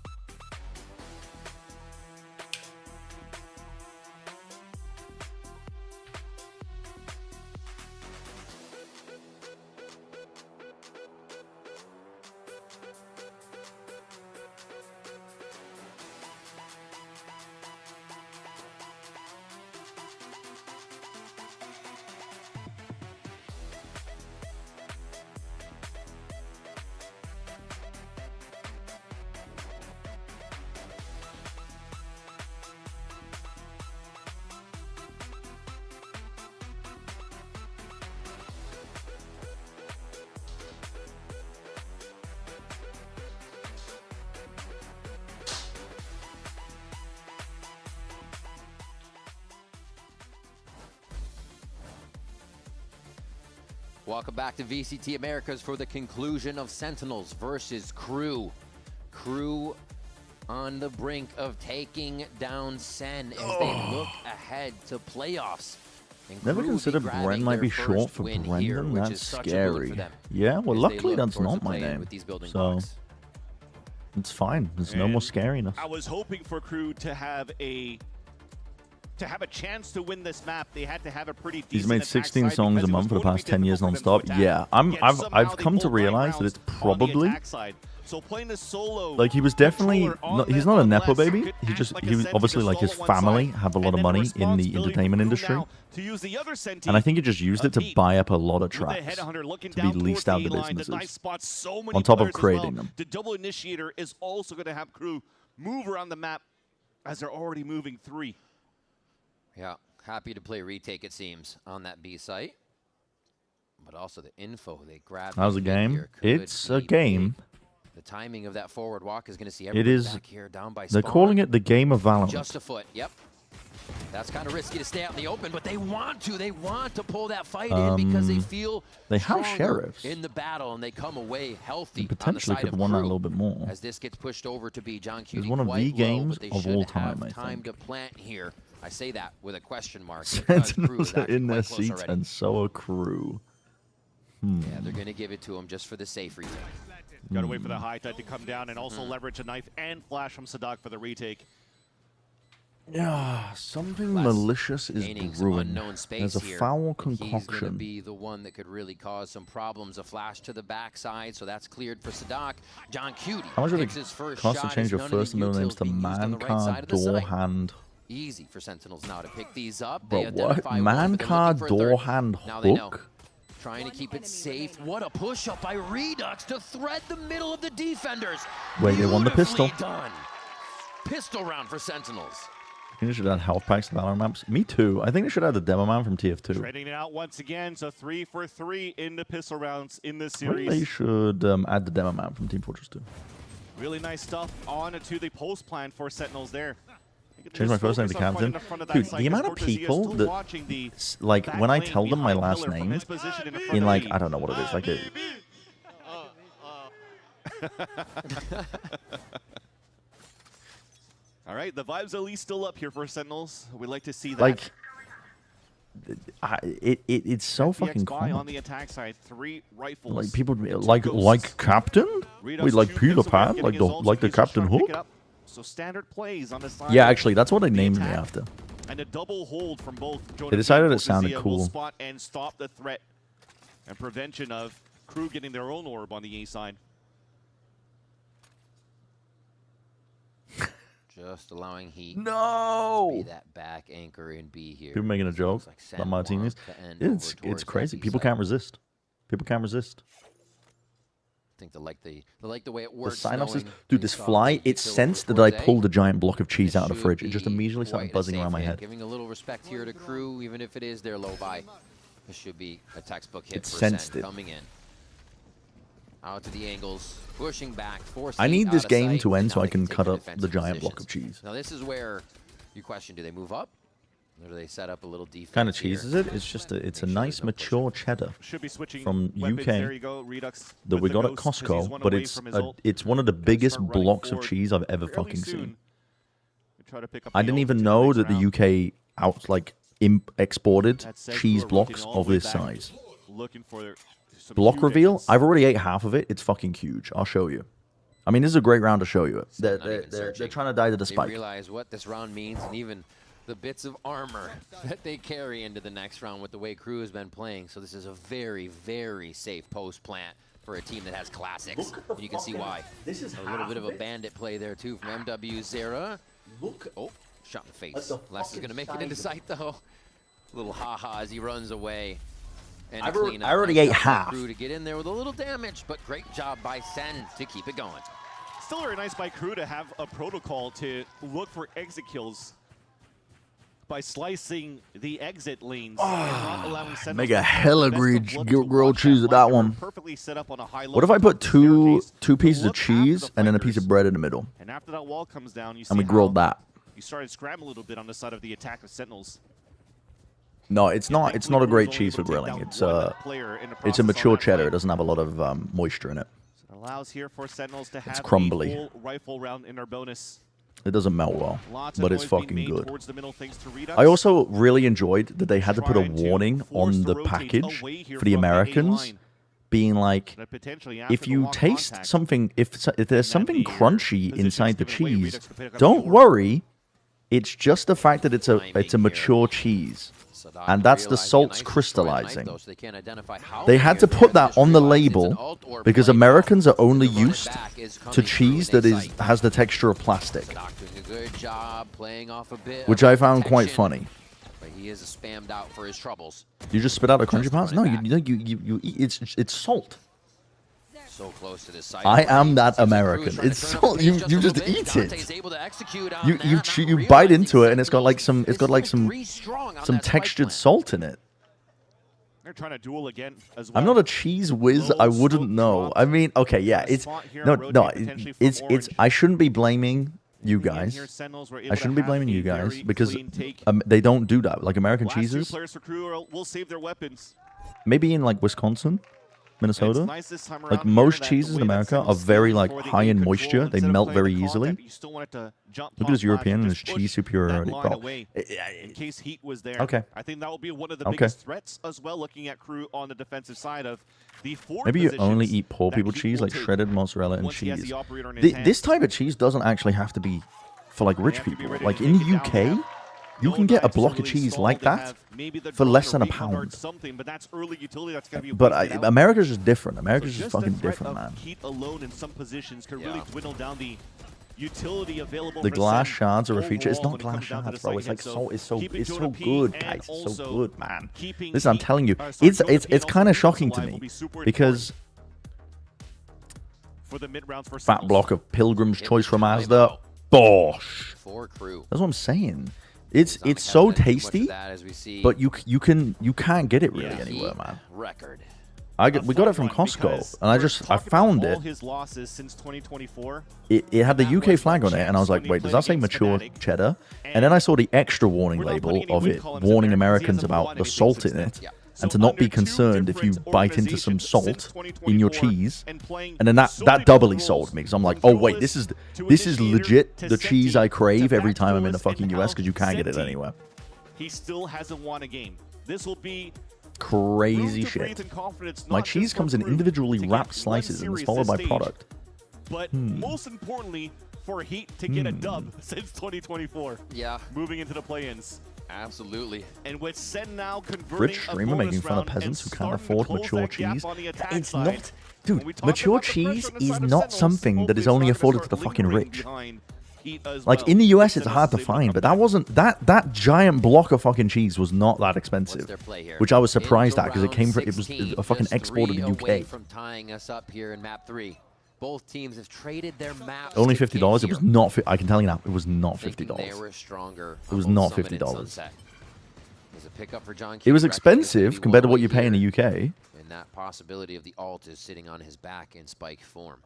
Welcome back to VCT Americas for the conclusion of Sentinels versus Crew. Crew on the brink of taking down Sen as they look ahead to playoffs. And Never Crew will be considered grabbing Brent might their be short first for win here, Brendan. which That's is such a boon scary. for them Yeah, well, as they luckily look that's towards not the my play-in name. with these building So blocks. it's fine. There's no more scariness. I was hoping for Crew to have a chance to win this map. They had to have a pretty decent He's made attack 16 side songs because a it was month for the going to past be 10 years difficult for them nonstop. to Yeah, attack. Yet somehow I've they come to pulled 9 realize that rounds it's on the probably attack side. So playing the solo like he was definitely controller on he's the- not a on nepo left baby. could He act just like a he was Senti obviously to like his stall on one family side, have a lot and of then money in the responsibility for entertainment Crew industry. now to use the other Senti, And I think he just used it to Pete, buy up a lot of with the tracks headhunter looking to be down leased towards out the to A-line. The knife businesses. spots so many On top of players as creating well. them. The double initiator is also going to have Crew move around the map as they're already moving 3. Yeah, happy to play retake, it seems, on that B site. But also the info they grabbed. How's the game? It's a game. The timing of that forward walk is going to see It everybody is. back here down by They're spawn. calling it the game of Valorant. Just a foot, yep. That's kind of risky to stay out in the open, but they want to. They want to pull that fight in because they feel they have stronger sheriffs. in the battle, and they come away healthy And potentially on the side could of have won that a Crew little bit more. as this gets pushed over to be John It's Cutie one of quite the low, games but they of should all have time, I time think. to plant here. I say that with a question mark. because Crew is Sentinels are actually in their quite close seats, already. and so are Crew. Yeah, they're going to give it to him just for the safe retake. Got to wait for the high tide to come down and also leverage a knife and flash from Sadak for the retake. Yeah, something Les malicious is gaining some brewing. unknown space There's a here, foul and He's going to concoction. be the one that could really cause some problems. A flash to the backside, so that's cleared for Sadak. John Cutie How much would takes it his first cost to shot change as your none of the first and middle names utils to being used on the right side Mankar, of the site. Door Hand? Easy for Sentinels now to pick these up. Bro, They what? identify one, but they're Mankar, looking for a third. Door Hand, Now they know. Hook? Trying to keep it safe. What a push-up by Redux to thread the middle of the defenders. Wait, they won the Beautifully pistol? done. Pistol round for Sentinels. I think they should add health packs to Valorant maps. Me too. I think they should add the demo man from TF2. Trading it out once again, so 3 for 3 in the pistol rounds in this I think series. they should add the demo man from Team Fortress 2. Really nice stuff on to the post plan for Sentinels there. Change my first name to Captain. Dude, the amount of people that, like, when I tell them my last name, in like, I don't know what it is, like a... All right, the vibes at least still up here for Sentinels. We'd like to see that. Like, it's so fucking XY on common. the attack side, 3 rifles. Like people like Captain? Wait, like Peter Pan? Like the Captain Hook? So standard plays on the side. Yeah, actually, that's what they named me after. And a double hold from both. They decided it Fortress sounded Zia cool. will spot and stop the threat and prevention of Crew getting their own orb on the A side. Just allowing Heat No! to be that back anchor and be here. People making a joke about Martinez. It's crazy. People can't resist. People can't resist. I think they like the way it The works. sign-off says, dude, this fly, it sensed that I pulled a giant block of cheese out of the fridge. It just immediately started buzzing around my head. Giving a little respect here to Crew, even if it is their low buy. This should be a textbook hit It for sensed Sen it. coming in. Out to the angles, pushing back, forcing I need out this of game sight, to end and so now I they can take cut the up the defensive giant block of positions. cheese. Now this is where you question, do they move up? Or do they set up a little defense Kind of here? cheese is it? It's just it's a nice mature cheddar from UK that we got at Costco, but it's one of the biggest blocks of cheese I've ever fucking seen. I didn't even know that the UK exported cheese blocks of this size. Block reveal. I've already ate half of it. It's fucking huge. I'll show you. I mean, this is a great round to show you it. They're trying to die to the They spike. realize what this round means, and even the bits of armor that they carry into the next round with the way Crew has been playing. So this is a very, very safe post plant for a team that has classics. And you can see why. This is a little bit of a bandit play there too from MW Zera. Oh, shot in the face. Les is gonna make it into sight though. Little haha as he runs away. And I clean up. already Nice ate job by half. Crew to get in there with a little damage, but great job by Sen to keep it going. Still very nice by Crew to have a protocol to look for exit kills by slicing the exit lanes and not allowing Sentinels Make to a have hella the best of luck to grilled watch cheese that at that line. They're one. perfectly set up on a high What if I put two pieces of cheese and then a piece of bread in the middle? And after that wall comes down, you see And we grilled that. you started scrambling a little bit on the side of the attack of Sentinels. No, it's not. It's not a great cheese for grilling. It's a mature cheddar. It doesn't have a lot of moisture in it. It allows here for Sentinels to have crumbly. a full rifle round in their bonus. It doesn't melt well, Lots of but it's noise being fucking made good. towards the middle thanks to Redux. I also really enjoyed that they had to put a Trying to warning force on the the rotate package away here for the from the A Americans, line. being like, That potentially after if the you lock taste contact, something, if there's something crunchy inside the given away, cheese, Redux could pick up don't the worry. It's just the fact that it's a mature cheese, and that's the salts crystallizing. They had to put that on the label because Americans are only used to cheese that has the texture of plastic, Doing a good job playing off a bit which of I found quite protection, funny. But he is spammed out for his troubles. You just spit out a crunchy parts? No, you eat. It's salt. So close to this side. I am that American. It's salt. You just eat it. You bite into it and it's got like some textured salt in it. They're trying to duel again as well. I'm not a cheese whiz. I wouldn't know. I mean, okay, yeah, it's no. It's. I shouldn't be blaming you guys. I shouldn't be blaming you guys because they don't do that. Like American Last two cheeses, players for Crew will save their weapons. maybe in like Wisconsin, Minnesota, nice this time like around most that cheeses the in way that America are Sentinels very feel like before they high in gain moisture. control, They instead of melt playing very the easily. contact, you still want it to jump Look at this past European and and his just push cheese superiority, that line bro. away in case Heat was there. Okay. I think that will be one of the Okay. biggest threats as well, looking at Crew on the defensive side of the four Maybe you only positions eat poor that people Heat cheese, will like take shredded mozzarella and once he has cheese. the operator in his hand. This type of cheese doesn't actually have to be for like rich people. Like in the UK, you can get a block of cheese like that for less than a pound. Something, but that's early utility. That's gotta be But wiped out. America's just different. America's So just the fucking threat different, of man. Heat alone in some positions could really dwindle down the utility available. The for glass Sen shards are a feature. It's overall not when it glass comes down to shards, the bro. It's second like hit. so. It's so. keeping It's so Jonah P good, and guys. It's so also good, man. keeping Listen, I'm Heat- telling you, sorry, it's Jonah P and it's also kind of Heat shocking to alive will me be super because for the mid rounds for fat Sentinels. block of Pilgrim's Choice from Asda. Bosh. For Crew. That's what I'm saying. It's so tasty, but you can't get it really anywhere, man. Record. We got it from Costco, and I found all it. his losses since 2024. It had the UK flag on it, and I was like, wait, does that say mature cheddar? And then I saw the extra warning label of it, warning Americans about the salt in it, and to not be concerned if you bite into some salt in your cheese. And then that doubly sold me, because I'm like, oh wait, this is legit the cheese I crave every time I'm in the fucking US, because you can't get it anywhere. He still hasn't won a game. This will be Crazy shit. My cheese comes in individually wrapped slices and is followed by product. But most importantly, for Heat to get a dub since 2024. Yeah. Moving into the play-ins. Absolutely. And with Sen now converting Rich streamer making fun of peasants who can't afford mature cheese. It's not, dude. Mature cheese is not something that is only afforded to the fucking rich. compete as Like well. in the US, it's Sentinels hard to is able find, come but that wasn't that giant block of fucking cheese was not that expensive, which I was surprised at because it came from it was a fucking export to the UK. From tying us up here in map 3. Both teams have traded their maps. Only $50. It was not. I can tell you now, it was not $50. They were stronger. It was not $50. There's a pickup for John. It was expensive compared to what you pay in the UK. And that possibility of the ult is sitting on his back in spike form.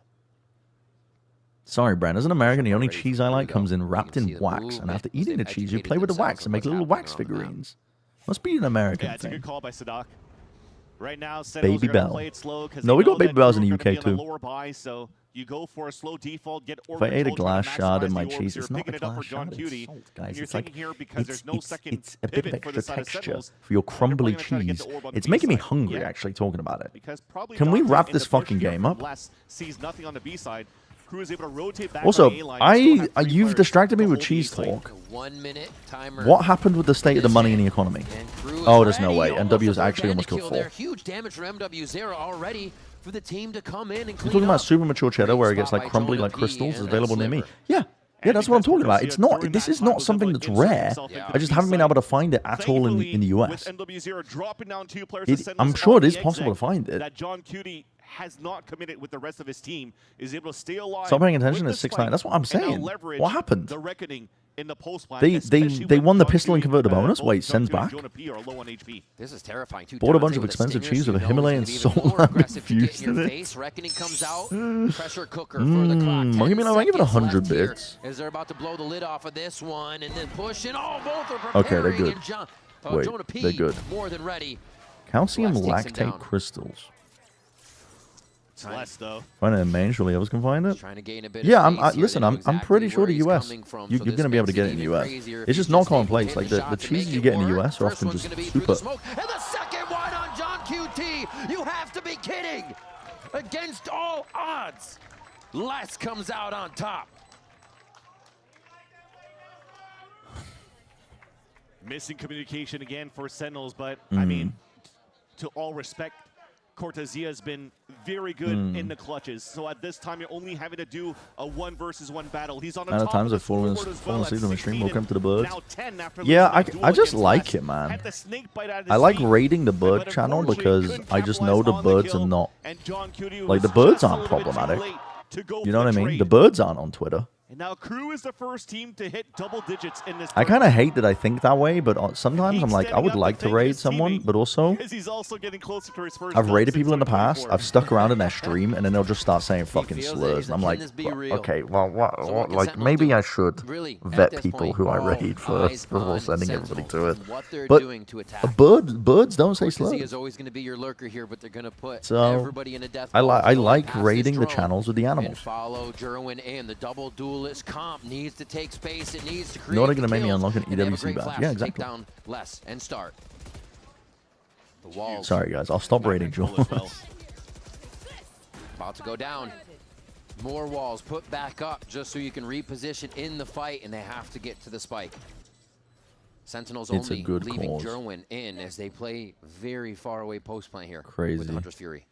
Sorry, Brand. As an American, the only cheese I like comes in wrapped in wax, and after eating the cheese, you play with the wax and make little wax figurines. Must be an American Yeah, it's a thing. good call by Sadak. Right now, Sentinels Baby are gonna Bell. play it slow 'cause No, they we got know Baby that Bells in the you're gonna UK be on a too. lower buy, so you go for a slow default, get If I ate a glass shard in my cheese, You're it's not a picking it up glass for John shard, Cutie, it's salt, and guys. you're It's like, thinking here because there's no second it's a bit of pivot for the extra side of texture Sentinels. for your They're crumbly probably gonna try to get cheese. the orb on the It's making me B-side. hungry, Yeah. actually, talking about it. Because probably Can we Dante wrap in this the push fucking here game from up? Les sees nothing on the B side. Crew is able to rotate back Also, on the A line. Still have three you've players distracted me to with hold cheese B side. talk. 1 minute timer. What happened with the state of the money in the economy? Oh, there's no way. MW is actually almost killed 4. Huge damage for MW0 already for the team to come in and You're clean talking about up. super mature cheddar where it gets like crumbly like crystals is available near me. Yeah. Yeah, that's what I'm talking about. It's not. This is not something that's rare. I just haven't been able to find it at all in the US. I'm sure it is possible to find it. That John Cutie has not committed with the rest of his team, is able to stay alive. Stop paying attention with at the 6-9. spike That's what I'm and now saying. leverage What happened? The reckoning in the post plan, They especially won when the John pistol and Cutie, converted bonus. both Wait, John sends Cutie and back. Jonah P are low on HP. This is terrifying. Too. Bought a bunch Dante of with expensive stinger, cheese so with a you know Himalayan he's gonna be salt even more lamb aggressive to get infused in in your it. face. Reckoning comes out. Pressure cooker for the clock. I'll 10 give it a seconds 100 left here bits. as they're about to blow the lid off of this one and then pushing. Oh, both are Okay, they're preparing. good. And Wait, Jonah P they're good. more than ready. Calcium Blast takes him lactate down. crystals. It's less though. Find it in main. Surely others can find it. Trying to gain a bit Yeah, of space here. listen. They know I'm exactly pretty sure where the he's US. coming from, You're so going this to be able to makes get it it in the even US. crazier if It's you just not just able to commonplace. hit Like the the shot to cheeses make you it get in the work. US are First often one's just gonna be through super. the smoke, and the second one on John QT. You have to be kidding! Against all odds, Les comes out on top. Missing communication again for Sentinels, but I mean, to all respect, Cortezia has been very good in the clutches. So at this time, you're only having to do a 1-versus-1 battle. He's on the Amount of top times of I've the fallen scoreboard as well asleep at on the stream. 16 Welcome and to the birds. now 10 after Yeah, losing that duel I just against like Les. it, man. Had the snake bite out of I his like feet, raiding the bird but channel unfortunately because couldn't I just know the capitalize on the birds kill, are not and John Cutie like the was birds just a aren't little bit too problematic. late to go You know for what I the mean? trade. The birds aren't on Twitter. And now Crew is the first team to hit double digits in this. I kind of hate that I think that way, but sometimes I'm like, I would like to raid someone, but also because he's also getting closer to his first. I've dub raided since people in the past. 2024. I've stuck around in their stream, and then they'll just start saying fucking feels it. slurs, He's and I'm like, like, "Can this be well, real?" okay, well, what So what can like Sentinels maybe do? I should Really, at vet this people point, who I all raid eyes first before on sending everybody to it. and what they're But doing to attack. birds don't say Cortezia slurs. is always going to be your lurker here, but they're going to put So everybody in a death I ball to go like past raiding this the drone channels with the and animals. follow Jerwin in. The double duelist comp needs to take space. It needs to create. You know what are the gonna make me kills, unlock an and they have a EWC great badge? flash Yeah, to exactly. Take down Les and start. The walls Sorry guys, I'll stop raiding Joel. about to go down. More walls put back up just so you can reposition in the fight, and they have to get to the spike. Sentinels It's a only good leaving cause. Jerwin in as they play very far away post plan here. Crazy. With the Hunter's Fury.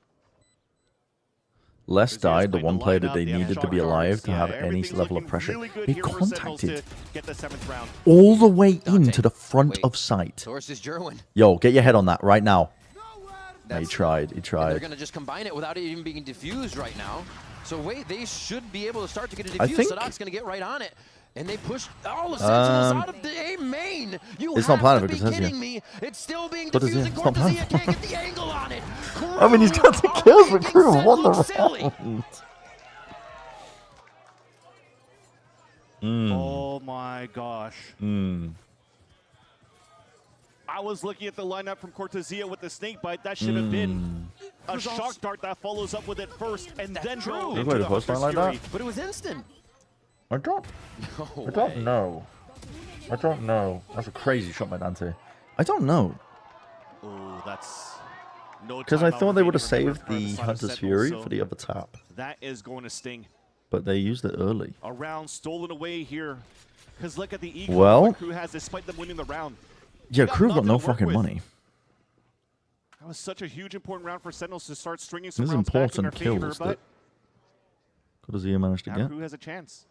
Les died, the one player that they needed to be alive to have any level of pressure. He contacted all the way into the front of sight. Source is Jerwin. Yo, get your head on that right now. Yeah, he tried. He And they're tried. going to just combine it without it even being diffused right now. So wait, they should be able to start to get it I diffused. think- Sadok's going to get right on it. And they push all the Sentinels Um, out of the A main. You it's have not plan to of it, be 'cause it has kidding you. me. It's still being What is diffused. it? And It's not plan Cortezia of can't it. get the angle on it. I mean, he's got the kills, but Crew won the silly. round. Oh my gosh. I was looking at the lineup from Cortezia with the snake bite. That should have been a shock dart that follows up with it first and then drove You into played the the first Hunter's line like Fury. But it was instant. I don't. No I don't way. know. I don't know. That's a crazy shot by Dante. I don't know. Oh, that's no. Because I timeout thought they would have remaining saved for the the side of Hunter's Sentinels, Fury so for the other tap. That is going to sting. But they used it early. A round stolen away here. Because look at the eco Well- Crew has despite them winning the round. Yeah, They Crew got nothing no to work fucking with. money. That was such a huge important round for Sentinels to start stringing some This is rounds back in important their favor, kills but that Cortezia managed to now get. Crew has a chance.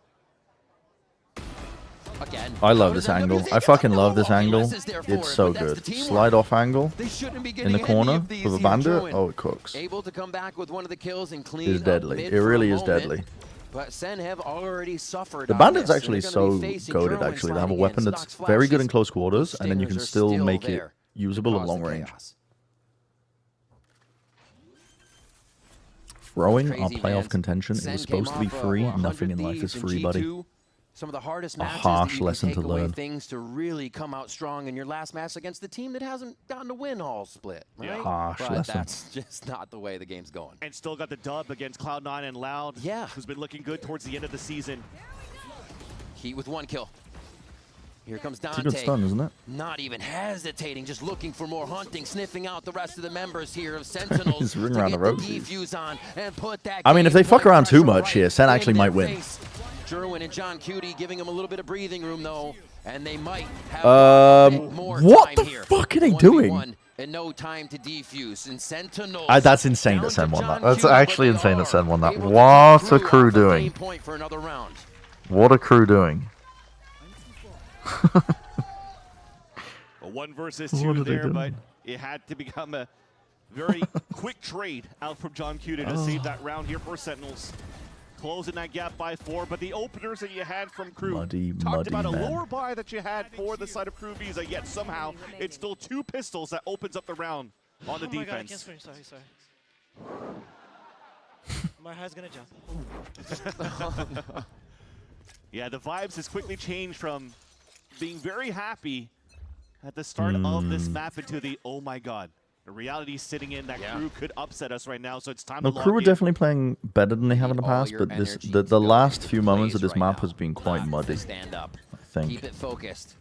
Again. I love this angle. I fucking love this angle. It's so good. Slide off angle in the corner with a bandit. Oh, it cooks. Able to come back with one of the kills and clean It's deadly. It really is deadly. But Sen have already suffered. The bandit's actually so goated, actually. They have a weapon that's very good in close quarters, and then you can still make it usable at long range. Throwing our playoff contention. It was supposed to be free. Nothing in life is free, buddy. Some of the hardest A matches harsh that you lesson can to take away learn. things to really come out strong in your last match against the team that hasn't gotten to win all split. Right? Harsh but lesson. that's just not the way the game's going. And still got the dub against Cloud9 and Loud. Yeah. Who's been looking good towards the end of the season. Heat with 1 kill. Here comes It's a Dante. good stun, isn't it? Not even hesitating, just looking for more hunting, sniffing out the rest of the members here of Sentinels. He's ring to around get the ropes. defuse on and put that I mean, if they game fuck point around too pressure much here, Sen right actually in might their win. face. Jerwin and John Cutie giving him a little bit of breathing room, though, and they might have a bit more What time the here. fuck are they 1v1 doing? And no time to defuse. And Sentinels. That's insane that Sen won that. That's actually insane that Sen won that. What a crew doing? Point for another round. What a crew doing? A 1 versus What 2 are they there, but doing? it had to become a very quick trade out from John Cuda to save that round here for Sentinels. Closing that gap by 4, but the openers that you had from Crew talked about a lower buy that you had for the side of Crew Visa, yet somehow it's still 2 pistols that opens up the round on the Oh my God, I can't defense. swim, sorry. My heart's gonna jump. Yeah, the vibes has quickly changed from being very happy at the start of this map into the, oh my God. The reality sitting in that Crew could upset us right now, so it's time No, to Crew log are in. definitely playing better than they have in the past, but the last few moments of this map has been quite muddy. Stand up. I think Keep it focused.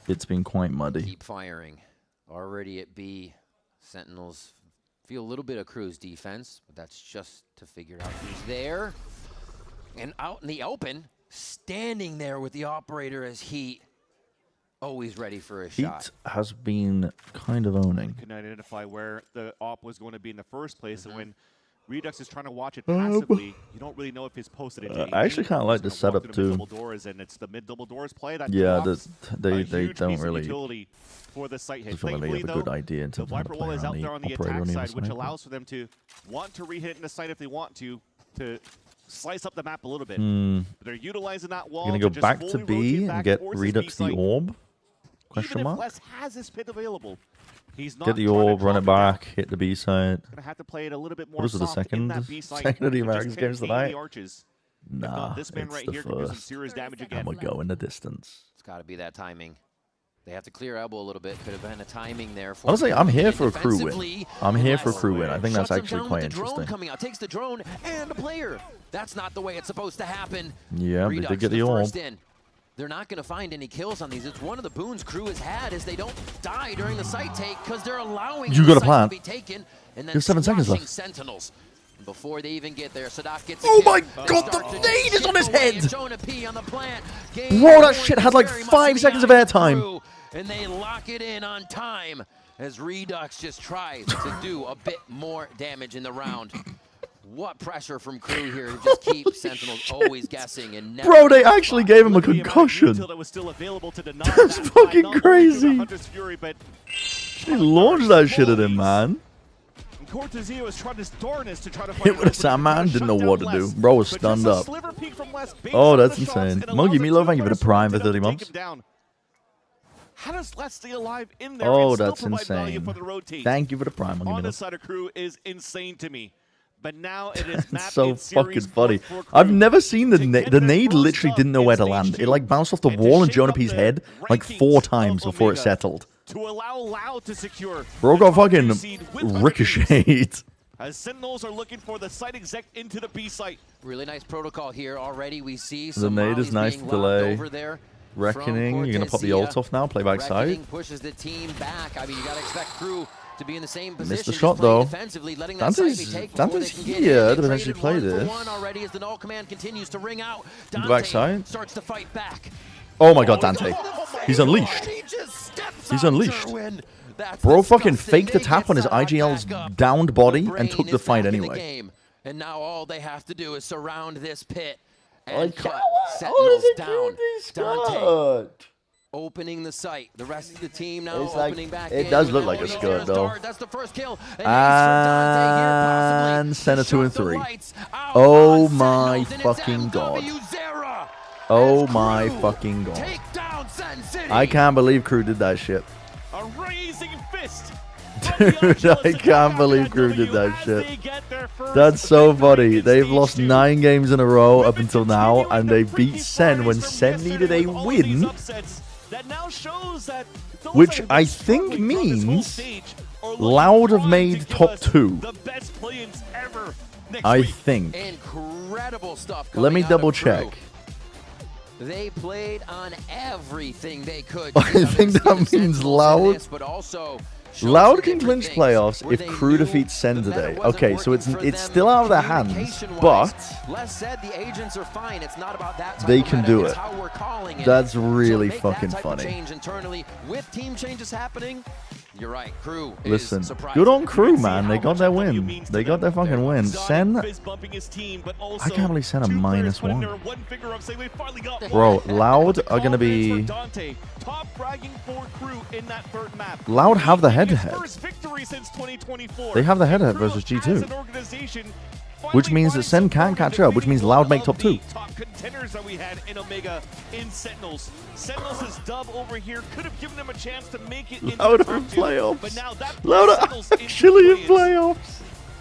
it's been quite muddy. Keep firing. Already at B, Sentinels feel a little bit of Crew's defense, but that's just to figure out who's there. And out in the open, standing there with the operator as Heat, always ready for a shot. Heat has been kind of owning. Couldn't identify where the op was going to be in the first place, and when Redux is trying to watch it passively, you don't really know if he's posted it. I actually kind of like the setup too. Double doors, and it's the mid double doors play that Yeah, drops they a huge don't piece of really. utility for the site hit. I feel like they Thankfully, have a though, good idea in the terms of how to Viper play wall is around out the there on the operator attack on the side, other which side. allows for them to want to re-hit in the site if they want to slice up the map a little bit. But they're utilizing that wall. You're gonna go just back to fully B rotate and back get towards Redux B the site. orb? Question Even if mark. Les has his pit available, he's not Get the trying to orb, run drop it back, hit the B side. Gonna have to play it a little bit more What is it, the soft in second? that B site. Second of the to just American hit games the tonight? arches. If Nah, not, this man it's right the here can do some first. serious damage again. I'm gonna go in the distance. It's got to be that timing. They have to clear elbow a little bit. Could have been a timing there. For Honestly, I'm here for a crew win. defensively. I'm here for a crew win. I think that's Shuts him actually down quite with the drone interesting. coming out. Takes the drone and a player. That's not the way it's supposed to happen. Yeah, they Redux did get the first orb. in. They're not going to find any kills on these. It's one of the boons Crew has had is they don't die during the site take because they're allowing You the got a site plan. to be taken and then You have 7 seconds squashing left. Sentinels. Before they even get there, Sadak gets Oh a kill. my They God, start the to nade is on his chip away, head! and Jonah P on the plant. Game Bro, that point shit is had like very much 5 in the seconds of eyes of airtime. Crew, and they lock it in on time as Redux just tries to do a bit more damage in the round. What pressure from Crew here to just keep Sentinels always guessing and never. Bro, they actually gave him a concussion. That was still available to deny That's that fucking not only through the crazy. Hunter's Fury, but They launched that shit at him, man. Cortezio was trying his darnest to try to find Hit with a Sandman, didn't know what to do. Bro was stunned up. Oh, that's insane. Monkey Milo, thank you for the prime for 30 months. How does Les stay alive in there Oh, and still that's provide value insane. for the rotate? Thank you for the prime, Monkey On Milo. the side of Crew is insane to me. But now it is map So and series fucking funny. for Crew. I've never seen the nade literally didn't know where to land. It like bounced off the wall in Jonah P's head like 4 times before it settled. To allow Loud to secure Bro the got top fucking 2 seed with ricocheted. as Sentinels are looking for the site exec into the B site. Really nice protocol here already. We see The some nade is mollies nice being to lobbed delay. over there. Reckoning, you're gonna pop the ult off now, play back side. Reckoning pushes the team back. I mean, you gotta expect Crew to be in the same position. Missed the just shot playing though. defensively, letting that site be taken before Dante's they can get here in. to They potentially traded play 1 for this. 1 already as the null command continues to ring out. The Dante backside. starts to fight back. Oh my god, Dante. He's unleashed. He's unleashed. Bro fucking faked the tap on his IGL's downed body and took the fight anyway. And now all they have to do is surround this pit And can't. Sentinels Oh, down. this Dante skirt. opening the site. The rest of the team now It's like, opening back it in. does look Now like a Ono's skirt though. dart. That's the first kill. An ace for Dante here, possibly. And center 2 and 3. Lights out Oh on my Sentinels, and it's fucking god. MW Zera. Oh my fucking god. Take down Sen City. I can't believe Crew did that shit. A raising fist. Dude, I can't believe Crew did that shit. That's so funny. They've lost 9 games in a row up until now, and they beat Sen when Sen needed a win, which I think means Loud have made top 2. I think. Incredible stuff. Let me coming out double of Crew. check. They played on everything they could. I think that means Loud. But also Loud can clinch playoffs if Crew defeats Sen today. Okay, so it's still out of their hands, but Les said the agents are fine. It's not about that type they of can meta, do it's it. how we're calling it. That's So really make that fucking type of funny. change internally with team changes happening. You're right. Crew Listen, is surprising. good on Crew, man. They got their win. They got their fucking win. Sen, I can't believe Sen a -1. Bro, Loud are gonna be. Loud have the head-to-head. They have the head-to-head versus G2, which means that Sen can't catch up, which means Loud make top 2. Contenders that we had in Omega in Sentinels. Sentinels' dub over here could have given them a chance to make it into Loud the are in top 2, playoffs. but now that Loud are Sentinels into actually in play-ins. playoffs.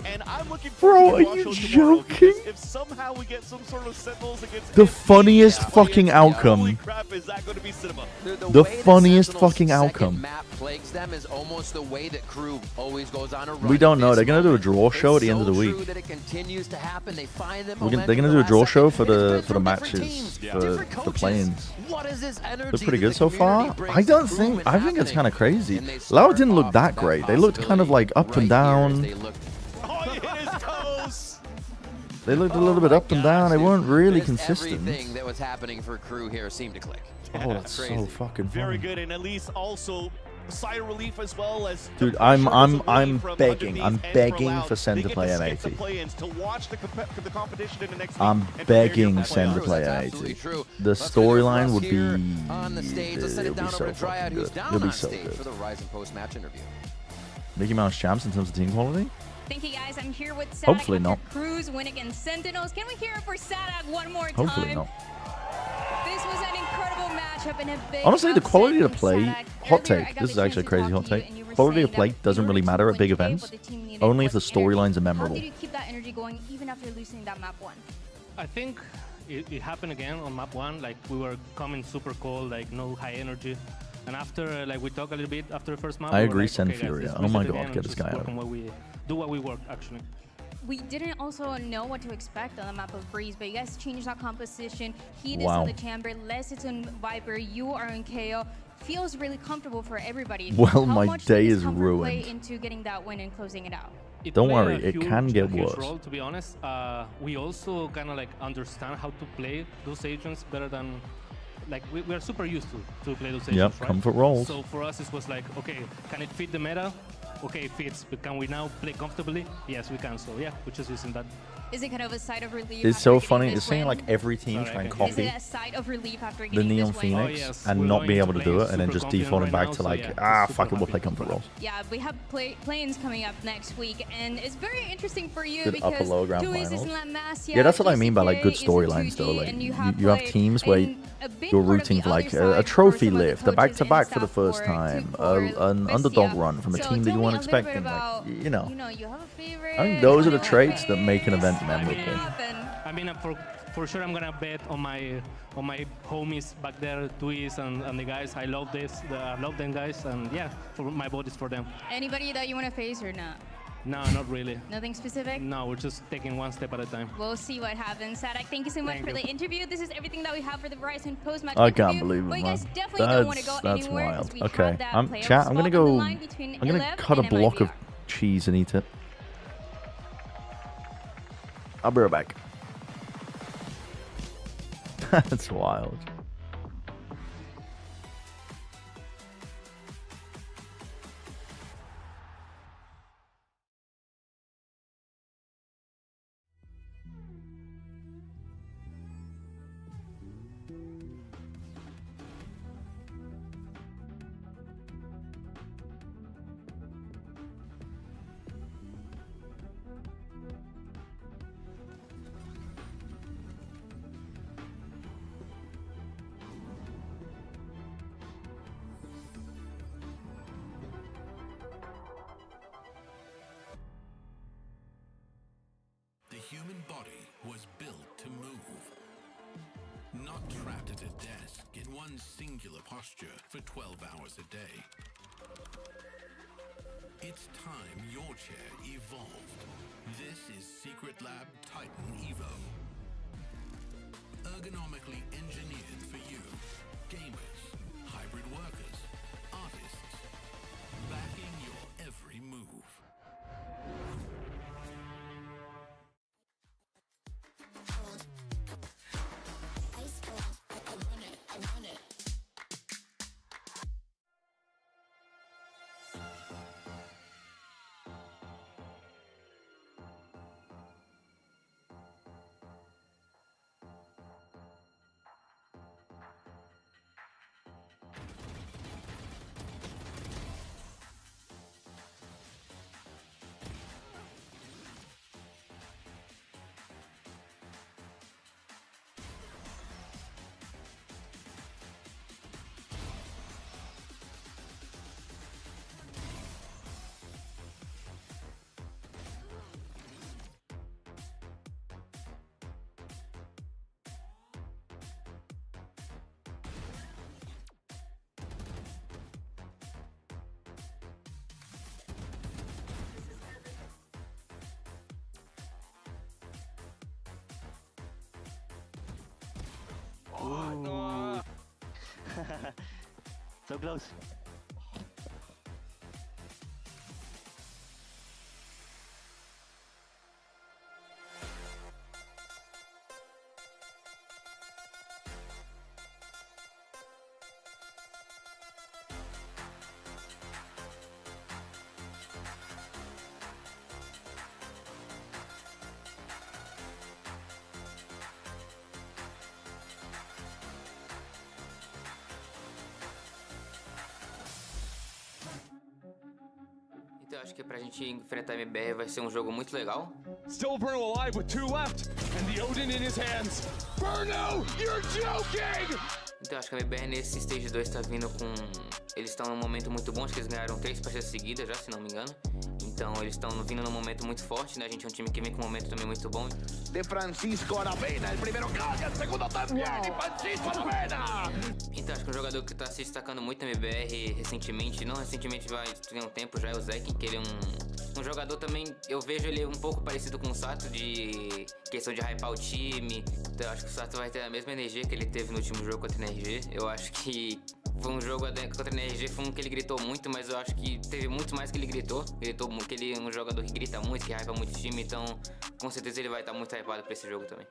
And I'm looking Bro, forward are to watch you those tomorrow, because joking? if somehow we get some sort of Sentinels against The MP, funniest fucking holy outcome. crap, is that going to be cinema? The funniest fucking outcome. Map plagues them is almost the way that Crew always goes on a run. We don't know. They're gonna do a draw show at the end of the week. That it continues to happen. They find them They're gonna do a draw show for the matches for play-ins. Looks pretty good so far. I think it's kind of crazy. Loud didn't look that great. They looked kind of like up and down. They looked a little bit up and down. They weren't really consistent. Everything that was happening for Crew here seemed to click. Oh, that's so fucking Very funny. good, and at least also sigh of relief as well as Dude, the I'm pressure is begging. relieved I'm and begging Loud, for Sen they to get play skip the M80. play-ins to watch the competition in the next I'm week and prepare here begging for Sen to playoffs. play M80. The storyline would be. It'll be so fucking good. It'll be so For good. the Rise and Post match interview. Mickey Mouse champs in terms of team quality. Thank you guys. I'm here with Sadak. Hopefully after not. Cruz win against Sentinels. Can we hear it for Sadak one more time? Hopefully not. This was an incredible matchup and a big Honestly, the upset quality to from play, Sadak. hot Earlier, I take, got this the is actually a chance to crazy talk hot to you, take. and you were Quality of saying play that doesn't you really were matter at big playing events, but the team needed only if the was energy. storylines are How memorable. did you keep that energy going even after losing that map 1? I think it happened again on map 1. Like we were coming super cold, like no high energy. And after, like we talked a little bit after the first map. I we were agree, like, Sen okay, guys, Furia. let's Oh my reset god, again get and this just guy work out. on what we do what we work actually. We didn't also know what to expect on the map of Breeze, but you guys changed that composition. Heat is Wow. on the chamber, Les is on Viper, you are on KO. Feels really comfortable for everybody. Well, How my much day did is discomfort ruined. play into getting that win and closing it out? It Don't played worry, a it can get huge worse. Role, to be honest, we also kind of like understand how to play those agents better than, like we are super used to play those agents. Yep, right? comfort roles. So for us, it was like, okay, can it fit the meta? Okay, it fits, but can we now play comfortably? Yes, we can. So yeah, we're just using that. Is it kind of a sigh of relief? It's after so getting funny. this It's saying win? like every team try and Is copy it a sigh of relief after the getting Neon this win? Phoenix and not be able to do it, and then just defaulting back to like, fuck it, we'll play comfort roles. Yeah, we have play-ins coming up next week, and it's very interesting for you Good because upper lower grand 2 Aces finals. in La Masia, Yeah, that's what I mean by like good GCK is storylines in though. 2D, Like and you have have teams play, where and a big you're part of rooting the for like other a side trophy for some of the lift, a coaches and back-to-back for the staff first for time, 2-4 an underdog Bestia. run from a So team that tell you weren't me a little bit expecting. about, Like, you know, you have a favorite. I think those are the kind of traits that make an event memorable. I mean, for sure, I'm gonna bet on my homies back there, Twist and the guys. I love them guys, and yeah, my vote is for them. Anybody that you want to face or not? No, not really. Nothing specific? No, we're just taking one step at a time. We'll see what happens. Sadak, thank you so much Thank for you. the interview. This is everything that we have for the Verizon post-match I interview. can't believe it, But you man. guys definitely don't want to go That's anywhere. 'Cause wild. we Okay, have that playoff chat. I'm spot gonna on the go. line between I'm gonna 11 cut a and block of MIBR. cheese and eat it. I'll be right back. That's wild. trapped at a desk in one singular posture for 12 hours a day. It's time your chair evolved. This is Secret Lab Titan Evo. Ergonomically engineered for you, gamers, hybrid workers, artists, backing your every move. Oh, no. So close. Então acho que pra gente enfrentar a MBR vai ser jogo muito legal. Still Bruno alive with 2 left, and the Odin in his hands. Bruno, you're joking! Então acho que a MBR nesse Stage 2 tá vindo com... Eles estão num momento muito bom, acho que eles ganharam 3 partidas seguidas já, se não me engano. Então eles estão vindo num momento muito forte, né? A gente é um time que vem com um momento também muito bom. De Francisco Aravena, el primero caga, el segundo también, y Francisco Aravena! Então acho que um jogador que tá se destacando muito na MBR recentemente, não recentemente, vai ter um tempo já, é o Zek, que ele é um jogador também, eu vejo ele um pouco parecido com o Sato, de questão de hypar o time. Então eu acho que o Sato vai ter a mesma energia que ele teve no último jogo contra a NRG. Eu acho que foi um jogo contra a NRG, foi um que ele gritou muito, mas eu acho que teve muito mais que ele gritou. Que ele é um jogador que grita muito, que hypa muito o time, então com certeza ele vai estar muito hypado pra esse jogo também.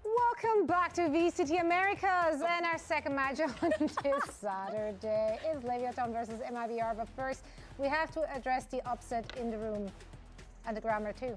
Welcome back to VCT Americas, and our second match on this Saturday is Leviathan versus Mibr. But first, we have to address the upset in the room and the grammar too.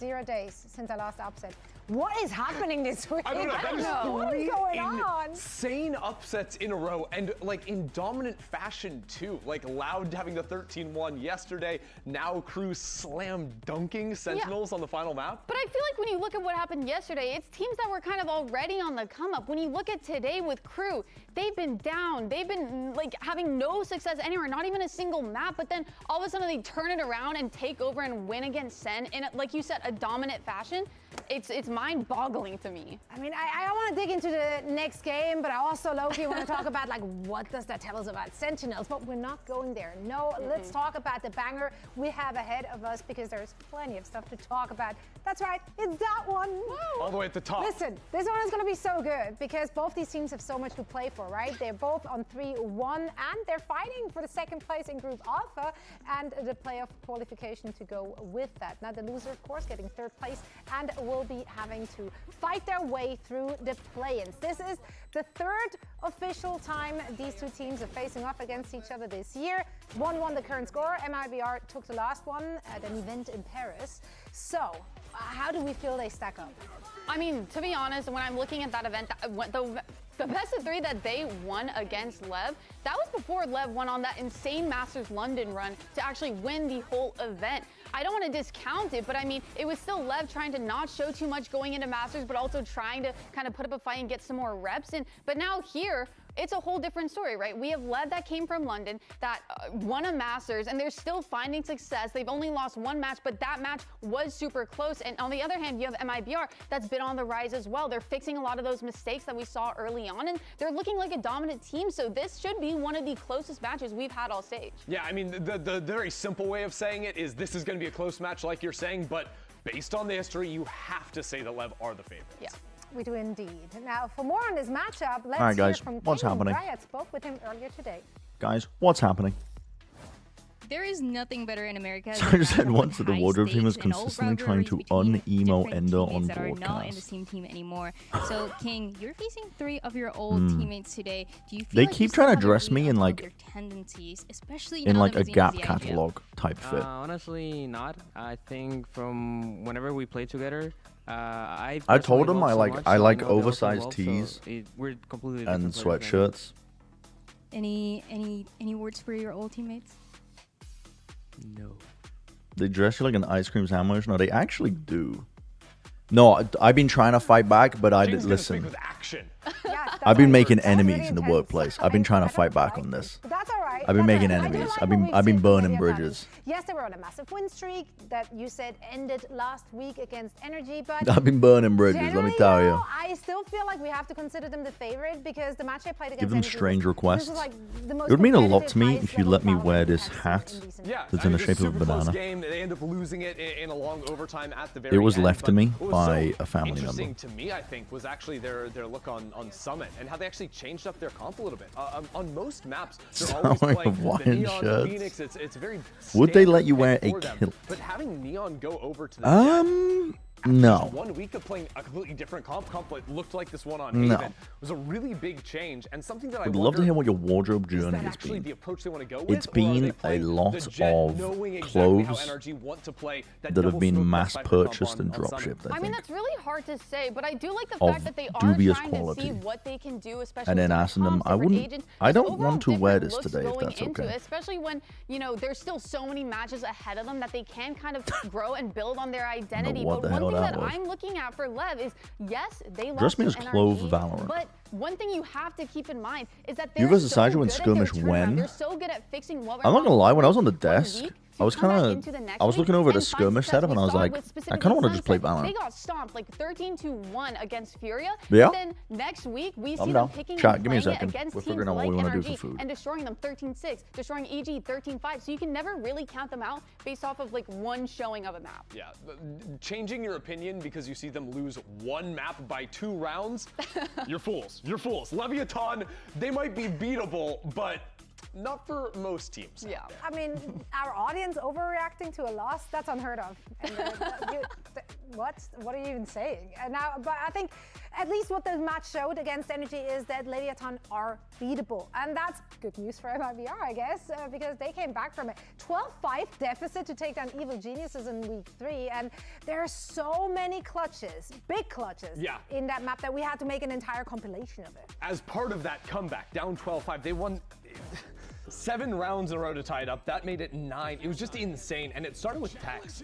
0 days since I last upset. What is happening this week? I don't know. That is What is going on? Insane upsets in a row, and like in dominant fashion too. Like Loud having the 13-1 yesterday. Now Crew slam dunking Sentinels on the final map. But I feel like when you look at what happened yesterday, it's teams that were kind of already on the come up. When you look at today with Crew, they've been down. They've been like having no success anywhere, not even a single map. But then all of a sudden they turn it around and take over and win against Sen in, like you said, a dominant fashion. It's mind-boggling to me. I mean, I want to dig into the next game, but I also, low-key, want to talk about, like, what does that tell us about Sentinels? But we're not going there. No, let's talk about the banger we have ahead of us, because there's plenty of stuff to talk about. That's right, it's that one. Woo. All the way at the top. Listen, this one is going to be so good, because both these teams have so much to play for, right? They're both on 3-1, and they're fighting for the second place in Group Alpha, and the playoff qualification to go with that. Now, the loser, of course, getting third place, and will be having to fight their way through the play-ins. This is the third official time these two teams are facing off against each other this year. 1-1 the current score. Mibr took the last one at an event in Paris. So, how do we feel they stack up? I mean, to be honest, when I'm looking at that event, the best of 3 that they won against Lev, that was before Lev went on that insane Masters London run to actually win the whole event. I don't want to discount it, but I mean, it was still Lev trying to not show too much going into Masters, but also trying to kind of put up a fight and get some more reps in. But now here, it's a whole different story, right? We have Lev that came from London, that won a Masters, and they're still finding success. They've only lost one match, but that match was super close. And on the other hand, you have MIBR that's been on the rise as well. They're fixing a lot of those mistakes that we saw early on, and they're looking like a dominant team. So this should be one of the closest matches we've had all stage. Yeah, I mean, the very simple way of saying it is this is going to be a close match like you're saying, but based on the history, you have to say the Lev are the favorites. Yeah. We do indeed. Now, for more on this matchup, let's All right, guys, hear from what's King. happening? Riot spoke with him earlier today. Guys, what's happening? There is nothing better in America. So I just said once that the wardrobe team is consistently trying to un-emo Ender on that are not in the broadcast. same team anymore. So, King, you're facing 3 of your old teammates today. Do you feel They like keep you still trying to have a dress read me in on like their tendencies, especially in now like that a Mazina's Gap the IGL? catalog type fit. Honestly, not. I think from whenever we play together, I told him personally I love like so much, I so like know they also oversized love, tees so we're completely and different players sweatshirts. Any words for your old teammates? No. They dress you like an ice cream sandwich. No, they actually do. No, I've been trying to fight back, but I did listen. With action. I've been making enemies in the workplace. I've been trying to fight back on this. That's all right. I've been That's making all right. I do enemies. like I've what been we've I've been seen from burning Media bridges. Yes, they were on a massive win streak that you said ended last week against Energy, but I've been burning bridges. Let me generally, tell though, you. I still feel like we have to consider them the favorite because the match they played against Give them Energy strange was, requests. This was like the most It would mean a lot competitive, to me highest if you level let me Valorant wear we've this had hat Yeah, that's in the it's shape of a super close banana. game. They end up losing it in a long overtime at the very It was end. left to But me what was by so a family interesting member. to me, I think, was actually their look on Summit and how they actually changed up their comp a little bit. On most maps, they're always Sewing playing the Hawaiian Neon shirts. Phoenix. It's very Would they let standard you wear pick a for them. kilt? But having Neon go over to the Jet No. 1 week of playing a completely different comp that looked like this one on No. Haven was a really big change and something that I Would love to wonder, hear what your wardrobe is journey that has actually been. the approach they want to go with? It's or are been they a playing lot the Jet, of knowing exactly how clothes NRG want to play that have double been smoke mass type of comp purchased and on drop Summit. shipped, I I mean, think. that's really hard to say, but I do like the Of fact that they are dubious trying quality. to see what they can do, especially And then with asking them, comps, I different wouldn't, agents, I just don't overall want to wear different this looks today if going that's into okay. it, especially when, you know, there's still so many matches ahead of them that they can kind of grow and build on their identity. what But the one hell thing that that was. I'm looking at for Lev is, yes, they Dress lost me to as Clove NRG, Valorant. but one thing you have to keep in mind is that You they're versus so Sajo good in at their skirmish turnaround. when? They're so good at fixing what I'm not gonna lie, when I was on the 1 desk, week I was to come back kind into the of, next I was week looking over at a and find skirmish success. setup and I We was saw it like, with I specifically kind of want to just play Sunset. They Valorant. got stomped like 13-1 against Furia. Yeah. But then next week we see I'm them down. picking Chat, and give me a playing it second. against We're teams figuring out what like we wanna do for NRG food. and destroying them 13-6, destroying EG 13-5. So you can never really count them out based off of like one showing of a map. Yeah, changing your opinion because you see them lose one map by 2 rounds, you're fools. You're fools. Leviathan, they might be beatable, but not for most teams. Yeah. I mean, our audience overreacting to a loss, that's unheard of. And, what are you even saying? And now, but I think at least what the match showed against Energy is that Leviathan are beatable. And that's good news for MIBR, I guess, because they came back from a 12-5 deficit to take down Evil Geniuses in week 3. And there are so many clutches, big clutches, in that map that we had to make an entire compilation of it. As part of that comeback, down 12-5, they won 7 rounds in a row to tie it up. That made it 9. It was just insane, and it started with Tex.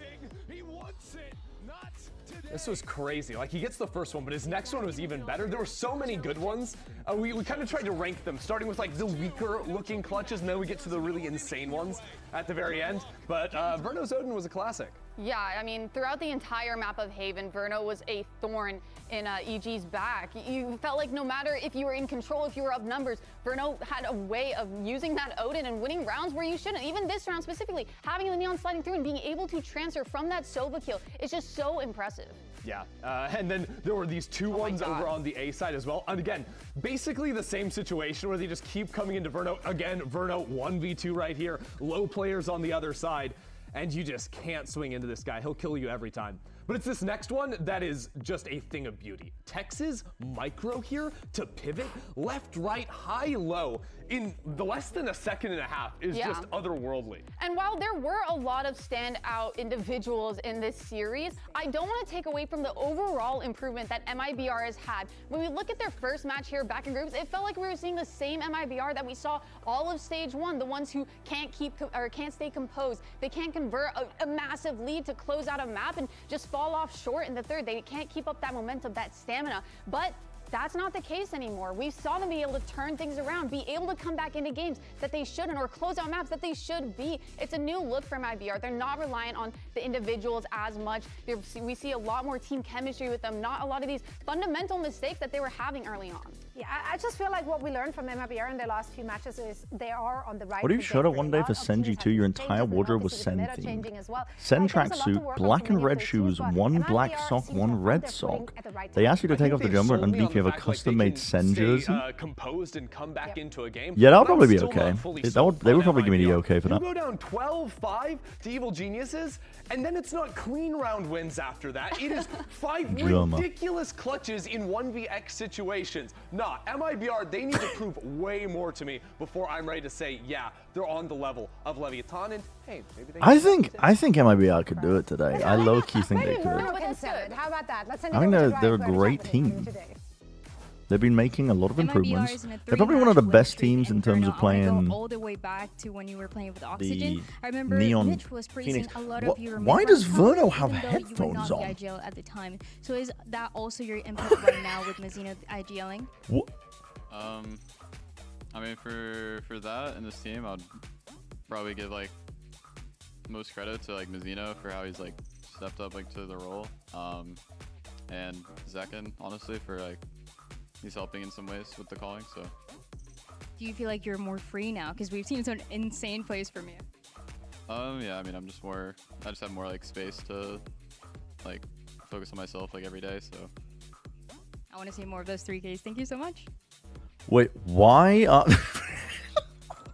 This was crazy. Like, he gets the first one, but his next one was even better. There were so many good ones. We kind of tried to rank them, starting with like the weaker looking clutches, and then we get to the really insane ones at the very end. But Verno's Odin was a classic. Yeah, I mean, throughout the entire map of Haven, Verno was a thorn in EG's back. You felt like no matter if you were in control, if you were up numbers, Verno had a way of using that Odin and winning rounds where you shouldn't. Even this round specifically, having the Neon sliding through and being able to transfer from that Sova kill is just so impressive. Yeah, and then there were these 2 ones over on the A side as well. And again, basically the same situation where they just keep coming into Verno. Again, Verno 1v2 right here, low players on the other side, and you just can't swing into this guy. He'll kill you every time. But it's this next one that is just a thing of beauty. Tex's micro here to pivot left, right, high, low in the less than a second and a half is just otherworldly. And while there were a lot of standout individuals in this series, I don't want to take away from the overall improvement that MIBR has had. When we look at their first match here back in groups, it felt like we were seeing the same MIBR that we saw all of stage 1, the ones who can't stay composed. They can't convert a massive lead to close out a map and just fall off short in the third. They can't keep up that momentum, that stamina. But that's not the case anymore. We saw them be able to turn things around, be able to come back into games that they shouldn't, or close out maps that they should be. It's a new look for MIBR. They're not reliant on the individuals as much. We see a lot more team chemistry with them, not a lot of these fundamental mistakes that they were having early on. Yeah, I just feel like what we learned from MIBR in their last few matches is they are on the right. What if you showed up one day for Senji 2, your entire wardrobe was Sen themed? Sen tracksuit, black and red shoes, one black sock, one red sock. They asked you to take off the jumper and underneath you have a custom-made Sen jersey. Composed and come back into a game. Yeah, that would probably be okay. They would probably give me the okay for that. You go down 12-5 to Evil Geniuses, and then it's not clean round wins after that. It is 5 ridiculous clutches in 1vx situations. Nah, MIBR, they need to prove way more to me before I'm ready to say, yeah, they're on the level of Leviathan, and hey, maybe they I think MIBR could do it today. I low-key think they could. How about that? Let's send I think they're a great team. They've been making a lot of improvements. They're probably one of the best teams in terms of playing. All the way back to when you were playing with Oxygen. I remember Neon Mitch was praising Phoenix. a lot of your. Why does Verno have even though headphones you on? were not the IGL at the time. So is that also your input right now with Mazino IGLing? I mean, for that in this team, I'd probably give like most credit to like Mazino for how he's like stepped up like to the role, and Zekin honestly for like he's helping in some ways with the calling. So Do you feel like you're more free now? Because we've seen some insane plays from you. Yeah, I mean, I just have more like space to like focus on myself like every day. So I want to see more of those 3Ks. Thank you so much. Wait, why?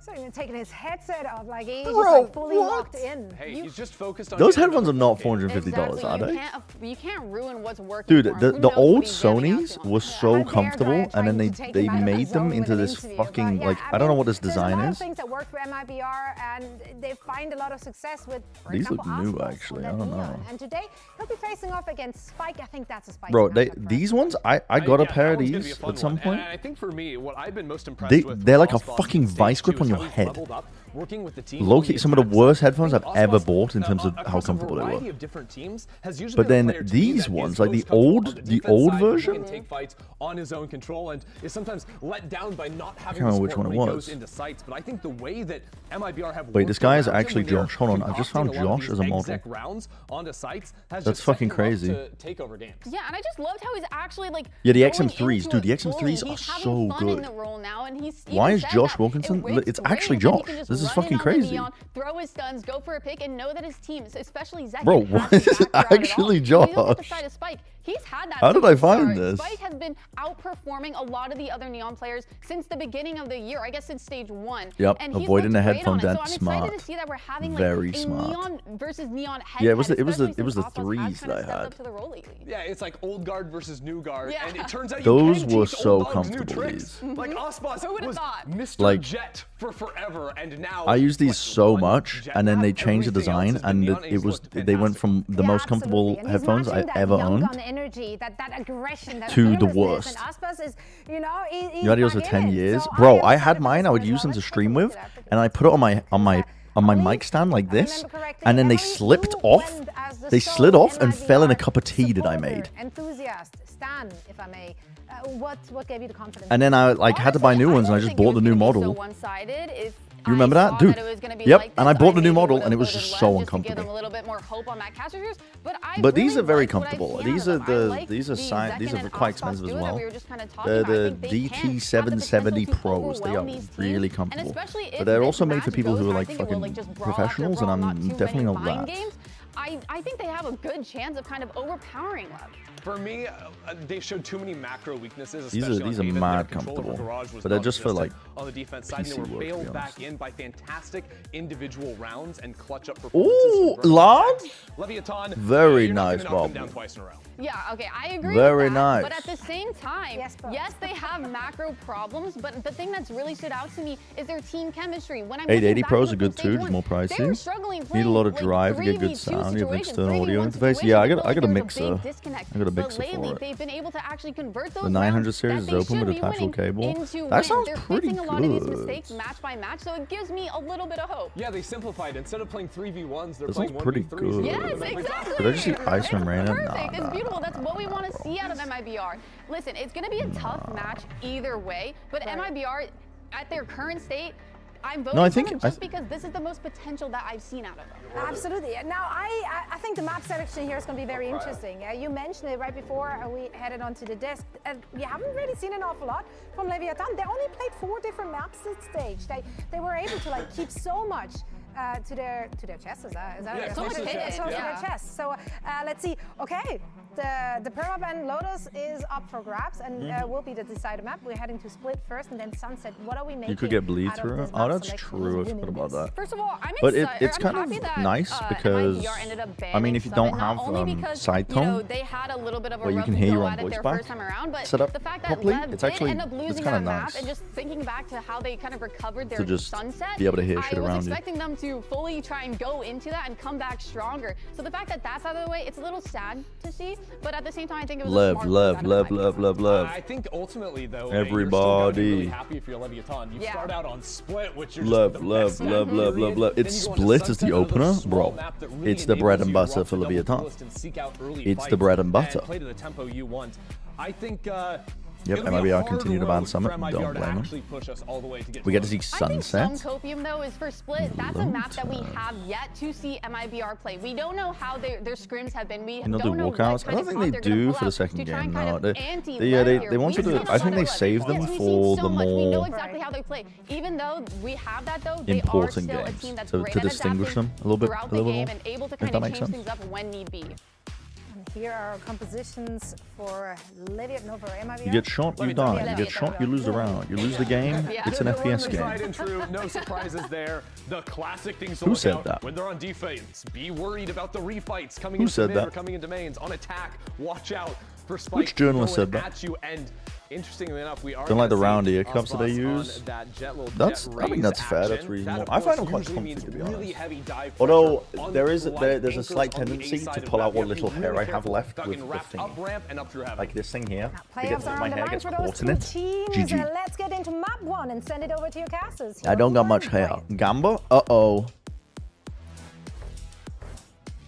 So even taking his headset off, like he's just like fully locked in. Hey, he's just focused on Those headphones are not $450, are they? You can't ruin what's working. Dude, the old Sonys were so comfortable, and then they made them into this fucking, like, I don't know what this design There's a lot is. of things that work for MIBR, and they find a lot of success with, for These example, look new, Aspas actually. or I don't Neon. know. And today, he'll be facing off against Spike. I think that's a Spike. Bro, these ones, I got a pair of these at some point. And I think for me, what I've been most impressed with They're like a fucking vice grip on your head. Working with the team, Low-key, some of the worst headphones I've ever bought in terms of how comfortable they were. But then these ones, like the old version, take fights on his own control and is sometimes let down by not having can't remember which one it was. into sights. But I think the way that MIBR have wait, this guy is actually when they're Josh. Hold on, I just found concocting a lot of Josh these as a model. exec rounds onto sites has That's just fucking set them up crazy. to take over games. Yeah, and I just loved how he's actually like. Yeah, the going XM3s, into dude, the it fully. XM3s are He's having so fun in good. the role now, and he's Why even is said Josh that Wilkinson? it works It's great actually that he Josh. can just This is run fucking in on the crazy. Neon, throw his stuns, go for a pick, and know that his team, especially Zek, Bro, why is it actually Josh? He's had that. How did since I the find start. this? Spike has been outperforming a lot of the other Neon players since the beginning of the year. I guess since stage 1. Yep, and he's avoiding the looked great headphone, on it. So that's I'm smart. excited to see that we're having Very like a smart. Neon versus Neon head. Yeah, it was the threes that I had. Yeah, it's like old guard versus new guard, Yeah. and it turns out Those you can were teach so old dogs new comfortable, tricks. these. Like Aspas was Mr. Like, Jet for forever, and now I use these so much, and then they changed the design, and they went from the most comfortable headphones I ever owned energy, that aggression, that to the fearlessness. worst. And Aspas is, you know, You had yours for 10 years, bro. I had mine. I would use them to stream with, and I put it on my mic stand like this, and then they slipped off. They slid off and fell in a cup of tea that I made. Enthusiast, Stan, if I may. What gave you the confidence? And then I like had to buy new ones, and I just bought the new model. You remember that, dude? Yep. And I bought the new model, and it was just so uncomfortable. But these are very comfortable. These are quite expensive as well. They're the DT770 Pros. They are really comfortable. But they're also made for people who are like fucking professionals, and I'm definitely not that. I think they have a good chance of kind of overpowering Love. For me, they showed too many macro weaknesses. These are Haven. mad Their control of comfortable, Garage was but they're not just for like on the defense side. They PC were work, to be bailed back honest. in by fantastic individual rounds and clutch up performances. Ooh, from lad! Leviathan, Very you're not nice, gonna knock them Bob. down twice in a row. Yeah, okay, I agree Very with that. nice. But at the same time, yes, they have macro problems, but the thing that's really stood out to me is their team chemistry. When I'm 880 looking back Pros at are good the too, stage just more one, they were pricey. struggling Need a playing, lot of like, drive to get good 3v2 sound. You have an situations, external audio 3v1 interface. situations. Yeah, I It got felt a like there was mixer. big disconnect. I got a But mixer lately, for it. they've been able to actually convert those The 900 rounds series that is they open should with be detachable winning cable. into That wins. sounds They're pretty fixing a lot of these good. mistakes match by match, so it gives me a little bit of hope. Yeah, they simplified. Instead of playing 3v1s, they're This playing looks pretty 1v3s. good. Yes, exactly. Did I just see Ice from Raina? Perfect. It's beautiful. That's what we want to see out of MIBR. MIBR. Listen, it's going to be a tough match either way, but MIBR, at their current state, I'm voting for them just because this is the most potential that I've seen out of them. Absolutely. Now, I think the map selection here is going to be very interesting. You mentioned it right before we headed onto the desk. We haven't really seen an awful lot from Leviathan. They only played 4 different maps this stage. They were able to like keep so much to their chests. Is that so much hidden. To their chests. So let's see. Okay, the permap and Lotus is up for grabs and will be the decided map. We're heading to Split first and then Sunset. What are we making? You could get bleed through. Oh, that's true. I forgot about that. First of all, but it's kind of nice because I mean, if you don't have side tone, they had a little bit of a where you can hear your own voice back set up the fact that properly, Lev it's did actually end up losing kind of that nice map, and just thinking back to how they kind of recovered their to just Sunset, be able to hear shit I was around you. expecting them to fully try and go into that and come back stronger. So the fact that that's out of the way, it's a little sad to see, but at the same time, I think it was a smart love. I think ultimately, though, everybody. You're really happy if you're Leviathan. You start out on Split, which you're love. It's Split as the opener, bro. It's the bread and butter for Leviathan. It's the bread and butter. Play to the tempo you want. I think. Yep, MIBR continue to ban Summit. Don't blame them. We get to see Sunset. I think some Copium, though, is for Split. That's a map that we have yet to see MIBR play. We don't know how their scrims have been. We They'll don't do know walkouts. I don't think they do for the second game. No, they want to do. I think they save them for the more. We know exactly how they play. Even though we have that, though, they are important still a games team that's to great at distinguish them a little bit, throughout the game and able to kind of change sense. things up when need be. Here are our compositions for Leviathan over MIBR. You get shot, you die. You get shot, you lose the round. You lose the game, it's an FPS game. True. No surprises there. The classic things to Who look said out that? when they're on defense. Be worried about the refights coming Who into said mid that? or coming into mains. On attack, watch out for Spike. Which journalist going said that? at you. And interestingly enough, we are Don't like the gonna round see ear cups that they use. I think that's fair. That's reasonable. I find them quite comfy, to be honest. Although there's a slight tendency to pull out what little hair I have left with the thing, like this thing here. Playoffs are My on the hair line gets for those caught in two it. teams. GG. Let's get into map 1 and send it over to your casters. I don't got much hair. Gamba? Uh-oh.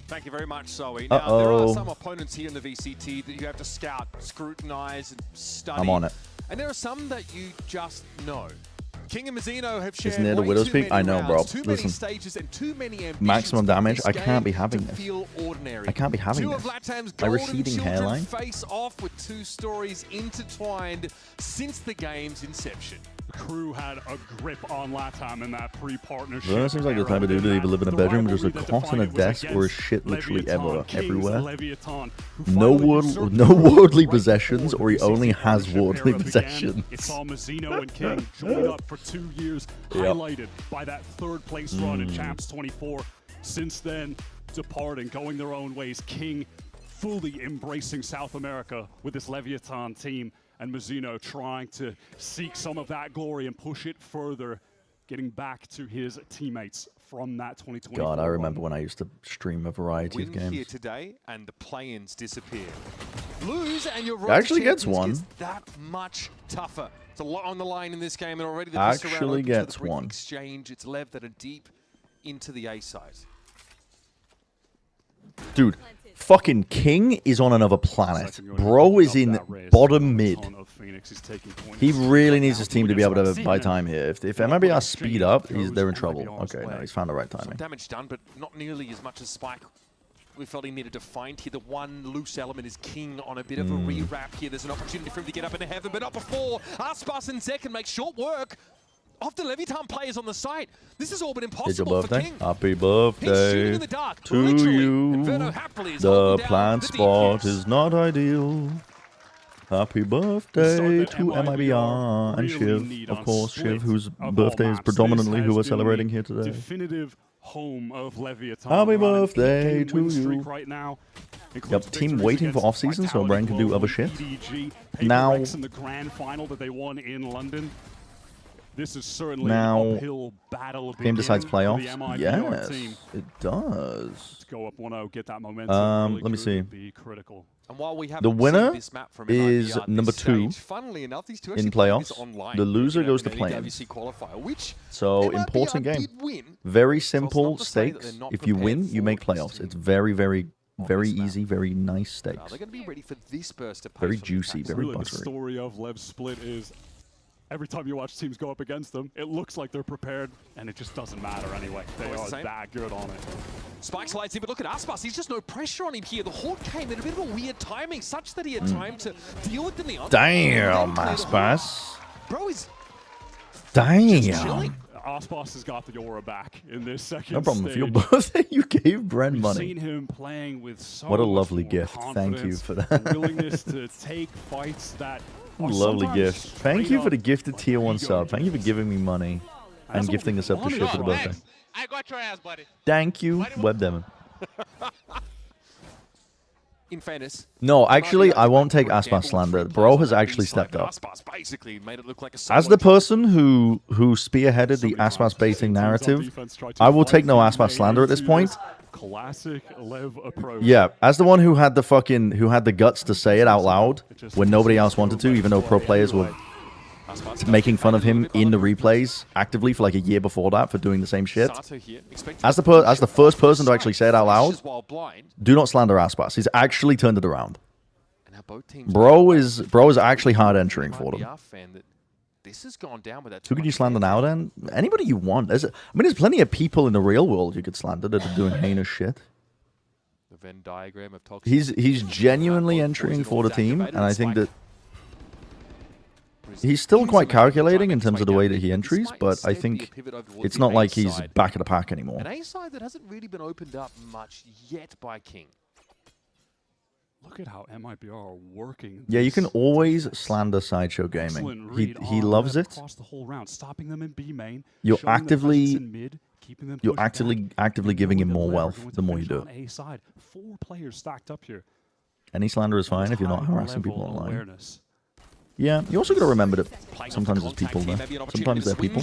Thank you very much, Zoe. Now, there are some opponents here in the VCT that you have to scout, scrutinize, and study. I'm on it. And there are some that you just know. King and Mazzino have shared Isn't it a way Widow's too Peak? many I know, bro. rounds, too many Listen. stages and too many ambitions Maximum damage. for I this can't be game having to this. feel ordinary. I can't be having Two this. of LATAM's My golden receding children hairline. face off with 2 stories intertwined since the game's inception. The crew had a grip on LATAM in that pre-partnership. Well, that seems like the type of dude that either live in a bedroom, just a cot on a desk, or shit literally everywhere. No worldly possessions, or he only has worldly possessions. It saw Mazzino and King join up for 2 years, highlighted by that 3rd place run in Champs 24. Since then, departing, going their own ways. King fully embracing South America with this Leviathan team, and Mazzino trying to seek some of that glory and push it further, getting back to his teammates from that 2024 God, I remember when I used to stream a variety of Win games. here today, and the play-ins disappear. Lose, and your It actually gets one. that much tougher. It's a lot on the line in this game, and already the Actually gets one. exchange. It's Lev that are deep into the A side. Dude, fucking King is on another planet. Bro is in bottom mid. He really needs his team to be able to buy time here. If MIBR speed up, they're in trouble. Okay, no, he's found the right Some timing. damage done, but not nearly as much as Spike. We felt he needed to find here. The one loose element is King on a bit of a re-wrap here. There's an opportunity for him to get up into heaven, but not before. Aspas and Zek can make short work of the Leviathan players on the site. This has all been It's your impossible for birthday. King. Happy He's shooting birthday in the dark, to literally. you. Inferno happily is The holding down plant the spot DQs. is not ideal. Happy birthday to MIBR and Shiv, of course, Shiv, whose birthday is predominantly who we're celebrating here today. Definitive home of Leviathan. Happy We're on a birthday 8-game to win streak you. Right now. Yep, team waiting for off-season so Brian can do other shit. Now, Now, in the grand final that they won in London. This is certainly now, an uphill battle. game decides playoffs. MIBR Yes, team. it does. Let's go up 1-0, get that momentum. Really Let me see. be critical. And while we The haven't winner seen this map from is MIBR at number this 2 stage, funnily enough, these two in actually played this playoffs. online. The loser in goes to an play-ins. EWC qualifier, which So MIBR important game. did win. Very So it's simple not to say that stakes. they're not If you prepared win, you for make this playoffs. team. It's very, very Very easy, very nice steaks. They're going to be ready for this burst of pace. Very juicy, very Really, the buttery. story of Lev's split is every time you watch teams go up against them, it looks like they're prepared, and it just doesn't matter anyway. They Always are the same. that good on it. Spike slides in, but look at Aspas. He's just no pressure on him here. The Horde came in a bit of a weird timing, such that he had time to deal with the Neon. Damn, Aspas. Bro is Damn. Aspas has got the aura back in this second No problem. For stage. your birthday, you gave Bren We've money. seen him playing with so What a much lovely more gift. Thank you confidence, for that. willingness to take fights that are Lovely sometimes gift. Thank straight you for up the gifted tier 1 ego. sub. Thank you for giving me money and gifting us up to shit for the birthday. I got your ass, buddy. Thank you, Webdemon. in fairness. No, actually, I won't take Aspas slander. Bro has actually stepped up. Aspas basically made it look like a As the person who spearheaded the Aspas baiting narrative, I will take no Aspas slander at this point. Classic Lev approach. Yeah, as the one who had the guts to say it out loud when nobody else wanted to, even though pro players were making fun of him in the replays actively for like a year before that for doing the same shit. As the first person to actually say it out loud, do not slander Aspas. He's actually turned it around. Bro is actually hard entering for them. This has gone down with that. Who could you slander now then? Anybody you want. There's plenty of people in the real world you could slander that are doing heinous shit. The Venn diagram of toxic. He's genuinely entering for the team, and I think that he's still quite calculating in terms of the way that he entries, but I think it's not like he's back of the pack anymore. An A side that hasn't really been opened up much yet by King. Look at how MIBR are working. Yeah, you can always slander Sideshow Gaming. He loves it. Across the whole round, stopping them in B main, You're showing them presence actively in mid, keeping them pushed back, actively giving him more Lever wealth going the to more you finish do on it. A side. 4 players stacked up here. Any slander is fine if you're not harassing people High-level online. awareness. Yeah, you also got to remember that sometimes there's people there. Sometimes there are people.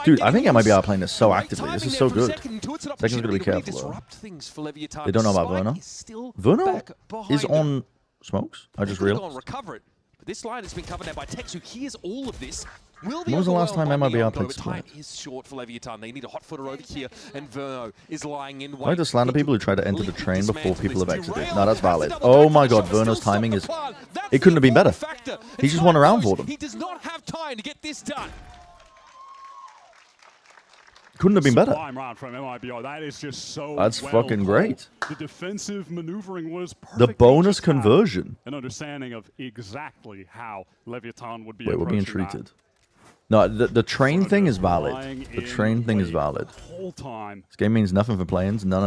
Dude, I think MIBR are playing this so actively. This is so good. Second's got to be careful, though. They don't know about Verno. Verno is on smokes. I just realized. Recover it. But this line has been covered now by Tex, who hears all of this. When was the last time MIBR played Split? Time is short for Leviathan. They need a hot footer over here, and Verno is lying in. I like to slander people who try to enter the train before people have exited. No, that's valid. Oh my god, Verno's timing is... It couldn't have been better. He just won around for them. He does not have time to get this done. Couldn't have been better. Sublime round from MIBR. That is just so That's well fucking called. great. The defensive maneuvering was perfect. The bonus conversion. An understanding of exactly how Leviathan would be Wait, we're being approaching that. treated. No, the train thing is valid. The train thing is valid. Whole time. This game means nothing for play-ins. No,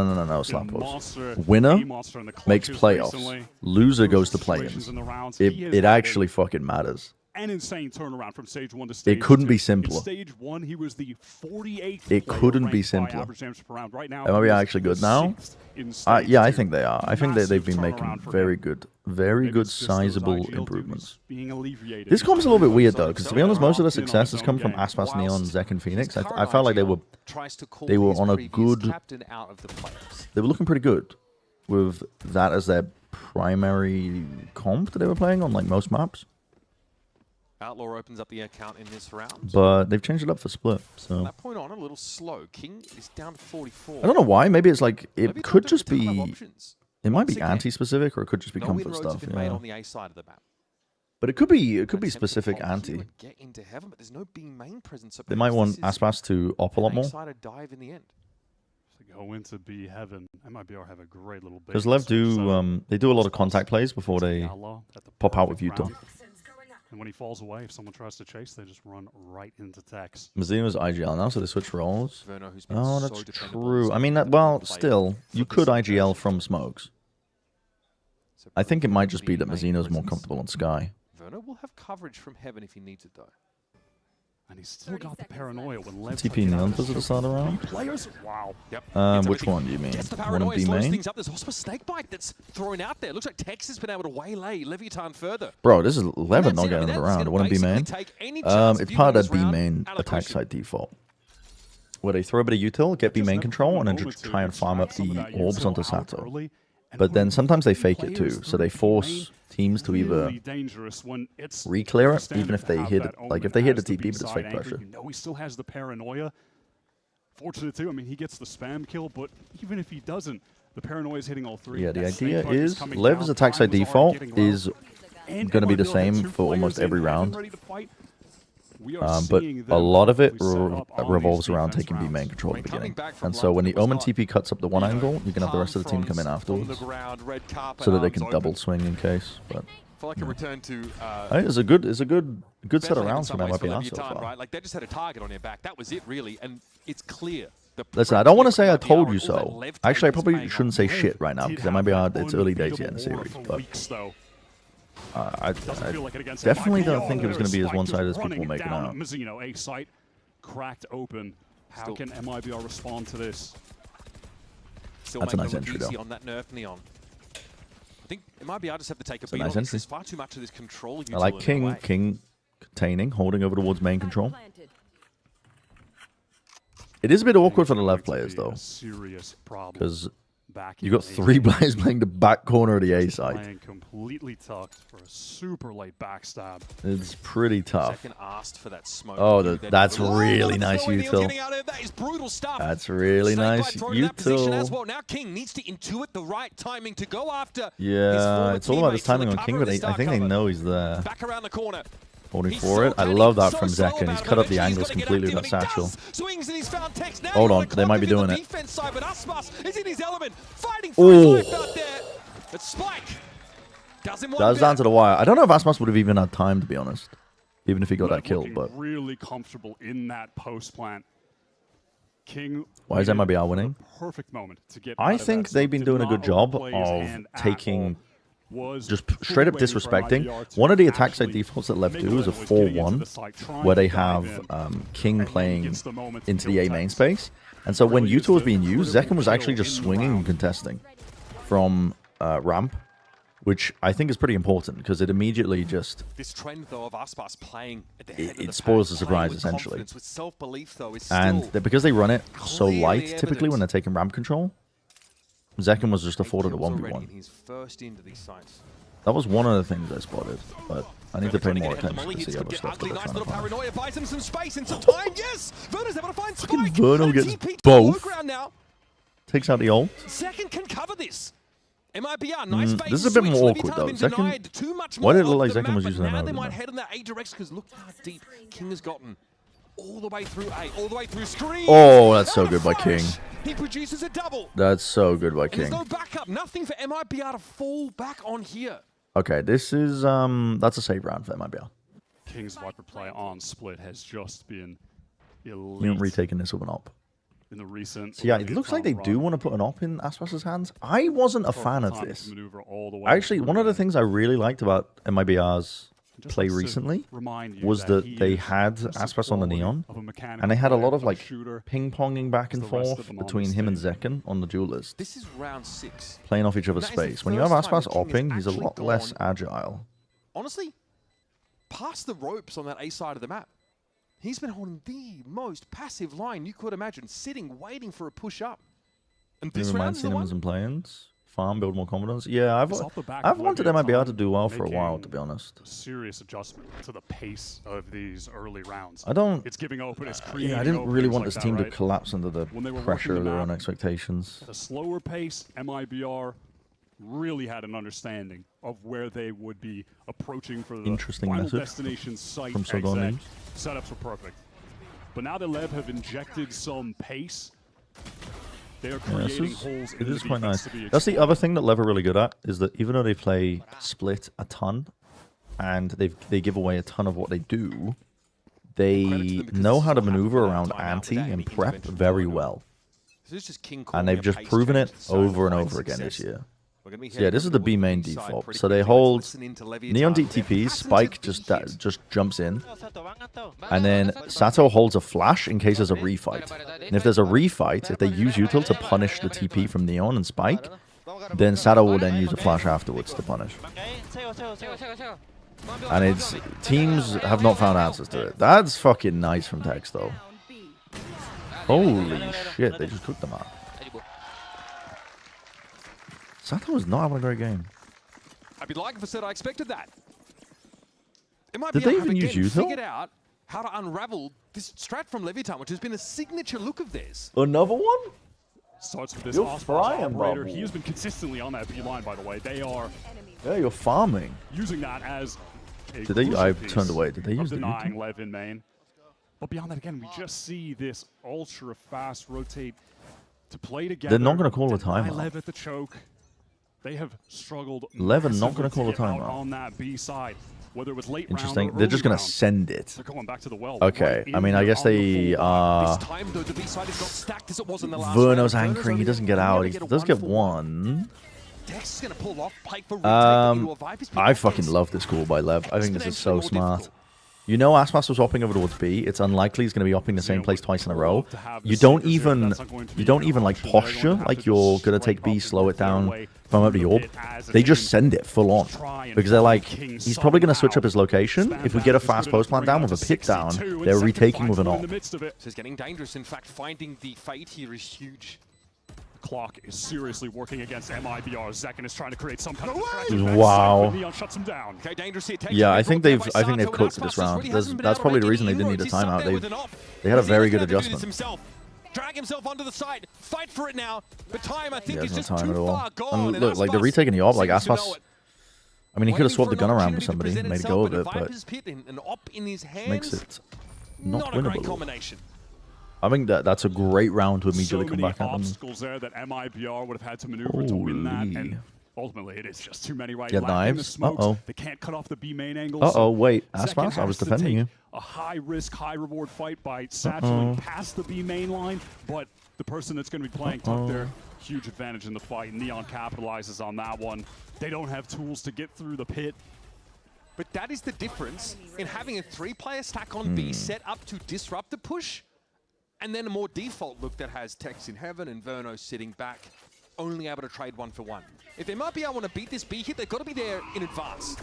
slap monster- post. Winner a monster in the makes clutches playoffs. recently. Loser goes to Situations play-ins. in the rounds. He has It had actually fucking matters. An insane turnaround from stage 1 to stage 2. It couldn't be simpler. In stage 1, he was the 48th It player couldn't be ranked by simpler. average damage per round. Right now, Am I he is actually good now? 6th in stage Yeah, I 2. think they are. I think they've been making Massive turnaround for very him. good, Maybe it's just those sizable IGL duties improvements. being alleviated. This comp's a little bit weird though, because to be honest, most of the Locked in on success his has come own from game. Aspas, Neon, Zek, and Phoenix. His I felt like they were tries to call on his a previous good. captain out of the playoffs. They were looking pretty good with that as their primary comp that they were playing on like most maps. Outlaw opens up the account in this round. But they've changed it up for Split. From So that point on, a little slow. King is down to 44. I don't know why. Maybe it's like it Maybe could don't just have a ton of be. options. It might Once be again, anti-specific, or it could just be no comfort inroads stuff. have been made Yeah. on the A side of the map. But it could be An attempt to specific vault anti. here and get into heaven, but there's no B main presence. So They might perhaps want this is Aspas to op a lot an more. A-sided dive in the end. To go into B heaven, MIBR have a great little base. Because Lev do So, they do a lot of contact plays before they Outlaw at the pop out with perfect Utah. round. And when he falls away, if someone tries to chase, they just run right into Tex. Mazina's IGL now, so they switch roles. Verno, who's been Oh, so that's dependable true. and I so mean, good well, play still, you for could this IGL situation. from smokes. So I think it might just be that main Mazina's more presence. comfortable on Sky. Verno will have coverage from heaven if he needs it, though. And he's still got the paranoia when Lev TP Neon was at the start of the round? Players? Wow. Yep. Which one do you mean? Gets the One paranoia, in B slows main? things up. There's also a snakebite that's thrown out there. Looks like Tex has been able to waylay Leviathan further. Bro, this is Levitt not That's it. I mean, getting it that's around. gonna One in B main. basically take any chance It's if you part win of this that B round main out of attack potion. side default. Where they throw a bit of util, get B main control, and then just try and farm up the orbs onto Sato. But then sometimes they fake it too, so they force teams to either Really dangerous when it's re-clear it, standard even if to they have hit that it, like if Omen they hit a as the TP, but it's B-side fake anchor. pressure. You know he still has the paranoia. Fortunate too. I mean, he gets the spam kill, but even if he doesn't, The paranoia is hitting all three. Yeah, the That idea snake bite is coming Lev's down. attack side Time was default already getting low. is And going to be the MIBR had same two for almost players every in and round. ready to fight. We are But seeing a them lot of it probably set up on revolves these around defense taking B main rounds. control at the beginning. back from And so London, when the it was Omen not, TP cuts up the one angle, you can have the rest of the team come in from afterwards. the ground, red carpet, So that they arms can open. double swing in case. But I feel like a return to I think it's a good set of Bethlehem in rounds some from ways for MIBR so Leviathan, far. right? Like they just had a target on their back. That was it, really, and it's clear. The Listen, I don't want to say I MIBR told you and all that so. left Actually, I take is probably paying shouldn't off. say shit right now because MIBR, it's early days yet in the series. But I definitely don't think it was going to be as one-sided as people make it out. Mizzino, A site cracked open. How can MIBR respond to this? Still That's a making nice it look entry, easy though. on that nerf Neon. I think it might be. I just have to take a It's a beat nice on this. entry. There's far too much of this control. I like utility in a way. King containing, holding over towards main control. It is a bit awkward for the left players, though. Serious problem. Because Back you got in three A players playing the back corner of the A side. Playing completely tucked for a super late backstab. It's pretty tough. Second asked for that smoke. Oh, Knew that that's he would- really Oh, nice Neon util. getting out of it. That is brutal stuff. That's really Snake nice bite thrown in that position as util. well. Now King needs to intuit the right timing to go after his Yeah, former it's all about his teammates for the timing on cover King, of but the I star think they cover. know he's there. Back around the corner. Holding He's for so it. I cunning, love that so from slow Zekken. He's about it. cut up the Eventually angles he's gotta get completely with active, that and he satchel. does. Swings and he's found Tex. Now Hold you're on, they might be clock doing the it. defense side, but Aspas is in his element, fighting for his life out there. But Spike doesn't want That's that. down to the wire. I don't know if Asmas would have even had time, to be honest. Even if he got that kill, Looking but really comfortable in that post plant. King. why is waited MIBR for the winning? Perfect moment to get I out of think that. they've been Did doing a not good job overplay his of hand at taking, all. Was just fully straight up waiting for disrespecting. MIBR to One of the attack side actually defaults that Left make do is a was getting into 4-1, the site, trying where they to dive have in. King playing gets the moment to into kill the A main Tex. space. And so when Really util was is being the used, critical Zekken was actually kill just in the swinging and round. contesting from ramp, which I think is pretty important because it immediately just This trend, though, of Aspas playing at the head of it the spoils pack, the playing surprise with essentially. confidence, with self-belief, though, is And still because they run it so clearly light, typically evident. when they're taking ramp control, Zekken was just afforded a kills already, 1v1. and he's first into these sites. That was one of the things I spotted, but I need to pay more attention Molly to hits see could other get stuff that ugly. they're Nice trying to little find. paranoia buys him some space and some time. Yes! Verno's able to find Fucking Spike. Verno And gets TP to the both. low ground now. Takes out the ult. Second can cover this. MIBR, nice bait This is a and bit switch. more Leviathan awkward though. have been denied Zekken, too much why did it more look like of the Zekken map, was but using now an they over might there? head in that A direction because look how deep King has gotten. All the way through A, all the way through screen. Oh, that's so good by King. He produces a double. That's so good by And there's King. no backup, nothing for MIBR to fall back on here. Okay, this is that's a save round for MIBR. King's Viper play on split has just been You elite haven't retaken this with an op. in the recent. So yeah, it looks like they do want to put an op in Aspas's hands. I wasn't a fan of this. Actually, one of the things I really liked about MIBR's play recently was that they had Aspas on the Neon, and they had a lot of like ping-ponging back and forth between him and Zekken on the duelist, This is round 6. playing off each other's That is the space. When you have first time Aspas the King has opping, he's a actually lot less gone- agile. Honestly, past the ropes on that A side of the map. He's been holding the most passive line you could imagine, sitting, waiting for a push up. And this Never round mind is the seeing him one. as in play-ins. Farm, build more confidence. Yeah, I've It's off the back I've of wanted Leviathan MIBR to do well for a while, making to be honest. serious adjustment to the pace of these early rounds. I don't. It's giving open. It's creating. Yeah, I didn't really openings want like this that, team to right? collapse under the When they were pressure working of the their own map, expectations. At a slower pace, MIBR really had an understanding of where they would be approaching for the Interesting final message destination site. from exec. Sogoni. Setups were perfect. But now that Lev have injected some pace, they are Yeah, creating holes in it the is quite defense nice. to be That's the other thing that Lev are really good at, is that even though they play split a ton, and they give away a ton of what they do, they know how to maneuver around anti and prep very well. This is just King And calling they've a just pace proven change it to sign over and line over again this success. year. We're gonna be So yeah, this is heading the B over main to the side default. pretty So they quickly. Let's hold listen into Leviathan. Neon Their DTP, patterns Spike have just jumps in, and then Sato holds a flash in case there's a refight. And if there's a refight, if they use util to punish the TP from Neon and Spike, then Sato will then use a flash afterwards to punish. And it's teams have not found answers to it. That's fucking nice from Tex though. Holy shit, they just cooked them out. Sato was not having a great game. I'd be lying if I said I expected that. It might Did be they have even again use util? figured out how to unravel this strat from Leviathan, which has been a signature look of theirs. Another one? Starts with this You're Ospas frying, operator. Bubble. He has been consistently on that B line, by the way. They are Yeah, you're farming. using that as a Did they? crucial I piece turned away. Did they of use the denying Yuki? Lev in main. But beyond that, again, we just see this ultra fast rotate to play together. They're not going to call a deny timeout. Lev at the choke. They have struggled. Lev are not massively gonna call a get out timeout. on that B side. Whether it was late Interesting. round or They're just early going to round, send it. they're going back to the well. Okay. right I mean, in I there guess on the they. full This time, though, the B side is not stacked as it was in the last Verno's round. anchoring. He only doesn't get gonna out. He get a does get 1-for-1. one. Dex is going to pull off, Pike for retake, into a Viper's I fucking love this call by Lev. I think this is so smart. You know, Aspas was hopping over towards B. It's unlikely he's going to be hopping the same place twice in a row. You don't even like posture like you're going to take B, slow it down from up the orb. They just send it full on because they're like, he's probably going to switch up his location. If we get a fast post plant down with a pit down, they're retaking with an op. So it's getting dangerous. In fact, finding the fade here is huge. Clock is seriously working against MIBR. Zekin is trying to create some kind of Wow. Neon shuts him down. Okay, dangerous here. Yeah, I think they've cooked this round. That's probably the reason they didn't need a timeout. They had a very good adjustment. Drag himself onto the side. Fight for it now. But time, I think, Yeah, is there's just no time too at all. far gone. And look, like they're retaking the op. Like Aspas. I mean, he could have swapped the gun around with somebody, made a go of it, but an op in his hands, makes it not a great winnable. combination. I think that's a great round to immediately So come many back at them. obstacles there that MIBR would have had to maneuver to win that, Holy. and ultimately it is just too many right Yeah, left in the knives. smokes. Uh-oh. They can't cut off the B main angle. Uh-oh, wait. Zekin Aspas, I was has to defending take you. A high risk, high reward fight by satcheling past the B main line, but the person that's going to be playing tough there, huge advantage in the fight. Neon capitalizes on that one. They don't have tools to get through the pit. But that is the difference in having a 3-player stack on B set up to disrupt the push, and then a more default look that has Tex in heaven and Verno sitting back, only able to trade 1-for-1. If they might be able to beat this B hit, they've got to be there in advance.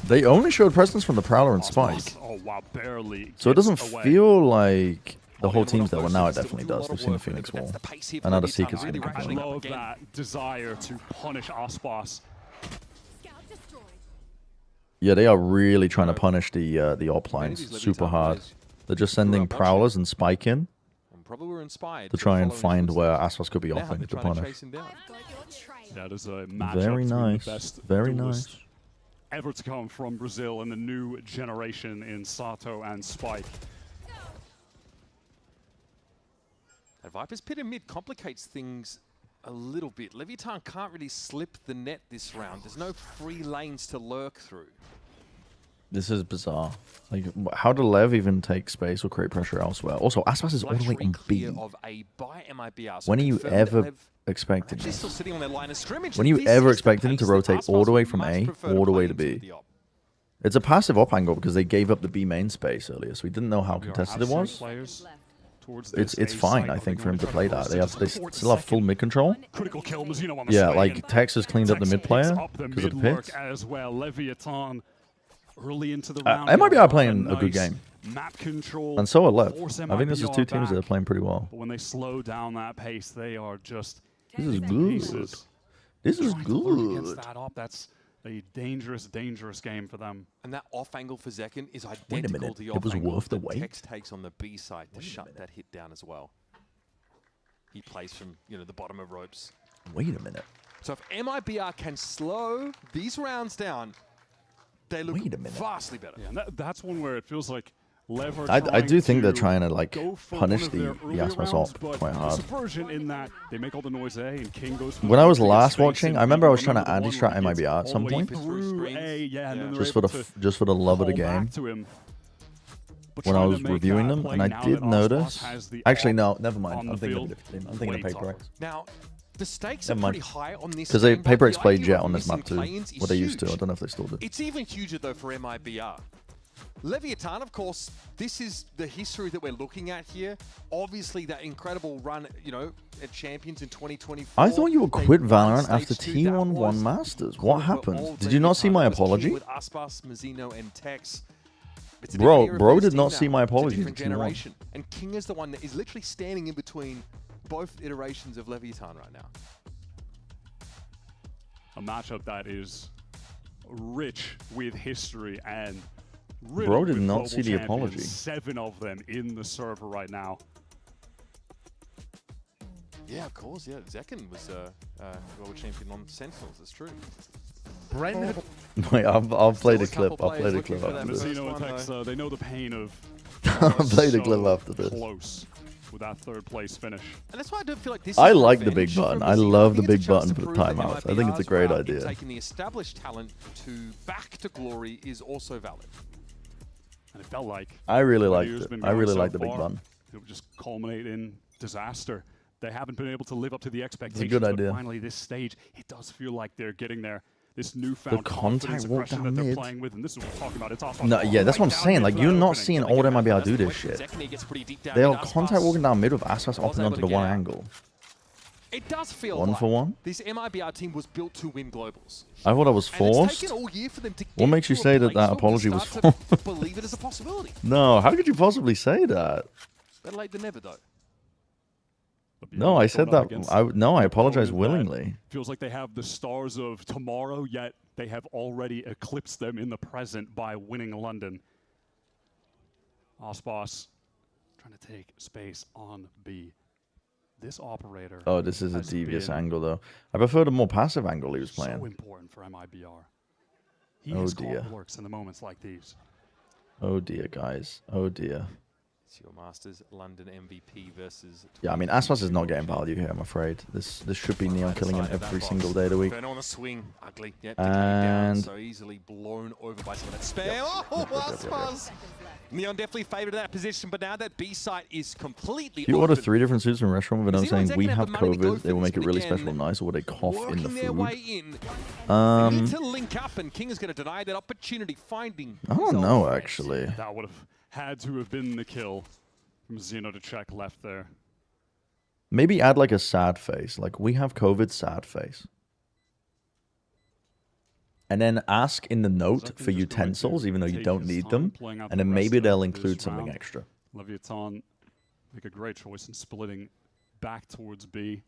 They only showed presence from the Prowler and Spike. Oh wow, barely. So it doesn't away. feel like the whole team's there. Well, now it definitely does. We've seen the Phoenix Wall. And now the Seeker's going to I complain. love that desire to punish Ospas. Yeah, they are really trying to punish the op lines super hard. They're just sending Prowlers and Spike in Probably were inspired to try and find where Aspas could be offing to punish. That is a matchup Very between nice. the best Very duelists nice. ever to come from Brazil and the new generation in Sato and Spike. That Viper's Pit in mid complicates things a little bit. Leviathan can't really slip the net this round. There's no free lanes to lurk through. This is bizarre. Like, how did Lev even take space or create pressure elsewhere? Also, Aspas is all the way on B. Of a by MIBR, so When are you confirmed that ever Lev expecting actually this? still sitting on their line of scrimmage. When are you This ever is the expecting him to pace that rotate all the Aspas way would from much A prefer all the play way to into B? the op. It's a passive op angle because they gave up the B main space earlier, so we didn't know how contested it was. It's fine, I think, for him to play that. They still have full mid control. Critical kill, Mizuno on the Yeah, swing, like and Tex has cleaned up the mid player up the because of the mid work pit. as well. Leviathan early into the round. MIBR got are playing a good nice game. Map control. And so are Lev. force I think this is MIBR two teams that are back. playing pretty well. But when they slow down that pace, they are just This is taking good. pieces. This is Trying to lurk against good. that op, that's a dangerous, dangerous game for them. And that off angle for Zekin is Wait a identical minute, to the it off was angle worth the that wait? Tex takes on the B side to shut that hit down as well. He plays from the bottom of ropes. Wait a minute. So if MIBR can slow these rounds down, they look vastly better. Yeah, and that's one where it feels like Lev are I do think they're trying trying to like go for punish one of the their earlier Aspas rounds, op but quite hard. subversion in that they make all the noise A and King goes for When the I was to get last space watching, in I remember I was trying remember to the one anti-strat where he gets MIBR at all some the way point. through A, yeah, and then they're Just for able the to just for the love of the call back game. to him. But When I trying was to make reviewing that them, play and I now did that Ospas notice. has the Actually, op no, never mind. on I'm the thinking of a field, different team. I'm thinking of way Paper X. tougher. Now, the stakes Never are mind. pretty high on this Because game, but Paper the X played idea Jet of on this missing map too. play-ins Well, is they used to. I huge. don't know if they still do. It's even huger, though, for MIBR. Leviathan, of course, this is the history that we're looking at here. Obviously, that incredible run, at Champions in 2024. I thought you would They quit won Valorant Stage after 2. T1 That won was Masters. What happened? all Did you not see my Leviathan. It was apology? King with Aspas, Mizuno, and Tex. It's a Bro, different era bro for this did not team see now. my It's a apology different to T1. generation. And King is the one that is literally standing in between both iterations of Leviathan right now. A matchup that is rich with history and Bro riddled did with not global see the champions. apology. 7 of them in the server right now. Yeah, of course. Yeah, Zekken was world champion on Sentinels. It's true. Wait, I'll play the clip. I'll play the clip after this. Messino and Tex, they know the pain of I'll play the clip after this. close with that third place finish. And that's why I don't feel like this. I is like the revenge big button. for I Mizino. love the think it's big a chance button to for the prove that timeouts. I think it's a MIBR's great route in idea. Taking the established talent to back to glory is also valid. And it felt like I really the liked year's it. been I going really so like the big far, button. It would just culminate in disaster. They haven't been able to live up to the expectations. good but idea. finally, this stage, it does feel like they're getting there. This newfound contact confidence walk aggression down that they're mid. playing with, and this is what we're talking about. It's also No, yeah, that's what I'm saying. Like, you're not seeing old MIBR do this shit. They are contact walking down mid with Aspas upping onto the one angle. It does feel One like for one? this MIBR team was built to win globals. I thought I was And it's forced. taken all year for them to What get makes you to a say that place that where we apology was start to forced? believe it as a possibility. No, how could you possibly say that? Better late than never, though. No, I said that. I apologize willingly. Feels like they have the stars of tomorrow, yet they have already eclipsed them in the present by winning London. Aspas trying to take space on B. This operator. Oh, this is a has devious been angle, though. I prefer the more passive angle he was so playing. important for MIBR. He Oh has dear. works in the moments like these. Oh dear, guys. Oh dear. It's your Masters London MVP versus. Yeah, I mean, Aspas is not getting value here, I'm afraid. This should be Neon killing him every single day of the week. Inferno on the swing, ugly. Yep, decaying down, And so easily blown over by some of that spam. Oh, Aspas! Neon definitely favored that position, but now that B site is completely if you open. order 3 different suits from a restaurant with them Mizino and saying we Zekken have have the money to go COVID, for they will this, make it but really again, special and nice, or will they cough in the working their way food? in. They need to link up, and King is going to deny that opportunity, finding. I don't know, actually. That would have had to have been the kill from Zeno to check left there. Maybe add like a sad face. Like, we have COVID, sad face. And then ask in the note for utensils, even though you don't need them. And then maybe they'll include something extra. Leviathan make a great choice in splitting back towards B.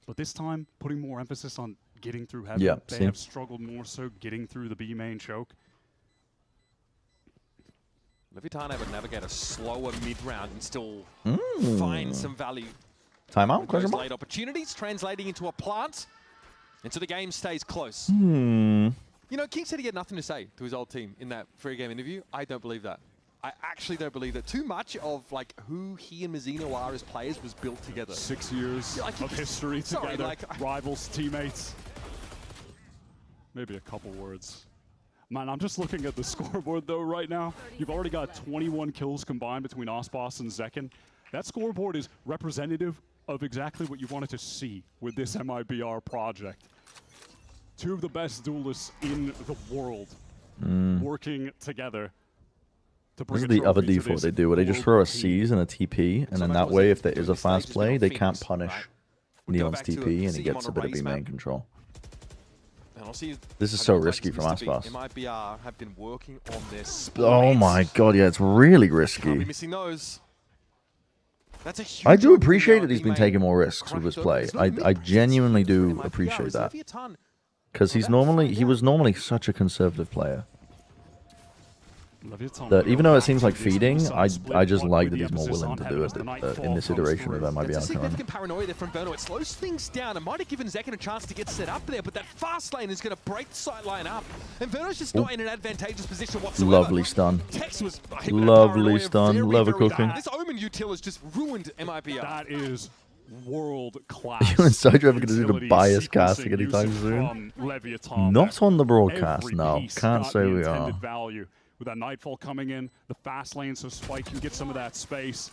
But this time, putting more emphasis on getting through heaven. Yeah, They see? have struggled more so getting through the B main choke. Leviathan able to navigate a slower mid-round and still find some value. Timeout? With Question those mark? late opportunities translating into a plant, and so the game stays close. Hmm. You know, King said he had nothing to say to his old team in that free game interview. I don't believe that. I actually don't believe that. Too much of like who he and Mizino are as players was built together. 6 years Yeah, like, of history sorry, together, like, rivals, teammates. Maybe a couple words. Man, I'm just looking at the scoreboard though right now. You've already got 21 kills combined between Aspas and Zekken. That scoreboard is representative of exactly what you wanted to see with this MIBR project. 2 of the best duelists in the world working together to bring This is a the other trophy to default this they do, where they just throw a Seize and a TP, and then that way, if there is a fast play, they can't punish Neon's TP, and he gets a bit of B main control. And obviously, This is I so don't like risky from Mr. B. Aspas. MIBR have been working on their splits. Oh my god, yeah, it's really Can't be risky. missing those. That's a huge I do opening appreciate now that at he's B been main. taking more risks with his play. I genuinely do appreciate that. Because he was normally such a conservative player. That even though it seems like feeding, I just like that he's more willing to do it in this iteration of That's a MIBR currently. significant paranoia there from Verno. It slows things down. It might have given Zekken a chance to get set up there, but that fast lane is going to break the sight line up. And Verno's just not in an advantageous position whatsoever. Lovely stun. Tex was Lovely stun. Love a cooking. This Omen util has just ruined MIBR. That is world class. You and Sidra ever going to do the utility bias sequencing casting anytime usage soon? from Leviathan. Not on the broadcast, Every no. piece Can't got say the we intended are. value. With that Nightfall coming in, the fast lane so Spike can get some of that space.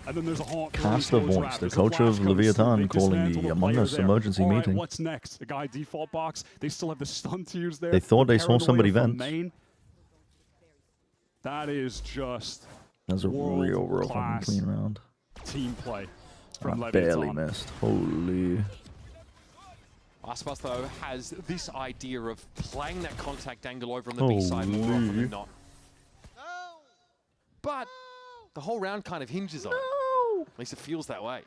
And then there's a haunt. Caster voice, the coach of Leviathan, calling the Among Us emergency meeting. What's next? A guy default box. They still have the stun to use there. They thought they saw Paranoia somebody from vent. main. That is just That's a real fucking class clean round. team play I from barely Leviathan. missed. Holy. Aspas, though, has this idea of playing that contact angle over on the B side more often Holy. than not. But the whole round kind of hinges on it. At least it feels that way.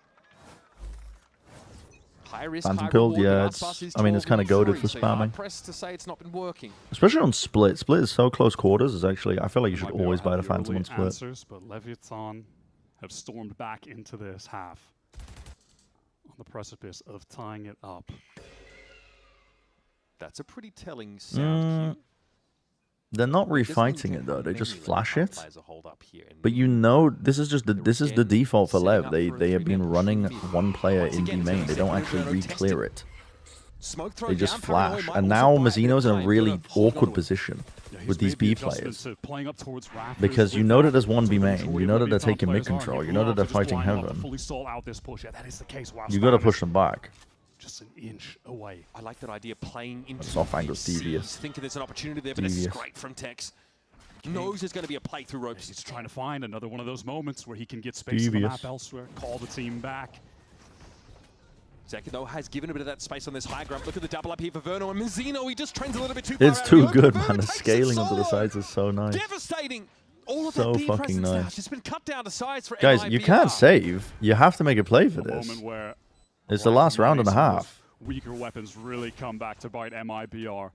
High risk, Phantom high build, reward, yeah, but it's- Aspas is I mean, it's kinda 12-3, goated for so you're hard spamming. pressed to say it's not been working. Especially on Split. Split is so close quarters. Is actually, I feel like you should Might be always able to buy the have the Phantom early on Split. answers, but Leviathan have stormed back into this half. on the precipice of tying it up. That's a pretty telling sound cue. They're not refighting it though. They just flash it. But you know, this is just the default for Lev. They have been running one player in B main. They don't actually re-clear it. They just flash. And now Mazzino's in a really awkward position with these B players. Because you know that there's one B main. You know that they're taking mid control. You know that they're fighting Heaven. You gotta push them back. Just an inch away. I like that idea, playing into Soft angle's devious. Thinking there's an opportunity there, but this is great from Tex. Knows there's going to be a play through ropes. He's trying to find another one of those moments where he can get space on the map elsewhere, call the team back. Zekin, though, has given a bit of that space on this high ground. Look at the double up here for Verno, and Mazzino, he just trends a little bit too far. It's too good, man. The scaling onto the sides is so nice. Devastating. All of So that B fucking presence now nice. has been cut down to size for Guys, you can't save. You have to make a play for this. It's the last round and a half. Weaker weapons really come back to bite Mibr.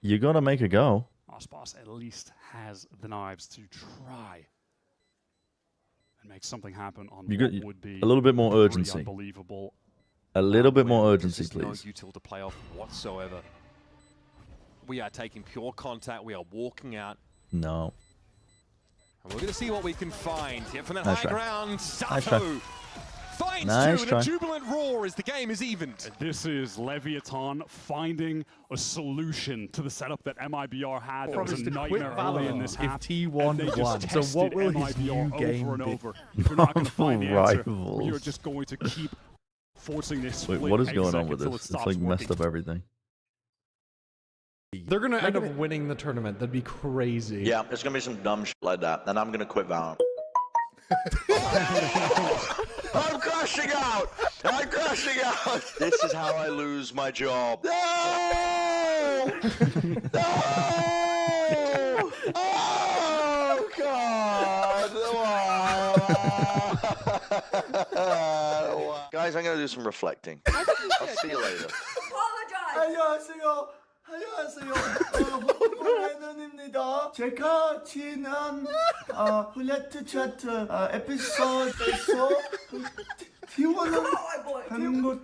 You gotta make a go. Aspas at least has the knives to try and make something happen on You what got would be a little bit more pretty urgency. unbelievable. A little bit more urgency, There's no please. util to play off whatsoever. We are taking pure contact. We are walking out. No. And we're going to see what we can find here from that Nice high try. ground. Nice try. Sato finds Nice two in try. a jubilant roar as the game is evened. This is Leviathan finding a solution to the setup that Mibr had. That was a nightmare early in this half. T1 and they just won. So what tested will his MIBR new game over and be? over. If you're not going to find the answer, Rivals. we are just going to keep forcing this Wait, split what is exec going on with until this? it It's stops like messed working. up everything. They're gonna end up winning the tournament. That'd be crazy. Yeah, there's gonna be some dumb shit like that, and I'm gonna quit Valorant. I'm crashing out! I'm crashing out! This is how I lose my job. No! No! Oh, God! Guys, I'm gonna do some reflecting. I'll see you later. 안녕하세요. 안녕하세요. 호노레논입니다. 제가 지난 플래트 차트 에피소드에서 T1은 한국에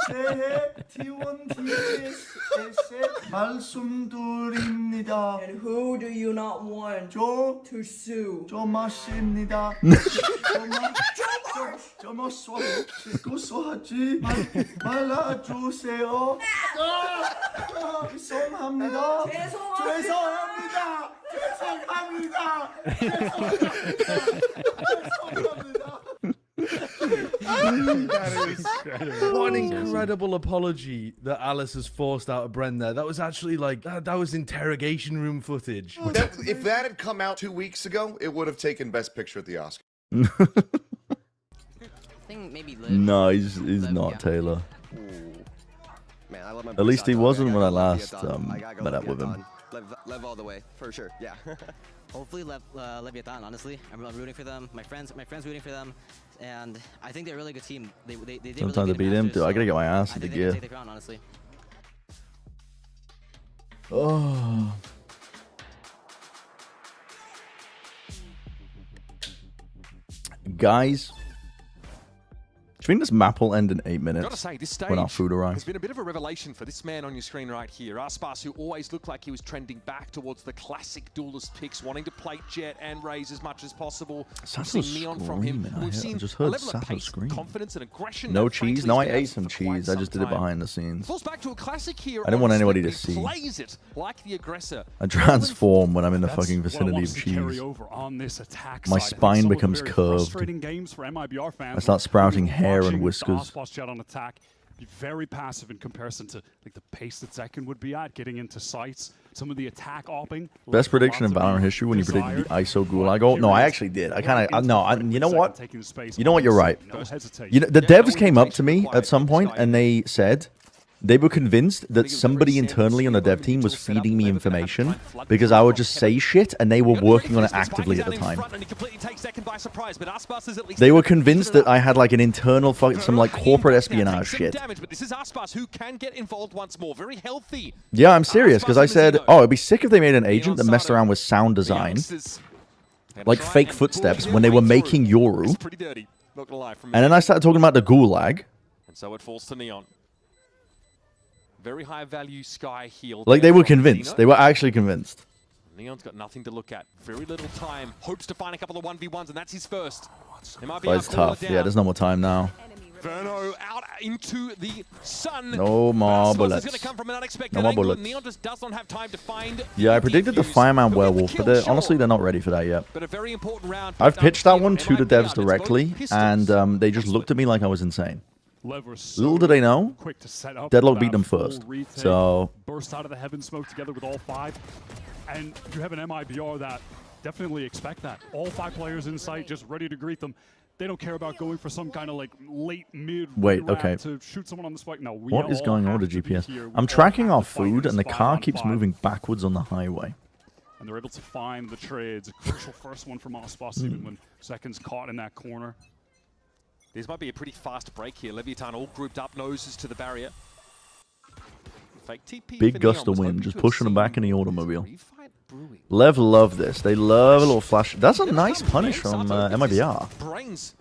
대해 T1 TS에 말씀드립니다. And who do you not want to sue? 조마씨입니다. 고소하지 말아주세요. 죄송합니다. 죄송합니다. What an incredible apology that Alice has forced out of Bren there. That was actually like, that was interrogation room footage. If that had come out 2 weeks ago, it would have taken Best Picture at the Oscars. No, he's not Taylor. Man, I love my At least he Sato. wasn't I when I gotta love last Leviathan. I gotta go met up with him. Leviathan. Lev all the way, for sure. Yeah. Hopefully Leviathan, honestly. I'm rooting for them. My friends rooting for them. And I think they're a really good team. They did Sometimes really to good beat in him, Masters, dude, I gotta get my ass I into think they can gear. take the crown, honestly. Oh. Guys, do you think this map will end in 8 minutes Gotta say, this stage when our food has arrives? been a bit of a revelation for this man on your screen right here. Aspas, who always looked like he was trending back towards the classic duelist picks, wanting to play Jet and Raze as much as possible. Sato's We've seen Neon from him. screaming. We've seen just a heard level of Sato pace, scream. confidence, and aggression. No that frankly cheese? No, I has been ate some absent for quite cheese. I just did it some time. behind the scenes. Falls back to a classic here. I didn't want on anybody to Slippery, see. Plays it like the aggressor. I transform when I'm in the That's fucking what I vicinity want of to carry cheese. over on this attack My side. I think spine some of the becomes very curved. frustrating games for Mibr fans I start will sprouting be hair and watching the whiskers. Aspas Jet on attack, be very passive in comparison to like the pace that Zekin would be at, getting into sights. Some of the attack opping. Best prediction in Valorant history when you predicted the ISO Gulag ult? No, I actually did. I kind of, no, you know what? You know what, you're right. You know, the devs came up to me at some point and they said they were convinced that somebody internally on the dev team was feeding me information because I would just say shit and they were working on it actively at the time. They were convinced that I had like an internal some like corporate espionage shit. But this is Aspas who can get involved once more. Very healthy. Yeah, I'm serious because I said, oh, it'd be sick if they made an agent that messed around with sound design, like fake footsteps when they were making Yoru. Not gonna lie. From And then I started talking about the gulag. and so it falls to Neon. Very high value Sky heal. Like, they there were from convinced. Zeno. They were actually convinced. Neon's got nothing to look at. Very little time. Hopes to find a couple of 1v1s, and that's his first. It might be But it's tough. Yeah, there's no more time now. Verno out into the sun. No more bullets. Gonna come from an unexpected No more angle, bullets. and Neon just does not have time to find. Yeah, I predicted the Fireman Werewolf, but honestly, they're not ready for that yet. But a very important round. I've pitched that one to the devs directly, and they just looked at me like I was insane. Little do they know, quick to set up Deadlock for beat that them full first. retake, So burst out of the heaven smoke together with all 5, and you have an MIBR that definitely expect that. All 5 players in sight, just ready to greet them. They don't care about going for some kind of like late mid Wait, rewrap okay. to shoot someone on the spike. No, we what is all going on have with the to be GPS? here. We I'm all tracking have our to fight food, this and the 5 car on keeps 5. moving backwards on the highway. And they're able to find the trades. A crucial first one from Ospas, even when Seconds caught in that corner. This might be a pretty fast break here. Leviathan all grouped up, noses to the barrier. Fake TP Big for gust Neon of was wind, hoping just to have pushing them seen back in the automobile. refight brewing. Lev love this. They love a little flash. That's a nice punish from MIBR. Brains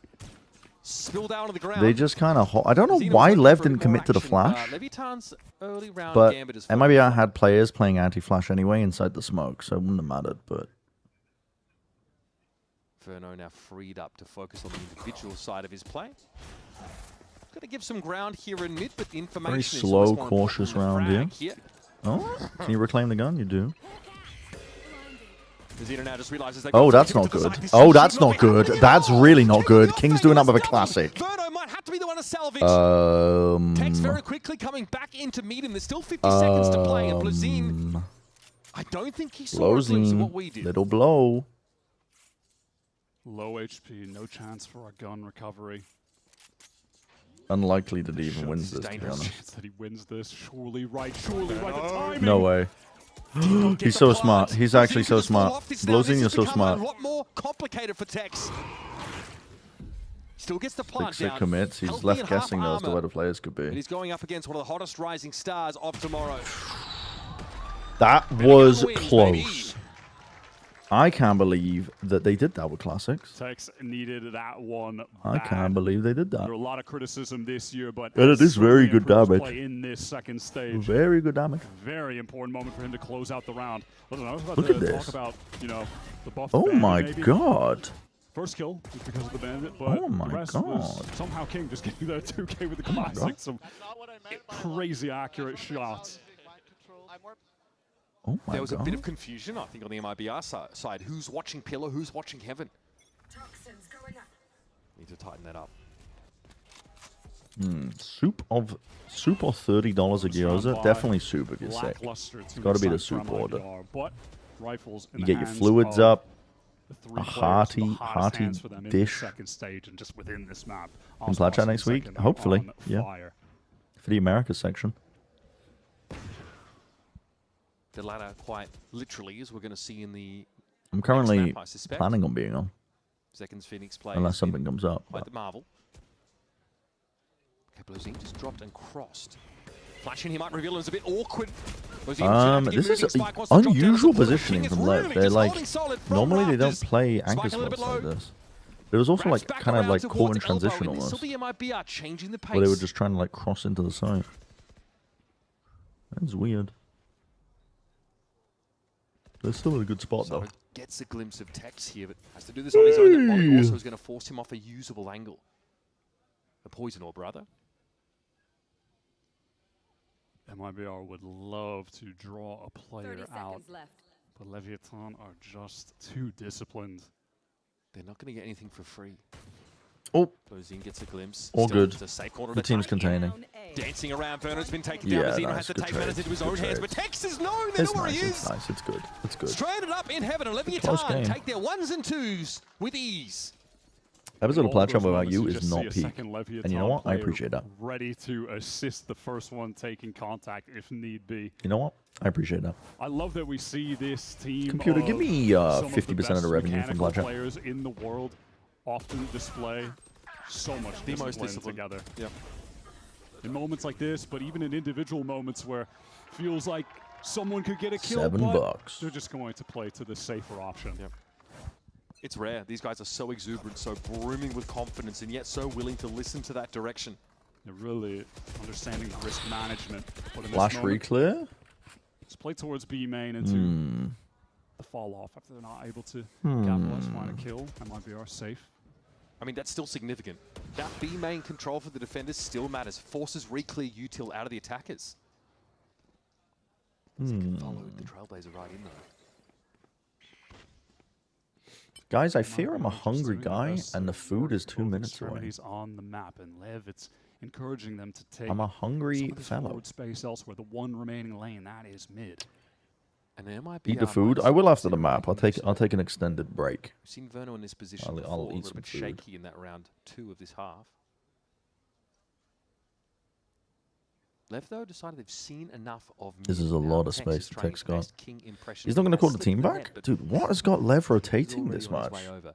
spilled out on the ground. They just kind of... I don't know why Lev didn't commit to the flash, Leviathan's early round but gambit is MIBR had players playing anti-flash anyway inside the smoke, so it wouldn't have mattered, but... Verno now freed up to focus on the individual side of his play. Got to give some ground here in mid, but the information Very is slow, almost more cautious important round than the here. frag Oh, can you reclaim the gun? You do. Zeno now just realizes Oh, that's not good. Oh, that's not good. That's really not good. King's doing that with a classic. Verno might have to be the one to salvage. Tex very quickly coming back into medium. There's still 50 seconds to play, and Blazine, I don't think he saw a glimpse of what we did. Little blow. Low HP, no chance for a gun recovery. Unlikely that he even wins this, to be Dangerous honest. chance that he wins this. Surely right. The timing. No way. He's so smart. He's actually so smart. Blazine, you're so smart. A lot more complicated for Tex. Still gets the plant 6 down. commits. He's Healthy left and half guessing though as to armor. where the players could But be. he's going up against one of the hottest rising stars of tomorrow. That was close. I can't believe that they did that with classics. Tex needed that one. I can't believe they did that. There are a lot of criticism this year, but And it is very good certainly damage. play in this second stage. Very good damage. Very important moment for him to close out the round. Listen, I was about Look to at talk this. about, you know, the buff. Oh bandit my maybe. god. First kill was because of the bandit, but Oh my the rest god. was somehow King just getting that 2K with the Oh my god. classic. Some crazy accurate shots. Oh my There was a bit god. of confusion, I think, on the MIBR side. Who's watching Pillar? Who's watching Heaven? Need to tighten that up. Soup or $30 a gyoza? Definitely soup if you're sick. Lackluster It's to got to be the excite soup from order. IDR, but rifles in You the get your hands fluids of up, the three a players with the hearty hottest hands for them in the dish. second stage and just within this map. Can play chat next week? Hopefully. Yeah. Fire. For the Americas section. The latter, quite literally, as we're going to see in the I'm next currently map, I suspect. planning on being on. Seconds Phoenix plays. Unless something comes up. Like but- the Marvel. Blazine just dropped and crossed. Flashing, he might reveal him as a bit awkward. This is unusual positioning from Lev. They're like, normally they don't play anchor spots like this. There was also like kind of like caught in transition almost. Changing the pace. Where they were just trying to like cross into the site. That's weird. They're still in a good spot though. Gets a glimpse of Tex here, but has to do this on his own. That Molly also is going to force him off a usable angle. A poison orb, rather. MIBR would love to draw a player out, but Leviathan are just too disciplined. They're not going to get anything for free. Oh. Blazine gets a glimpse. All Still good. to safe corner The to team's Titan. containing. Dancing around, Verno's been taken Yeah, down. Blazine nice, has to good take matters trade, into his good own hands, trade. but Tex is known. They It's know where nice, he it's is. nice, it's good. It's good. Stranded up in Heaven, and close Leviathan game. take their ones and twos with ease. Episode of All Plat Chat those without moments you to is just see not a peak. second And you know Leviathan what? I player appreciate that. Ready to assist the first one taking contact if need be. You know what? I appreciate that. I love that we see this team. Computer, give of me, some of 50% of the best revenue from mechanical Plat Chat. players in the world often display so much The most discipline disciplined. together. Yeah. In moments like this, but even in individual moments where feels like someone could get a kill, $7 but bucks. they're just going to play to the safer option. Yep. It's rare. These guys are so exuberant, so brimming with confidence, and yet so willing to listen to that direction. They're really understanding the risk management. But in this Flash moment, reclear. let's play towards B main into the fall off after they're not able to capitalize, find a kill. MIBR safe. I mean, that's still significant. That B main control for the defenders still matters. Forces reclear util out of the attackers. Followed the Trailblazer right in though. Guys, I fear I'm a hungry guy, and the food is 2 minutes away. Extremities on the map, and Lev, it's encouraging them to take I'm a hungry some of this fellow. forward space elsewhere. The one remaining lane, that is mid. And there might Eat the food. I will after the map. I'll take an extended break. We've seen Verno in this position I'll before, a eat little some bit food. shaky in that round 2 of this half. Lev, though, decided they've seen enough of This mid is a now. lot of Tex space is to trying take his Scott. best King impression. He's not going to Has call the slipped team the back? net, but Dude, what has got Lev he's rotating already this on his much? way over.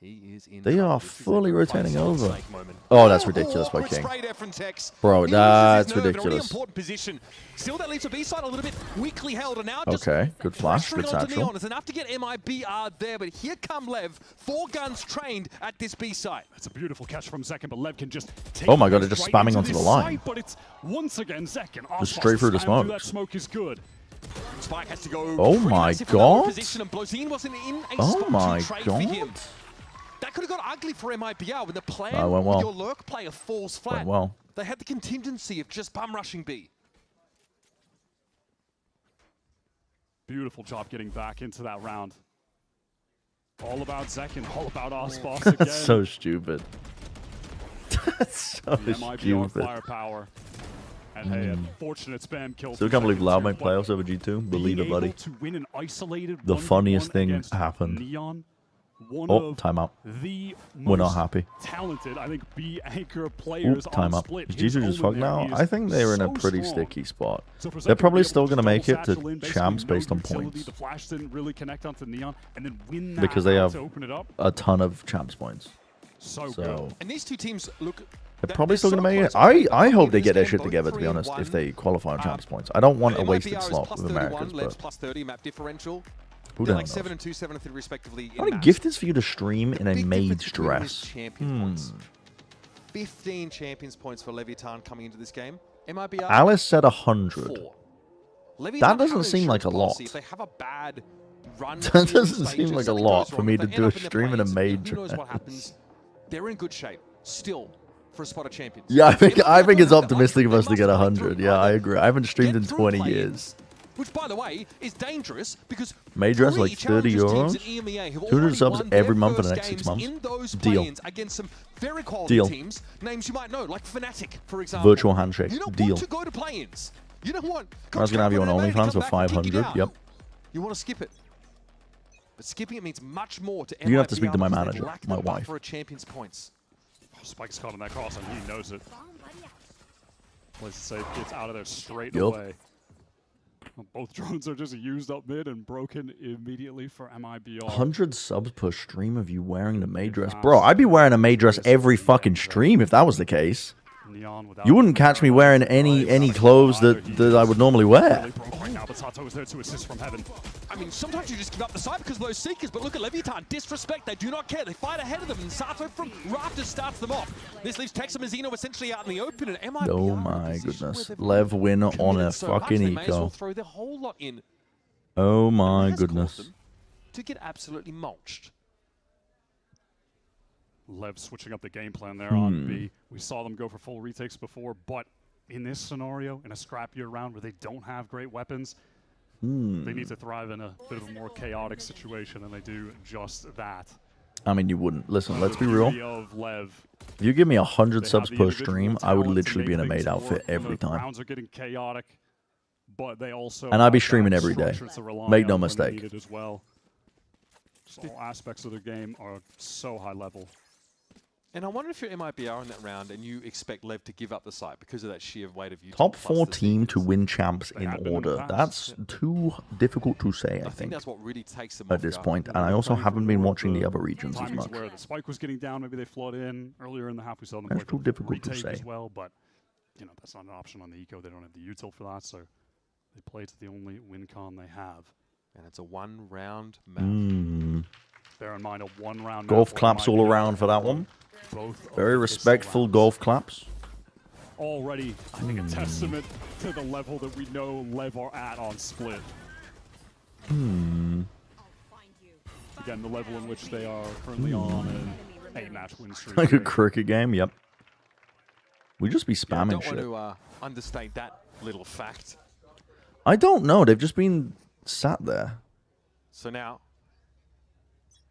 He is in They trouble. are This is a fully good rotating fight. over. Snake moment. Oh, that's ridiculous by Awkward King. spray there from Tex. Bro, He loses his that's nerve in a really ridiculous. important position. Still, that leaves a B side a little bit weakly held, and now just Okay, good flash, good pressuring onto satchel. Neon. It's enough to get MIBR there, but here come Lev, 4 guns trained at this B site. It's a beautiful catch from Zekin, but Lev can just take Oh my God, this they're just right spamming into onto this the line. site, but it's once again Zekin. Just straight through the smoke. smokes. That smoke is good. Spike has to go. Oh pretty my massive from that low God. position, and Blozine wasn't in a Oh spot to my trade God. for him. That could have got ugly for MIBR when the plan That went well. with your lurk player falls flat. Went well. They had the contingency of just bum rushing B. Beautiful job getting back into that round. All about Zekin, all about Osboss again. That's so stupid. That's so The MIBR stupid. firepower. And hey, unfortunate spam kill. Still from can't believe Zekin Loud too, made but playoffs over G2. Believe being it, buddy. able to win an isolated The 1v1 funniest thing against happened. Neon, one Oh, of timeout. the We're not most happy. talented, I think, B anchor Oop, players on timeout. split. Is G2 just fucked now? I think they're in a pretty sticky spot. So for They're Zekin probably to be still able going to make it double satchel to in, basically champs no based on utility, points. The flash didn't really connect onto Neon, and then win that Because they round have to open it up. a ton of champs points. So So And these two teams look. they're probably still going to make it. I hope they get their shit together, to be honest, if they qualify on champs points. I don't want a wasted MIBR is slot plus with 31, Americas, Lev's but plus 30 map differential. who They're the hell like knows? 7 and 2, 7 and 3 respectively. What in a maps. gift is for you to stream in a Big maid's difference between his dress. champion points. 15 champions points for Leviathan coming into this game. MIBR. Alice said 100. 4. That doesn't seem like a lot. If they have a bad run, That doesn't seem like a lot for me to do a stream in a maid Who knows what dress. happens? They're in good shape still for a spot of champions. Yeah, I think it's optimistic of us to get 100. Yeah, I agree. I haven't streamed in 20 years. Which, by the way, is dangerous because Maid dress three like 30 Challengers euros. teams in EMEA have 200 already subs won their every month for the first next 6 games months. in those Deal. play-ins against some very quality Deal. teams, names you might know, like Fnatic, for example. Virtual handshake. You don't Deal. want to go to play-ins. You don't want. I was going to have you on OnlyFans for 500. Yep. You want to skip it. But skipping it means much more to You have to speak to my MIBR because manager, they lack my the wife. buffer of champions points. Spike's caught on that cross, and he knows it. Let's say gets out of there straight Yup. away. Both drones are just used up mid and broken immediately for MIBR. 100 subs per stream of you wearing the maid dress. Bro, I'd be wearing a maid dress every fucking stream if that was the case. You wouldn't catch me wearing any clothes that I would normally wear. Right now, but Sato is there to assist from heaven. I mean, sometimes you just give up the side because of those Seekers, but look at Leviathan. Disrespect, they do not care. They fight ahead of them, and Sato from Rafters starts them off. This leaves Tex and Mazzino essentially out in the open, and MIBR Oh my goodness. Lev win on a fucking They may as well eco. throw their whole lot in. Oh my It has caused goodness. them to get absolutely mulched. Lev switching up the game plan there on B. We saw them go for full retakes before, but in this scenario, in a scrappier round where they don't have great weapons, they need to thrive in a bit of a more chaotic situation, and they do just that. I mean, you wouldn't. Listen, let's be real. Beauty of Lev. If you give me 100 They subs have the per individual stream, I would talent to literally be in a make maid things outfit work when every the time. rounds are getting chaotic, but they also And I'd be have that streaming every day. structure to rely Make no on when mistake. needed as well. Just all aspects of the game are so high level. And I wonder if you're MIBR in that round and you expect Lev to give up the site because of that sheer weight of you. Top 4 team to win champs in have been in the order. past. That's too difficult to say, I think think, that's what really takes them at off this guard. point. And I also haven't been watching the other regions as Times much. where the spike was getting down, maybe they flood in earlier in the half. We saw them That's play too difficult to retake as say. well, but you know that's not an option on the eco. They don't have the util for that, so they play to the only win con they have. And it's a one-round map. Bear in mind a one-round Golf map for claps all MIBR. around for that one. Both Very respectful golf claps. already, I think, a testament to the level that we know Lev are at on Split. Hmm. Again, the level in which they are currently on an 8-match win streak. Like a cricket game, yep. We just be spamming don't shit. want to understate that little fact. I don't know. They've just been sat there. So now,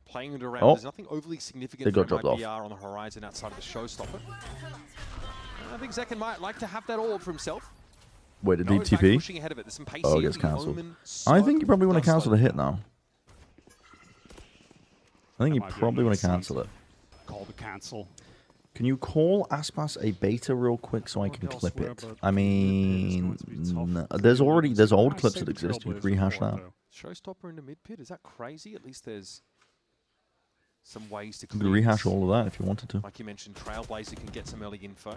playing it around, Oh. there's nothing overly significant They for got dropped off. MIBR on the horizon outside of the showstopper. I think Zekken might like to have that all for himself. Wait, did No, he in fact, TP? pushing ahead of it. There's some pace Oh, it here. gets The cancelled. Omen I think you smoke probably want to does cancel slow the hit down. now. I think you might be probably want to another cancel it. Call to cancel. Can you call Aspas a beta real quick so I can clip elsewhere, it? but I mean, there's old clips that exist. You could rehash that. Showstopper in the mid pit. Is that crazy? At least there's some ways to You could clear rehash this. all of that if you wanted to. Like you mentioned, Trailblazer can get some early info.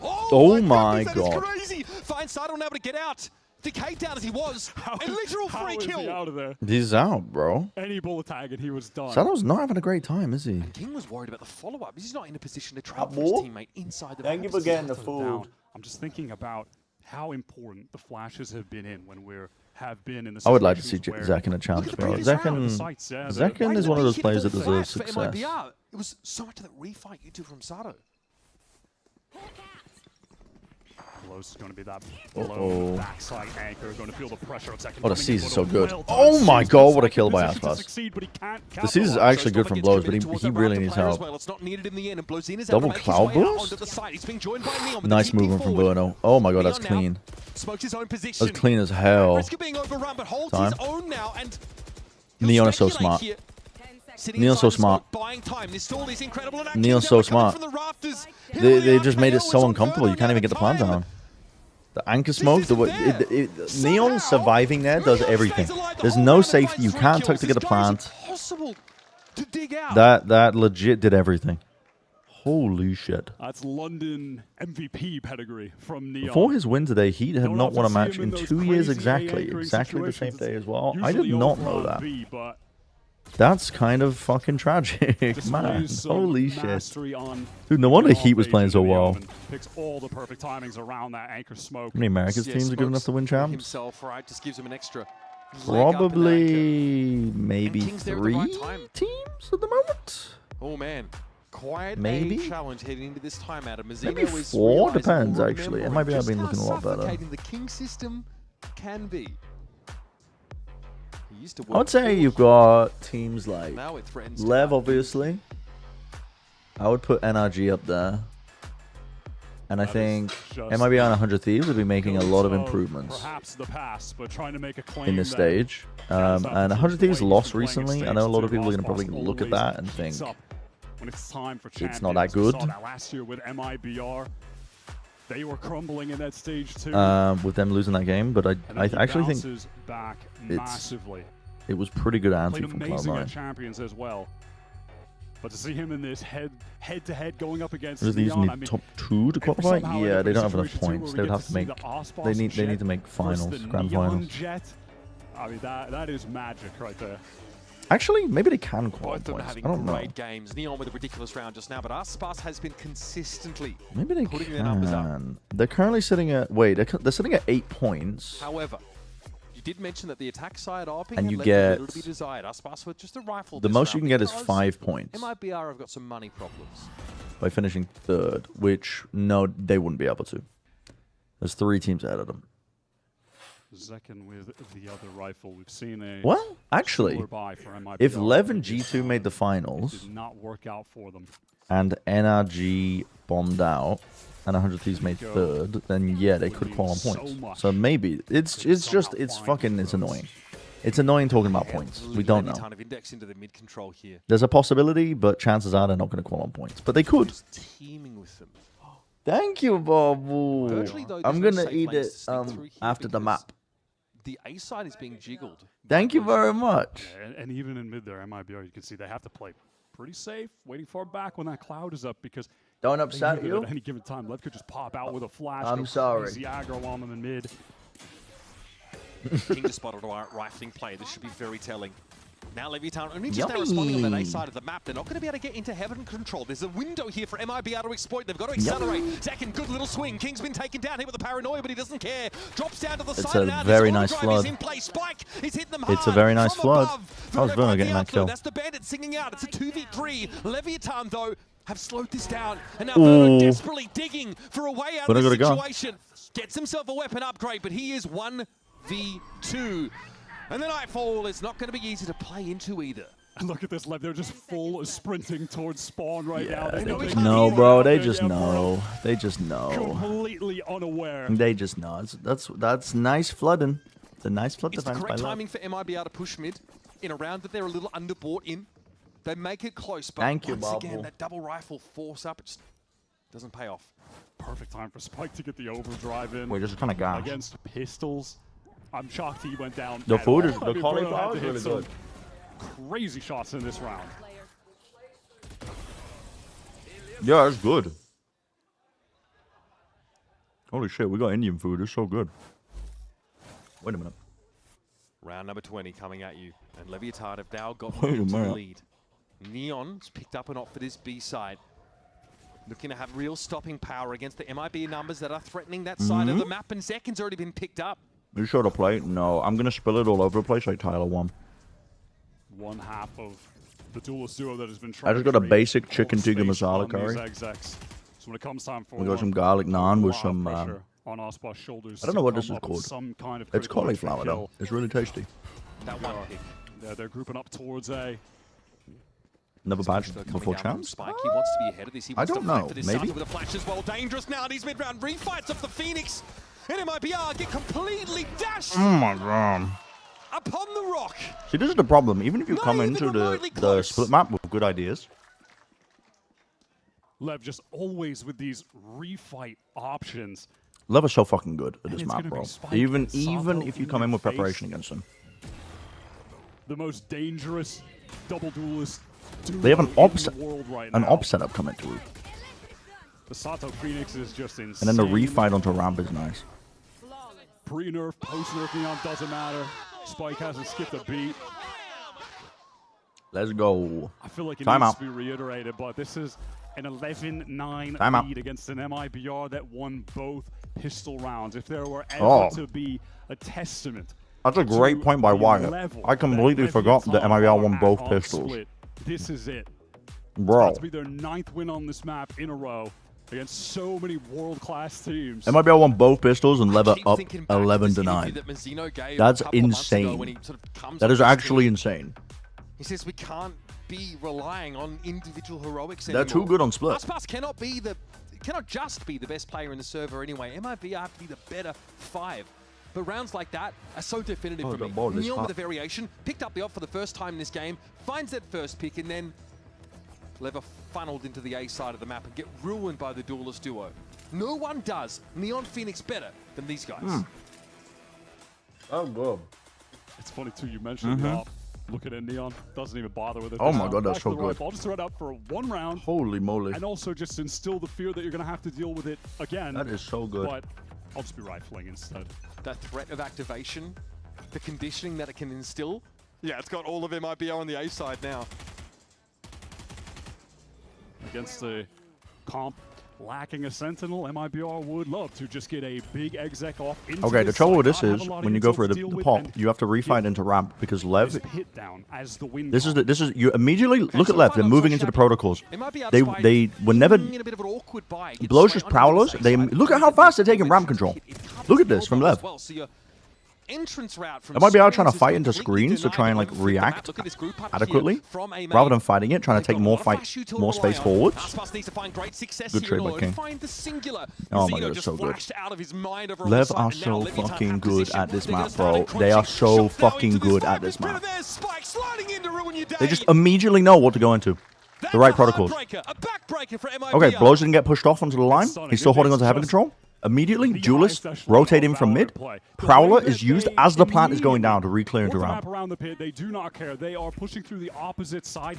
Oh my goodness, god. That is crazy. Fine side unable to get out. Decayed down as he was. A literal free How is he kill. out of there? He's out, bro. Any bullet tag and he was done. Sadow's not having a great time, is he? King was worried about the follow-up. He's not in a position to trap for his more? teammate inside the Thank you box. for getting the Without food. a doubt. I'm just thinking about how important the flashes have been when we have been in the I would like to see situations where Zekken a chance, the bro. previous round. Zekken is one of those players that deserves For success. MIBR, it was so much of that refight you two from Sato. Close is going to be that Uh-oh. low backside anchor. Going to feel the pressure of Zekken. Oh, the coming in, Seize is but so a good. well-done Oh my Seize god, puts what a Zekken kill in by position to Aspas. succeed, but he can't The Seize is capitalize. actually good from blows, but he really needs help. Well, it's not needed in the end, and Blozina's Double able to make his cloud way out burst? onto the side. He's being joined by Neon with Nice the TP movement from forward. Verno. Oh my god, that's Neon now clean. smokes his own position. That's clean as hell. Risk of being overrun, but holds Time. his own now, and Neon is so speculate smart. here. Sitting Neon's so inside the smart. smoke, buying time. This stall is incredible, and that Neon's King's so Hammer coming smart. from the rafters. They just made it so uncomfortable. You can't even get the plan down. The anchor smoke, Neon surviving there does everything. There's no safety. You can't tuck to get a plant. Possible to dig out. That legit did everything. Holy shit. That's London MVP pedigree from Neon. Before his win today, he had Don't not won a often see match him in those 2 years crazy exactly. anchoring Exactly the same situations. day as well. I did Usually not over know on that. B, but That's kind of fucking tragic, man. displays some Holy shit. mastery on Dude, no wonder the Heat was playing so off-agent well. Neon and picks all the perfect timings around that anchor smoke. How many America's teams are good enough to win champs? Himself, right, just gives him an extra. Probably maybe King's there at the right 3 time. teams at the moment. Oh man, quite Maybe? a challenge heading into this timeout. And Mazzino Maybe is 4, realizing depends or actually. It remembering might be just been how looking a lot better. suffocating the King system can be. He used to I would work say forward. you've got teams like Now it threatens to Lev, obviously. I would put NRG up there. And I think just MIB on 100 Thieves will be making a lot of improvements Perhaps the past, but trying to make a claim in this that stage. And 100 Thieves lost recently. I know a lot of people are going to probably look at that and think when it's time for it's not that champions. We good. saw that last year with MIBR. They were crumbling in that stage too. with them losing that game. But I And he actually think bounces back it's massively. it was pretty good ante Played from amazing at Cloud9. champions as well. But to see him in this head-to-head going up against Does these Neon, need I mean, top 2 to if we qualify? somehow end Yeah, up they in a don't have enough situation too points. where They we would get have to make. see the Ospas They need Jet to make versus finals, the grand Neon finals. Jet. I mean, that is magic right there. Actually, maybe they can qualify Both of them points. having I don't know. great games. Neon with a ridiculous round just now, but Aspas has been consistently Maybe they putting their numbers up. can. They're currently sitting at they're sitting at 8 points. However, you did mention that the attack side RP And you left a little get- to be desired. Aspas with just a rifle. The this most you round can get is because 5 points MIBR have got some money problems. by finishing 3rd, which no, they wouldn't be able to. There's 3 teams ahead of them. Zekken with the other rifle. We've seen a Well, actually, score buy for MIBR. if Lev and G2 made the It finals did not work out for them. and NRG bombed out and 100 Thieves made 3rd, then yeah, they could call on points. So maybe it's annoying. It's annoying talking about points. We don't know. Ton of index into the mid control here. There's a possibility, but chances are they're not going to call on points. But they could. Teaming with them. Thank you, Babu. Virtually, though, I'm there's no gonna safe eat lanes it to sneak through here after the because map. The A side is being jiggled. Thank you very much. Yeah, and even in mid there, MIBR, you can see they have to play pretty safe, waiting for back when that cloud is up because Don't they upset knew that you. at any given time, Lev could just pop out with a flash. I'm go sorry. crazy aggro on them in mid. King just spotted a rifling play. This should be very telling. Now Leviathan only just now responding on that A side of the map. They're not going to be able to get into heaven control. There's a window here for MIBR to exploit. They've got to accelerate. Second, good little swing. King's been taken down here with the paranoia, but he doesn't care. Drops down to the side. It's a very nice flood. It's a very nice flood. How's Verno getting that kill? That's the bandit singing out. It's a 2v3. Leviathan, though, have slowed this down. And now Verno desperately digging for a way out of this situation. Gets himself a weapon upgrade, but he is 1v2. And the Nightfall is not going to be easy to play into either. And look at this, Lev. They're just full sprinting towards spawn right now. They just know, bro. They just know. They just know. Completely unaware. They just know. That's nice flooding. It's a nice flood It's the defense by correct Love. timing for MIBR to push mid in a round that they're a little underbought in. They make it close, but Thank you, once again, Bobble. that double rifle force up, it just doesn't pay off. Perfect time for Spike to get the overdrive in. Wait, just kind of gas. Against pistols. I'm shocked he went down. The at food all. is I the mean, cauliflower Verno is had to really hit some good. Crazy shots in this round. Yeah, it's good. Holy shit, we got Indian food. It's so good. Wait a minute. Round number 20 coming at you, and Leviathan have now got Wait a into the minute. lead. Neon's picked up an op for this B side. Looking to have real stopping power against the MIB numbers that are threatening that side of the map, and Zekin's already been picked up. You sure to play? No, I'm gonna spill it all over the place like Tyler won. One half of the duelist duo that has been I trying just to got a trade basic all chicken the tikka space masala on curry. these execs. So when it comes time for We got some garlic naan with some. pressure on Ospar's shoulders I don't to know what come this is up with called. some kind of It's critical cauliflower though. kill. It's really tasty. That one pick. They're grouping up towards A. Never bad Coming before down from chance. Spike. He wants to be ahead of this. He I wants don't to fight know. for this Maybe. Santa with a flash as well. Dangerous now. These mid-round refights of the Phoenix. And MIBR get completely dashed Oh my god. upon the rock. See, this is the problem. Even if you come even into remotely the close. split map with good ideas, Lev just always with these refight options. Lev is so fucking good at And this it's map, gonna be bro. Spike Even and Santo if you in come in your with face. preparation against them, The most dangerous double duelist duo they have an in ops the world right an now. op setup coming through, The Sato Phoenix is just insane. and then the refight onto ramp is nice. Pre-nerf, post-nerf Neon doesn't matter. Spike hasn't skipped a beat. Let's go. I feel like it Time needs out. to be reiterated, but this is an 11-9 Time out. lead against an MIBR that won both pistol rounds. If there were ever Oh. to be a testament, That's a great point by the Wyatt. level I completely that forgot that Leviathan MIBR won are both at on pistols. Split, this is it. Bro, It's about to be their 9th win on this map in a row against so many world-class teams. MIBR won both pistols and Lever Keep up thinking back to 11 this to interview 9. that Mazzino gave That's a couple of months ago when he insane. sort of comes That on is this actually team. insane. He says we can't be relying on individual heroics They're anymore. too good on split. Aspas cannot just be the best player in the server anyway. MIB have to be the better 5. But rounds like that are so definitive Oh, for the me. ball is Neon hot. with a variation, picked up the op for the first time in this game, finds that first pick, and then Lever funneled into the A side of the map and get ruined by the duelist duo. No one does Neon Phoenix better than these guys. Oh, good. It's funny too, you mentioned the op. Look at it, Neon doesn't even bother with it. Oh this my time. God, that's Back to so the good. rifle. I'll just throw it out for one round. Holy moly. And also just instill the fear that you're going to have to deal with it again. That is so good. But I'll just be rifling instead. That threat of activation, the conditioning that it can instill. Yeah, it's got all of MIBO on the A side now. Against the comp lacking a sentinel, MIBR would love to just get a big exec off into Okay, the this trouble with site, this not have is a lot of when you go intel for to the deal with, pop, and you have to refight into ramp because Lev. just hit down as the win This is comp. you immediately look at Lev. They're moving into the protocols. They were never Blocious Prowlers. They look at how fast they're taking ramp control. Look at this from Lev. Well, so your entrance route from They might be out screens trying to is fight into completely screens to denied try and by like them flipping the map. react Look at this group up here adequately, from A main. rather than fighting it, trying to They've take got a more lot of flash to more rely space on. forwards. Aspas needs to find great success Good here trade in by order King. to find the singular. Oh my Mazzino God, it's just so good. flashed out of his mind over Lev on are the side, and now so Leviathan fucking have good position. at this They're gonna map, start bro. encroaching. They are so Shot now fucking into good this at this vibe. map. There's Spike sliding in to ruin your day. They just immediately know what to go into. The right protocols. A backbreaker for MIBR. Okay, Blows didn't get pushed off onto the line. He's still holding onto heaven control. Immediately, Duelist rotating from mid. Prowler is used as the plant is going down to re-clear into Work the map ramp. around the pit. They do not care. They are pushing through the opposite side.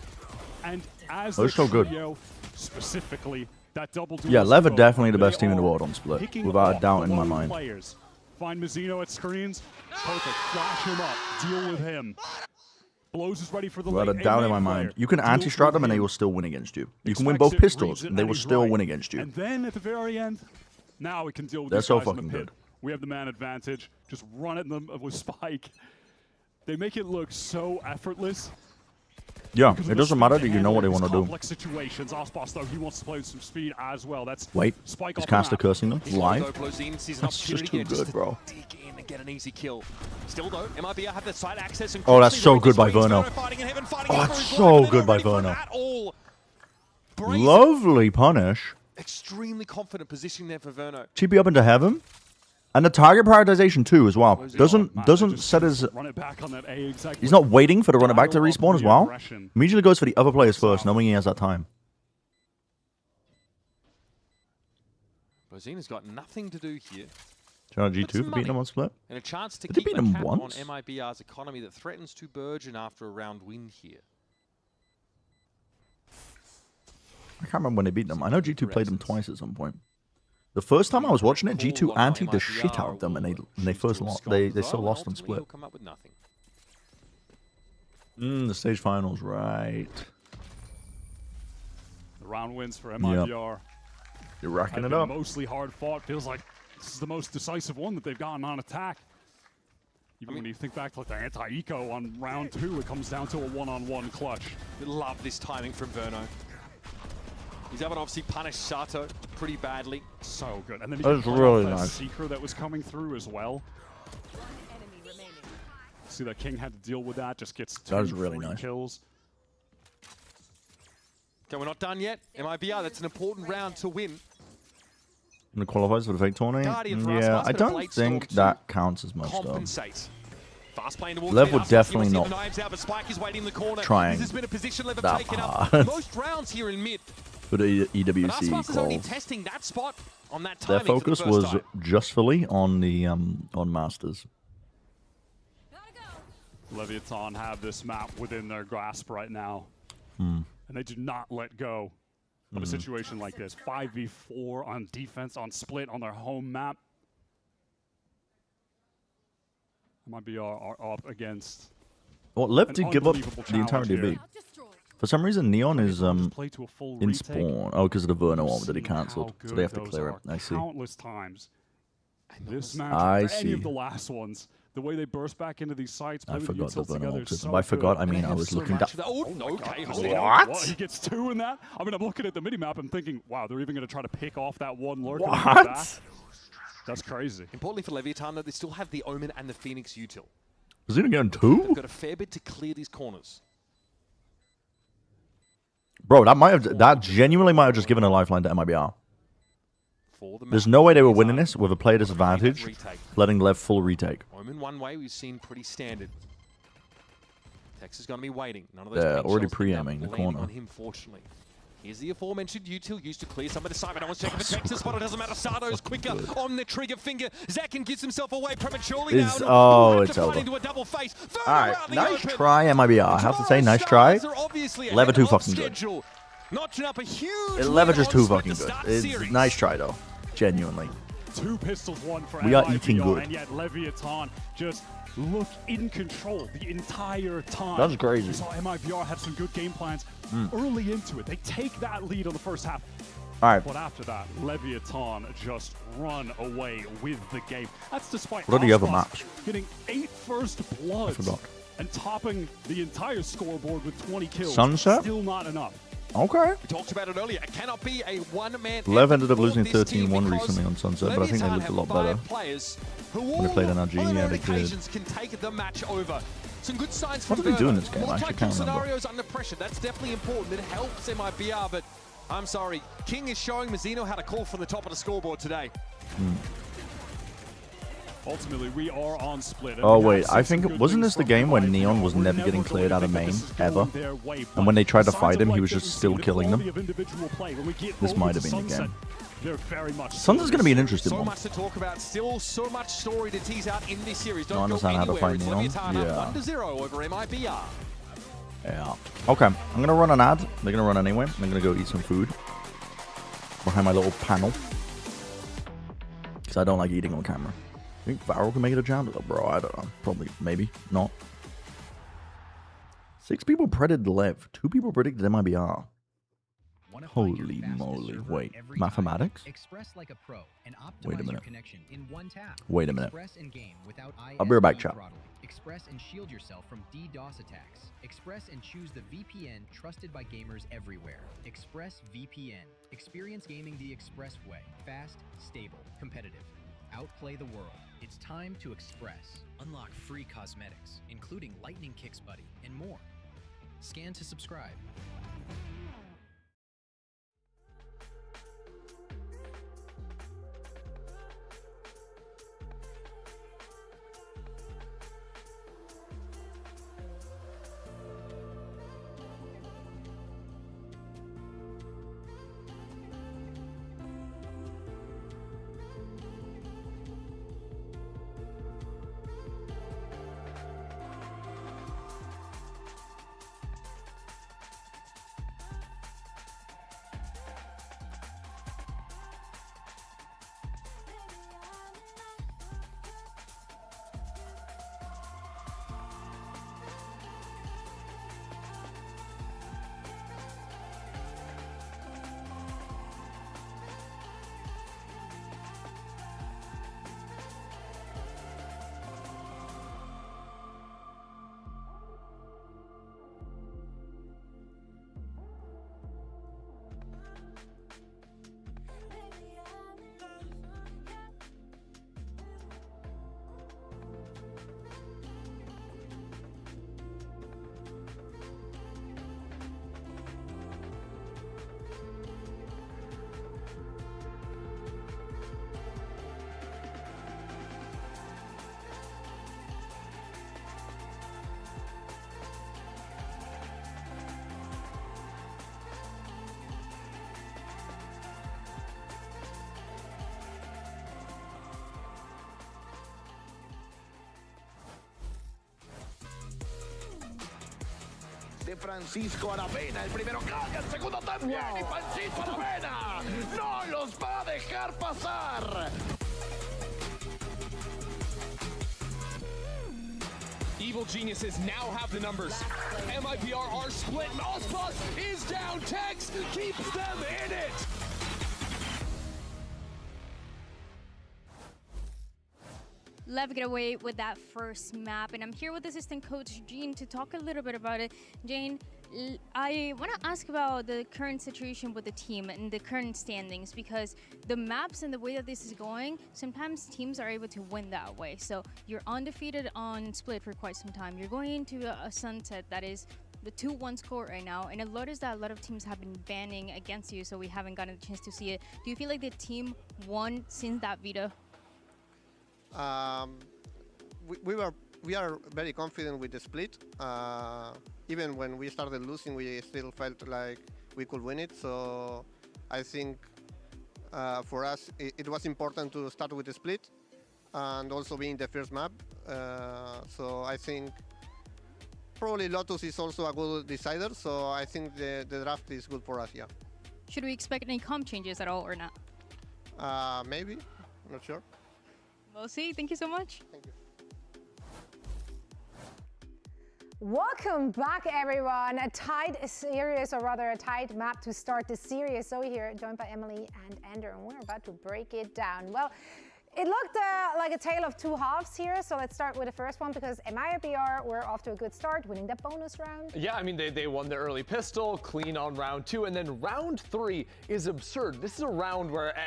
And as They're the so good. trio, specifically, that double duel Yeah, Lev are scope, definitely the best they team in the are world on split, picking without a off doubt the in my lone mind. Players Find Mizzino at screens. Perfect. Flash him up. Deal with him. Blows is ready for the Without a late doubt in A my main mind. player. You can Deals anti-strat with them and they him. will still win against you. You can win Expects both it, pistols reads it, and they and will he's still right. win against you. And then at the very end, now we can deal with They're these so guys in the fucking pit. good. We have the man advantage. Just run at them with Spike. They make it look so effortless. Yeah, Because of it the doesn't speed matter they that you know what they handle want to do. complex situations. Osboss, though, he wants to play with some speed as well. That's Wait, Spike is off the Caster map. cursing them live? Sees an That's just opportunity too here good, bro. to dig in and get an easy kill. Still though, MIB have the side access and Oh, that's so quickly good by they're in Verno. this race. Fighting in heaven, fighting Oh, in that's for his so life, good by and they're not ready Verno. for it at all. Lovely punish. Extremely confident positioning there for Verno. TP up into heaven. And the target prioritization too as well. Doesn't set his... Run it back on that A exactly. He's not waiting for the runner back to Dial up respawn as the well. aggression. Immediately goes for the other players first, knowing he has that time. Bozina's got nothing to do here. Shout out G2 for beating him on split. And a chance to Did they keep beat a him cap once? on MIBR's economy that threatens to burgeon after a round win here. I can't remember when they beat them. I know G2 played them twice at some point. The first time I was watching it, G2 antied the shit out of them, and they first lost. They still lost on split. Come up with nothing. The stage finals, right? The round wins for MIBR. You're racking Have it been up. mostly hard fought. Feels like this is the most decisive one that they've gotten on attack. Even when you think back to like the anti-eco on round 2, it comes down to a one-on-one clutch. I love this timing from Verno. He's having obviously punished Sato pretty badly. So good. And then he That's cut off really that nice. Seeker that was coming through as well. See that King had to deal with that. Just gets That was 2 really free nice. kills. Okay, we're not done yet. MIBR, that's an important round to win. And it qualifies for the fake tourney. Guardian for Yeah, us, I but a don't Blade think Storm that counts as much though. compensate. Fast playing towards Lev mid. would Us definitely see the not knives out, but Spike is waiting in the corner. trying This has been a position Lev have that taken hard. up most rounds here in mid. For the But EWC Aspas is only quals. testing that spot on that Their timing focus for the first was time. just fully on the on Masters. Leviathan have this map within their grasp right now. Hmm. And they do not let go of a situation like this. 5v4 on defense, on split, on their home map. Might be up against. Well, Lev an did give up unbelievable the entirety of challenge B. For some reason, Neon is play to a full in retake. spawn. Oh, because of the Verno one that he Seen how cancelled, so good they have to those clear it. are I see. Countless times. This match, I any see. of the last ones, the way they burst back into these sites, play I with forgot the utils Verno together, ult is system. so By forgot, good. I mean They I have was so looking much- down. Oh, okay. hold on. What? Well, he gets 2 in that. I mean, I'm looking at the mini-map and thinking, wow, they're even going to try to pick off that one lurker. What? That's crazy. Importantly for Leviathan, though, they still have the Omen and the Phoenix util. Is it again They've 2? got a fair bit to clear these corners. Bro, that genuinely might have just given a lifeline to MIBR. There's no way they were winning this with a player disadvantage, letting Lev full retake. Omen one way, we've seen pretty standard. Tex is going to be waiting. None of those They're pink already shells end up pre-aiming the landing corner. on him, fortunately. Here's the aforementioned util used to clear some of the side, but no one's checking for Texas, but it doesn't matter. Sato's quicker on the trigger finger. Zakin gives himself away prematurely now. Oh, He'll have it's to fight over. into a double face. Alright, nice try, MIBR. I have to say, nice try. Lever too fucking good. Notching up a huge Lever win just on too Split fucking to good. start It's series. nice try though, genuinely. 2 pistols, 1 for We are MIBR, eating good. And yet Leviathan just look in control the entire time. That's crazy. We saw MIBR have some good game plans Mm. early into it. They take that lead on the first half. Alright. But after that, Leviathan just run away with the game. That's despite What are the other Ospas maps? getting 8 first bloods forgot. and topping the entire scoreboard with 20 kills. Sunset? Still not enough. Okay. We talked about it earlier. It cannot be a one-man Lev effort ended up for losing this team 13-1 because recently on Sunset, but I think they Leviathan looked a lot have better. 5 players who When they played in all, Argenia, on their own they did. occasions can take the match over. Some good signs from What did they do in Verno. this game? I More actually tactical can't remember. scenarios under pressure. That's definitely important. It helps MIBR, but I'm sorry. King is showing Mizzino how to call from the top of the scoreboard today. Ultimately, we are on split. Oh wait, I think wasn't this the game when Neon was never getting cleared out of main ever, and when they tried to fight him, he was just still killing them. This might have been the game. They're very much. Suns is going to be an interesting So one. much to talk about. Still so much story to tease out in this series. Don't I go understand how to anywhere. fight It's Neon. Leviathan Yeah. up 1-0 over MIBR. Yeah. Okay, I'm gonna run an ad. They're gonna run anyway. I'm gonna go eat some food behind my little panel because I don't like eating on camera. You think Farrell can make it a challenger? Bro, I don't know. Probably, maybe, not. 6 people predicted Lev. 2 people predicted MIBR. Holy moly. Wait, mathematics? Wait a minute. Wait a minute. I'll be right back, chat. Express and shield yourself from DDoS attacks. Express and choose the VPN trusted by gamers everywhere. Express VPN. Experience gaming the Express way. Fast, stable, competitive. Outplay the world. It's time to Express. Unlock free cosmetics, including Lightning Kicks Buddy, and more. Scan to subscribe. De Francisco Aravena, el primero cae, el segundo también, y Panchito Aravena no los va a dejar pasar. Evil geniuses now have the numbers. MIBR are split, and Ospas is down. Tex keeps them in it. Lev get away with that first map, and I'm here with assistant coach Jane to talk a little bit about it. Jane, I want to ask about the current situation with the team and the current standings, because the maps and the way that this is going, sometimes teams are able to win that way. So you're undefeated on Split for quite some time. You're going into a Sunset that is the 2-1 score right now, and I noticed that a lot of teams have been banning against you, so we haven't gotten a chance to see it. Do you feel like the team won since that Vita? We are very confident with the split. Even when we started losing, we still felt like we could win it. So I think for us, it was important to start with the split and also being the first map. So I think probably Lotus is also a good decider. So I think the draft is good for us, yeah. Should we expect any comp changes at all or not? Maybe, I'm not sure. We'll see. Thank you so much. Thank you. Welcome back, everyone. A tight series, or rather a tight map to start the series. So here, joined by Emily and Andrew, and we're about to break it down. Well, it looked like a tale of two halves here, so let's start with the first one, because MIBR were off to a good start, winning that bonus round. Yeah, I mean, they won the early pistol, clean on round 2, and then round 3 is absurd. This is a round where,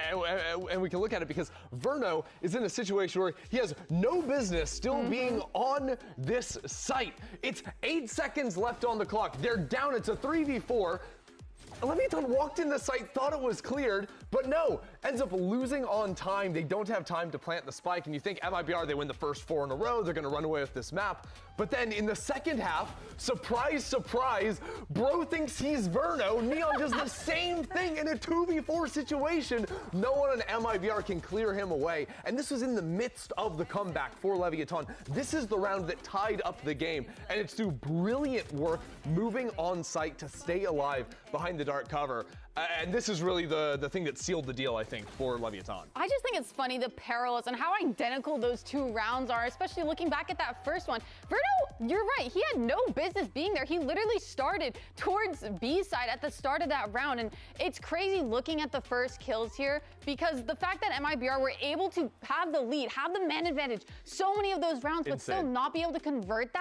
and we can look at it because Verno is in a situation where he has no business still being on this site. It's 8 seconds left on the clock. They're down, it's a 3v4. Leviathan walked in the site, thought it was cleared, but no, ends up losing on time. They don't have time to plant the spike, and you think MIBR, they win the first 4 in a row, they're gonna run away with this map. But then in the second half, surprise, surprise, bro thinks he's Verno. Neon does the same thing in a 2v4 situation. No one on MIBR can clear him away. And this was in the midst of the comeback for Leviathan. This is the round that tied up the game, and it's through brilliant work moving on site to stay alive behind the dark cover. And this is really the thing that sealed the deal, I think, for Leviathan. I just think it's funny the parallels and how identical those 2 rounds are, especially looking back at that first one. Verno, you're right. He had no business being there. He literally started towards B side at the start of that round. And it's crazy looking at the first kills here because the fact that MIBR were able to have the lead, have the man advantage so many of those rounds, but still not be able to convert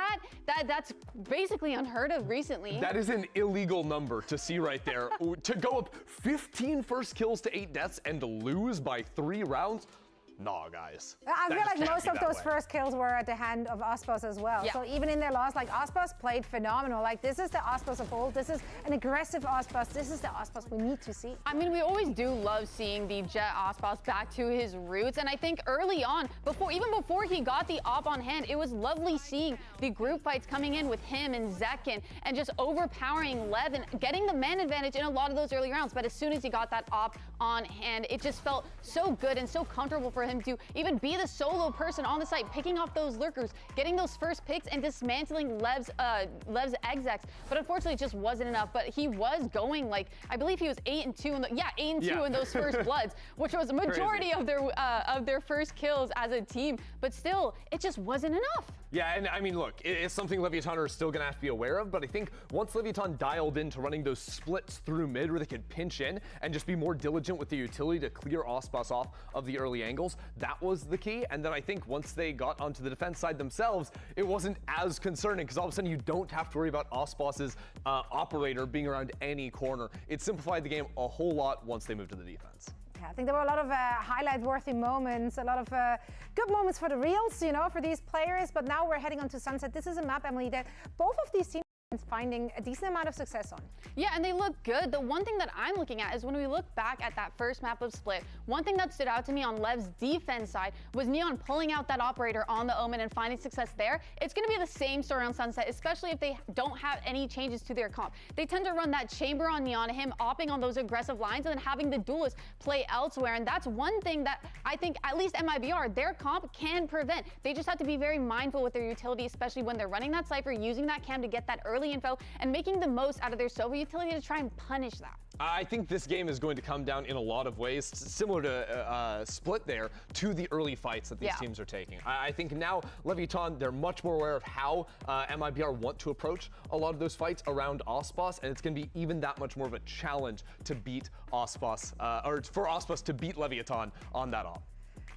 that's basically unheard of recently. That is an illegal number to see right there. To go up 15 first kills to 8 deaths and to lose by 3 rounds? Nah, guys. I feel like most of those first kills were at the hand of Ospos as well. Yeah. So even in their loss, like Ospos played phenomenal. Like this is the Ospos of old. This is an aggressive Ospos. This is the Ospos we need to see. I mean, we always do love seeing the Jet Ospos back to his roots. And I think early on, even before he got the op on hand, it was lovely seeing the group fights coming in with him and Zekin and just overpowering Lev and getting the man advantage in a lot of those early rounds. But as soon as he got that op on hand, it just felt so good and so comfortable for him to even be the solo person on the site, picking off those lurkers, getting those first picks and dismantling Lev's execs. But unfortunately, it just wasn't enough. But he was going like, I believe he was 8-2 in the, 8-2 in those first bloods, which was a majority of their first kills as a team. But still, it just wasn't enough. Yeah, and I mean, look, it's something Leviathan are still going to have to be aware of, but I think once Leviathan dialed into running those splits through mid where they could pinch in and just be more diligent with the utility to clear Ospos off of the early angles, that was the key. And then I think once they got onto the defense side themselves, it wasn't as concerning because all of a sudden you don't have to worry about Ospos's operator being around any corner. It simplified the game a whole lot once they moved to the defense. Yeah, I think there were a lot of highlight-worthy moments, a lot of good moments for the reels, you know, for these players. But now we're heading on to Sunset. This is a map, Emily, that both of these teams finding a decent amount of success on. Yeah, and they look good. The one thing that I'm looking at is when we look back at that first map of Split, one thing that stood out to me on Lev's defense side was Neon pulling out that operator on the Omen and finding success there. It's going to be the same story on Sunset, especially if they don't have any changes to their comp. They tend to run that chamber on Neon, him opping on those aggressive lines, and then having the duelist play elsewhere. And that's one thing that I think at least MIBR, their comp can prevent. They just have to be very mindful with their utility, especially when they're running that Cypher, using that cam to get that early info and making the most out of their Sova utility to try and punish that. I think this game is going to come down in a lot of ways, similar to Split there, to the early fights that these teams are taking. I think now Leviathan, they're much more aware of how MIBR want to approach a lot of those fights around Ospos, and it's going to be even that much more of a challenge to beat Ospos, or for Ospos to beat Leviathan on that op.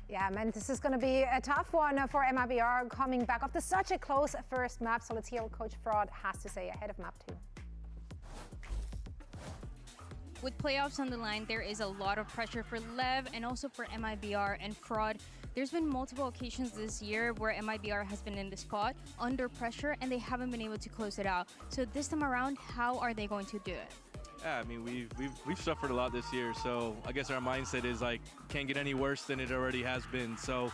Yeah, man, this is going to be a tough one for MIBR coming back after such a close first map. So let's hear what Coach Fraud has to say ahead of map 2. With playoffs on the line, there is a lot of pressure for Lev and also for MIBR and Fraud. There's been multiple occasions this year where MIBR has been in the spot under pressure and they haven't been able to close it out. So this time around, how are they going to do it? Yeah, I mean, we've suffered a lot this year, so I guess our mindset is like, can't get any worse than it already has been. So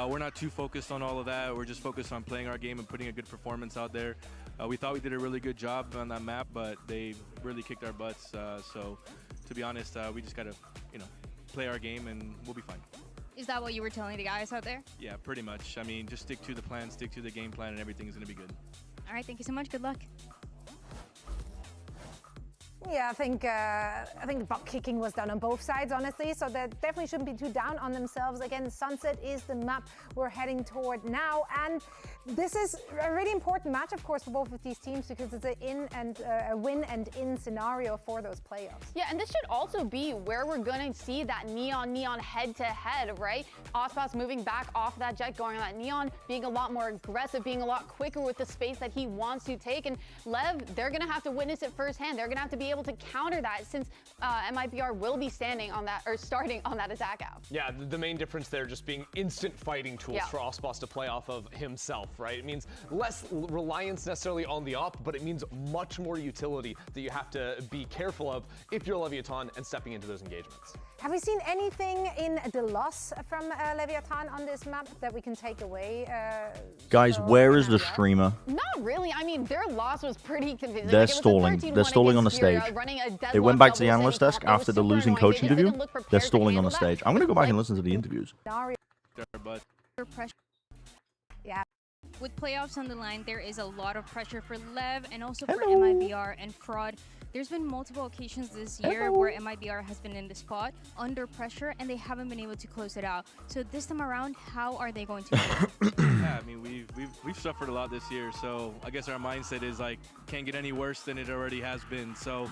we're not too focused on all of that. We're just focused on playing our game and putting a good performance out there. We thought we did a really good job on that map, but they really kicked our butts. So to be honest, we just gotta, play our game and we'll be fine. Is that what you were telling the guys out there? Yeah, pretty much. I mean, just stick to the plan, stick to the game plan, and everything is gonna be good. All right, thank you so much. Good luck. Yeah, I think the butt kicking was done on both sides, honestly, so they definitely shouldn't be too down on themselves. Again, Sunset is the map we're heading toward now, and this is a really important match, of course, for both of these teams because it's a win and in scenario for those playoffs. Yeah, and this should also be where we're going to see that Neon head-to-head, right? Ospos moving back off that jet, going on that Neon, being a lot more aggressive, being a lot quicker with the space that he wants to take, and Lev, they're going to have to witness it firsthand. They're going to have to be able to counter that since MIBR will be standing on that, or starting on that attack out. Yeah, the main difference there just being instant fighting tools for Ospos to play off of himself, right? It means less reliance necessarily on the op, but it means much more utility that you have to be careful of if you're Leviathan and stepping into those engagements. Have we seen anything in the loss from Leviathan on this map that we can take away? Guys, where is the streamer? Not really. I mean, their loss was pretty convincing. They're stalling. They're stalling on the stage. They went back to the analyst desk after the losing coach interview. They're stalling on the stage. I'm going to go back and listen to the interviews. Yeah. With playoffs on the line, there is a lot of pressure for Lev and also for MIBR and Fraud. there's been multiple occasions this year where MIBR has been in the spot under pressure and they haven't been able to close it out. So this time around, how are they going to do it? Yeah, I mean, we've suffered a lot this year, so I guess our mindset is like, can't get any worse than it already has been. So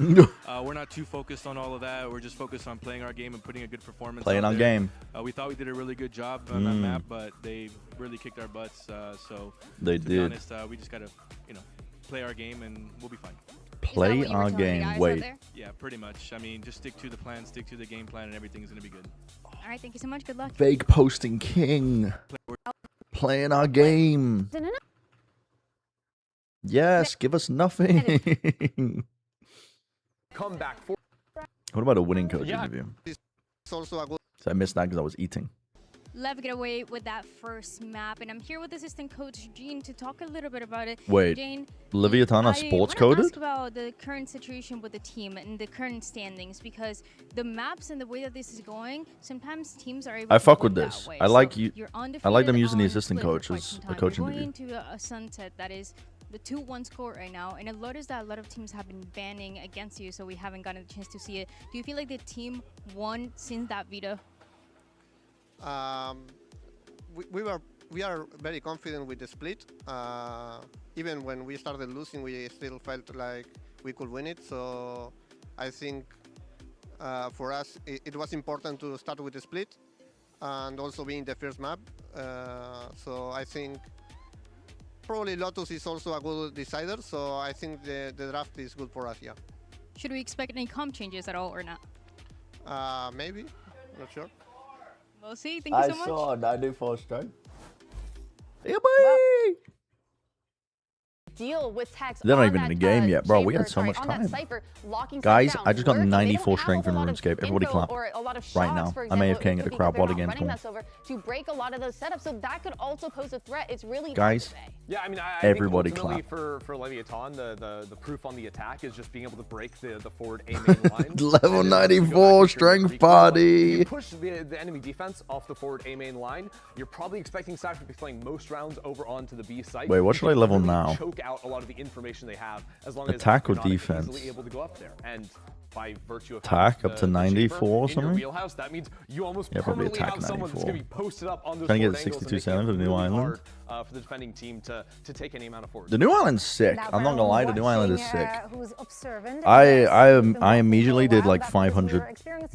we're not too focused on all of that. We're just focused on playing our game and putting a good performance. Playing out our there. game. We thought we did a really good job on that map, but they really kicked our butts. So They to did. be honest, we just gotta, play our game and we'll be fine. Play our game. Wait. Yeah, pretty much. I mean, just stick to the plan, stick to the game plan, and everything's gonna be good. All right, thank you so much. Good luck. Fake posting king. Playing our game. Yes, give us nothing. Come back for. What about a winning coach interview? It's also a good. So I missed that because I was eating. Lev get away with that first map, and I'm here with assistant coach Gene to talk a little bit about it. Wait, Jane, Leviathan sports coded? Ask about the current situation with the team and the current standings, because the maps and the way that this is going, sometimes teams are able I to fuck win with that this. way. I like So you. you're I like them undefeated using the on assistant split coach for quite as some a time. coach We're interview. going into a sunset that is the 2-1 score right now, and I noticed that a lot of teams have been banning against you, so we haven't gotten a chance to see it. Do you feel like the team won since that Vita? We are very confident with the split. Even when we started losing, we still felt like we could win it. So I think for us, it was important to start with the split and also being the first map. So I think probably Lotus is also a good decider. So I think the draft is good for us, yeah. Should we expect any comp changes at all or not? Maybe, not sure. We'll see. Thank you so much. I saw 94 strength. Yeah, boy. Deal with Tex. They're not even in the game yet, bro. We had so much time. Guys, I just got 94 strength in RuneScape. Everybody clap. Right now. I'm AFKing at the crowd bot against me. To break a lot of those setups, so that could also pose a threat. It's really Guys, yeah, I mean, I everybody think ultimately clap. for Leviathan, the proof on the attack is just being able to break the forward A main line. Level 94 strength party. If you push the enemy defense off the forward A main line, you're probably expecting Cypher to be playing most rounds over onto the B site. Wait, what should I level now? Choke out a lot of the information they have, as long Attack as or you're not defense? easily able to go up there. And by virtue of Attack up to 94 or in your something? wheelhouse, that means you almost Yeah, probably permanently attack have someone that's 94. going to be posted up on those Trying to get forward the angles and 62-7 making for the it new really island. hard, for the defending team to take any amount of forward. The new island's sick. I'm not gonna lie, the new island is sick. Who's observant. I immediately did like 500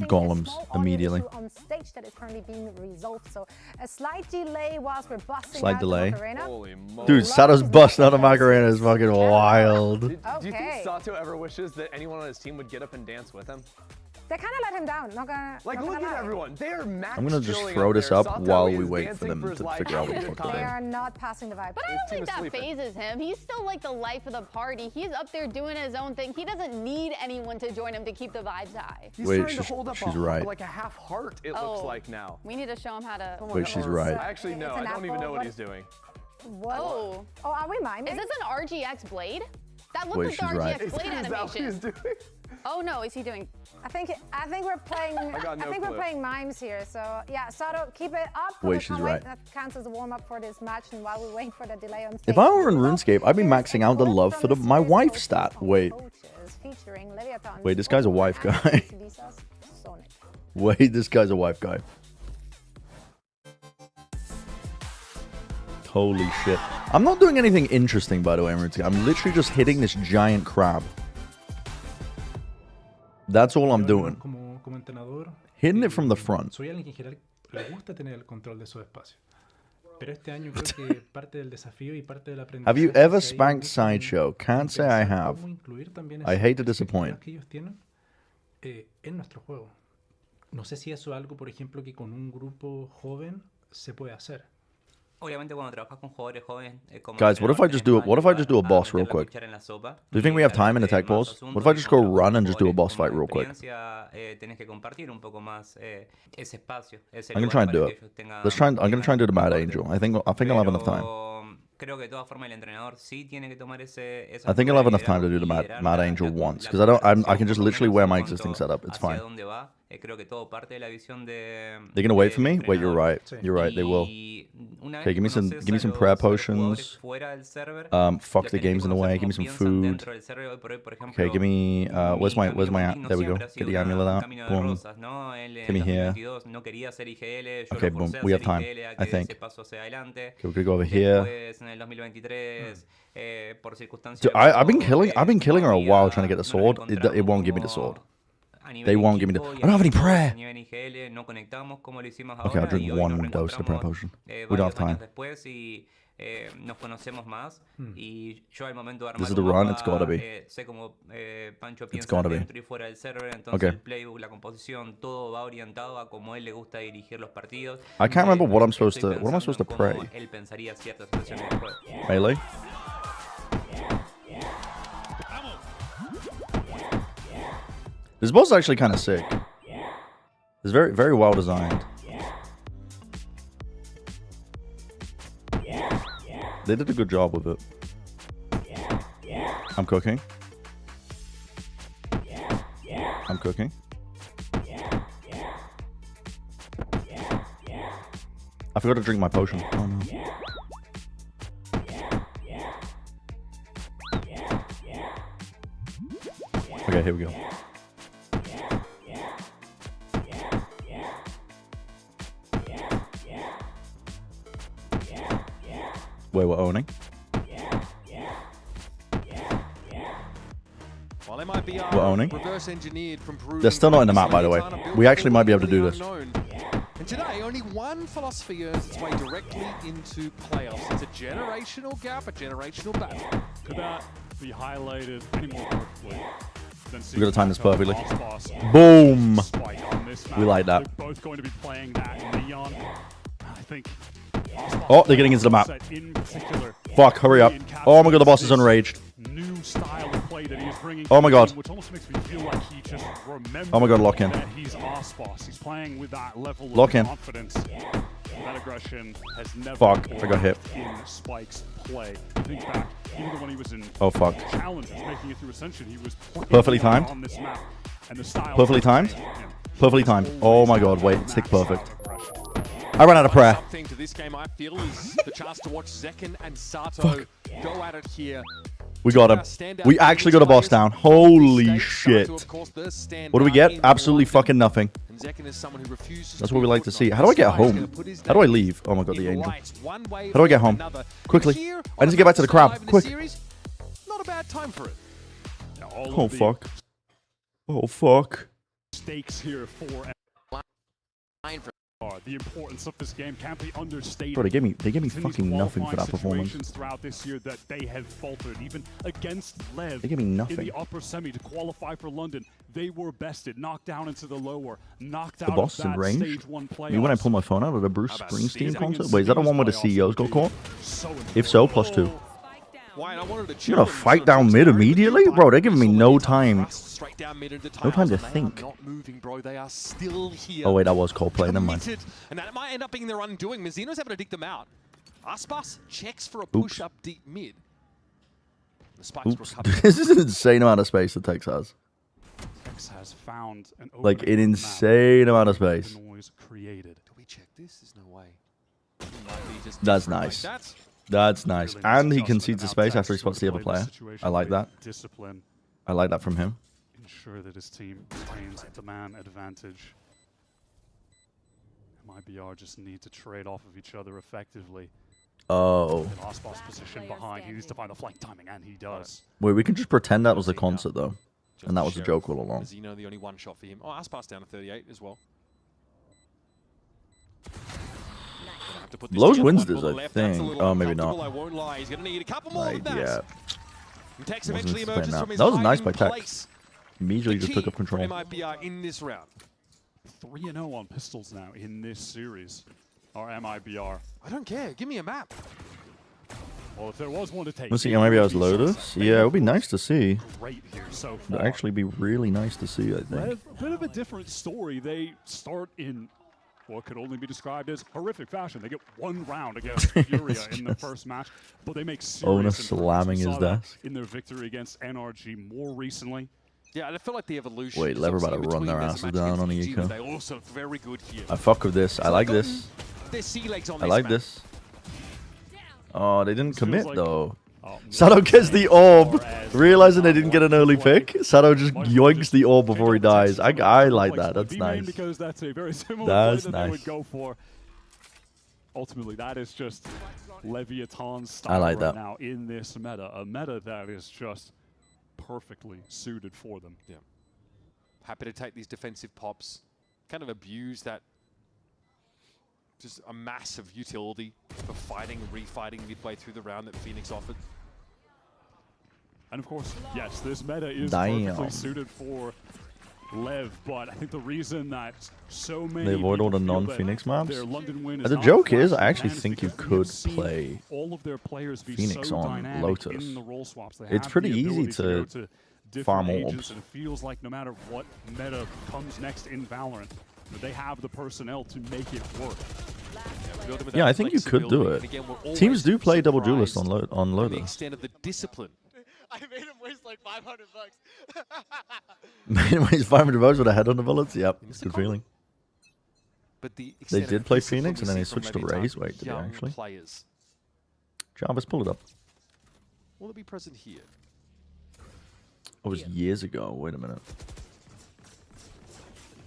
golems immediately. On stage that is currently being resolved. So a slight delay whilst we're busting Slight out delay. the Macarena. Holy moly. Dude, Sato's busting out of Macarena is fucking wild. Do you think Sato ever wishes that anyone on his team would get up and dance with him? They kind of let him down. Not gonna. Like, not look gonna at lie. everyone. They are max I'm gonna just chilling throw up this there. up Sato while is we wait for dancing them his to life figure out all what the the fuck They they're are not passing the vibe. But I don't think that phases him. He's still like the life of the party. He's up there doing his own thing. He doesn't need anyone to join him to keep the vibes high. He's Wait, trying to hold up she's right. like a half heart, it looks like now. We need to show him how to. Wait, she's right. Actually, no, It's an I don't even apple, know what but- he's doing. What? Oh. Oh, are we miming? Is this an RGX blade? That looks Wait, like the she's right. RGX blade Is that what he's animation. doing? Oh no, is he doing? I think we're playing. got no I think clue. we're playing mimes here. So yeah, Sato, keep it up. Wait, We she's can't right. That counts as a warm up for this match, and while we wait for the delay on stage. If I were in RuneScape, I'd be maxing out the love for my wife stat. Wait. Wait, this guy's a wife guy. Wait, this guy's a wife guy. Holy shit. I'm not doing anything interesting, by the way, in RuneScape. I'm literally just hitting this giant crab. That's all I'm doing. Como entrenador, Hitting it from the front. soy alguien que en general le gusta tener el control de esos espacios. Pero este año creo que parte del desafío y parte del aprendizaje. Have you ever que hay spanked mucho en Sideshow? Can't say I pensar have. cómo incluir también I esas hate to perspectivas disappoint. que ellos tienen en nuestro juego. No sé si eso es algo, por ejemplo, que con un grupo joven se puede hacer. Obviamente cuando trabajas con jugadores jóvenes, como Guys, what if I just do a boss real quick? Do you think we have time in the tech pause? What if I just go run and just do a boss fight real quick? tienes que compartir un poco más ese espacio, ese I'm gonna lugar try and do para it. que ellos tengan I'm gonna try and do the Mad Angel. I think I'll have enough time. Creo que de todas formas el entrenador sí tiene que tomar esa I think I'll have enough time to do the liderar Mad Angel once, because I can just literally wear my existing setup. It's fine. hacia dónde va. Creo que todo parte de la visión de They're gonna wait for me? Wait, you're right. You're right. They will. Y una Okay, give me some prayer potions. Fuck the game's in the way. Give me some food. Okay, give me where's my there we go. Get the amulet out. Boom. Give me here. Okay, boom. We have time, I think. Okay, we're gonna go over here. Dude, I've been killing her a while trying to get the sword. It won't give me the sword. They won't give me the... I don't have any prayer! Okay, I'll drink one dose of the prayer potion. We don't have time. This is the run? It's gotta be. It's gotta be. Okay. I can't remember what I'm supposed to... What am I supposed to pray? Melee? This boss is actually kind of sick. It's very, very well designed. They did a good job with it. I'm cooking. I'm cooking. I forgot to drink my potion. Oh no. Okay, here we go. Where we're owning. We're owning. They're still not in the map, by the way. We actually might be able to do this. And today, only one philosophy earns its way directly into playoffs. It's a generational gap, a generational battle. Could that be highlighted any more perfectly? We're gonna time this perfectly. Boom! We like that. They're both going to be playing that Neon. I think. Oh, they're getting into the map. Fuck, hurry up. Oh my god, the boss is enraged. New style of play that he's bringing. Oh my god. Which almost makes me feel like he just remembers oh my god, lock in. that he's boss. He's playing with that level lock of in. confidence. That aggression has never fuck, I got hit. in Spike's play. Think back, even when he was in oh fuck. Challenges, making it through Ascension, he was perfectly timed. On this map, and the style perfectly timed. Perfectly timed. Oh my god, wait, stick perfect. I ran out of prayer. Something to this game, I feel, is the chance to watch Zekken and Sato go at it here. We got him. We actually got a boss down. Holy shit. What do we get? Absolutely fucking nothing. That's what we like to see. How do I get home? How do I leave? Oh my god, the angel. How do I get home? Quickly. I need to get back to the crab. Quick. Not a bad time for it. Oh fuck. Oh fuck. Stakes here for the importance of this game can't be understated. Bro, they gave me fucking nothing for that performance. Throughout this year that they have faltered, even against Lev. They gave me nothing. In the upper semi to qualify for London, they were bested, knocked down into the lower, knocked the out boss of in that range. stage 1 playoffs. Me when I pull my phone out of the Bruce Springsteen concert. Wait, is that the one where the CEOs got caught? If so, +2. You're gonna fight down mid immediately? Bro, they're giving me no time. No time to think. Oh wait, that was Coldplay, never mind. And that might end up being their undoing. Mizzino's having to dig them out. Aspas checks for a push up deep mid. The spikes This is an insane amount of space that Tex has. Tex has found an like an insane amount of space. Created. Do we check this? There's no way. That's nice. That's nice. And he concedes the space after he spots the other player. I like that. I like that from him. Ensure that his team retains the man advantage. MIBR just need to trade off of each other effectively. Oh. Aspas position behind. He needs to find the flank timing, and he does. Wait, we can just pretend that was a concert though. And that was a joke all along. Mizzino, the only one shot for him. Oh, Aspas down to 38 as well. Lowe's wins this, I think. Oh, maybe not. I won't lie. He's going to need a couple more right, yeah. Tex eventually emerges from his that was nice by Tex. Place. Immediately just took up control. MIBR in this round. 3-0 on pistols now in this series. Our MIBR. I don't care. Give me a map. Well, if there was one to take. Let's see MIBR's Lotus. Yeah, it would be nice to see. Great here so far. It'd actually be really nice to see, I think. A bit of a different story. They start in what could only be described as horrific fashion. They get one round against Furia in the first match, but they make serious Ona slamming his desk in their victory against NRG more recently. Yeah, I feel like the evolution. Wait, Lever about to run their asses down on the eco. They also very good here. I fuck with this. I like this. There's sea legs on I like this. Oh, they didn't commit like- though. Oh, Sato gets the orb, realizing they didn't get an early pick. Sato just yoinks the orb before he dies. I like that. That's nice. Because that's a very similar That's play that they nice. would go for. Ultimately, that is just Leviathan's I style like right that. now in this meta. A meta that is just perfectly suited for them. Yeah. Happy to take these defensive pops. Kind of abuse that. Just a massive utility for fighting and refighting midway through the round that Phoenix offered. And of course, yes, this meta is Damn. perfectly suited for Lev, but I think the reason that so many They avoid all the people feel non-Phoenix that maps. their London win is And the not joke is, flash I in actually the pan think you is because could we've seen play all of their players be Phoenix so on dynamic Lotus. in the role swaps. They It's have pretty the easy ability go to different farm agents, orbs. and it feels like no matter what meta comes next in Valorant, they have the personnel to make it work. Yeah, I think you could do it. Teams do play double duelist on The Lotus. extent of the discipline. I made him waste like 500 bucks. Anyways, 500 votes with a head on the bullets. Yep, it's a good feeling. But the They extent of did play discipline Phoenix we and then see they from switched to Leviathan Raze. from Wait, did they young actually? Players. Jarvis, pull it up. Will it be present here? It was years ago. Wait a minute.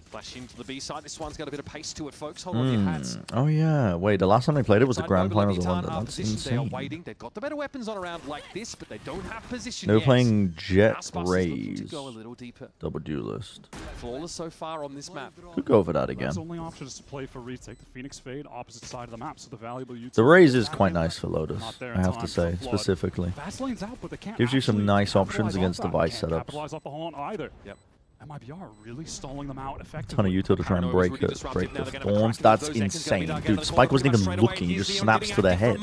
Flash into the B side. This one's got a bit of pace to it, folks. Hold on to your hats. Oh yeah. Wait, the last time they played it was the Side Grand over Finals of Leviathan London. are That's positioned. They are insane. waiting. They've got the better weapons on a round like this, but they don't have position They were yet. playing Jet Aspas is looking to Raze. go a little deeper. Double duelist. Flawless so far on this map. Could go over that again. His only option is to play for retake. The Phoenix Fade, opposite side of the map, so the valuable utility. The Raze is quite nice for Lotus, Not there I in have time to for say, the Flood. specifically. Fastlane's out, but they can't Gives you some actually nice options capitalize against off that. device Can't setups. capitalize off the haunt either. Yep. MIBR really stalling them out effectively. Ton of util to try and break it, break the thorns. That's insane, dude. Spike wasn't even looking; he just snaps to the head.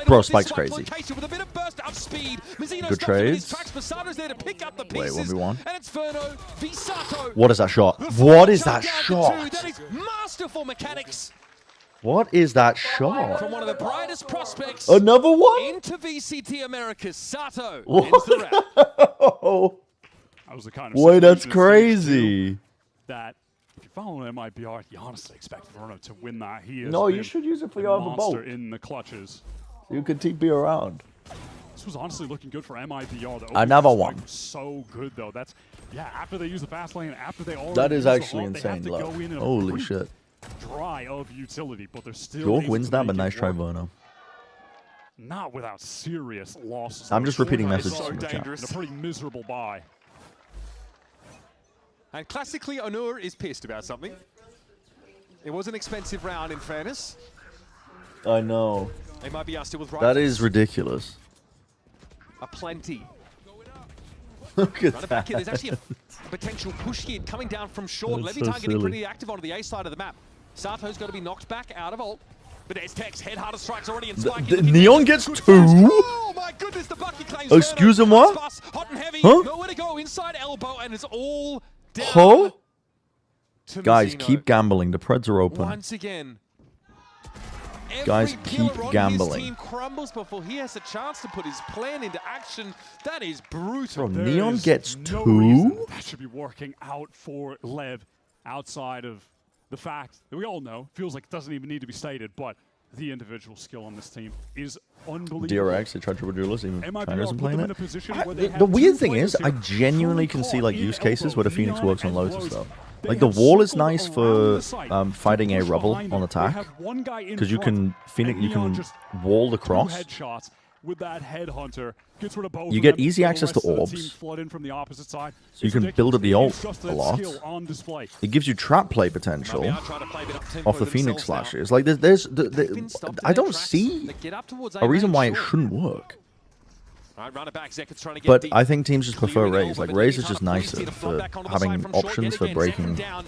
Bro, Spike's crazy. Good trades. Wait, 1v1. What is that shot? What is that shot? That is masterful mechanics. What is that shot? From one of the brightest prospects. Another one? Into VCT Americas. Sato What? ends the round. That was the kind of Wait, that's situation crazy. that if you follow MIBR, you honestly expect Verno to win that. He is No, you been should use it for a your other monster bolt. in the clutches. You could TP around. This was honestly looking good for MIBR. The Another opening one. spike was so good though. That's after they use the fast lane, after they already That is use the actually haunt, they have insane, to look. go in and Holy pretty shit. dry of utility, but they're still Jork able wins to that, make but it nice try, work. Verno. Not without serious losses. I'm just though. repeating Jork is messages so from the chat. dangerous. And a pretty miserable buy. And classically, Onur is pissed about something. It was an expensive round, in fairness. I know. They might be still with That rifles. is ridiculous. Aplenty. Look at Run it back here. that. There's actually a potential push here coming down from short. That's Leviathan so getting silly. pretty active onto the A side of the map. Sato's got to be knocked back out of ult. But there's Tex. Head harder strikes already. And Spike The Neon gets 2? Oh my goodness, the Bucky claims Excuse him, what? Bus, hot and heavy. Huh? Nowhere to go. Inside elbow, and it's all down Huh? to Guys, Mizzino. keep gambling. The Preds are open. Once again. Guys, Every keep pillar on gambling. His team crumbles before he has a chance to put his plan into action. That is brutal. Bro, Neon There's gets no 2? reason that should be working out for Lev outside of the fact that we all know, feels like it doesn't even need to be stated, but the individual skill on this team is unbelievable. DRX, they tried triple duelist, even MIBR China isn't put playing them in it. a position I- where they the have weird two thing is, players I here genuinely fully can see caught like in use cases elbow, where the Phoenix Neon works on and Lotus Rose. though. They Like the have wall is circled nice around for the site fighting a push rebel behind on it. They attack have one guy in because you can front, Phoenix, and you Neon can just wall the two cross. headshots with that headhunter. Gets rid of both You of get them, easy the access to rest of the orbs. team flood in from the opposite side. So you It's can build up the ridiculous. ult It's just a that lot. skill on display. It gives you trap play potential MIBR trying to play a bit up-tempo off the Phoenix themselves now. slashes. Like there's They've been stopped in I their don't tracks. see They get up towards a reason A-main, why it sure. shouldn't work. All right, run it back. Zekat's trying to get But deep. I think teams just prefer Clearing Raze. over, Like but Raze Leviathan is just are nicer poised to for flood back onto the side having from short options yet for again. breaking Zekrom down.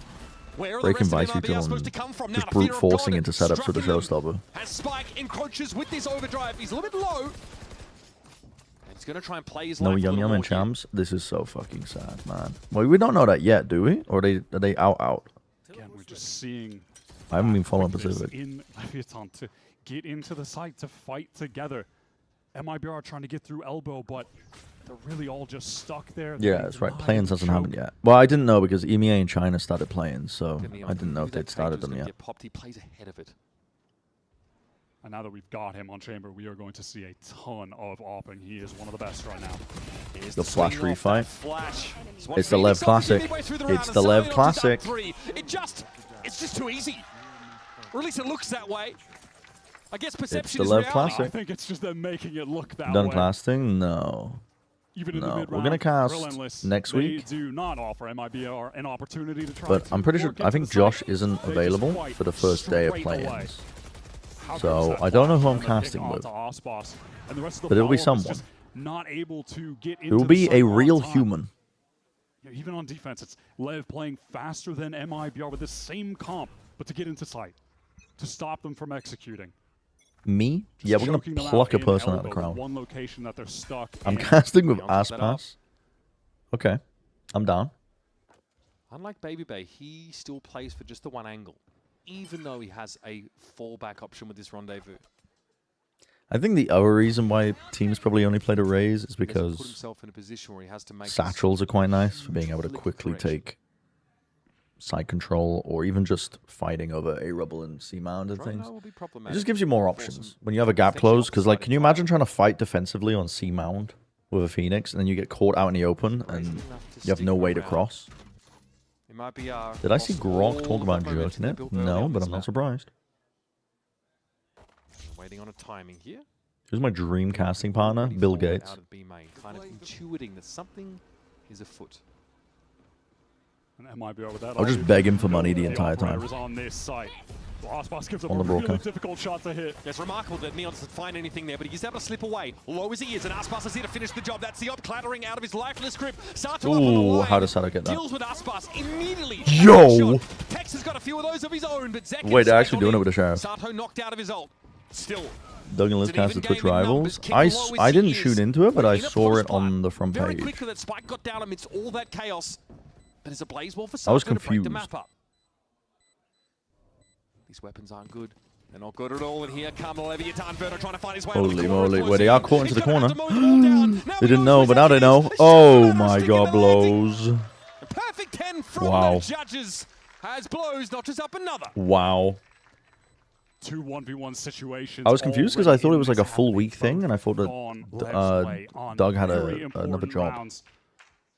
Where are the breaking rest of vice MIBR util supposed and to come from? just Now, brute Fear of forcing God into setups for the struck him. showstopper. As Spike encroaches with this overdrive. He's a little bit low. And he's going to try and play his No life a Yum little Yum and more here. Chams. This is so fucking sad, man. Well, we don't know that yet, do we? Or are they out? Again, we're just seeing I haven't been following quickness Pacific. in Leviathan to get into the site to fight together. MIBR are trying to get through elbow, but they're really all just stuck there. Yeah, that's right. Play-ins hasn't happened yet. Well, I didn't know because EMEA and China started playing, so I didn't know if they'd started them yet. Get popped. He plays ahead of it. And now that we've got him on Chamber, we are going to see a ton of opping. He is one of the best right now. The flash refight. It's the Lev Classic. It's the Lev Classic. It's just too easy. Or at least it looks that way. I guess It's perception the is Lev reality. Classic. I think it's just them making it look that Done way. casting? No. Even in the No. mid-round, We're gonna cast Relentless, next they week. do not offer MIBR an opportunity to try But to I'm pretty sure, work I into think the Josh site. isn't They just available fight for the first day of straight away. play-ins. How good is So that I don't know who flash I'm and the casting kick with. onto Ospas, and the rest of the But it'll be follow-up is someone. just not able to get It will into the be site a on real time. human. Yeah, even on defense, it's Lev playing faster than MIBR with the same comp, but to get into sight, to stop them from executing. Me? Yeah, we're Choking gonna them pluck a in person out of the elbow, crowd. One location that they're stuck I'm in. casting with I'll top that up. Aspas. Okay. I'm down. Unlike Baby Bay, he still plays for just the one angle, even though he has a fallback option with this rendezvous. I think the other reason why teams probably only play to raise is He doesn't put because himself in a position where he has to make satchels are quite nice for being able to quickly take side control or even just fighting over A rubble and C mount and Drone things. will be It problematic. just gives you more Force options him when you have a gap potentially close. off Because the like, side can you of imagine trying to fight defensively on C mount with a Phoenix and then you get caught out in the open and you have no way to cross? It might be Did I see lost Grok all talk of about that momentum jerking they it? built early No, on but this I'm not map. surprised. Waiting on a timing here. Who's my dream casting partner? Already Bill forward Gates. out of B main, kind of intuiting that something is afoot. And MIBR with that I'll just obviously beg him for know money the that entire operator time. is on this site. Ospas gives him On a the really broadcast. difficult shot to hit. It's remarkable that Neon doesn't find anything there, but he's able to slip away. Low as he is, and Aspas is here to finish the job. That's the op clattering out of his lifeless grip. Sato up on the Ooh, line. how does Sato get that? Deals with Aspas immediately. Yo! Tex has got a few of those of his own, but Zek Wait, they're actually doing it with a Sheriff. Sato knocked out of his ult. Still. Doug and Liz It's an cast even the Twitch game in numbers. Rivals. Kick low as I he didn't is. shoot into it, but I In a saw it post on the front Very page. quickly that spike got down amidst all that chaos. But it's a blaze wall for I was Sato to break the confused. map up. These weapons aren't good. They're not good at all, and here come Leviathan Verno trying to find his way out of the Holy corner. moly, Close where they in. are caught into He's the gonna corner. have to mow them all down. Now They he didn't knows know, where but now they Zek know. is. Oh my god, blows. A perfect 10 from Wow. the judges as blows notches up another. Wow. Two 1v1 situations. I was confused because I already thought it in was like a this full happening. week thing, and I thought Gone that Lev's way on Doug had very another important job. rounds.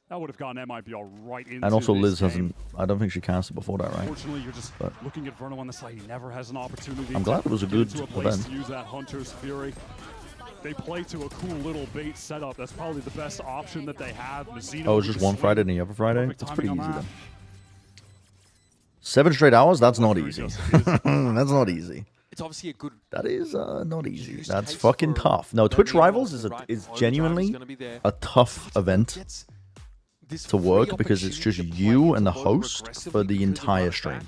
That would have gotten MIBR right into And also this Liz game. hasn't, I don't think she casted before that, right? Unfortunately, you're just But looking at Verno on the side. He never has an opportunity. I'm glad to it was a get good into a place event. to use that Hunter's Fury. They play to a cool little bait setup. That's probably the best option that they have. Mazzino Oh, it's with just the one swing. Friday and the other Friday? Perfect That's timing pretty on easy that. then. 7 straight hours? That's not easy. That's not easy. It's obviously a good. That is not easy. Use That's case fucking for tough. No, no Twitch Neon Rivals is Ultimate, right? is Overtime genuinely is gonna be there. a tough event Gets this to free work because it's just opportunity to you play and the into host aggressively for the because of entire right stream back.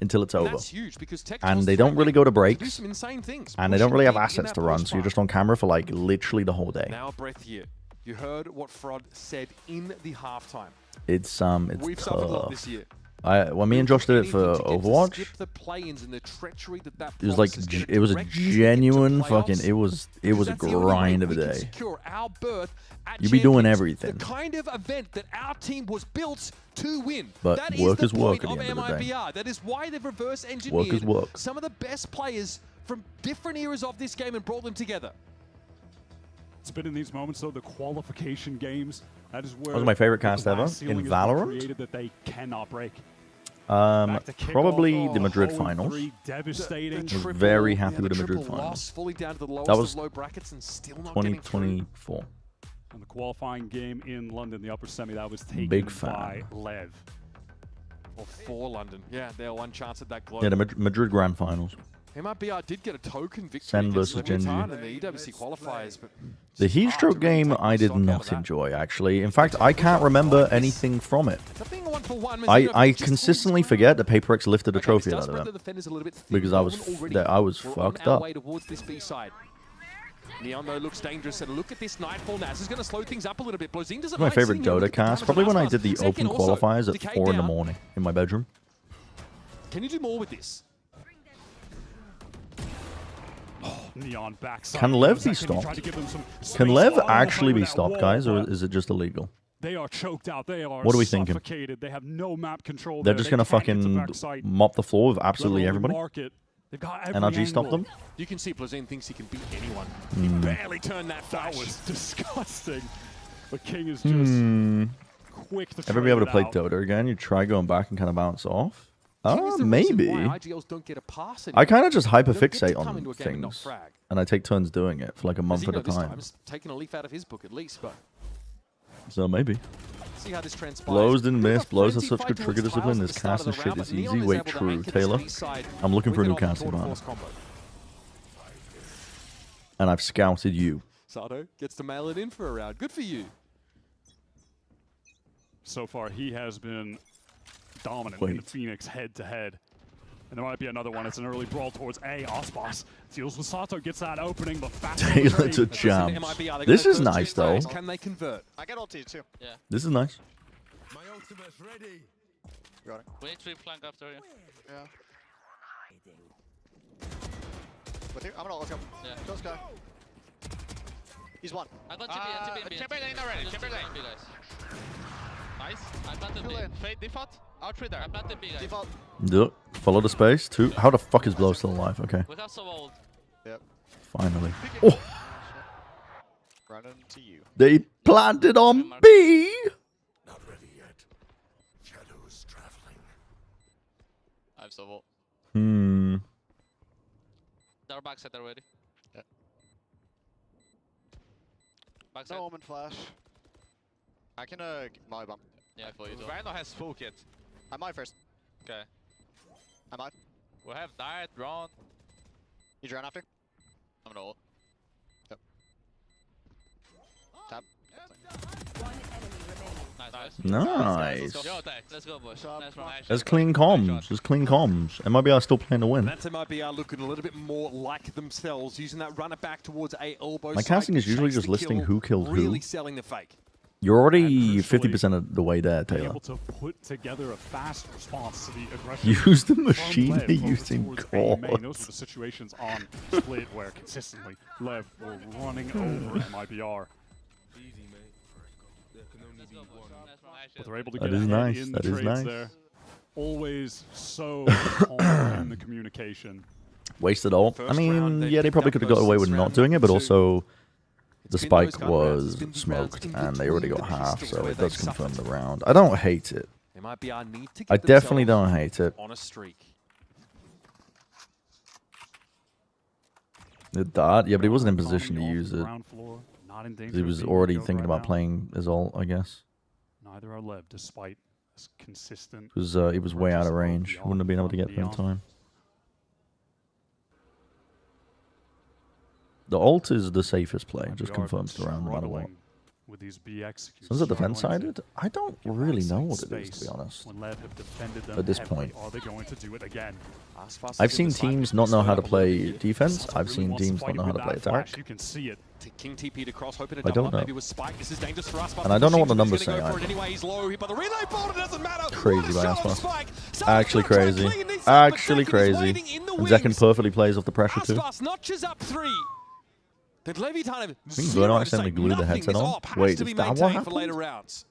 until it's And over. that's huge because Tech And was they don't really go to threatening do breaks, some insane things, and they don't pushing really have deep in assets that to run, post so you're fight. just on camera for like literally the whole day. Now a breath here. You heard what Frod said in the halftime. It's We've suffered a lot tough. this year. When me and Josh did it for Anything to get to Overwatch, skip the play-ins and the treachery that it was like promises get it was a direct ticket to genuine playoffs. fucking it was a That's the only way grind of a we can day. secure our berth at You be doing Champions, everything. The kind of event that our team was built to win. But that work is is the work point at the end of the day. MIBR. That is why they've reverse Work engineered is work. some of the best players from different eras of this game and brought them together. It's been in these moments, though, the qualification games. That is where That was my favorite the cast glass ever ceiling in has been Valorant. created that they cannot break. Probably kickoff, the Madrid 0-3, finals. devastating. I was very happy with the Madrid triple finals. loss, fully down to the lowest That was of low brackets and still not getting through. 2024. And the qualifying game in London, the upper semi, that was taken Big by fan. Lev. Or for London. Yeah, they had one chance at that globe. Yeah, the Madrid Grand Finals. MIBR did get a token victory Sen against versus Leviathan Genji. in the EWC qualifiers, but The heat stroke game I did not enjoy, actually. In fact, I can't remember anything from it. being a 1-for-1, I consistently forget that PaperX lifted a trophy does out spread of the that defenders a little bit thin. because I was Already, that I was we're fucked on our up. way towards this B side. Neon though looks dangerous, and look at this Nightfall. Naz is going to slow things up a little bit. Blozine doesn't My like favorite sitting here. Look Dota at the cast, damage probably on when I Aspas. did the Second open also, qualifiers at decayed 4 in the down. morning in my bedroom. Can you do more with this? Neon backside. Can Lev be Second, he tried stopped? to give them some Can space Lev on the actually side be with that stopped, wall, guys, or but is it just illegal? They are choked out. They are What are we thinking? suffocated. They have no map control. They're there. just They gonna can't get to fucking backside. mop the floor with absolutely Literally everybody. mark it They've got every NRG stopped angle. them. You can see Blazine thinks he can beat anyone. Hmm. He barely turned that flash. That was disgusting. But King is just quick to Ever be trade able to it play out. Dota again? You try going back and kind of bounce off? King is the reason Maybe. why IGLs don't get a pass I kind of just anymore. They don't get to hyperfixate come on into a game and not things. frag. And I take turns doing it for like a month at a Zeno this time. time is taking a leaf out of his book at least, but So maybe. see how this transpires. Blows didn't Bit of miss. a Blows has frenzied such fight good towards trigger tiles discipline. at This the start cast of of the shit round, is but Neon easy. is Wait, able to true. anchor this Taylor. B side I'm looking for a with new an on casting quarter man. force combo. And I've scouted you. Sato gets to mail it in for a round. Good for you. So far, he has been dominant in the Wait. Phoenix head-to-head. And there might be another one. It's an early brawl towards A. Ospas deals with Sato, gets that opening, but fast on the Taylor trade. to champs. This is nice though. Can they convert? I got ulti too. Yeah. This is nice. My ultimate's ready. Got it. We need to flank after you. Yeah. With you? I'm gonna let's go. Yeah. Go Sky. He's one. I got TP. Chamber lane already. Chamber lane. Guys. Nice. I planted B. Fade default. Out tree there. I planted B guys. Default. Do it. Follow the space. Two. How the fuck is Blow still alive? Okay. We have some old. Yep. Finally. Oh, Running to you. they planted on B. Not ready yet. Shadows traveling. I have Civil. They're backside already. Yep. Backside. No omen flash. I can my bump. Yeah. I feel you, Rhino has full kit. I might first. Okay. I might. We have died, drawn. You drawn after? I'm gonna ult. Yep. Tap. Nice. Nice. Yo, attack. Let's go, boys. Nice one. There's clean comms. There's clean comms. MIBR still playing to win. That's MIBR looking a little bit more like themselves, using that runner back towards A elbow. My side casting to is usually chase just the listing kill, who killed who. Really selling the fake. You're already 50% of the way there, Taylor. Able to put together a fast response to the aggression. Use the from machine Lev they're over using towards A main. God. Those were the situations on Split where consistently Lev were running over MIBR. But they're able to That get is ahead nice. in That the is trades nice. there. Always so calm in the communication. Wasted ult. I mean, yeah, they probably could have got away with not doing it, but also the spike was smoked and they already got half, so it does confirm the round. I don't hate it. MIBR need to I get definitely themselves don't hate it. on a streak. The dart, yeah, but he wasn't in position to use it. Ground floor, not in danger He of was being already killed thinking right about now. playing his ult, I guess. Neither are Lev, despite this consistent. He was way out of range. Wouldn't have been able to get there in Neon. time. The ult is the safest play. Just MIBR confirms the round no matter what. struggling with these B executes. Sun's it defense struggling to sided? I don't really know what it is, to be honest. When Lev have defended them At this heavily, point. are they going to do it again? I've seen teams not know how to play defense. I've seen teams not know how to play attack. You can see it. King TP to cross, hoping to I double don't up know. maybe with Spike. This is dangerous for us. And I don't know what the Machines, numbers he's gonna say go for it either. anyway. He's low, but the relay board, it doesn't matter. Crazy by What a shot on Aspas. Spike. Actually Someone's trying to crazy. clean this up, but Actually Zekin is crazy. waiting in the And Zekin wings. perfectly plays off the pressure too. Aspas notches up 3. Did Leviathan have I think zero Verno to accidentally say? glued the Nothing. headset This on. op has Wait, to is be that what maintained for later happened? rounds.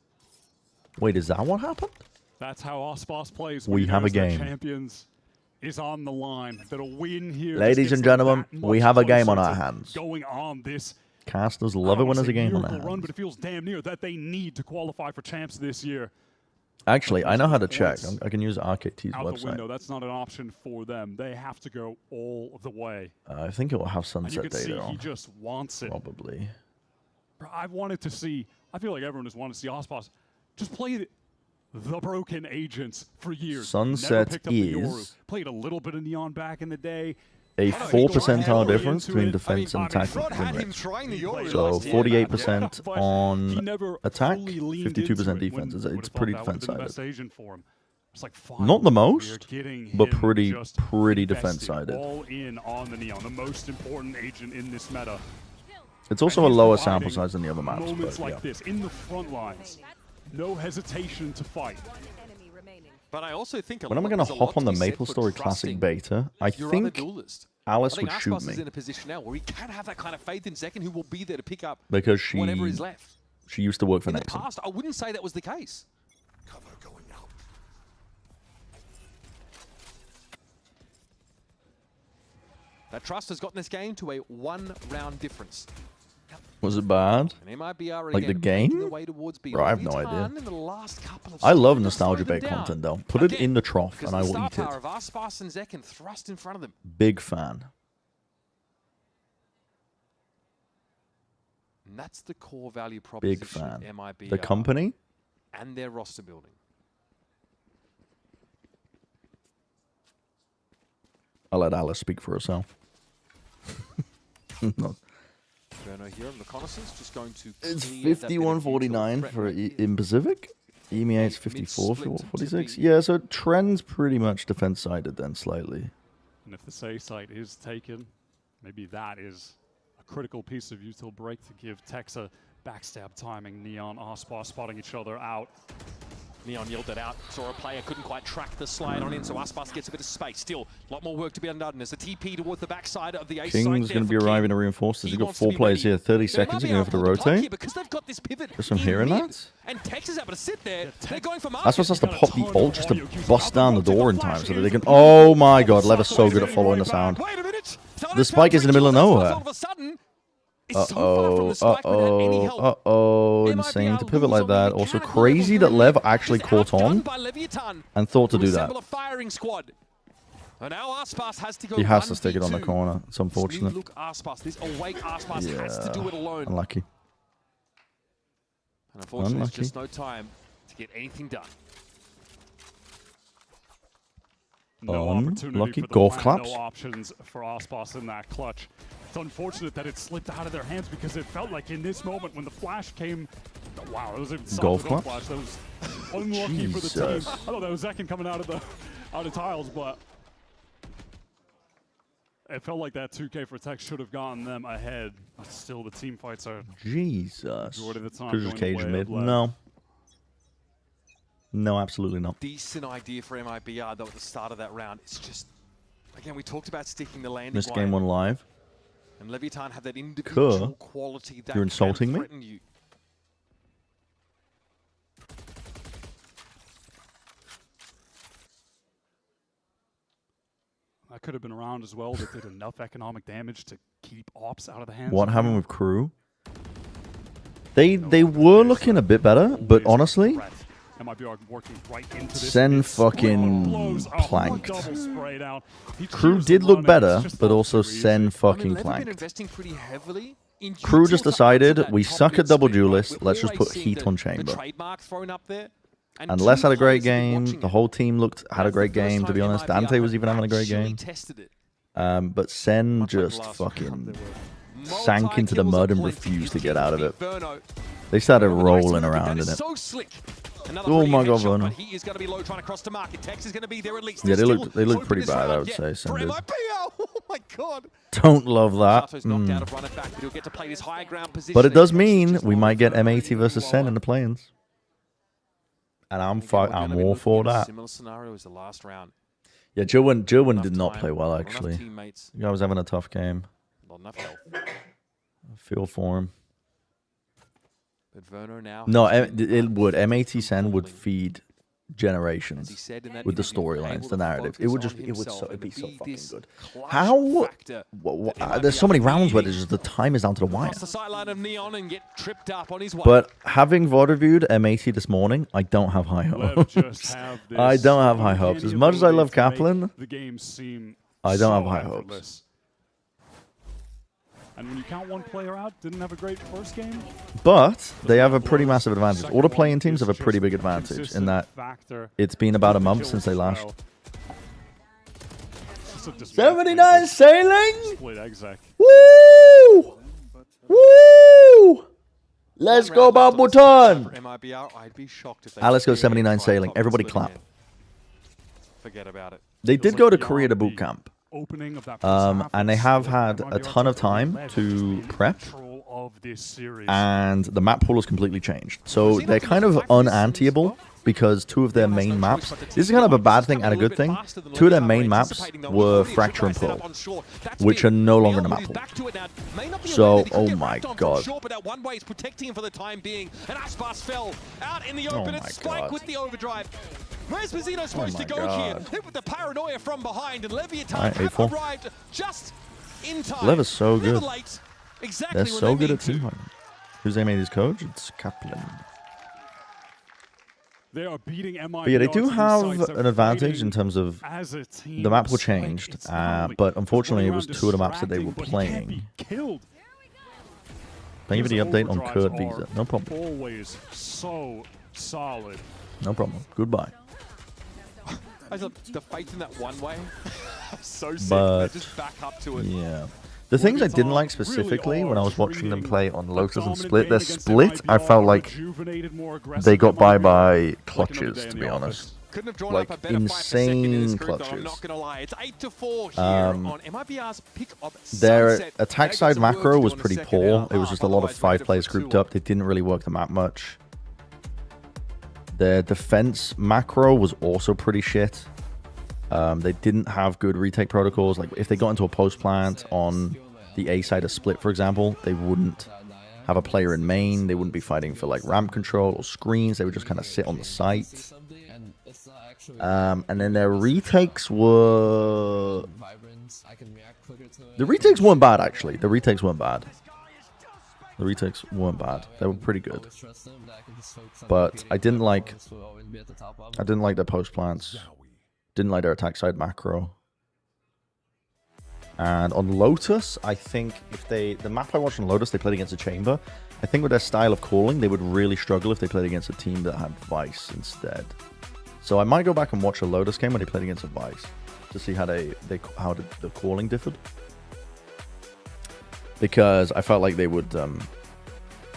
Wait, is that what happened? That's how Ospas plays. We when he have a knows their game. Champions is on the line. That a win here. Ladies just and gets them gentlemen, that we much have a game on closer our to hands. Going on this. Casters I love it don't when wanna there's a say game on miracle their run, hands. but it feels damn near that they need to qualify for champs this year. Actually, I know how to check. Points I can use RKT's Out the website. window. That's not an option for them. They have to go all the way. I think it will have And you sunset can see data he on. just wants it. Probably. Bro, I've wanted to see. I feel like everyone has wanted to see Ospas just play the broken agents for years. Sunset Never picked up the is Yoru. Played a little bit of Neon back in the day. A 4 percentile difference into between it. defense and attack win rates. So last year. 48% But he on never attack, fully leaned 52% into it defense. when It's would've pretty thought that would've been the defense best sided. agent for him. It's like, Not the finally, we are most, getting but him pretty just defense invested sided. all in on the Neon, the most important agent in this meta. It's also a And he's lower providing sample size than the other maps, moments but like yeah. this in the front lines. No hesitation to fight. But I also think When am I going to hop on the Maple Story Classic beta? I think Alice would shoot Aspas is me in a position now where he can have that kind of faith in Zekin, who will be there to pick up because whatever is left. she used to work for In the Nexon. past, I wouldn't say that was the case. That Trust has gotten this game to a 1-round difference. Was it bad? And MIBR Like the again making game? the way towards B. Bro, I have no Leviathan idea. in the last couple of I love seconds nostalgia slowed bait them down. content though. Put it in the trough Because and I the will star eat it. power of Arspas and Zekken thrust in front of them. Big fan. And that's the core value proposition Big fan. of MIBR The company? and their roster building. I'll let Alice speak for herself. No. Verno here on reconnaissance, just going to It's clear that bit of 51.49 threat for rate. in Pacific. EMEA's 54.46. Yeah, so trend's pretty much defense-sided then, slightly. And if the say site is taken, maybe that is a critical piece of util break to give Texa backstab timing. Neon, Aspar spotting each other out. Neon yelled it out, saw a player, couldn't quite track the slide on in, so Aspas gets a bit of space. Still, a lot more work to be done. There's a TP towards the backside of the ace side. King's going to be arriving to reinforce this. You've got 4 players here, 30 seconds. You're going to have to rotate. Because they've got this pivot Just from hearing that. and Texas able to sit there. They're going for That's what's has to pop the ult just to bust down the door in time so that they can... Oh my god, Lev is so good at following the sound. The spike is in the middle of nowhere. Uh-oh, uh-oh, insane to pivot like that. Also crazy that Lev actually caught on and thought to do that. He has to stick it on the corner. It's unfortunate. Yeah, unlucky. And unfortunately, there's just no time to get anything done. No opportunity Lucky for the golf plan, claps. No options for Aspos in that clutch. It's unfortunate that it slipped out of their hands because it felt like in this moment when the flash came, wow, it was a Golf golf claps? flash. That was unlucky for the team. I thought that was Zekken coming out of tiles, but it felt like that 2K for Tech should have gotten them ahead. But still, the team fights are Jesus. majority of the time Could just going the cage way mid. of Lev. No. No, absolutely not. Decent idea for MIBR though at the start of that round. It's just, again, we talked about sticking the landing. Missed game 1 live. And Leviathan have that individual quality that You're insulting can me? threaten you. That could have been around as well. That did enough economic damage to keep ops out of the hands. What of happened Neon. with Crew? They were looking a bit better, but honestly, MIBR working right into this. Sen It's fucking blows. Oh, planked. double spray down. He Crew cheers did the look run, better, it's just but not also too easy. Sen fucking They've been planked. investing pretty heavily in Crew util just to decided answer that we top suck mid at double split, duelists. right? Let's We just put always see heat on the chamber. trademark thrown up there. And Les had a great players have been game. watching The it. whole team had a That's great the first game, to time be honest. MIBR Dante was have even having a great actually game. tested it. But Sen Much like just last fucking round, there were sank into the multi-kills mud and aplenty. refused to get out of it. Verno. They started Verno, nice rolling move, around that in is it. so slick. Another Oh pretty my god, headshot, Verno. but he is going to be low trying to cross the market. Tex is going to be there at least. Yeah, They're they still look hoping pretty this bad, I round would yet say, for Sen did. MIBR. Oh my god. Don't love that. Sato's knocked out of run it back, but he'll get to play this high ground position. But it does mean we might get M80 versus Sen in the play-ins. And I'm all for that. Similar scenario as the last round. Yeah, Joe Enough did not time, play well, not enough actually. teammates. The guy was having a tough game. Not enough health. I feel for him. But Verno now. No, has been it would. M80 Sen would feed generations As he said in that with the interview, storylines, able the to narrative. It focus would on just, himself it'd be and so be fucking this good. clutch How? factor There's so many rounds where there's just the time is down to the wire. Cross the sideline of Neon and get tripped up on his way. But having VOD reviewed M80 this morning, I don't have high hopes. I don't have high hopes. As much as I love Kaplan, The games seem I don't have so high hopes. effortless. And when you count one player out, didn't have a great first game. But they have a pretty massive advantage. All the playing teams have a pretty big advantage in that it's been about a month since they last. 79 sailing! Split exec. Woo! Woo! Let's go, Babuton! MIBR, I'd be shocked if they Let's go really 79 try sailing. top Everybody split clap. again. Forget about it. They did go to Korea to boot camp. Opening of that And they have had a ton of time to prep. of this series. And the map pool has completely changed. So they're kind of unantiable because two of their main maps, this is kind of a bad thing and a good thing, two of their main maps were Fracture and Pearl, which are no longer in the map pool. So, oh my god. But that one way is protecting him for the time being. And Aspas fell out in the Oh open. my It's Spike God. with the overdrive. Where's Mazzino supposed my to go God. here? Hit with the paranoia from behind, and Leviathan Alright, have 8-4. arrived just In time. Lever's so Never good. late. Exactly They're when so they good need at team to. fighting. Who's M80's coach? It's Kaplan. They are beating MIBR. But yeah, they do to these have sides. They're an advantage in fighting terms of as a team. the map were Spike, changed, it's not only- but unfortunately it running was around 2 of the maps that they were distracting, but he can't playing. be killed. Thank you for the His update on overdrives Kurt are Visa. No problem. Always so solid. No problem. Goodbye. I love the faith in that one way. So sick. But They just back up to it. yeah. The things I didn't like specifically when I was watching them play on Lotus and Split, their Split, I felt like they got by clutches, to be honest. Couldn't have drawn Like up a better fight for second in this insane group, though, I'm clutches. not going to lie. It's 8-4 here on MIBR's pick of Their Sunset. attack They've got side some work macro to was do in the pretty second poor. half. It was just a lot of Otherwise, 5 we're players headed for grouped 2-1. up. They didn't really work the map much. Their defense macro was also pretty shit. They didn't have good retake protocols. Like if they got into a post plant on the A side of Split, for example, they wouldn't have a player in main. They wouldn't be fighting for like ramp control or screens. They would just kind of sit on the site. And then their retakes were... The retakes weren't bad, actually. The retakes weren't bad. The retakes weren't bad. They were pretty good. But I didn't like their post plants. Didn't like their attack side macro. And on Lotus, I think if the map I watched on Lotus, they played against a chamber. I think with their style of calling, they would really struggle if they played against a team that had Vice instead. So I might go back and watch a Lotus game when they played against a Vice to see how the calling differed. Because I felt like they would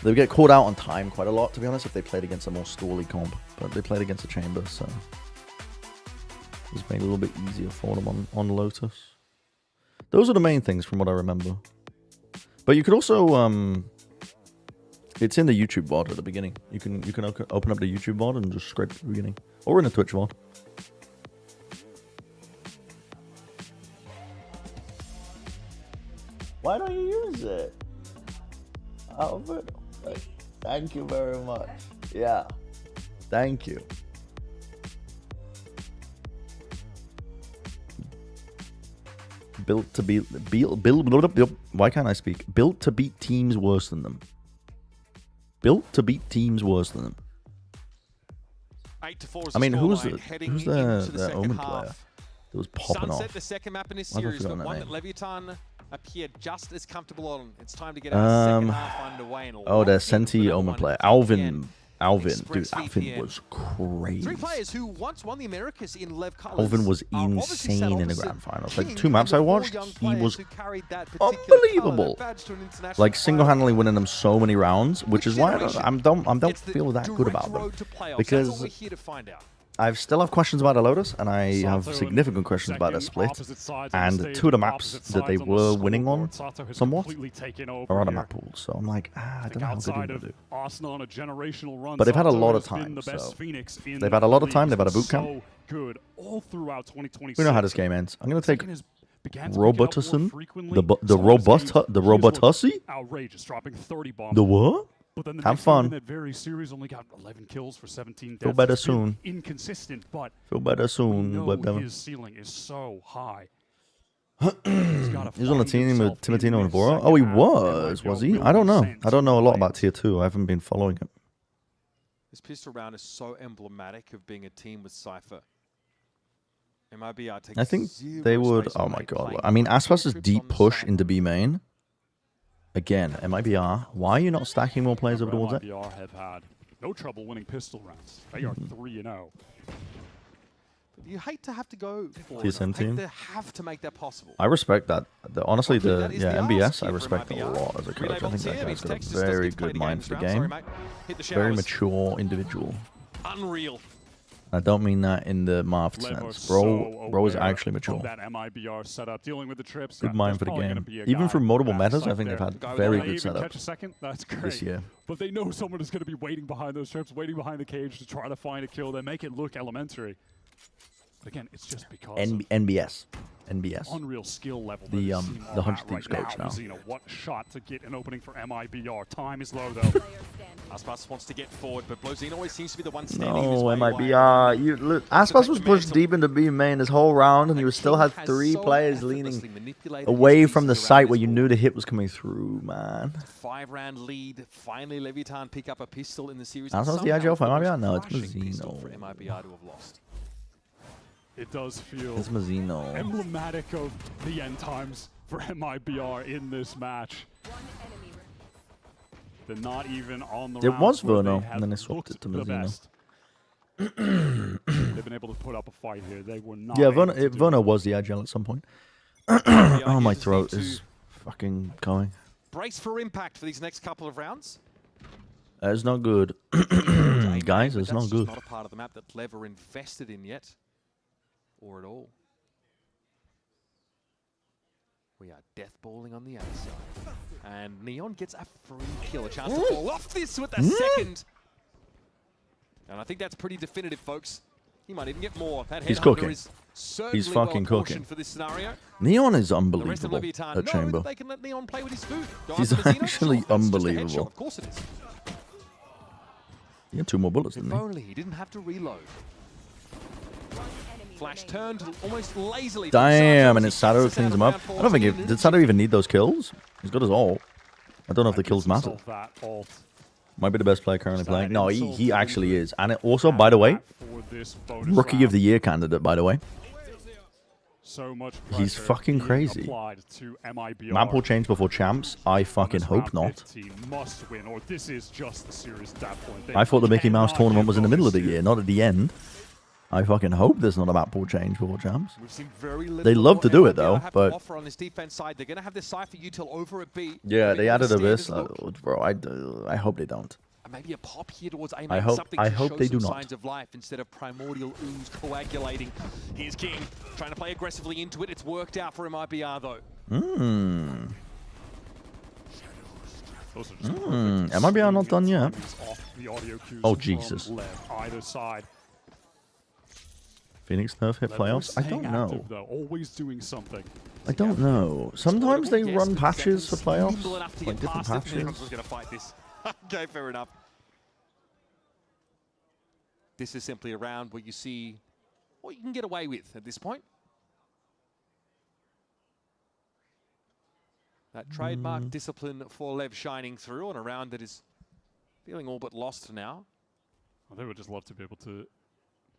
get caught out on time quite a lot, to be honest, if they played against a more stally comp. But they played against a chamber, so it's made it a little bit easier for them on Lotus. Those are the main things from what I remember. But you could also it's in the YouTube VOD at the beginning. You can open up the YouTube VOD and just scrape the beginning, or in the Twitch VOD. Why don't you use it? Albert, thank you very much. Yeah, thank you. Built to beat why can't I speak? Built to beat teams worse than them. Built to beat teams worse than them. 8-4 is I mean, the who's scoreline the Omen player that was popping Sunset, off? the second map in this Why have I series, but forgotten one that that name? Leviathan appeared just as comfortable on. It's time to get our second half underway. And Oh, the lock in Senti for Omen number player. one VPN. Alvin, dude, Express Alvin VPN. was crazy. 3 players who once won the Americas in Lev colors. Alvin was are obviously sat insane in the opposite grand finals. King Like 2 maps and I the 4 watched, young he players was who carried that particular unbelievable. color, badge to an international Like player. single-handedly winning them so many rounds, which is why I don't It's the feel that good about them. road to playoffs. That's Because what we're here to find out. I still have questions about the Lotus, and I have significant questions about their split. And 2 of the maps that they were winning on, somewhat, are on a map pool. So I'm like, I don't know how good they're going to do. Arsenal on a generational run. But they've had a Sato lot of has been time, the best so Phoenix in they've had a lot of the time. They've had a league. boot camp. So good all throughout 2026. We know how this game ends. I'm going to take began to pick it up more Robotussen, frequently. the Robotussi, outrageous, dropping 30 bombs. the what? But then the Have next game in fun. that very series only got 11 kills for 17 deaths. Feel better It's been soon. Inconsistent, but Feel better we soon. know webdemo. his ceiling is so high. He was on the team with Timotino and Vora. Oh, he was he? I don't know. I don't know a lot about Tier 2. I haven't been following it. This pistol round is so emblematic of being a team with Cypher. MIBR takes I think zero they would. space Oh on my main god. playing I mean, behind Aspas's trips deep on the push side. into B main. Again, MIBR. Why are you not stacking more players over towards it? MIBR have had no trouble winning pistol rounds. They are 3-0. You hate to have to go for TSM it. team. They have to make that possible. I respect that. Honestly, That is the MBS, ask I here for respect a MIBR. lot as a coach. I think Volunteer that guy's means got a Texas doesn't very get to play good the mind games for the round. Sorry, game. mate. Hit the Very showers. mature individual. Unreal. I don't mean that in the Marv sense. Bro is actually mature. That MIBR setup, dealing with the trips. Good mind for the probably gonna game. be a Even guy through multiple back metas, I side think there. they've had Guy very that good even setup catch a second, that's great. this year. But they know someone is going to be waiting behind those trips, waiting behind the cage to try to find a kill. They make it look elementary. But again, it's just because of NBS. unreal skill level. The that is seen the on Hunch that Thieves right coach now. Zeno, what shot to get an opening for MIBR? Time is low though. Aspas wants to get forward, but Blozine always seems to be the one standing in his No, way. it might be. Aspas was pushed deep into B main this whole round, and you still had 3 players leaning away from the site where you knew the hit was coming through, man. 5-round lead. Finally, Leviathan pick up a pistol in the series. Aspas the IGL for MIBR? No, it's Mazino. For MIBR to have lost. It does feel It's Mazino. emblematic of the end times for MIBR in this match. They're not even on the It was rounds where Verno, they and then they have swapped it to looked the Mazino. best. They've been able to put up a fight here. They were not. Yeah, able to do Verno it. was the IGL at some point. Oh, my throat is fucking going. Brace for impact for these next couple of rounds. It's not good. Guys, it's not good. Not a part of the map that Lever invested in yet, or at all. We are death balling on the outside. And Neon gets a free kill, a chance to fall off this with the second. And I think that's pretty definitive, folks. He might even get more. That He's headhunter cooking. is certainly He's fucking well cooking. for this scenario. Neon is The rest of unbelievable Leviathan at know Chamber. that they can let Neon play with his food. Go He's after Mazino? actually Sure, it's just a headshot. unbelievable. Of course it is. He had 2 more bullets, If didn't he? only he didn't have to reload. Flash turned almost lazily. Damn, and it's Sato cleans him up. I don't think did Sato even need those kills? He's got his ult. I don't know if the kills matter. That ult. Might be the best player currently playing. No, he actually is. And it also, by the way, For this bonus Rookie round. of the Year candidate, by the way. So much He's pressure fucking being crazy. applied to MIBR. Map will change before champs. I fucking hope not. 15 must win, or this is just the series at that point. They I thought the Mickey Mouse cannot tournament give was in the up middle of this the year, series. not at the end. I fucking hope there's not a map pool change before champs. We've seen very little They love to do it though, have to but offer on this defense side. They're going to have this Cypher util over a B. yeah, they added Abyss. Look. Bro, I hope they don't. And maybe a pop here towards A. I hope- something I to hope show they some do not. signs of life instead of primordial ooze coagulating. Here's King trying to play aggressively into it. It's worked out for MIBR though. Those are just MIBR not done yet. swings off the audio cues Oh, from Jesus. left, either side. Phoenix Nerf hit playoffs? I don't Staying know. active, though, always doing something. I don't know. Sometimes they Yes, run but patches for Zeken's nimble playoffs, enough to like get different past it. Neon's patches. going to fight this. Okay, fair enough. This is simply a round where you see what you can get away with at this point. That trademark discipline for Lev shining through on a round that is feeling all but lost now. Well, they would just love to be able to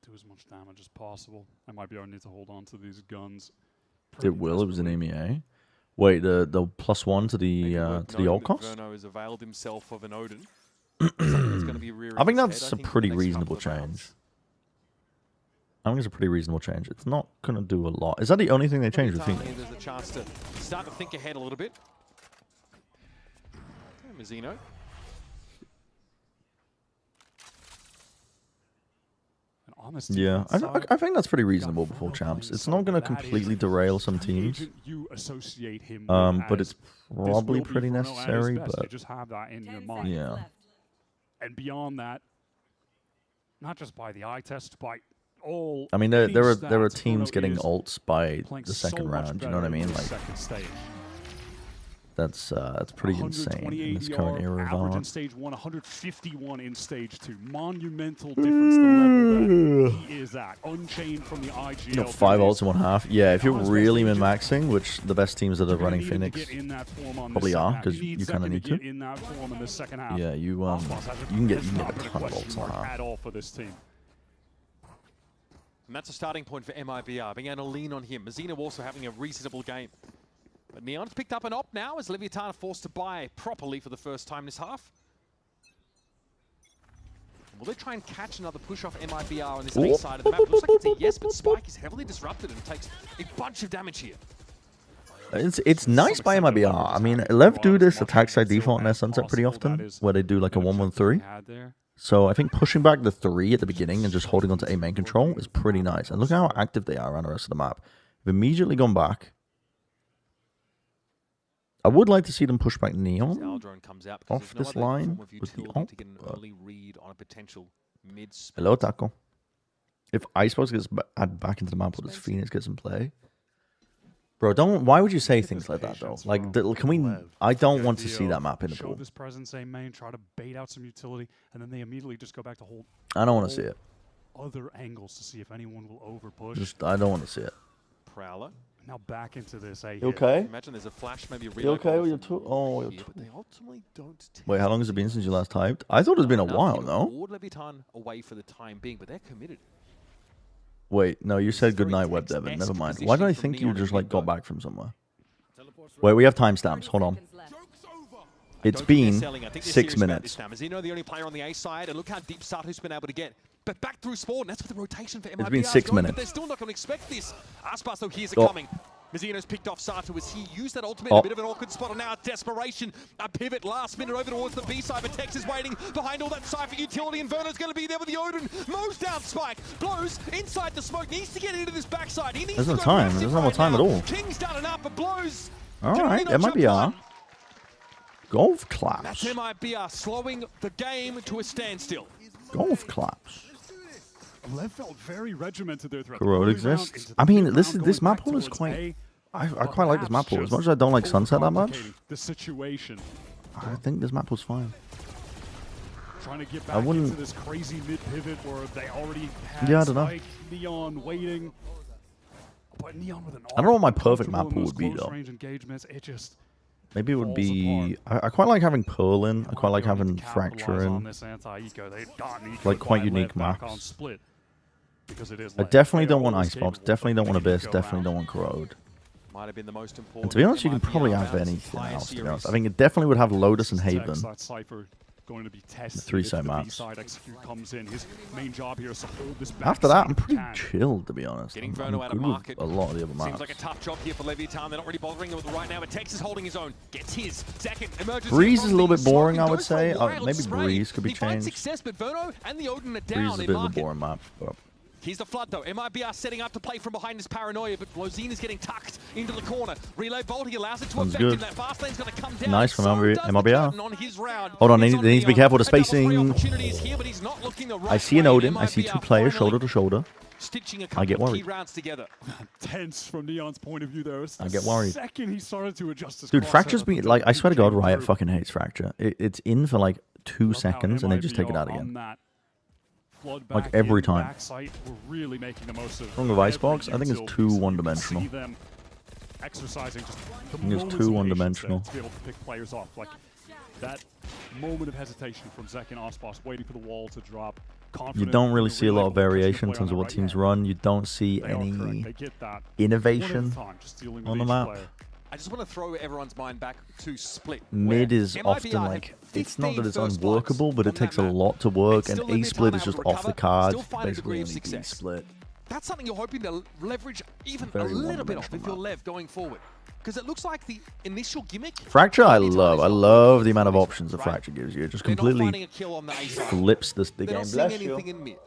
do as much damage as possible. MIBR need to hold on to these guns. It will. It was an EMEA. Wait, the +1 to the ult cost? Verno has availed himself of an Odin. Something that's gonna be rearing I think its that's head, a I think, in the pretty next couple reasonable of rounds. change. I think it's a pretty reasonable change. It's not gonna do a lot. Is that the only thing they changed with Every Phoenix? time There's a chance to start to think ahead a little bit. Okay, Mazino. And on this Yeah, defense side, I think that's pretty reasonable before champs. It's not gonna completely derail some teams, agent you associate him but as it's this probably will be pretty Verno at his necessary. best. You But just have that in your mind. yeah, And beyond that, not just by the eye test, by all. I mean there any are stats, teams Verno getting is ults by playing the so second much round. You know what I better in mean? this Like second stage. that's pretty insane in this current era of average in VALORANT. stage 1, 151 in stage 2. Monumental difference. The level that he is at, unchained from the IGL. You know, 5 ults in 1/2. Yeah, if you're Honest really best min-maxing, which the best teams that are You're gonna running need him to Phoenix get in that form on probably this are, second half. because You you kind of need Zeken to. get in that form in the second half. Yeah, you Aspas has you can get has a not been ton of question ults in mark 1/2. at all for this team. And that's a starting point for MIBR, being able to lean on him. Mazino also having a reasonable game. But Neon's picked up an op now as Leviathan are forced to buy properly for the first time this half. Will they try and catch another push off MIBR on this A side of the map? It looks like it's a yes, but Spike is heavily disrupted and takes a bunch of damage here. It's nice by MIBR. I mean, Lev do this attack side default in their sunset pretty often, where they do like a 1-1-3. So I think pushing back the 3 at the beginning and just holding onto A main control is pretty nice. And look how active they are around the rest of the map. They've immediately gone back. I would like to see them push back Neon Aldrone comes out off because this there's no other line form of with the utility ult. to get an early read on a potential mid spot. Hello, Taco. If Icebox gets added back into the map, or does Phoenix get some play? Bro, don't. Why would you say things like that though? Like, can we? I don't want to see that map in the Show pool. this presence A main, try to bait out some utility, and then they immediately just go back to hold. I don't want to see it. Other angles to see if anyone will over push. Just, I don't want to see it. Prowler. Now back into this A. You okay? Imagine there's a flash, maybe a You okay with your Oh, your but they ultimately don't. Wait, how long has it been since you last typed? I thought it's been a while, no? Ward Leviathan away for the time being, but they're committed. Wait, no, you said goodnight, Web Devin. Never mind. Why did I think you just like got back from somewhere? Wait, we have timestamps. Hold on. It's been 6 minutes. Mazino, the only player on the A side, and look how deep Sato's been able to get. But back through spawn, that's where the rotation for MIBR It's been 6 minutes. But they're still not going to expect this. Aspas, though, here's it coming. Mazino's picked off Sato as he used that ultimate in a bit of an awkward spot, and now it's desperation. A pivot last minute over towards the B side, but Tex is waiting behind all that Cypher utility, and Verno's going to be there with the Odin. Mows down Spike, blows inside the smoke, needs to get into this backside. He needs There's to no go time. massive There's no more right time now. at all. King's done enough, but blows. Alright, MIBR. Golf claps. That's MIBR slowing the game to a standstill. Golf claps. Lev felt very regimented there throughout Corrode the exists. I mean, this map pool is quite. I quite like this map pool. As much as I don't like Sunset that much, the situation. I think this map pool's fine. Trying to get I back wouldn't. into this crazy mid pivot where they already had Yeah, I don't know. Spike, Neon waiting. But Neon with an I don't know what my perfect map pool those would be close though. range engagements, it just Maybe it would be. I quite like having Pearl in. I quite like having capitalize Fracture on in. this anti-eco. They've gotten eco Like quite by unique Lev back maps. on split because it is I Lev. definitely They are don't want always Icebox. capable Definitely of don't want putting Abyss. eco Definitely out. don't want Corrode. Might have been the most important. And to be honest, you can probably MIBR have rounds, anything high else. To be series. honest, I think it definitely would have Lotus and Tex, Haven. that Cypher going to be tested. The 3-side if the maps. B-side execute comes in. His main job here is to hold this After that, backside I'm if he pretty can. chilled, to be honest. Getting I'm Verno out of good market. with a lot of the other Seems maps. like a tough job here for Leviathan. They're not really bothering with it right now, but Tex is holding his own. Gets his second emergency. Breeze is a little bit Smoke boring, and I would goes for a say. wild Maybe spray. Breeze could be He finds changed. success, but Verno and the Odin are Breeze down is a in bit of a market. boring map. But Here's the flood though. MIBR setting up to play from behind his paranoia, but Lozine is getting tucked into the corner. Relay Bolt, he allows it to Sounds affect him. good. That fast lane's going to come down. Nice from So does the MIBR. curtain on his round. Hold on, It's they need to be Neon. careful of the A double free spacing. opportunities here, but he's not looking the right I see an way. Odin. I see two MIBR players finally shoulder to shoulder. stitching a I couple get of key worried. rounds together. Tense from Neon's point of view there. I get worried. Second he started to adjust his Dude, crosshair Fracture's up been until like, I he swear to God, came Riot through. fucking hates Fracture. It's in for like 2 Love how seconds and they just take it MIBR out on again. that flood Like back every in time. backside, we're really making the most of Wrong with every Icebox? I think it's util too piece. You can one-dimensional. see them exercising just the I think it's moments too of patience one-dimensional. there to be able to pick players off. Like that moment of hesitation from Zek and Ospas waiting for the wall to drop. You Confident don't in really the see a relay lot of ball, pushing the variation in play terms on of the what right teams hand. run. You don't see They are correct. any They get that. innovation One at a time, just dealing with on the each map. player. I just want to throw everyone's mind back to Split. Mid where is MIBR often had like, it's not that 15 it's first unworkable, bloods but on it takes that a map. lot to work, And and still A split is able just to off the recover, cards. still find a Basically degree of only B success. split. That's something you're hoping to leverage even Very a little bit off one-dimensional if you're map. Lev going forward. Because it looks like the initial gimmick. Fracture, I love. I love the amount of options that Fracture gives you. It just They're not finding completely a kill on the A side. flips the They're game. not seeing Bless you. anything in mid.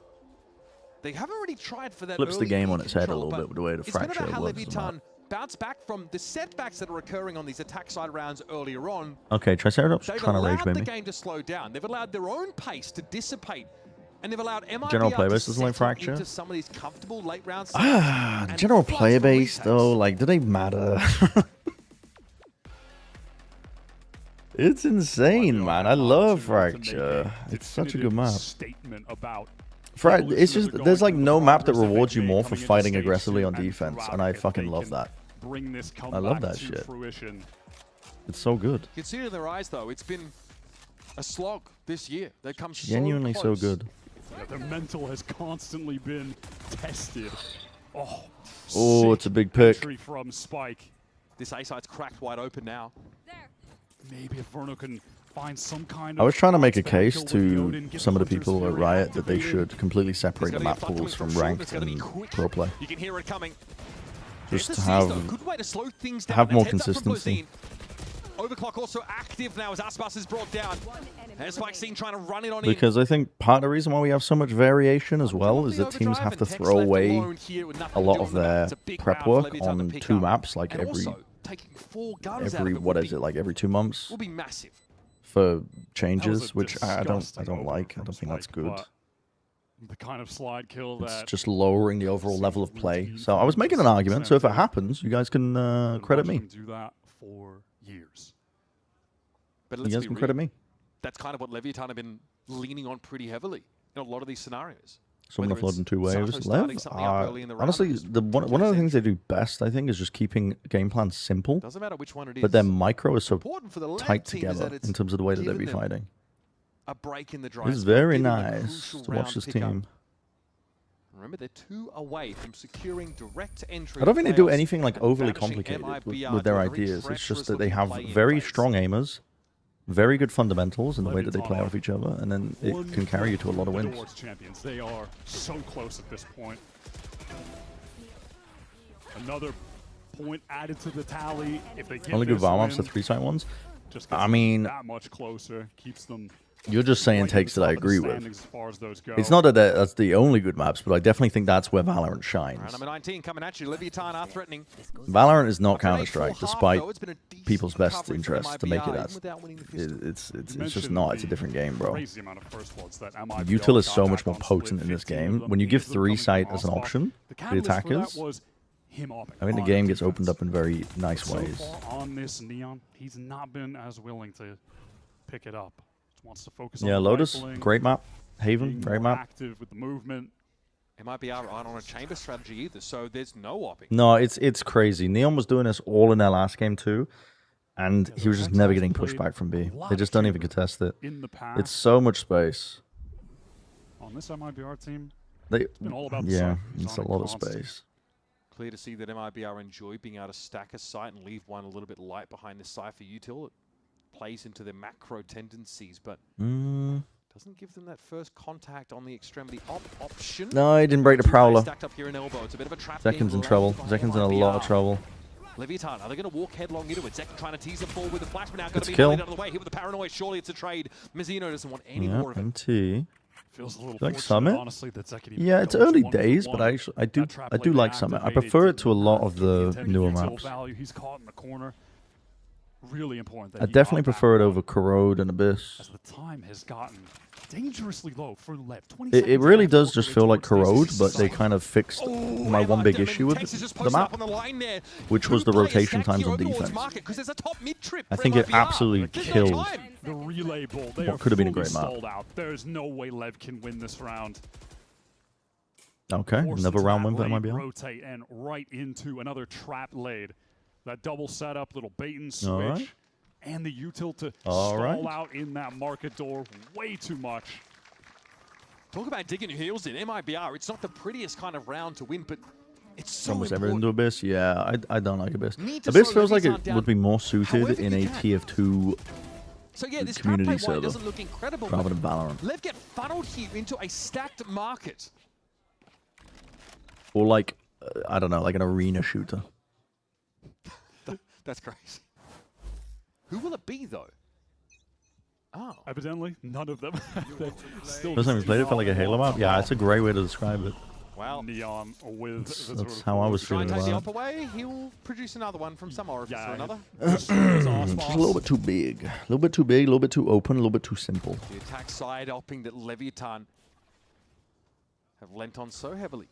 They haven't really tried for that. Flips the early game lead on its head a control, little bit but with the way the it's been Fracture about how works the map. Leviathan bounce back from the setbacks that are occurring on these attack side rounds earlier on. Okay, Triceratops They've trying to rage allowed bait the me. game to slow down. They've allowed their own pace to dissipate. And they've allowed MIBR General player to base doesn't like settle Fracture. into some of these comfortable late round Ah, and general floods player for base retakes. though, like, do they matter? It's insane, man. I love Fracture. It's such a good map. Statement about It's just there's like no map that rewards you more for fighting aggressively on defense, and I fucking love that. bring this I love comeback that to shit. fruition. It's so good. You can see it in their eyes, though. It's been a slog this year. They come Genuinely so close. good. Yeah, their mental has constantly been tested. Oh, Oh, it's a big pick. entry from Spike. This A side's cracked wide open now. Maybe if Verno can find some kind of I was trying to make a bounce back case kill with the to Odin, get some of the Hunter's people at Fury Riot that they activated. should completely separate the There's gonna map be a flood pools coming from from ranked short, and and it's gonna be quick. pro play. You can hear it coming. Just There's to the Caesar, have good way to slow things down. have more That's heads up from consistency. Blazine. Overclock also active now as Aspas is brought down. There's Spike Scene trying to run it on in. Because I think part of the reason why we have so much variation as well is that teams have to throw away a lot of their prep work on 2 maps, like And every also, taking 4 guns out of it what would is be- it, like every 2 months will be massive. for changes, which I don't disgusting like. I don't think that's Spike, good. but the kind of slide kill It's that just lowering the overall level of play. So I was making an argument. So if it happens, you guys can credit me. do that for years. But You let's guys be can real. credit me. That's kind of what Leviathan have been leaning on pretty heavily in a lot of these scenarios. Someone Whether offload it's in 2 Sato waves. starting Lev, something up early in the round, honestly, just one of the things they do best, I think, is just keeping game plans simple. Doesn't matter which one it is. But their micro is so Important for the Lev tight team is together that it's in terms of the way that they'll be given them fighting. a break in the dry It's spell, very giving them a nice crucial to watch round this pickup. team. Remember, they're 2 away from securing direct entry. I don't to think they do playoffs anything like and overly banishing complicated MIBR with their to a very ideas. It's treacherous just that they looking have play-in very phase. strong aimers, very good fundamentals in the way that they play off each other, and then it can carry you to a lot of wins. Towards champions. They are so close at this point. Another point added to the tally. If they get Only good this VALORANTs, the win, 3-site ones. just gets I them mean, that much closer, keeps them. you're just saying right takes at the that I top of the agree with. standings as far as those go. It's not that that's the only good maps, but I definitely think that's where Valorant shines. Round number 19 coming at you. Leviathan are threatening. Valorant is not After an Counter-Strike, 8-4 half, despite though, it's been a decent people's best recovery from interests to make it MIBR, as. even without winning the pistol. It's just not. It's a different game, bro. Crazy amount of first bloods that MIBR Util is got so back much more on split, potent in this 15 of game. them, When you give 8 of them coming 3-site from as an Ospa. option The for the catalyst for that attackers, was him upping I mean, the on game defense. gets opened up in very nice So ways. far on this Neon, he's not been as willing to pick it up. Just wants to focus Yeah, on the Lotus, rifling, great map. Haven, being great more map. active with the movement. MIBR aren't on a chamber strategy either, so there's no opping. No, it's crazy. Neon was doing this all in their last game too, and he was just never getting pushed back from B. They just don't even contest it. in the past. It's so much space. On this MIBR team, They, it's been all about the yeah, site. He's it's on a it lot of constant. space. Clear to see that MIBR enjoy being able to stack a site and leave one a little bit light behind the Cypher util. It plays into their macro tendencies, but doesn't give them that first contact on the extremity option. No, he didn't break the Prowler. Stacked up here in elbow. It's a bit of a trap. Zekin's in trouble. Zekin's in a lot of trouble. Leviathan, are they going to walk headlong into it? Zekin trying to tease them forward with the flash, but now going It's to a be kill. out of the way. Here with the paranoia, surely it's a trade. Mizzino doesn't want any Yeah, more of it. MT. Feels a little Like fortunate, Summit? honestly, that Zeki even Yeah, it's goes early 1-for-1. days, but I do That trap I do lane like they Summit. I activated prefer it didn't to a lot of hurt the the intended newer util maps. value. He's caught in the corner. Really important that I he definitely up that prefer it one, over Corrode and Abyss. as the time has gotten dangerously low for Lev. 20 It seconds really left does to just work feel their like way towards Corrode, but they this. kind of fixed my one big issue with the map, which was the rotation times on defense. I think it absolutely killed the relay ball. They what are could have been a fully great map. stalled out. There's no way Lev can win this round. Okay, Forced another to round tap win for lane, MIBR. rotate and right into another trap laid. That double setup, little bait and switch, All right. and the util to All stall right. out in that market door way too much. Talk about digging your heels in. MIBR, it's not the prettiest kind of round to win, but it's so Almost important. everything to Abyss. Yeah, I don't like Abyss. Need to Abyss slow feels like Leviathan it down would be more suited however in you a can. TF2 So yeah, this trap community play white server doesn't look incredible. rather but than Valorant. Lev get funneled here into a stacked market. Or like, I don't know, like an arena shooter. That's crazy. Who will it be though? Oh. Evidently, none of them. They still First time we played it, felt like a Halo map. Yeah, it's a great way to describe it. Well, Neon with That's how I was try and feeling take the about it. upper way, he'll produce another one from some orifice or another. Just a little bit too big. A little bit too big, a little bit too open, a little bit too simple. The attack side opping that Leviathan have lent on so heavily.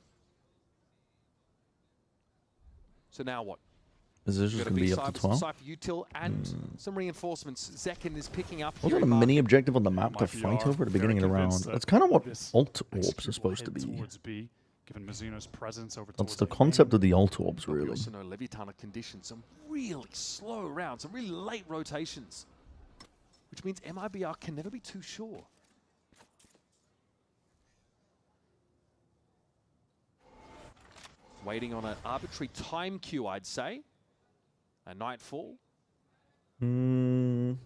So now what? Is this You've just got a going to big be up to 12? Cypher util and some reinforcements. Zekin is picking up. Wasn't here a in mini market. objective on the map to fight over at the beginning of the round? That's kind of what alt orbs are supposed to be. B, given Mizuno's presence over That's the concept of the alt orbs, We really. also know Leviathan are conditioned some really slow rounds, some really late rotations, which means MIBR can never be too sure. Waiting on an arbitrary time queue, I'd say. A nightfall to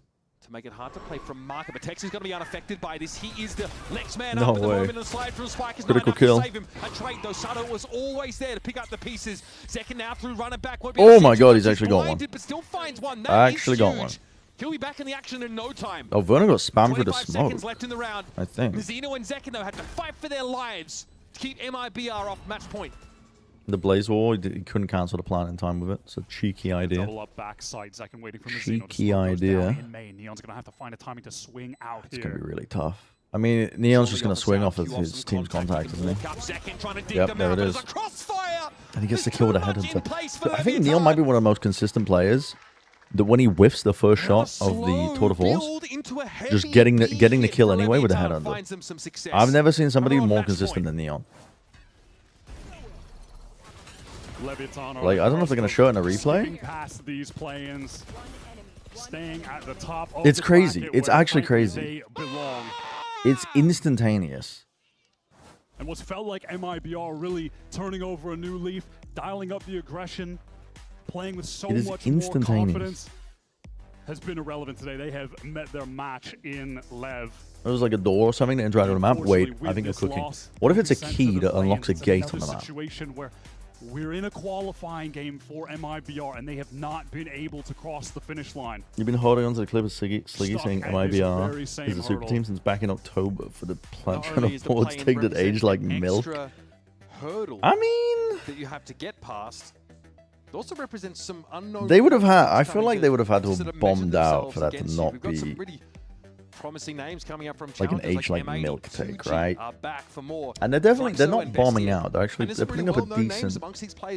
make it hard to play from market. But Tex is going to be unaffected by this. He is the next man No up at the way. moment. And the slide through Spike is Critical not enough kill. to save him. A trade though. Sato was always there to pick up the pieces. Zekin now through running back. Won't be able Oh to my see god, too he's much. actually got one. Blinded, but still finds one. That I is actually got huge. one. He'll be back in the action in no time. Oh, Verno got spammed for the 25 seconds smoke, left in the round. I think. Mizzino and Zekin though had to fight for their lives to keep MIBR off match point. The Blaze War, he couldn't cancel the plan in time with it. It's a cheeky idea. Double up backside. Zekin waiting for Mizuno. Cheeky idea. In May. Neon's going to have to find a timing to swing out It's here. going to be really tough. I mean, Neon's just going to swing off of his team's contact, isn't he? Yep, there it is. And he gets the kill with a headhunter. I think Neon might be one of the most consistent players. That when he whiffs the first shot of the Tour de Force, just getting the kill anyway with the headhunter. I've never seen somebody more consistent than Neon. Like, I don't know if they're going to show it in a replay. It's crazy. It's actually crazy. It's instantaneous. And what's felt like MIBR really turning over a new leaf, dialing up the aggression, playing with so much more confidence, has been irrelevant today. They have met their match in Lev. It was like a door or something that interacted on the map. Wait, I think you're cooking. What if it's a key that unlocks a gate on the map? Situation where we're in a qualifying game for MIBR and they have not been able to cross the finish line. You've been holding on to the clip of Sliggy saying MIBR is a super team since back in October for the Platinum Awards take that aged like milk. I mean, that you have to get past. It also represents some unknown. They would have had. I feel like they would have had to have bombed out for that to not be promising names coming up from like an age like M80, milk take, right? Back for more. And they're not bombing out. They're actually putting up a decent.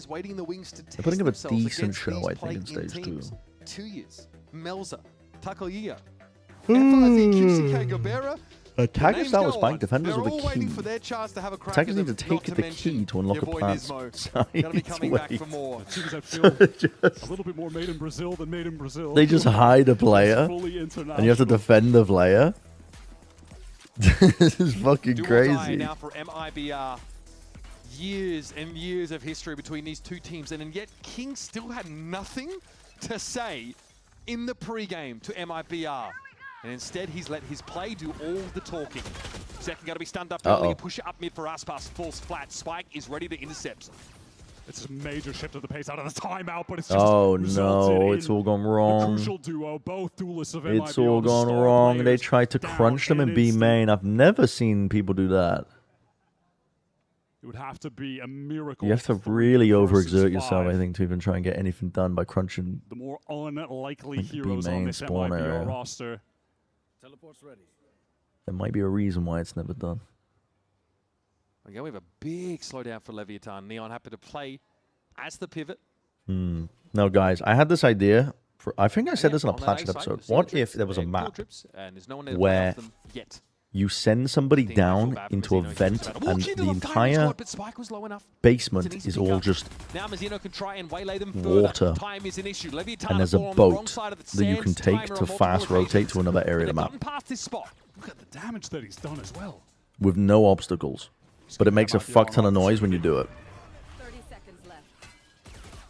Waiting in the wings to they're putting up a decent show, I think, in stage 2. 2 years. Melza, Takoya, FRZ, Gobera. Attackers start with spike, defenders with a key. Attackers need to take the key to unlock a plant's side. A little bit more made in Brazil than made in Brazil. They just hide a player, and you have to defend the player. This is fucking crazy. Now for MIBR. Years and years of history between these two teams, and yet King still had nothing to say in the pre-game to MIBR. And instead, he's let his play do all the talking. Second going to be stunned up early. Push it up mid for Aspas. Falls flat. Spike is ready to intercept. It's a major shift of the pace out of the timeout, but it's just oh no, it's all gone wrong. Crucial duo, both duelists of it's all gone wrong. They tried to crunch them in B main. I've never seen people do that. It would have to be a miracle. You have to really overexert yourself, I think, to even try and get anything done by crunching the more unlikely like heroes on this MIBR roster. Teleport's ready. There might be a reason why it's never done. Again, we have a big slowdown for Leviathan. Neon happy to play as the pivot. No, guys, I had this idea. I think I said this in a Platched episode. What if there was a map where you send somebody down into a vent and the entire basement is all just water, and there's a boat that you can take to fast rotate to another area of the map Look at the damage that he's done as well. with no obstacles, but it makes a fuck ton of noise when you do it.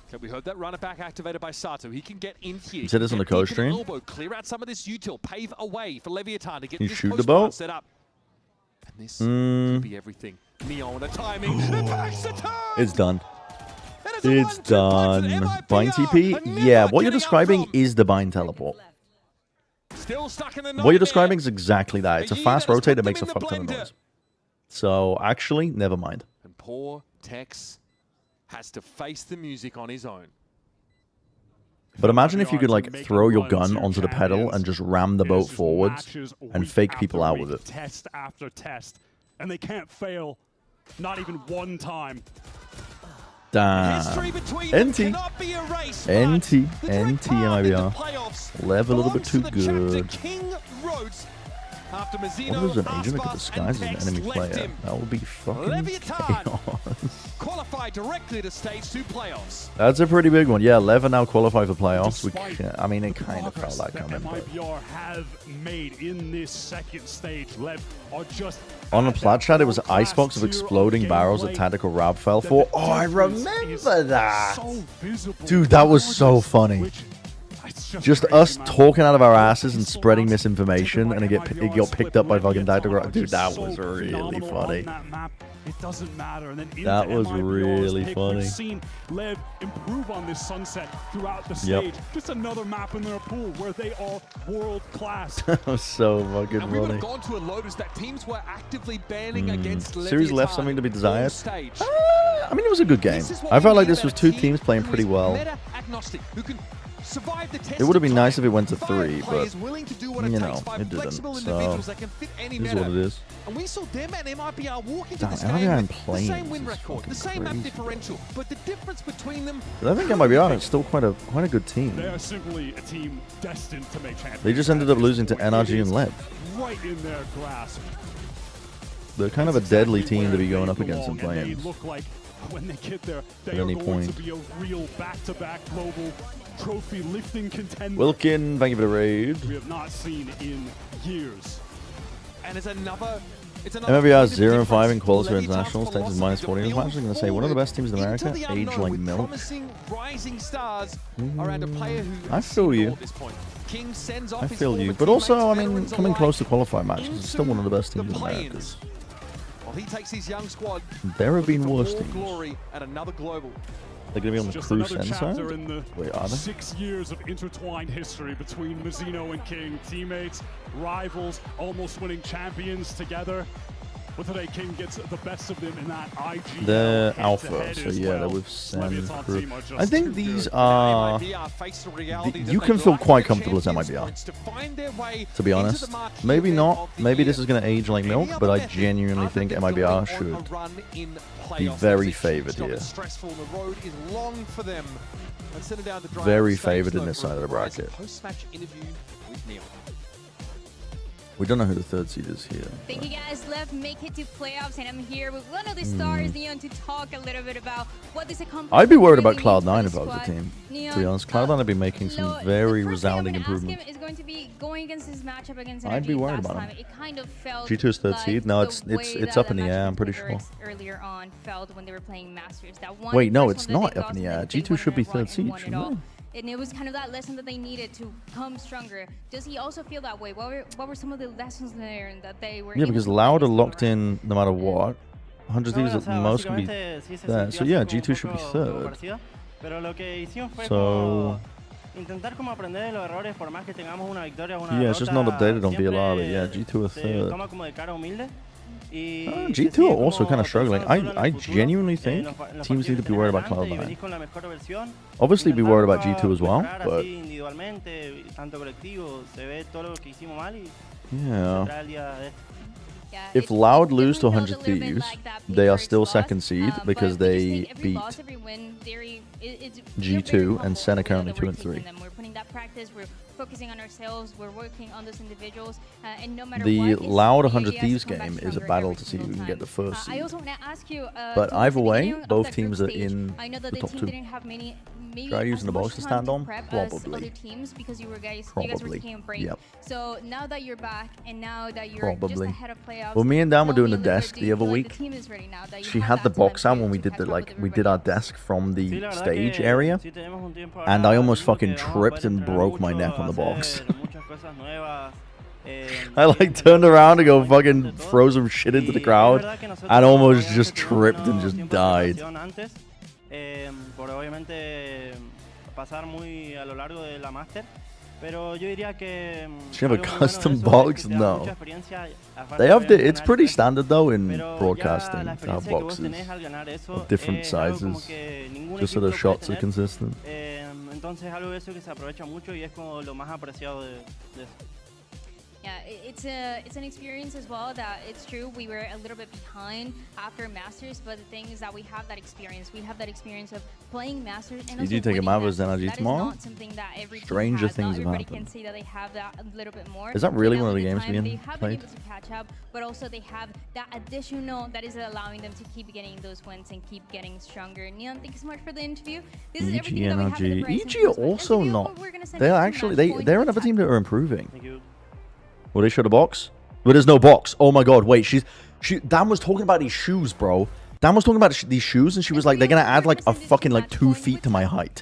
Okay, we heard that runner back activated by Sato. He can get in here. You said this on the coach stream? Elbow, clear out some of this util, pave a way for Leviathan to get You this shoot the post boat? set up. And this could be everything. Neon, the timing. It's done. It's done. Bind TP? Yeah, what you're describing is the bind teleport. Still stuck in the What you're describing is exactly that. It's a fast rotate that makes a fuck ton of noise. So, actually, never mind. And poor Tex has to face the music on his own. But imagine if you could, like, throw your gun onto the pedal and just ram the boat forwards and fake people out with it. Test after test, and they can't fail, not even one time. Damn. NT. MIBR. Lev a little bit too good. After What if there's an agent that could disguise as an enemy player? That would be fucking chaos. Qualify directly to stage 2 playoffs. That's a pretty big one. Yeah, Lev are now qualified for playoffs. I mean, it kind of felt like coming. MIBR have made in this second stage. Lev are just on the plat chat, it was Icebox of exploding barrels that Tactical Rab fell for. Oh, I remember that. Dude, that was so funny. Just us talking out of our asses and spreading misinformation, and it got picked up by fucking Tactical Rab. Dude, that was really funny. It doesn't matter. And then that was really funny. We've seen Lev improve on this sunset throughout the stage. Just another map in their pool where they are world class. That was so fucking and we would funny. have gone to a Lotus that teams were actively banning against Series left something to be desired. I mean, it was a good game. I felt like this was two teams playing pretty well. It would have been nice if it went to 3, but, you know, it didn't. So, it is what it is. And we saw them and MIBR walk into Damn, this MIBR game and with the Plains same win is record, the same map differential, but the difference between them. I think MIBR is still quite a good team. They are simply a team destined to make champions. They just ended up losing to NRG and Lev. Right in their grasp. They're kind of a deadly team to be going up against in They Plains. look like when they get there, they At are any going point. to be a real back-to-back global trophy lifting contender. Wilkin, thank you for the raid. We have not seen in years. And it's another. MIBR 0-5 in qualifier internationals. Texas minus 40 in this match. I'm going to say one of the best teams in America. Age like milk. Rising stars around a player who I feel you. King sends off I his feel you. former But also, I teammates, mean, veterans coming alike, close to qualifier matches, it's still one of the best teams in America. play-ins. While he takes his young squad, There have been looking for worse more teams. glory at another global. They're going to be on the Just crew another send chapter side? in the Wait, are they? 6 years of intertwined history between Mizzino and King. Teammates, rivals, almost winning champions together. But today, King gets the best of them in that IG. They're alpha, so yeah, they're with Sen crew. I think these are... You can feel quite comfortable as MIBR, to be honest. Maybe not. Maybe this is going to age like milk, but I genuinely think MIBR should be very favored here. Very favored in this side of the bracket. We don't know who the third seed is here. Thank you guys. Let's make it to playoffs, and I'm here with one of the stars, Neon, to talk a little bit about what this accomplishment. I'd be worried really about means for Cloud9 the if I was a squad. team. Neon, To be honest, Cloud9 would be making some very resounding I'm gonna ask him improvements. is going to be going against this matchup against I'd be NRG worried last about time. him. It kind of felt G2's third like seed? No, the it's way up that in the the air, I'm matchup pretty with sure. Lyrics earlier on felt when they were playing Masters. That one Wait, no, first it's one that not they up in the lost, air. and then they G2 went should be on a run third and seed, won it shouldn't all. they? And it was kind of that lesson that they needed to come stronger. Does he also feel that way? What were some of the lessons learned that they were Yeah, because Loud are locked in no matter what. 100 Thieves at most can be there. So yeah, G2 should be third. So... Yeah, it's just not updated on VLR, but yeah, G2 are third. G2 are also kind of struggling. I genuinely think teams need to be worried about Cloud9. Obviously be worried about G2 as well, but... Yeah. If Loud lose to 100 Thieves, they are still second seed because they beat G2 and Sen are currently 2 and 3. We're putting that practice. We're focusing on ourselves. We're working on those individuals, and no matter The what, Loud it's 100 EAS Thieves come back game is a stronger battle every to see who single can get the time. first I seed. also want to ask you, But towards either the way, beginning of both that teams group are stage, in I know that the top two. didn't have maybe Try using the as much box to time stand on? prep as Probably. other teams because you guys were Probably. taking a break. Yep. So now that you're back and now that you're just Probably. ahead of playoffs, Well, me and Dan were tell doing me the a little desk bit, do the you other feel like week. the team is ready now that you She have had that the time box out when we did the we did our desk from the stage area, and I almost fucking tripped and broke my neck on the box. I like turned around to go fucking throw some shit into the crowd, and almost just tripped and just died. Does she have a custom box? No. They have it's pretty standard though in broadcasting to have boxes of different sizes, just so the shots are consistent. Yeah, it's an experience as well that it's true we were a little bit behind after Masters, but the thing is that we have that experience. We have that experience of playing Masters and Did also you take a winning Mavs Masters. energy That is tomorrow? not something that every team Stranger has. things Not have everybody can happened. see that they have that a little bit more. Is that really But one of the now games with time, being they have played? been able to catch up, but also they have that additional that is allowing them to keep getting those wins and keep getting stronger. Neon, thank you so much for the interview. This is everything that we have in the Bryson EG are Sports also interview, not. but we're gonna send They're you to actually match point. they're another team that are improving. Will they show the box? But there's no box. Oh my god! Wait, Dan was talking about these shoes, bro. Dan was talking about these shoes, and she was like, they're gonna add like a fucking like 2 feet to my height.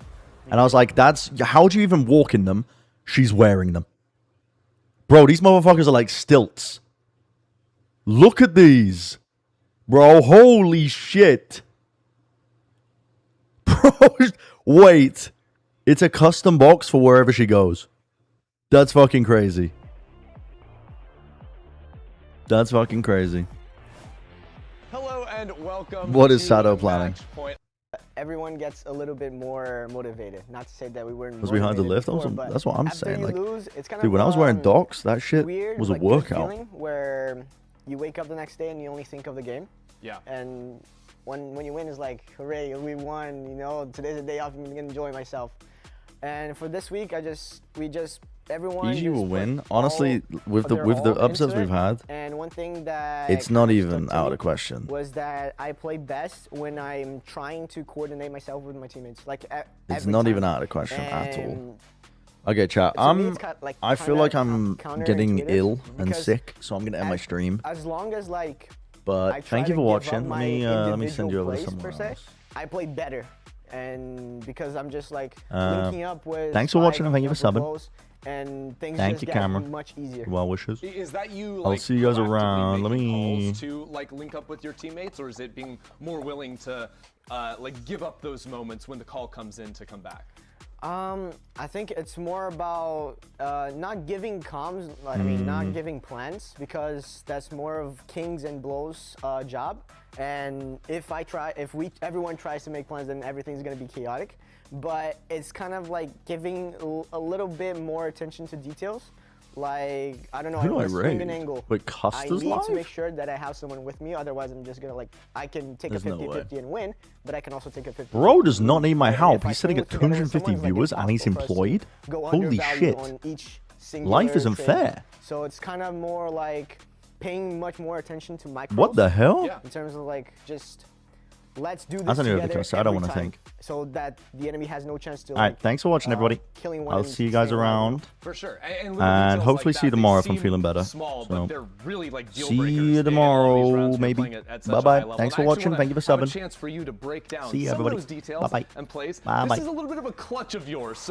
And I was like, how do you even walk in them? She's wearing them. Bro, these motherfuckers are like stilts. Look at these. Bro, holy shit. Bro, wait. It's a custom box for wherever she goes. That's fucking crazy. That's fucking crazy. Hello and welcome. welcome. What is to Sato the planning? match point. Everyone gets a little bit more motivated. Not to say that we weren't. Was behind the lift? Before, but That's what I'm after saying. you Like, lose, it's kind dude, of, when I was wearing docks, that shit weird, was a like, good workout. feeling where you wake up the next day and you only think of the game. Yeah. And when you win, it's like, hooray, we won. You know, today's a day off. I'm gonna enjoy myself. And for this week, everyone. EG just will put win. Honestly, with the all upsets into we've it. had, And one thing that it's not kinda even stuck to out me of question. was that I play best when I'm trying to coordinate myself with my teammates. Like It's every not time. even out of question at all. And Okay, chat. to me, it's like I feel like I'm counterintuitive getting ill and because sick, so I'm gonna end my stream. As long as like. I But try thank you to for give watching. up my Let me send you individual over to plays, somewhere per se. else. I play better, and because I'm just like Uh, linking up with. thanks for watching and thank you for Spike, subbing. Blows, and things Thank just you, get Cameron. much easier. Well wishes. Is that you? I'll Like, see you guys proactively around. Let making me. calls to like link up with your teammates, or is it being more willing to like give up those moments when the call comes in to come back? I think it's more about not giving comms, I mean, not giving plans, because that's more of King's and Blow's job. And if everyone tries to make plans, then everything's gonna be chaotic. But it's kind of like giving a little bit more attention to details. Like, I don't know, Who do I I swing an raid? angle. Wait, I Custer's need live? to make sure that I have someone with me, otherwise I'm just gonna I can take There's a no 50-50 and win, but I can also take a 50-50. Bro does not need my And help. if I He's sitting swing at together with 250 someone, it's, like, viewers and he's impossible for us to employed. go Holy undervalue shit. on each Life isn't singular trade. fair. So it's kind of more like paying much more attention to micros. What the hell? In terms of like just let's do this I don't know together because I don't every want to time, think. so that the enemy has no chance to. All right, thanks for watching, everybody. killing one I'll and see you guys staying alive. around. For sure. And, little And details hopefully like see you that, tomorrow they if I'm seem feeling better. Small, So, but they're really like deal see breakers you in all these tomorrow, rounds when maybe. playing at such a high Bye-bye. level. Thanks And for I actually watching. Thank you for have a subbing. chance for you to break down See you, some everybody. of those details Bye-bye. and plays. Bye-bye. This is a little bit of a clutch of yours. So